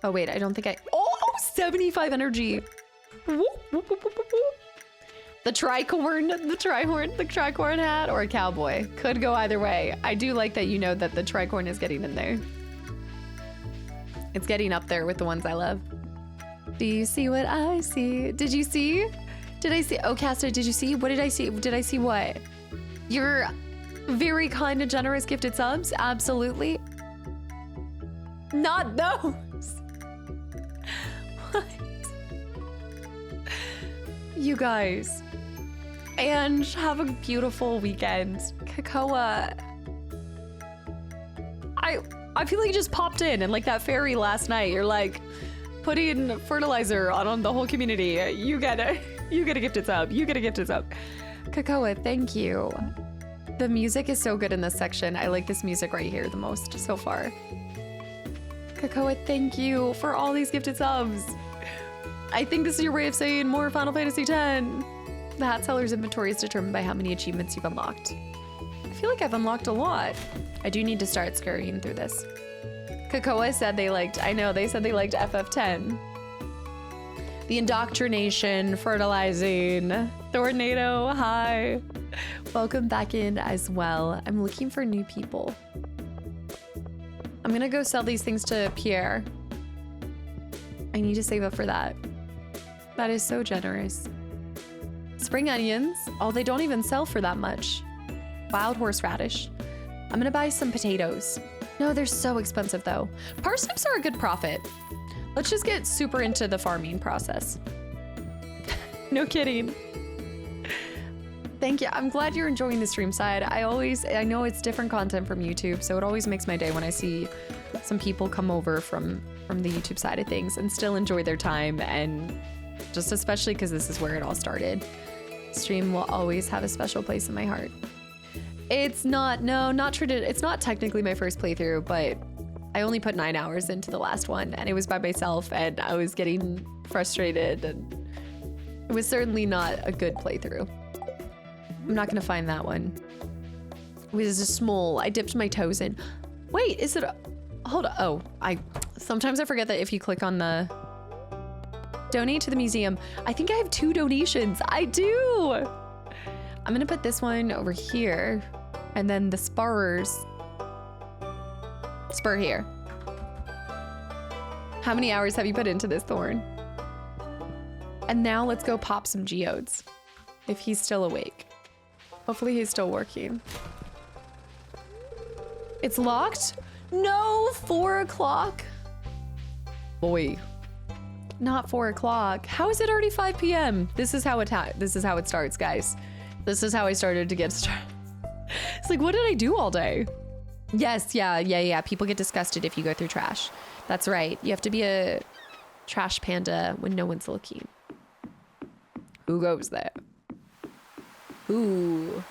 Oh wait, I don't think I, oh, 75 energy. The tricorn, the tricorn hat, or a cowboy. Could go either way. I do like that you know that the tricorn is getting in there. It's getting up there with the ones I love. Do you see what I see? Did you see? Did I see? Oh, Casta, did you see? What did I see? Did I see what? Your very kind and generous gifted subs? Absolutely. Not those. What? You guys. And have a beautiful weekend. Kakoa. I feel like you just popped in and like that fairy last night, you're like putting fertilizer on the whole community. You get a gifted sub. You get a gifted sub. Kakoa, thank you. The music is so good in this section. I like this music right here the most so far. Kakoa, thank you for all these gifted subs. I think this is your way of saying more Final Fantasy X. The hat seller's inventory is determined by how many achievements you've unlocked. I feel like I've unlocked a lot. I do need to start scurrying through this. Kakoa said they liked, I know, they said they liked FF10. The indoctrination, fertilizing, tornado, hi. Welcome back in as well. I'm looking for new people. I'm gonna go sell these things to Pierre. I need to save up for that. That is so generous. Spring onions. Oh, they don't even sell for that much. Wild horseradish. I'm gonna buy some potatoes. No, they're so expensive though. Parsnips are a good profit. Let's just get super into the farming process. No kidding. Thank you. I'm glad you're enjoying the stream side. I know it's different content from YouTube, so it always makes my day when I see some people come over from the YouTube side of things and still enjoy their time, and just especially because this is where it all started. Stream will always have a special place in my heart. It's not technically my first playthrough, but I only put 9 hours into the last one, and it was by myself, and I was getting frustrated, and it was certainly not a good playthrough. I'm not gonna find that one. It was a small, I dipped my toes in. Wait, is it, hold on, oh, sometimes I forget that if you click on the donate to the museum, I think I have 2 donations. I do. I'm gonna put this one over here, and then the spur here. How many hours have you put into this, Thorn? And now let's go pop some geodes, if he's still awake. Hopefully he's still working. It's locked? No, 4 o'clock. Boy, not 4 o'clock. How is it already 5 p.m.? This is how it starts, guys. This is how I started to get started. It's like, what did I do all day? Yes, yeah. People get disgusted if you go through trash. That's right. You have to be a trash panda when no one's looking. Who goes there? Who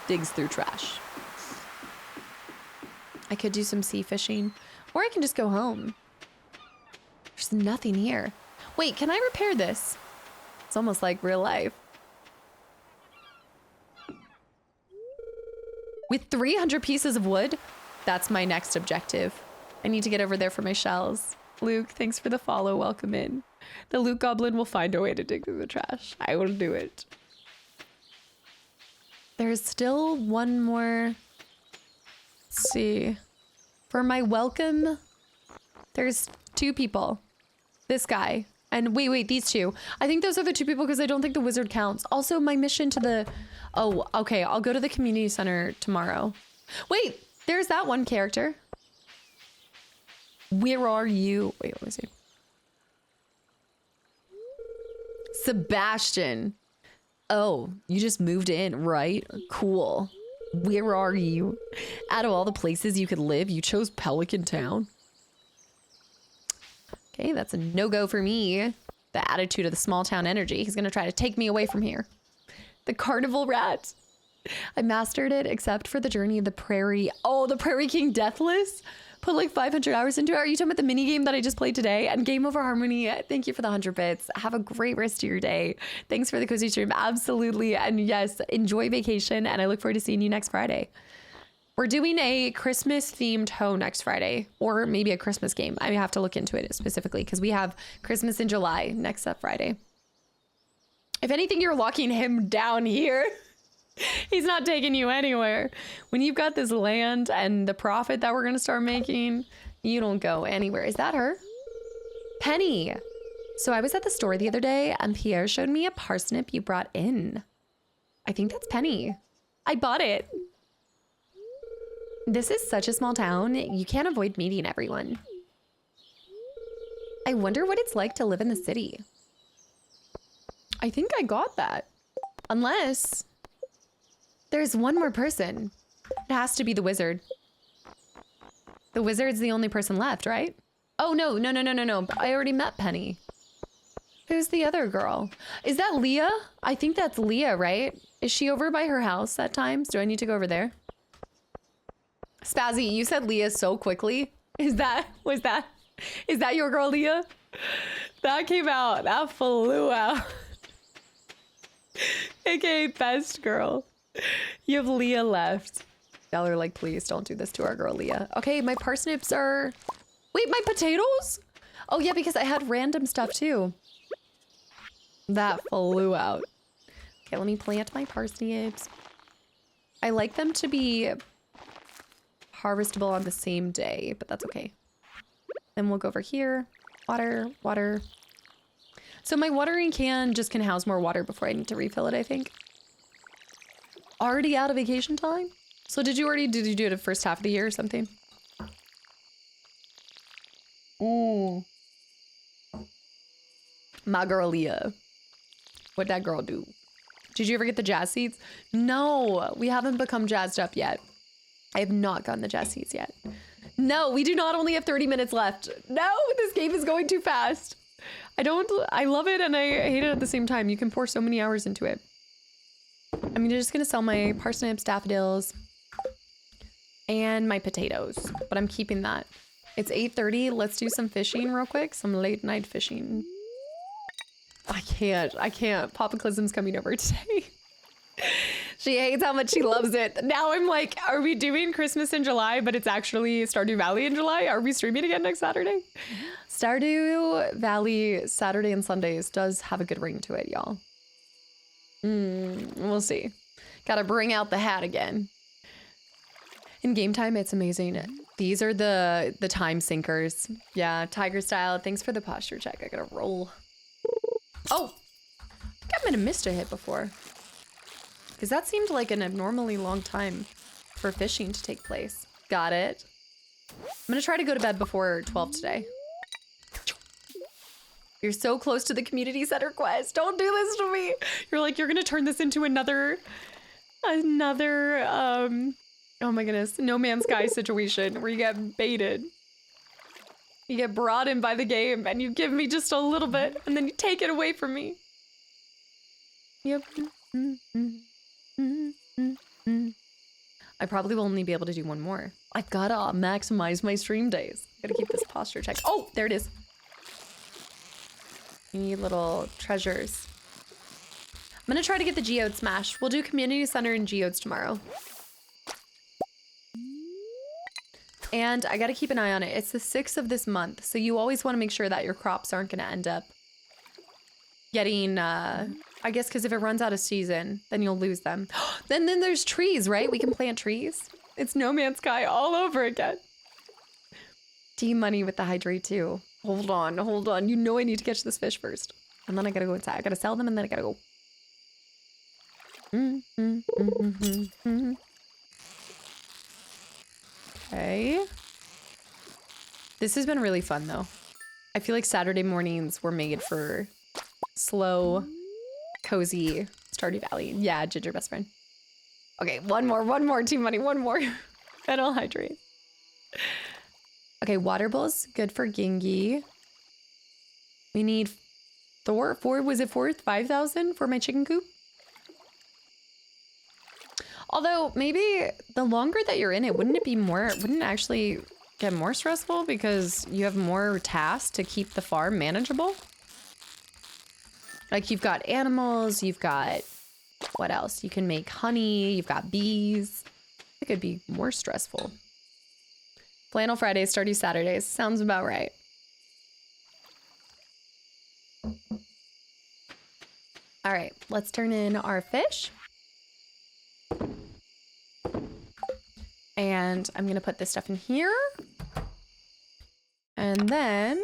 digs through trash? I could do some sea fishing, or I can just go home. There's nothing here. Wait, can I repair this? It's almost like real life. With 300 pieces of wood, that's my next objective. I need to get over there for my shells. Luke, thanks for the follow. Welcome in. The Luke Goblin will find a way to dig through the trash. I will do it. There's still one more. Let's see. For my welcome, there's 2 people. This guy. And wait, these 2. I think those are the 2 people because I don't think the wizard counts. Also, my mission to the... Oh, okay. I'll go to the community center tomorrow. Wait, there's that one character. Where are you? Wait, let me see. Sebastian. Oh, you just moved in, right? Cool. Where are you? Out of all the places you could live, you chose Pelican Town. Okay, that's a no-go for me. The attitude of the small town energy. He's gonna try to take me away from here. The carnival rat. I mastered it except for the journey of the prairie. Oh, the Prairie King Deathless? Put like 500 hours into it. Are you talking about the mini game that I just played today? And Game Over Harmony, thank you for the 100 bits. Have a great rest of your day. Thanks for the cozy stream. Absolutely. And yes, enjoy vacation. And I look forward to seeing you next Friday. We're doing a Christmas themed hoe next Friday, or maybe a Christmas game. I have to look into it specifically because we have Christmas in July next Friday. If anything, you're locking him down here. He's not taking you anywhere. When you've got this land and the profit that we're gonna start making, you don't go anywhere. Is that her? Penny. So I was at the store the other day and Pierre showed me a parsnip you brought in. I think that's Penny. I bought it. This is such a small town. You can't avoid meeting everyone. I wonder what it's like to live in the city. I think I got that. Unless there's one more person. It has to be the wizard. The wizard's the only person left, right? Oh, no. I already met Penny. Who's the other girl? Is that Leah? I think that's Leah, right? Is she over by her house at times? Do I need to go over there? Spazzy, you said Leah so quickly. Is that your girl, Leah? That came out. That flew out. AKA best girl. You have Leah left. Y'all are like, please don't do this to our girl Leah. Okay, my parsnips are... Wait, my potatoes? Oh yeah, because I had random stuff too. That flew out. Okay, let me plant my parsnips. I like them to be harvestable on the same day, but that's okay. Then we'll go over here. Water, water. So my watering can just can house more water before I need to refill it, I think. Already out of vacation time? So did you do it the first half of the year or something? Ooh. My girl Leah. What'd that girl do? Did you ever get the jazz seeds? No, we haven't become jazzed up yet. I have not gotten the jazz seeds yet. No, we do not only have 30 minutes left. No, this game is going too fast. I love it and I hate it at the same time. You can pour so many hours into it. I'm just gonna sell my parsnips, daffodils, and my potatoes, but I'm keeping that. It's 8:30. Let's do some fishing real quick. Some late night fishing. I can't. Kastaclysm's coming over today. She hates how much she loves it. Now I'm like, are we doing Christmas in July, but it's actually Stardew Valley in July? Are we streaming again next Saturday? Stardew Valley Saturday and Sundays does have a good ring to it, y'all. We'll see. Gotta bring out the hat again. In game time, it's amazing. These are the time sinkers. Yeah, tiger style. Thanks for the posture check. I gotta roll. Oh, I think I might have missed a hit before. Because that seemed like an abnormally long time for fishing to take place. Got it. I'm gonna try to go to bed before 12 today. You're so close to the community center quest. Don't do this to me. You're like, you're gonna turn this into another, oh my goodness, No Man's Sky situation where you get baited. You get brought in by the game and you give me just a little bit and then you take it away from me. Yep. I probably will only be able to do one more. I gotta maximize my stream days. Gotta keep this posture check. Oh, there it is. You need little treasures. I'm gonna try to get the geode smash. We'll do community center and geodes tomorrow. And I gotta keep an eye on it. It's the 6th of this month, so you always want to make sure that your crops aren't gonna end up getting, I guess because if it runs out of season, then you'll lose them. then there's trees, right? We can plant trees. It's No Man's Sky all over again. Team money with the hydrate too. Hold on. You know I need to catch this fish first. And then I gotta go inside. I gotta sell them and then I gotta go. Okay. This has been really fun though. I feel like Saturday mornings were made for slow, cozy Stardew Valley. Yeah, Ginger best friend. Okay, one more team money, one more. Then I'll hydrate. Okay, water bowls, good for Gengi. We need was it 5,000 for my chicken coop? Although maybe the longer that you're in it, wouldn't it actually get more stressful because you have more tasks to keep the farm manageable? Like you've got animals, you've got, what else? You can make honey, you've got bees. It could be more stressful. Flannel Fridays, Stardew Saturdays. Sounds about right. All right, let's turn in our fish. And I'm gonna put this stuff in here. And then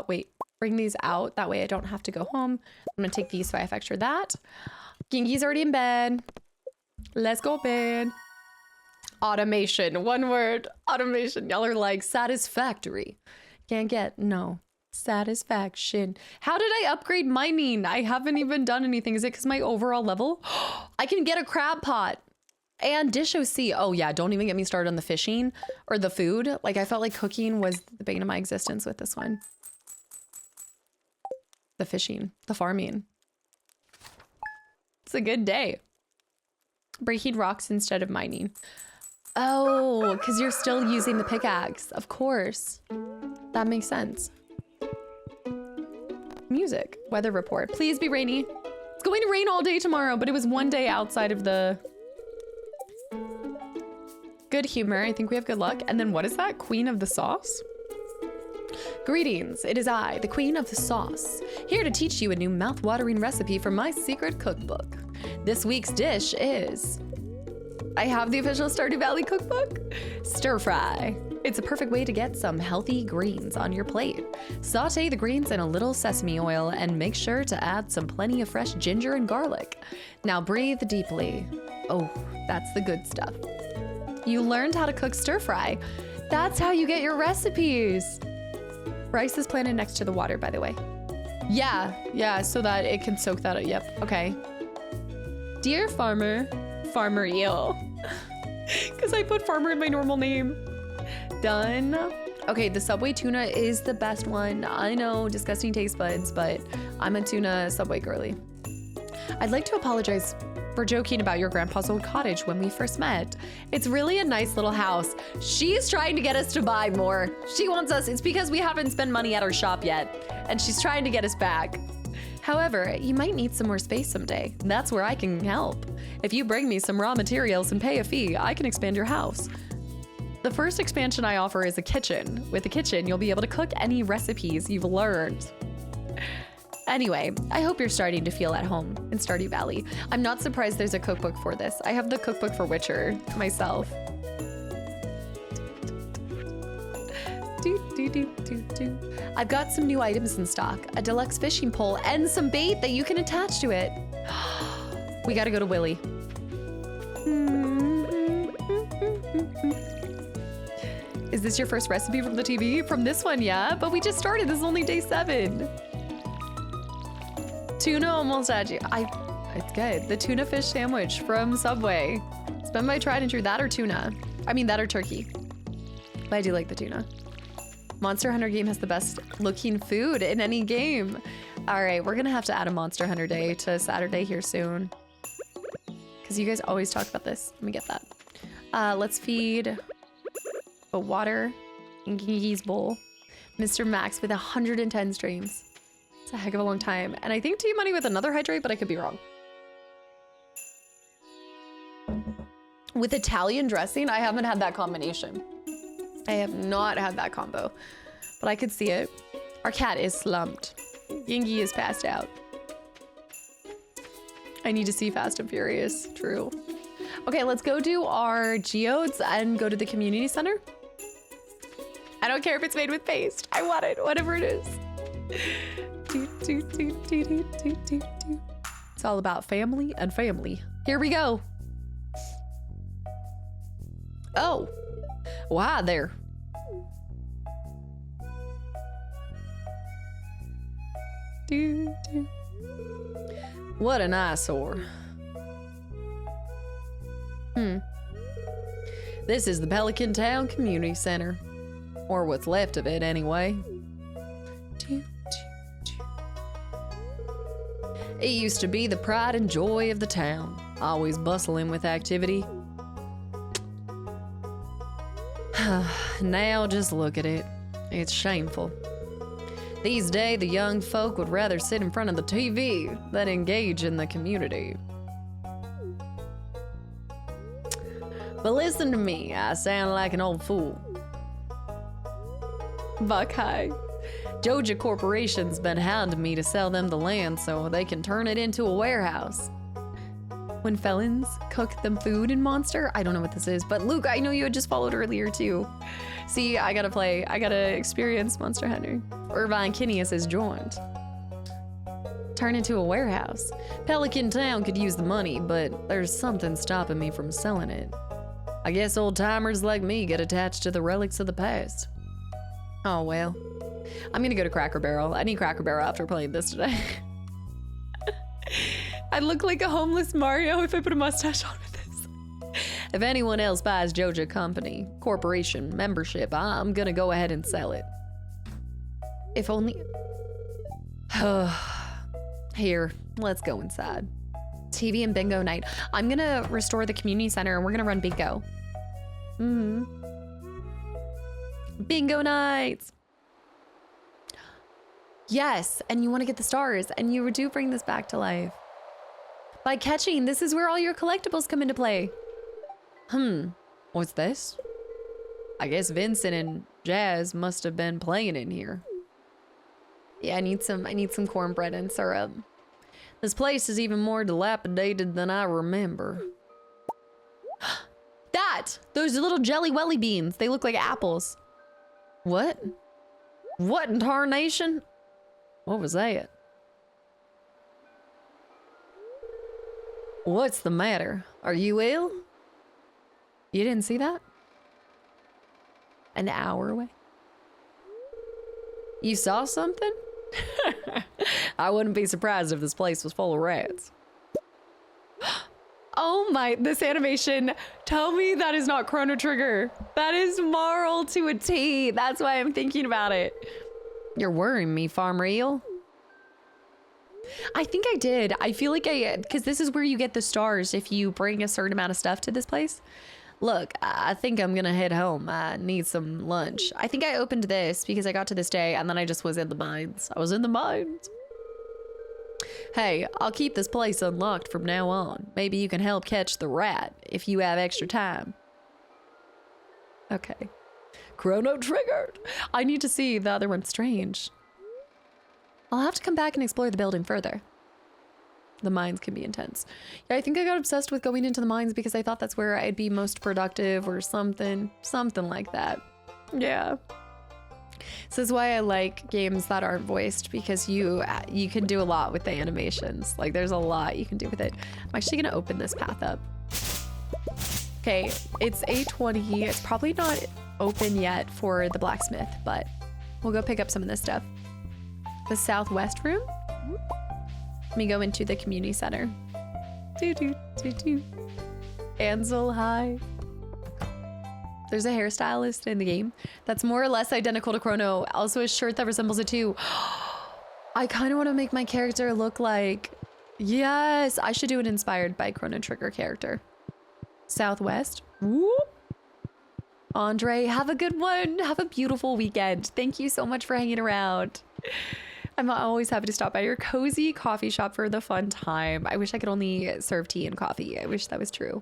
wait, bring these out. That way I don't have to go home. I'm gonna take these so I factor that. Gingy's already in bed. Let's go bed. Automation, one word, automation. Y'all are like, satisfactory. Can't get, no, satisfaction. How did I upgrade mining? I haven't even done anything. Is it because my overall level? I can get a crab pot and dish OC. Oh yeah, don't even get me started on the fishing or the food. Like I felt like cooking was the bane of my existence with this one. The fishing, the farming. It's a good day. Breaking rocks instead of mining. Oh, because you're still using the pickaxe. Of course. That makes sense. Music. Weather report. Please be rainy. It's going to rain all day tomorrow, but it was one day outside of the... Good humor. I think we have good luck. And then what is that? Queen of the sauce? Greetings. It is I, the Queen of the Sauce, here to teach you a new mouth-watering recipe from my secret cookbook. This week's dish is... I have the official Stardew Valley cookbook. Stir fry. It's a perfect way to get some healthy greens on your plate. Saute the greens in a little sesame oil and make sure to add some plenty of fresh ginger and garlic. Now breathe deeply. Oh, that's the good stuff. You learned how to cook stir fry. That's how you get your recipes. Rice is planted next to the water, by the way. Yeah, so that it can soak that up. Yep, okay. Dear farmer eel. Because I put farmer in my normal name. Done. Okay, the Subway tuna is the best one. I know, disgusting taste buds, but I'm a tuna Subway girly. I'd like to apologize for joking about your grandpa's old cottage when we first met. It's really a nice little house. She's trying to get us to buy more. She wants us, it's because we haven't spent money at our shop yet, and she's trying to get us back. However, you might need some more space someday. That's where I can help. If you bring me some raw materials and pay a fee, I can expand your house. The first expansion I offer is a kitchen. With a kitchen, you'll be able to cook any recipes you've learned. Anyway, I hope you're starting to feel at home in Stardew Valley. I'm not surprised there's a cookbook for this. I have the cookbook for Witcher myself. I've got some new items in stock, a deluxe fishing pole, and some bait that you can attach to it. We gotta go to Willy. Is this your first recipe from the TV? From this one, yeah, but we just started. This is only day 7. Tuna almost at you. It's good. The tuna fish sandwich from Subway. It's been my tried and true. That or tuna. I mean, that or turkey. But I do like the tuna. Monster Hunter game has the best looking food in any game. All right, we're gonna have to add a Monster Hunter day to Saturday here soon. Because you guys always talk about this. Let me get that. Let's feed a water in Gingy's bowl. Mr. Max with 110 streams. It's a heck of a long time. And I think T-Money with another hydrate, but I could be wrong. With Italian dressing, I haven't had that combination. I have not had that combo, but I could see it. Our cat is slumped. Gingy is passed out. I need to see Fast and Furious. True. Okay, let's go do our geodes and go to the community center. I don't care if it's made with paste. I want it, whatever it is. It's all about family and family. Here we go. Oh. Well, hi there. What an eyesore. This is the Pelican Town Community Center. Or what's left of it, anyway. It used to be the pride and joy of the town, always bustling with activity. Now just look at it. It's shameful. These days, the young folk would rather sit in front of the TV than engage in the community. But listen to me, I sound like an old fool. Buckeye. Joja Corporation's been hounding me to sell them the land so they can turn it into a warehouse. When felons cook them food in Monster? I don't know what this is, but Luke, I know you had just followed earlier too. See, I gotta experience Monster Hunter. Irvine Kinneas has joined. Turn into a warehouse. Pelican Town could use the money, but there's something stopping me from selling it. I guess old timers like me get attached to the relics of the past. Oh well. I'm gonna go to Cracker Barrel. I need Cracker Barrel after playing this today. I'd look like a homeless Mario if I put a mustache on with this. If anyone else buys Joja Company Corporation membership, I'm gonna go ahead and sell it. If only... Here, let's go inside. TV and bingo night. I'm gonna restore the community center and we're gonna run bingo. Bingo nights. Yes, and you want to get the stars, and you do bring this back to life. By catching, this is where all your collectibles come into play. What's this? I guess Vincent and Jazz must have been playing in here. Yeah, I need some cornbread and syrup. This place is even more dilapidated than I remember. Those little jelly welly beans, they look like apples. What? What in tarnation? What was that? What's the matter? Are you ill? You didn't see that? An hour away? You saw something? I wouldn't be surprised if this place was full of rats. Oh my, this animation. Tell me that is not Chrono Trigger. That is Marl to a T. That's why I'm thinking about it. You're worrying me, Farm Eel. I think I did. I feel like because this is where you get the stars if you bring a certain amount of stuff to this place. Look, I think I'm gonna head home. I need some lunch. I think I opened this because I got to this day and then I just was in the mines. I was in the mines. Hey, I'll keep this place unlocked from now on. Maybe you can help catch the rat if you have extra time. Okay. Chrono triggered. I need to see the other one. Strange. I'll have to come back and explore the building further. The mines can be intense. Yeah, I think I got obsessed with going into the mines because I thought that's where I'd be most productive or something. Something like that. Yeah. This is why I like games that aren't voiced, because you can do a lot with the animations. Like, there's a lot you can do with it. I'm actually gonna open this path up. Okay, it's 8:20. It's probably not open yet for the blacksmith, but we'll go pick up some of this stuff. The southwest room? Let me go into the community center. Ansel, hi. There's a hairstylist in the game that's more or less identical to Chrono. Also a shirt that resembles it too. I kind of want to make my character look like... Yes, I should do an inspired by Chrono Trigger character. Southwest. Whoop. Andre, have a good one. Have a beautiful weekend. Thank you so much for hanging around. I'm always happy to stop by your cozy coffee shop for the fun time. I wish I could only serve tea and coffee. I wish that was true.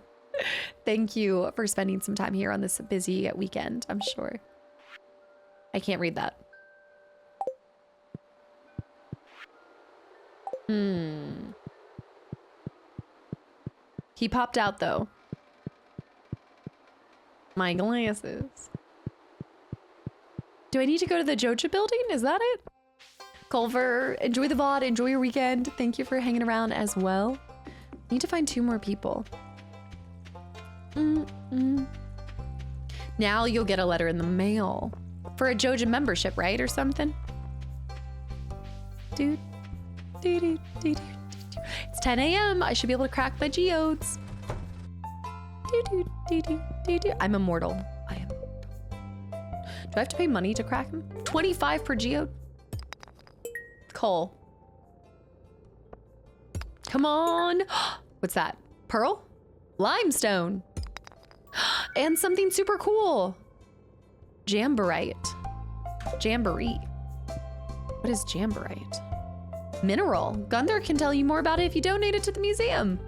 Thank you for spending some time here on this busy weekend, I'm sure. I can't read that. He popped out though. My glasses. Do I need to go to the Joja building? Is that it? Culver, enjoy the VOD, enjoy your weekend. Thank you for hanging around as well. Need to find 2 more people. Now you'll get a letter in the mail for a Joja membership, right? Or something. It's 10 a.m. I should be able to crack my geodes. I'm immortal. I am. Do I have to pay money to crack them? 25 per geode? Coal. Come on. What's that? Pearl? Limestone. And something super cool. Jamborite. Jamboree. What is jamborite? Mineral. Gunther can tell you more about it if you donate it to the museum.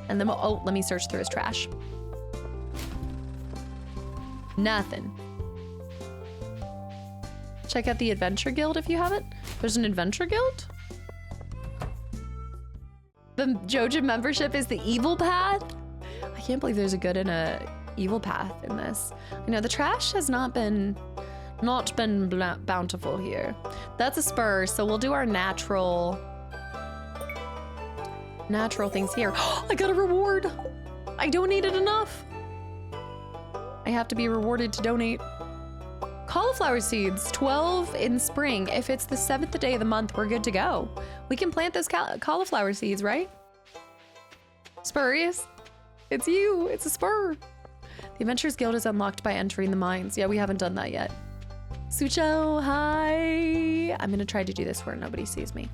And then, oh, let me search through his trash. Nothing. Check Check out the Adventure Guild if you haven't. There's an Adventure Guild? The Joja membership is the evil path? I can't believe there's a good and a evil path in this. You know, the trash has not been bountiful here. That's a spur, so we'll do our natural things here. I got a reward. I donated enough. I have to be rewarded to donate. Cauliflower seeds, 12 in spring. If it's the 7th day of the month, we're good to go. We can plant those cauliflower seeds, right? Spurious, it's you, it's a spur. The Adventurers Guild is unlocked by entering the mines. Yeah, we haven't done that yet. Sucho, hi. I'm gonna try to do this where nobody sees me.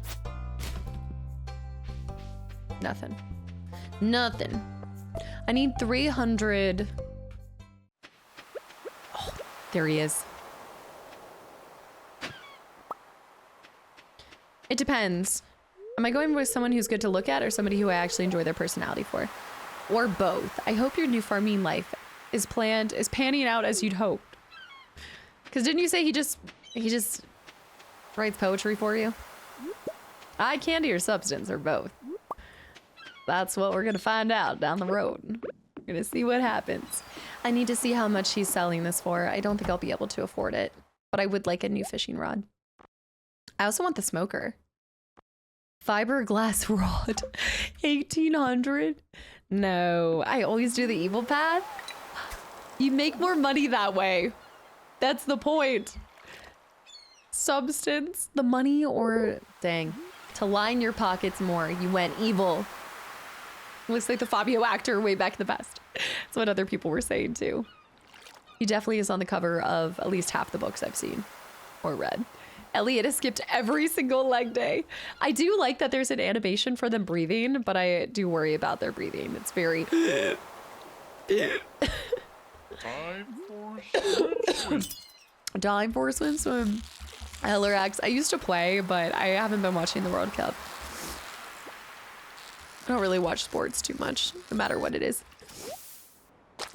Nothing. I need 300. Oh, there he is. It depends. Am I going with someone who's good to look at or somebody who I actually enjoy their personality for? Or both. I hope your new farming life is panning out as you'd hoped. Because didn't you say he just writes poetry for you? Eye candy or substance or both? That's what we're gonna find out down the road. We're gonna see what happens. I need to see how much he's selling this for. I don't think I'll be able to afford it, but I would like a new fishing rod. I also want the smoker. Fiberglass rod, 1800. No, I always do the evil path. You make more money that way. That's the point. Substance, the money, or dang, to line your pockets more, you went evil. Looks like the Fabio actor way back in the past. That's what other people were saying too. He definitely is on the cover of at least half the books I've seen or read. Elliot has skipped every single leg day. I do like that there's an animation for them breathing, but I do worry about their breathing. It's very... Time for swim. Ellerax. I used to play, but I haven't been watching the World Cup. I don't really watch sports too much, no matter what it is.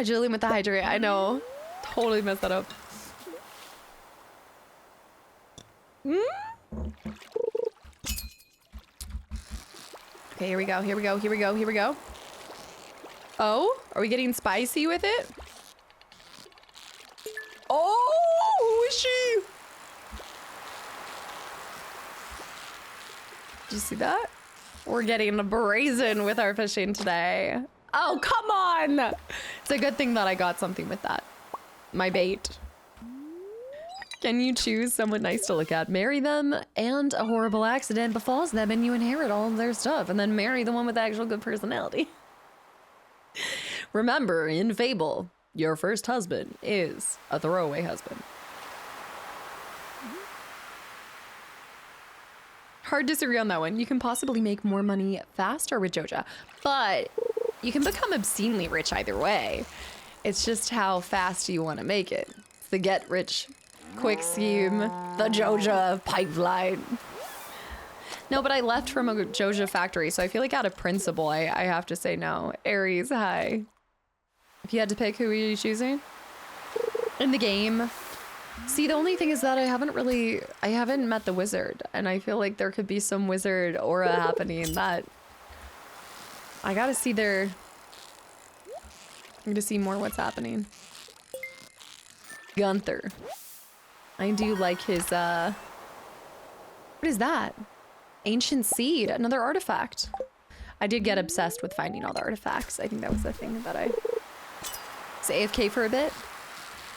Julian with the hydrate. I know. Totally messed that up. Okay, here we go. Oh, are we getting spicy with it? Oh, who is she? Did you see that? We're getting brazen with our fishing today. Oh, come on. It's a good thing that I got something with that. My bait. Can you choose someone nice to look at, marry them, and a horrible accident befalls them and you inherit all of their stuff, and then marry the one with the actual good personality? Remember, in Fable, your first husband is a throwaway husband. Hard disagree on that one. You can possibly make more money faster with Joja, but you can become obscenely rich either way. It's just how fast you want to make it. It's the get rich quick scheme, the Joja pipeline. No, but I left from a Joja factory, so I feel like out of principle, I have to say no. Aries, hi. If you had to pick, who are you choosing? In the game. See, the only thing is that I haven't met the wizard, and I feel like there could be some wizard aura happening that I gotta see I gotta see more what's happening. Gunther. I do like his, what is that? Ancient seed, another artifact. I did get obsessed with finding all the artifacts. I think that was the thing that I was AFK for a bit.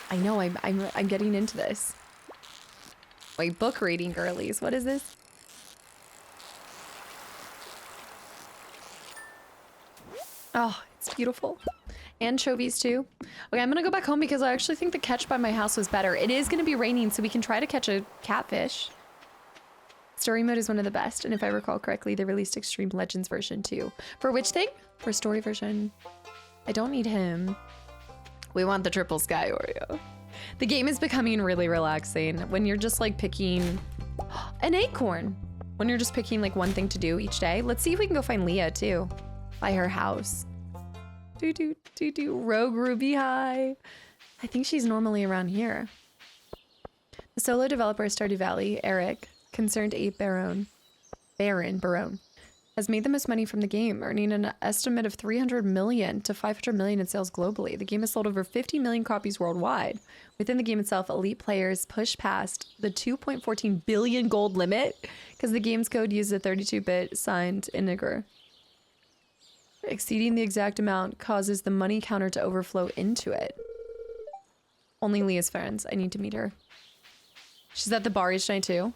I know, I'm getting into this. Wait, book reading girlies. What is this? Oh, it's beautiful. Anchovies too. Okay, I'm gonna go back home because I actually think the catch by my house was better. It is gonna be raining, so we can try to catch a catfish. Story mode is one of the best, and if I recall correctly, they released Extreme Legends version too. For which thing? For story version. I don't need him. We want the triple sky Oreo. The game is becoming really relaxing when you're just like picking an acorn. When you're just picking like one thing to do each day. Let's see if we can go find Leah too. By her house. Rogue Ruby, hi. I think she's normally around here. Solo developer Stardew Valley, Eric, concerned ape Baron, has made the most money from the game, earning an estimate of 300 million to 500 million in sales globally. The game has sold over 50 million copies worldwide. Within the game itself, elite players push past the 2.14 billion gold limit because the game's code uses a 32-bit signed integer. Exceeding the exact amount causes the money counter to overflow into it. Only Leah's friends. I need to meet her. She's at the bar each night too.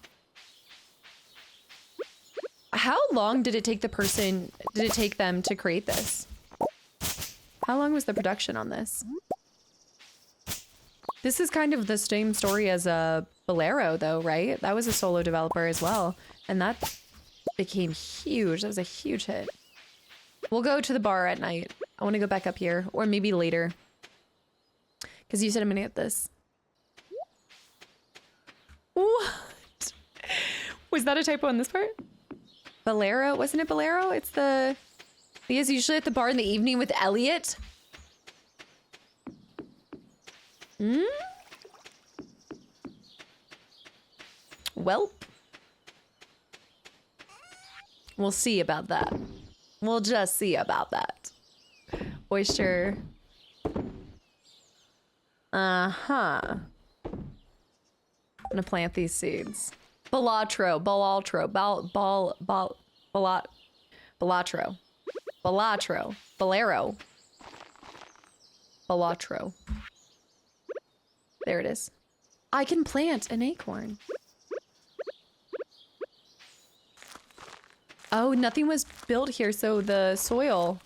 How long did it take them to create this? How long was the production on this? This is kind of the same story as Bolero though, right? That was a solo developer as well. And that became huge. That was a huge hit. We'll go to the bar at night. I want to go back up here, or maybe later. Because you said I'm gonna get this. What? Was that a typo on this part? Bolero? Wasn't it Bolero? It's the... He is usually at the bar in the evening with Elliot. Hmm? Welp. We'll see about that. We'll just see about that. Oyster. Uh-huh. I'm gonna plant these seeds. Balatro. Bolero. Balatro. There it is. I can plant an acorn. Oh, nothing was built here, so the soil...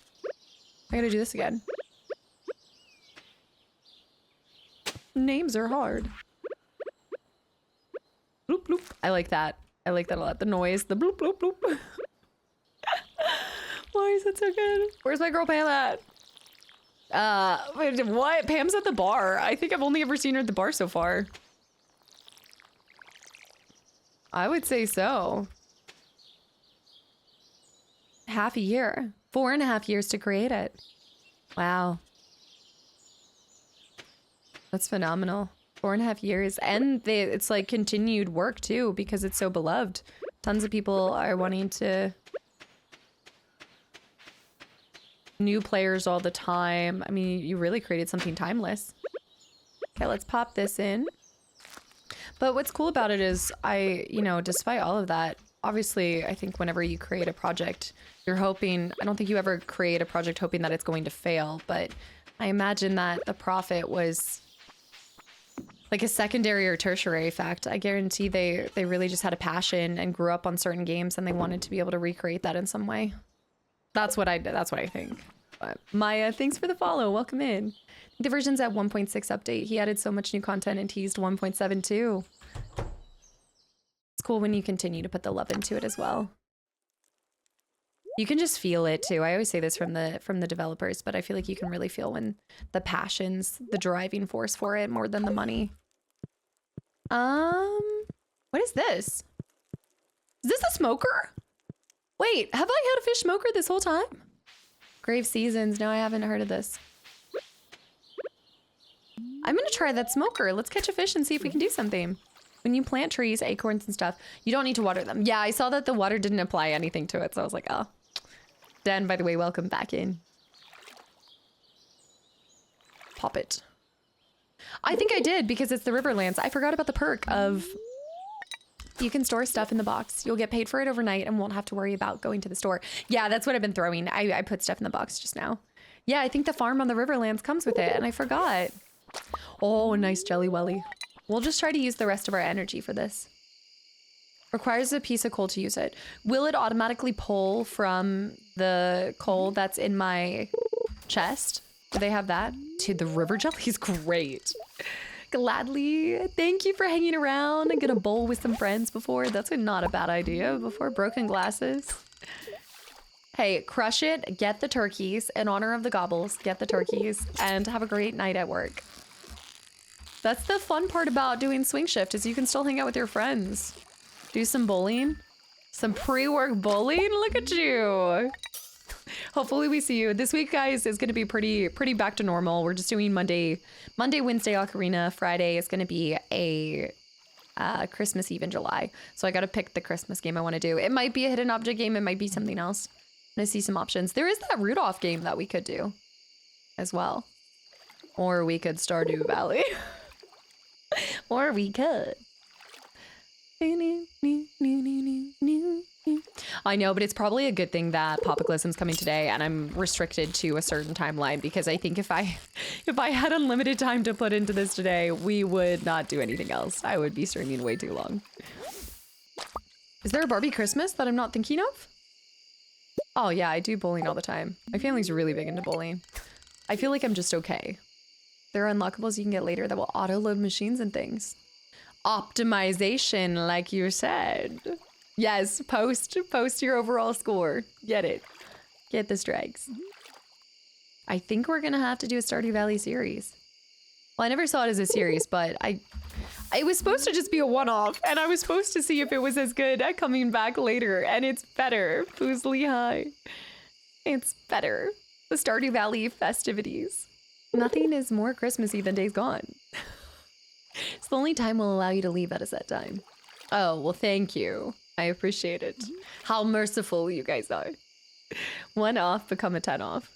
I gotta do this again. Names are hard. Bloop, bloop. I like that. I like that a lot. The noise, the bloop, bloop, bloop. Why is it so good? Where's my girl Pam at? Wait, what? Pam's at the bar. I think I've only ever seen her at the bar so far. I would say so. Half a year. 4.5 years to create it. Wow. That's phenomenal. 4.5 years. And it's like continued work too, because it's so beloved. Tons of people are wanting to... New players all the time. I mean, you really created something timeless. Okay, let's pop this in. But what's cool about it is despite all of that, obviously, I think whenever you create a project, you're hoping, I don't think you ever create a project hoping that it's going to fail, but I imagine that the profit was like a secondary or tertiary fact. I guarantee they really just had a passion and grew up on certain games and they wanted to be able to recreate that in some way. That's what I think. But Maya, thanks for the follow. Welcome in. The version's at 1.6 update. He added so much new content and teased 1.72. It's cool when you continue to put the love into it as well. You can just feel it too. I always say this from the developers, but I feel like you can really feel when the passion's the driving force for it more than the money. What is this? Is this a smoker? Wait, have I had a fish smoker this whole time? Grave Seasons. No, I haven't heard of this. I'm gonna try that smoker. Let's catch a fish and see if we can do something. When you plant trees, acorns and stuff, you don't need to water them. Yeah, I saw that the water didn't apply anything to it, so I was like, oh. Dan, by the way, welcome back in. Pop it. I think I did because it's the Riverlands. I forgot about the perk of you can store stuff in the box. You'll get paid for it overnight and won't have to worry about going to the store. Yeah, that's what I've been throwing. I put stuff in the box just now. Yeah, I think the farm on the Riverlands comes with it, and I forgot. Oh, nice Jelly Welly. We'll just try to use the rest of our energy for this. Requires a piece of coal to use it. Will it automatically pull from the coal that's in my chest? Do they have that? Dude, the river jelly's great. Gladly. Thank you for hanging around and get a bowl with some friends before. That's not a bad idea. Before broken glasses. Hey, crush it. Get the turkeys. In honor of the gobbles, get the turkeys. And have a great night at work. That's the fun part about doing swing shift is you can still hang out with your friends. Do some bowling. Some pre-work bowling? Look at you. Hopefully we see you. This week, guys, is going to be pretty back to normal. We're just doing Monday, Wednesday Ocarina. Friday is going to be a Christmas Eve in July. So I got to pick the Christmas game I want to do. It might be a hidden object game. It might be something else. And I see some options. There is that Rudolph game that we could do as well. Or we could Stardew Valley. Or we could. I know, but it's probably a good thing that Kastaclysm's coming today and I'm restricted to a certain timeline, because I think if I had unlimited time to put into this today, we would not do anything else. I would be streaming way too long. Is there a Barbie Christmas that I'm not thinking of? Oh yeah, I do bowling all the time. My family's really big into bowling. I feel like I'm just okay. There are unlockables you can get later that will auto-load machines and things. Optimization, like you said. Yes, post your overall score. Get it. Get the strikes. I think we're gonna have to do a Stardew Valley series. Well, I never saw it as a series, but it was supposed to just be a one-off, and I was supposed to see if it was as good at coming back later, and it's better. Who's Lehigh? It's better. The Stardew Valley festivities. Nothing is more Christmassy than Days Gone. It's the only time we'll allow you to leave at a set time. Oh, well, thank you. I appreciate it. How merciful you guys are. 1 off become a 10 off.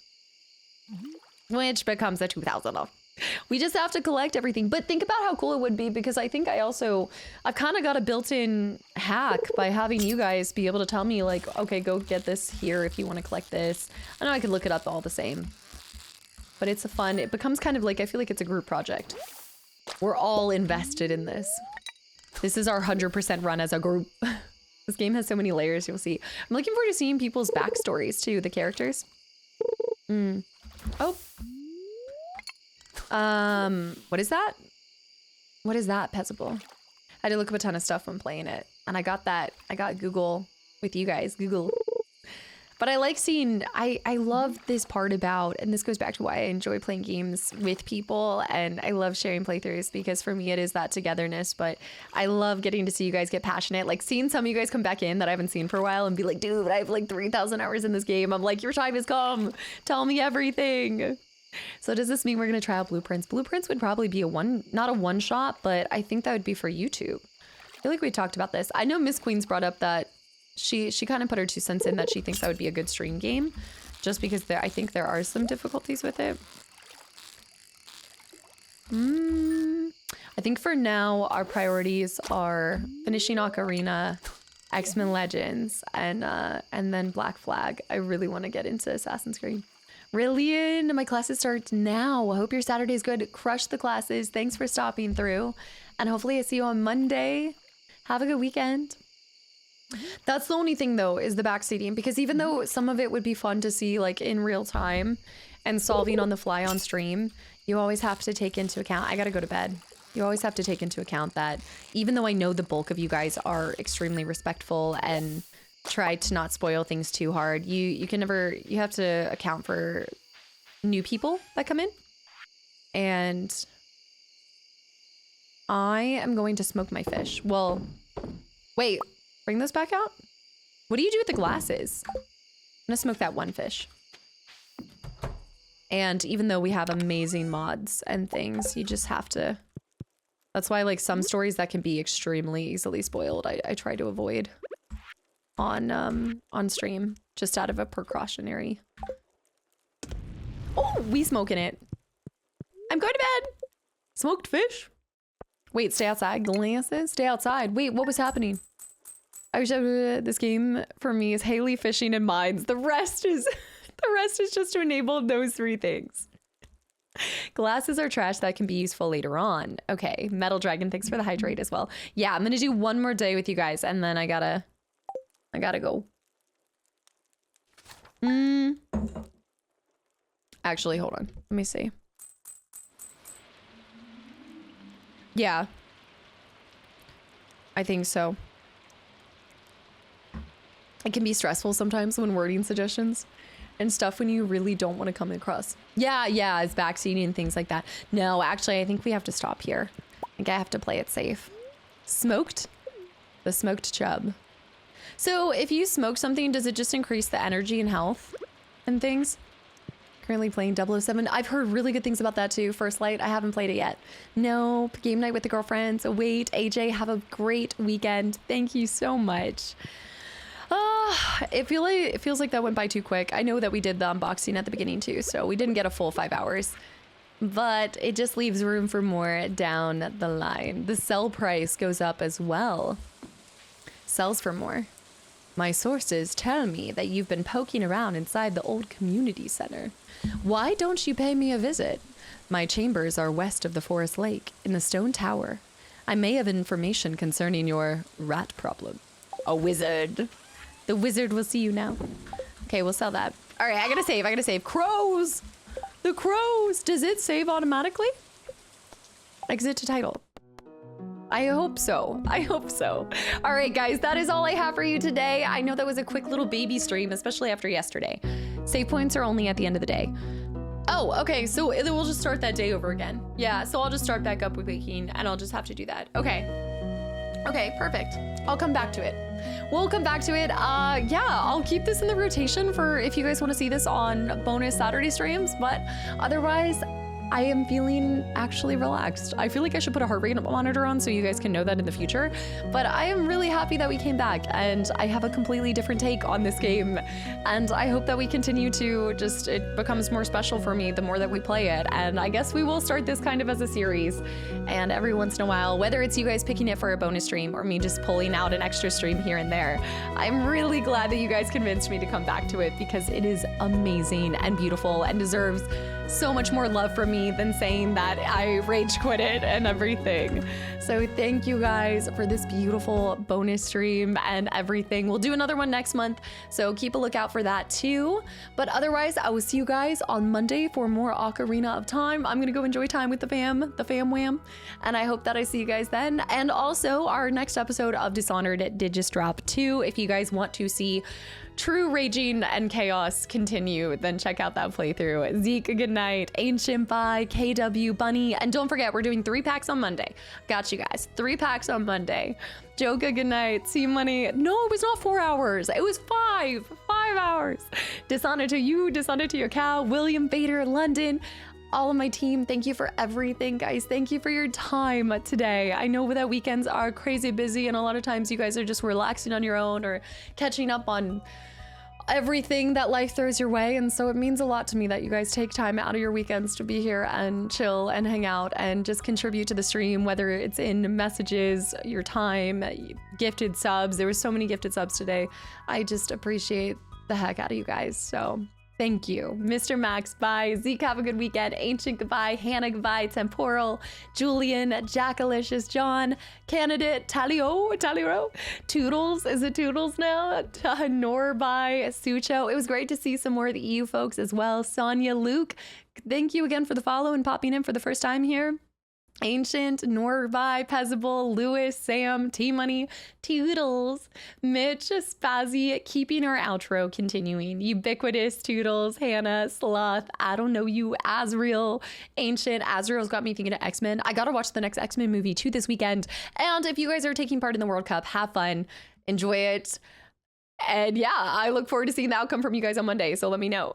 Which becomes a 2,000 off. We just have to collect everything. But think about how cool it would be, because I think I've kind of got a built-in hack by having you guys be able to tell me, like, okay, go get this here if you want to collect this. I know I could look it up all the same. But it's it becomes kind of like, I feel like it's a group project. We're all invested in this. This is our 100% run as a group. This game has so many layers, you'll see. I'm looking forward to seeing people's backstories too, the characters. Oh. What is that? What is that, Pezzable? I had to look up a ton of stuff when playing it. And I got Google with you guys, Google. But I like seeing, I love this part about, and this goes back to why I enjoy playing games with people, and I love sharing playthroughs, because for me it is that togetherness, but I love getting to see you guys get passionate, like seeing some of you guys come back in that I haven't seen for a while and be like, dude, I have like 3,000 hours in this game. I'm like, your time has come. Tell me everything. So does this mean we're going to try out Blueprints? Blueprints would probably be not a one shot, but I think that would be for YouTube. I feel like we talked about this. I know Miss Queen's brought up that she kind of put her 2 cents in that she thinks that would be a good stream game, just because I think there are some difficulties with it. I think for now our priorities are finishing Ocarina, X-Men Legends, and then Black Flag. I really want to get into Assassin's Creed. Rillian, my classes start now. I hope your Saturday's good. Crush the classes. Thanks for stopping through, and hopefully I see you on Monday. Have a good weekend. That's the only thing though, is the backseating, because even though some of it would be fun to see like in real time and solving on the fly on stream, you always have to take into account, I gotta go to bed. You always have to take into account that even though I know the bulk of you guys are extremely respectful and try to not spoil things too hard, you have to account for new people that come in. And I am going to smoke my fish. Well, wait. Bring those back out? What do you do with the glasses? I'm gonna smoke that 1 fish. And even though we have amazing mods and things, you just have to... That's why like some stories that can be extremely easily spoiled, I try to avoid on stream, just out of a precautionary... Oh, we smoking it. I'm going to bed. Smoked fish. Wait, stay outside. Glasses? Stay outside. Wait, what was happening? I wish this game for me is Haley, fishing, and mines. The rest is just to enable those 3 things. Glasses are trash that can be useful later on. Okay, Metal Dragon, thanks for the hydrate as well. Yeah, I'm gonna do 1 more day with you guys, and then I gotta go. Actually, hold on. Let me see. Yeah. I think so. It can be stressful sometimes when wording suggestions and stuff when you really don't want to come across. Yeah, it's backseating and things like that. No, actually, I think we have to stop here. I think I have to play it safe. Smoked? The smoked chub. So if you smoke something, does it just increase the energy and health and things? Currently playing 007. I've heard really good things about that too. First Light, I haven't played it yet. Nope. Game night with the girlfriends. Wait, AJ, have a great weekend. Thank you so much. It feels like that went by too quick. I know that we did the unboxing at the beginning too, so we didn't get a full 5 hours. But it just leaves room for more down the line. The sell price goes up as well. Sells for more. My sources tell me that you've been poking around inside the old community center. Why don't you pay me a visit? My chambers are west of the forest lake, in the stone tower. I may have information concerning your rat problem. A wizard. The wizard will see you now. Okay, we'll sell that. All right, I gotta save. Crows! The crows! Does it save automatically? Exit to title. I hope so. All right, guys, that is all I have for you today. I know that was a quick little baby stream, especially after yesterday. Save points are only at the end of the day. Oh, okay, so we'll just start that day over again. Yeah, so I'll just start back up with baking, and I'll just have to do that. Okay, perfect. I'll come back to it. We'll come back to it. Yeah, I'll keep this in the rotation for if you guys want to see this on bonus Saturday streams, but otherwise, I am feeling actually relaxed. I feel like I should put a heart rate monitor on so you guys can know that in the future, but I am really happy that we came back and I have a completely different take on this game. And I hope that we continue to it becomes more special for me the more that we play it. And I guess we will start this kind of as a series. And every once in a while, whether it's you guys picking it for a bonus stream or me just pulling out an extra stream here and there, I'm really glad that you guys convinced me to come back to it because it is amazing and beautiful and deserves so much more love from me than saying that I rage quit it and everything. So thank you guys for this beautiful bonus stream and everything. We'll do another one next month, so keep a lookout for that too. But otherwise, I will see you guys on Monday for more Ocarina of Time. I'm gonna go enjoy time with the fam wham, and I hope that I see you guys then. And also our next episode of Dishonored did just drop too. If you guys want to see true raging and chaos continue, then check out that playthrough. Zeke, good night. Ancient Bye, KW, Bunny, and don't forget, we're doing 3 packs on Monday. Got you guys. 3 packs on Monday. Joka, good night. See Money. No, it was not 4 hours. It was 5 hours. Dishonored to you, dishonored to your cow, William Vader, London. All of my team, thank you for everything, guys. Thank you for your time today. I know that weekends are crazy busy and a lot of times you guys are just relaxing on your own or catching up on everything that life throws your way, and so it means a lot to me that you guys take time out of your weekends to be here and chill and hang out and just contribute to the stream, whether it's in messages, your time, gifted subs. There were so many gifted subs today. I just appreciate the heck out of you guys, so thank you. Mr. Max, bye. Zeke, have a good weekend. Ancient, goodbye. Hannah, goodbye. Temporal, Julian, Jackalicious, John, Candidate, Talio, Toodles, is it Toodles now? Norby, Sucho. It was great to see some more of the EU folks as well. Sonia, Luke, thank you again for the follow and popping in for the first time here. Ancient, Norby, Pezable, Lewis, Sam, T-Money, Toodles, Mitch, Spazzy, keeping our outro continuing. Ubiquitous, Toodles, Hannah, Sloth, I don't know you, Azriel, Ancient. Azriel's got me thinking of X-Men. I gotta watch the next X-Men movie too this weekend. And if you guys are taking part in the World Cup, have fun, enjoy it. And yeah, I look forward to seeing the outcome from you guys on Monday, so let me know.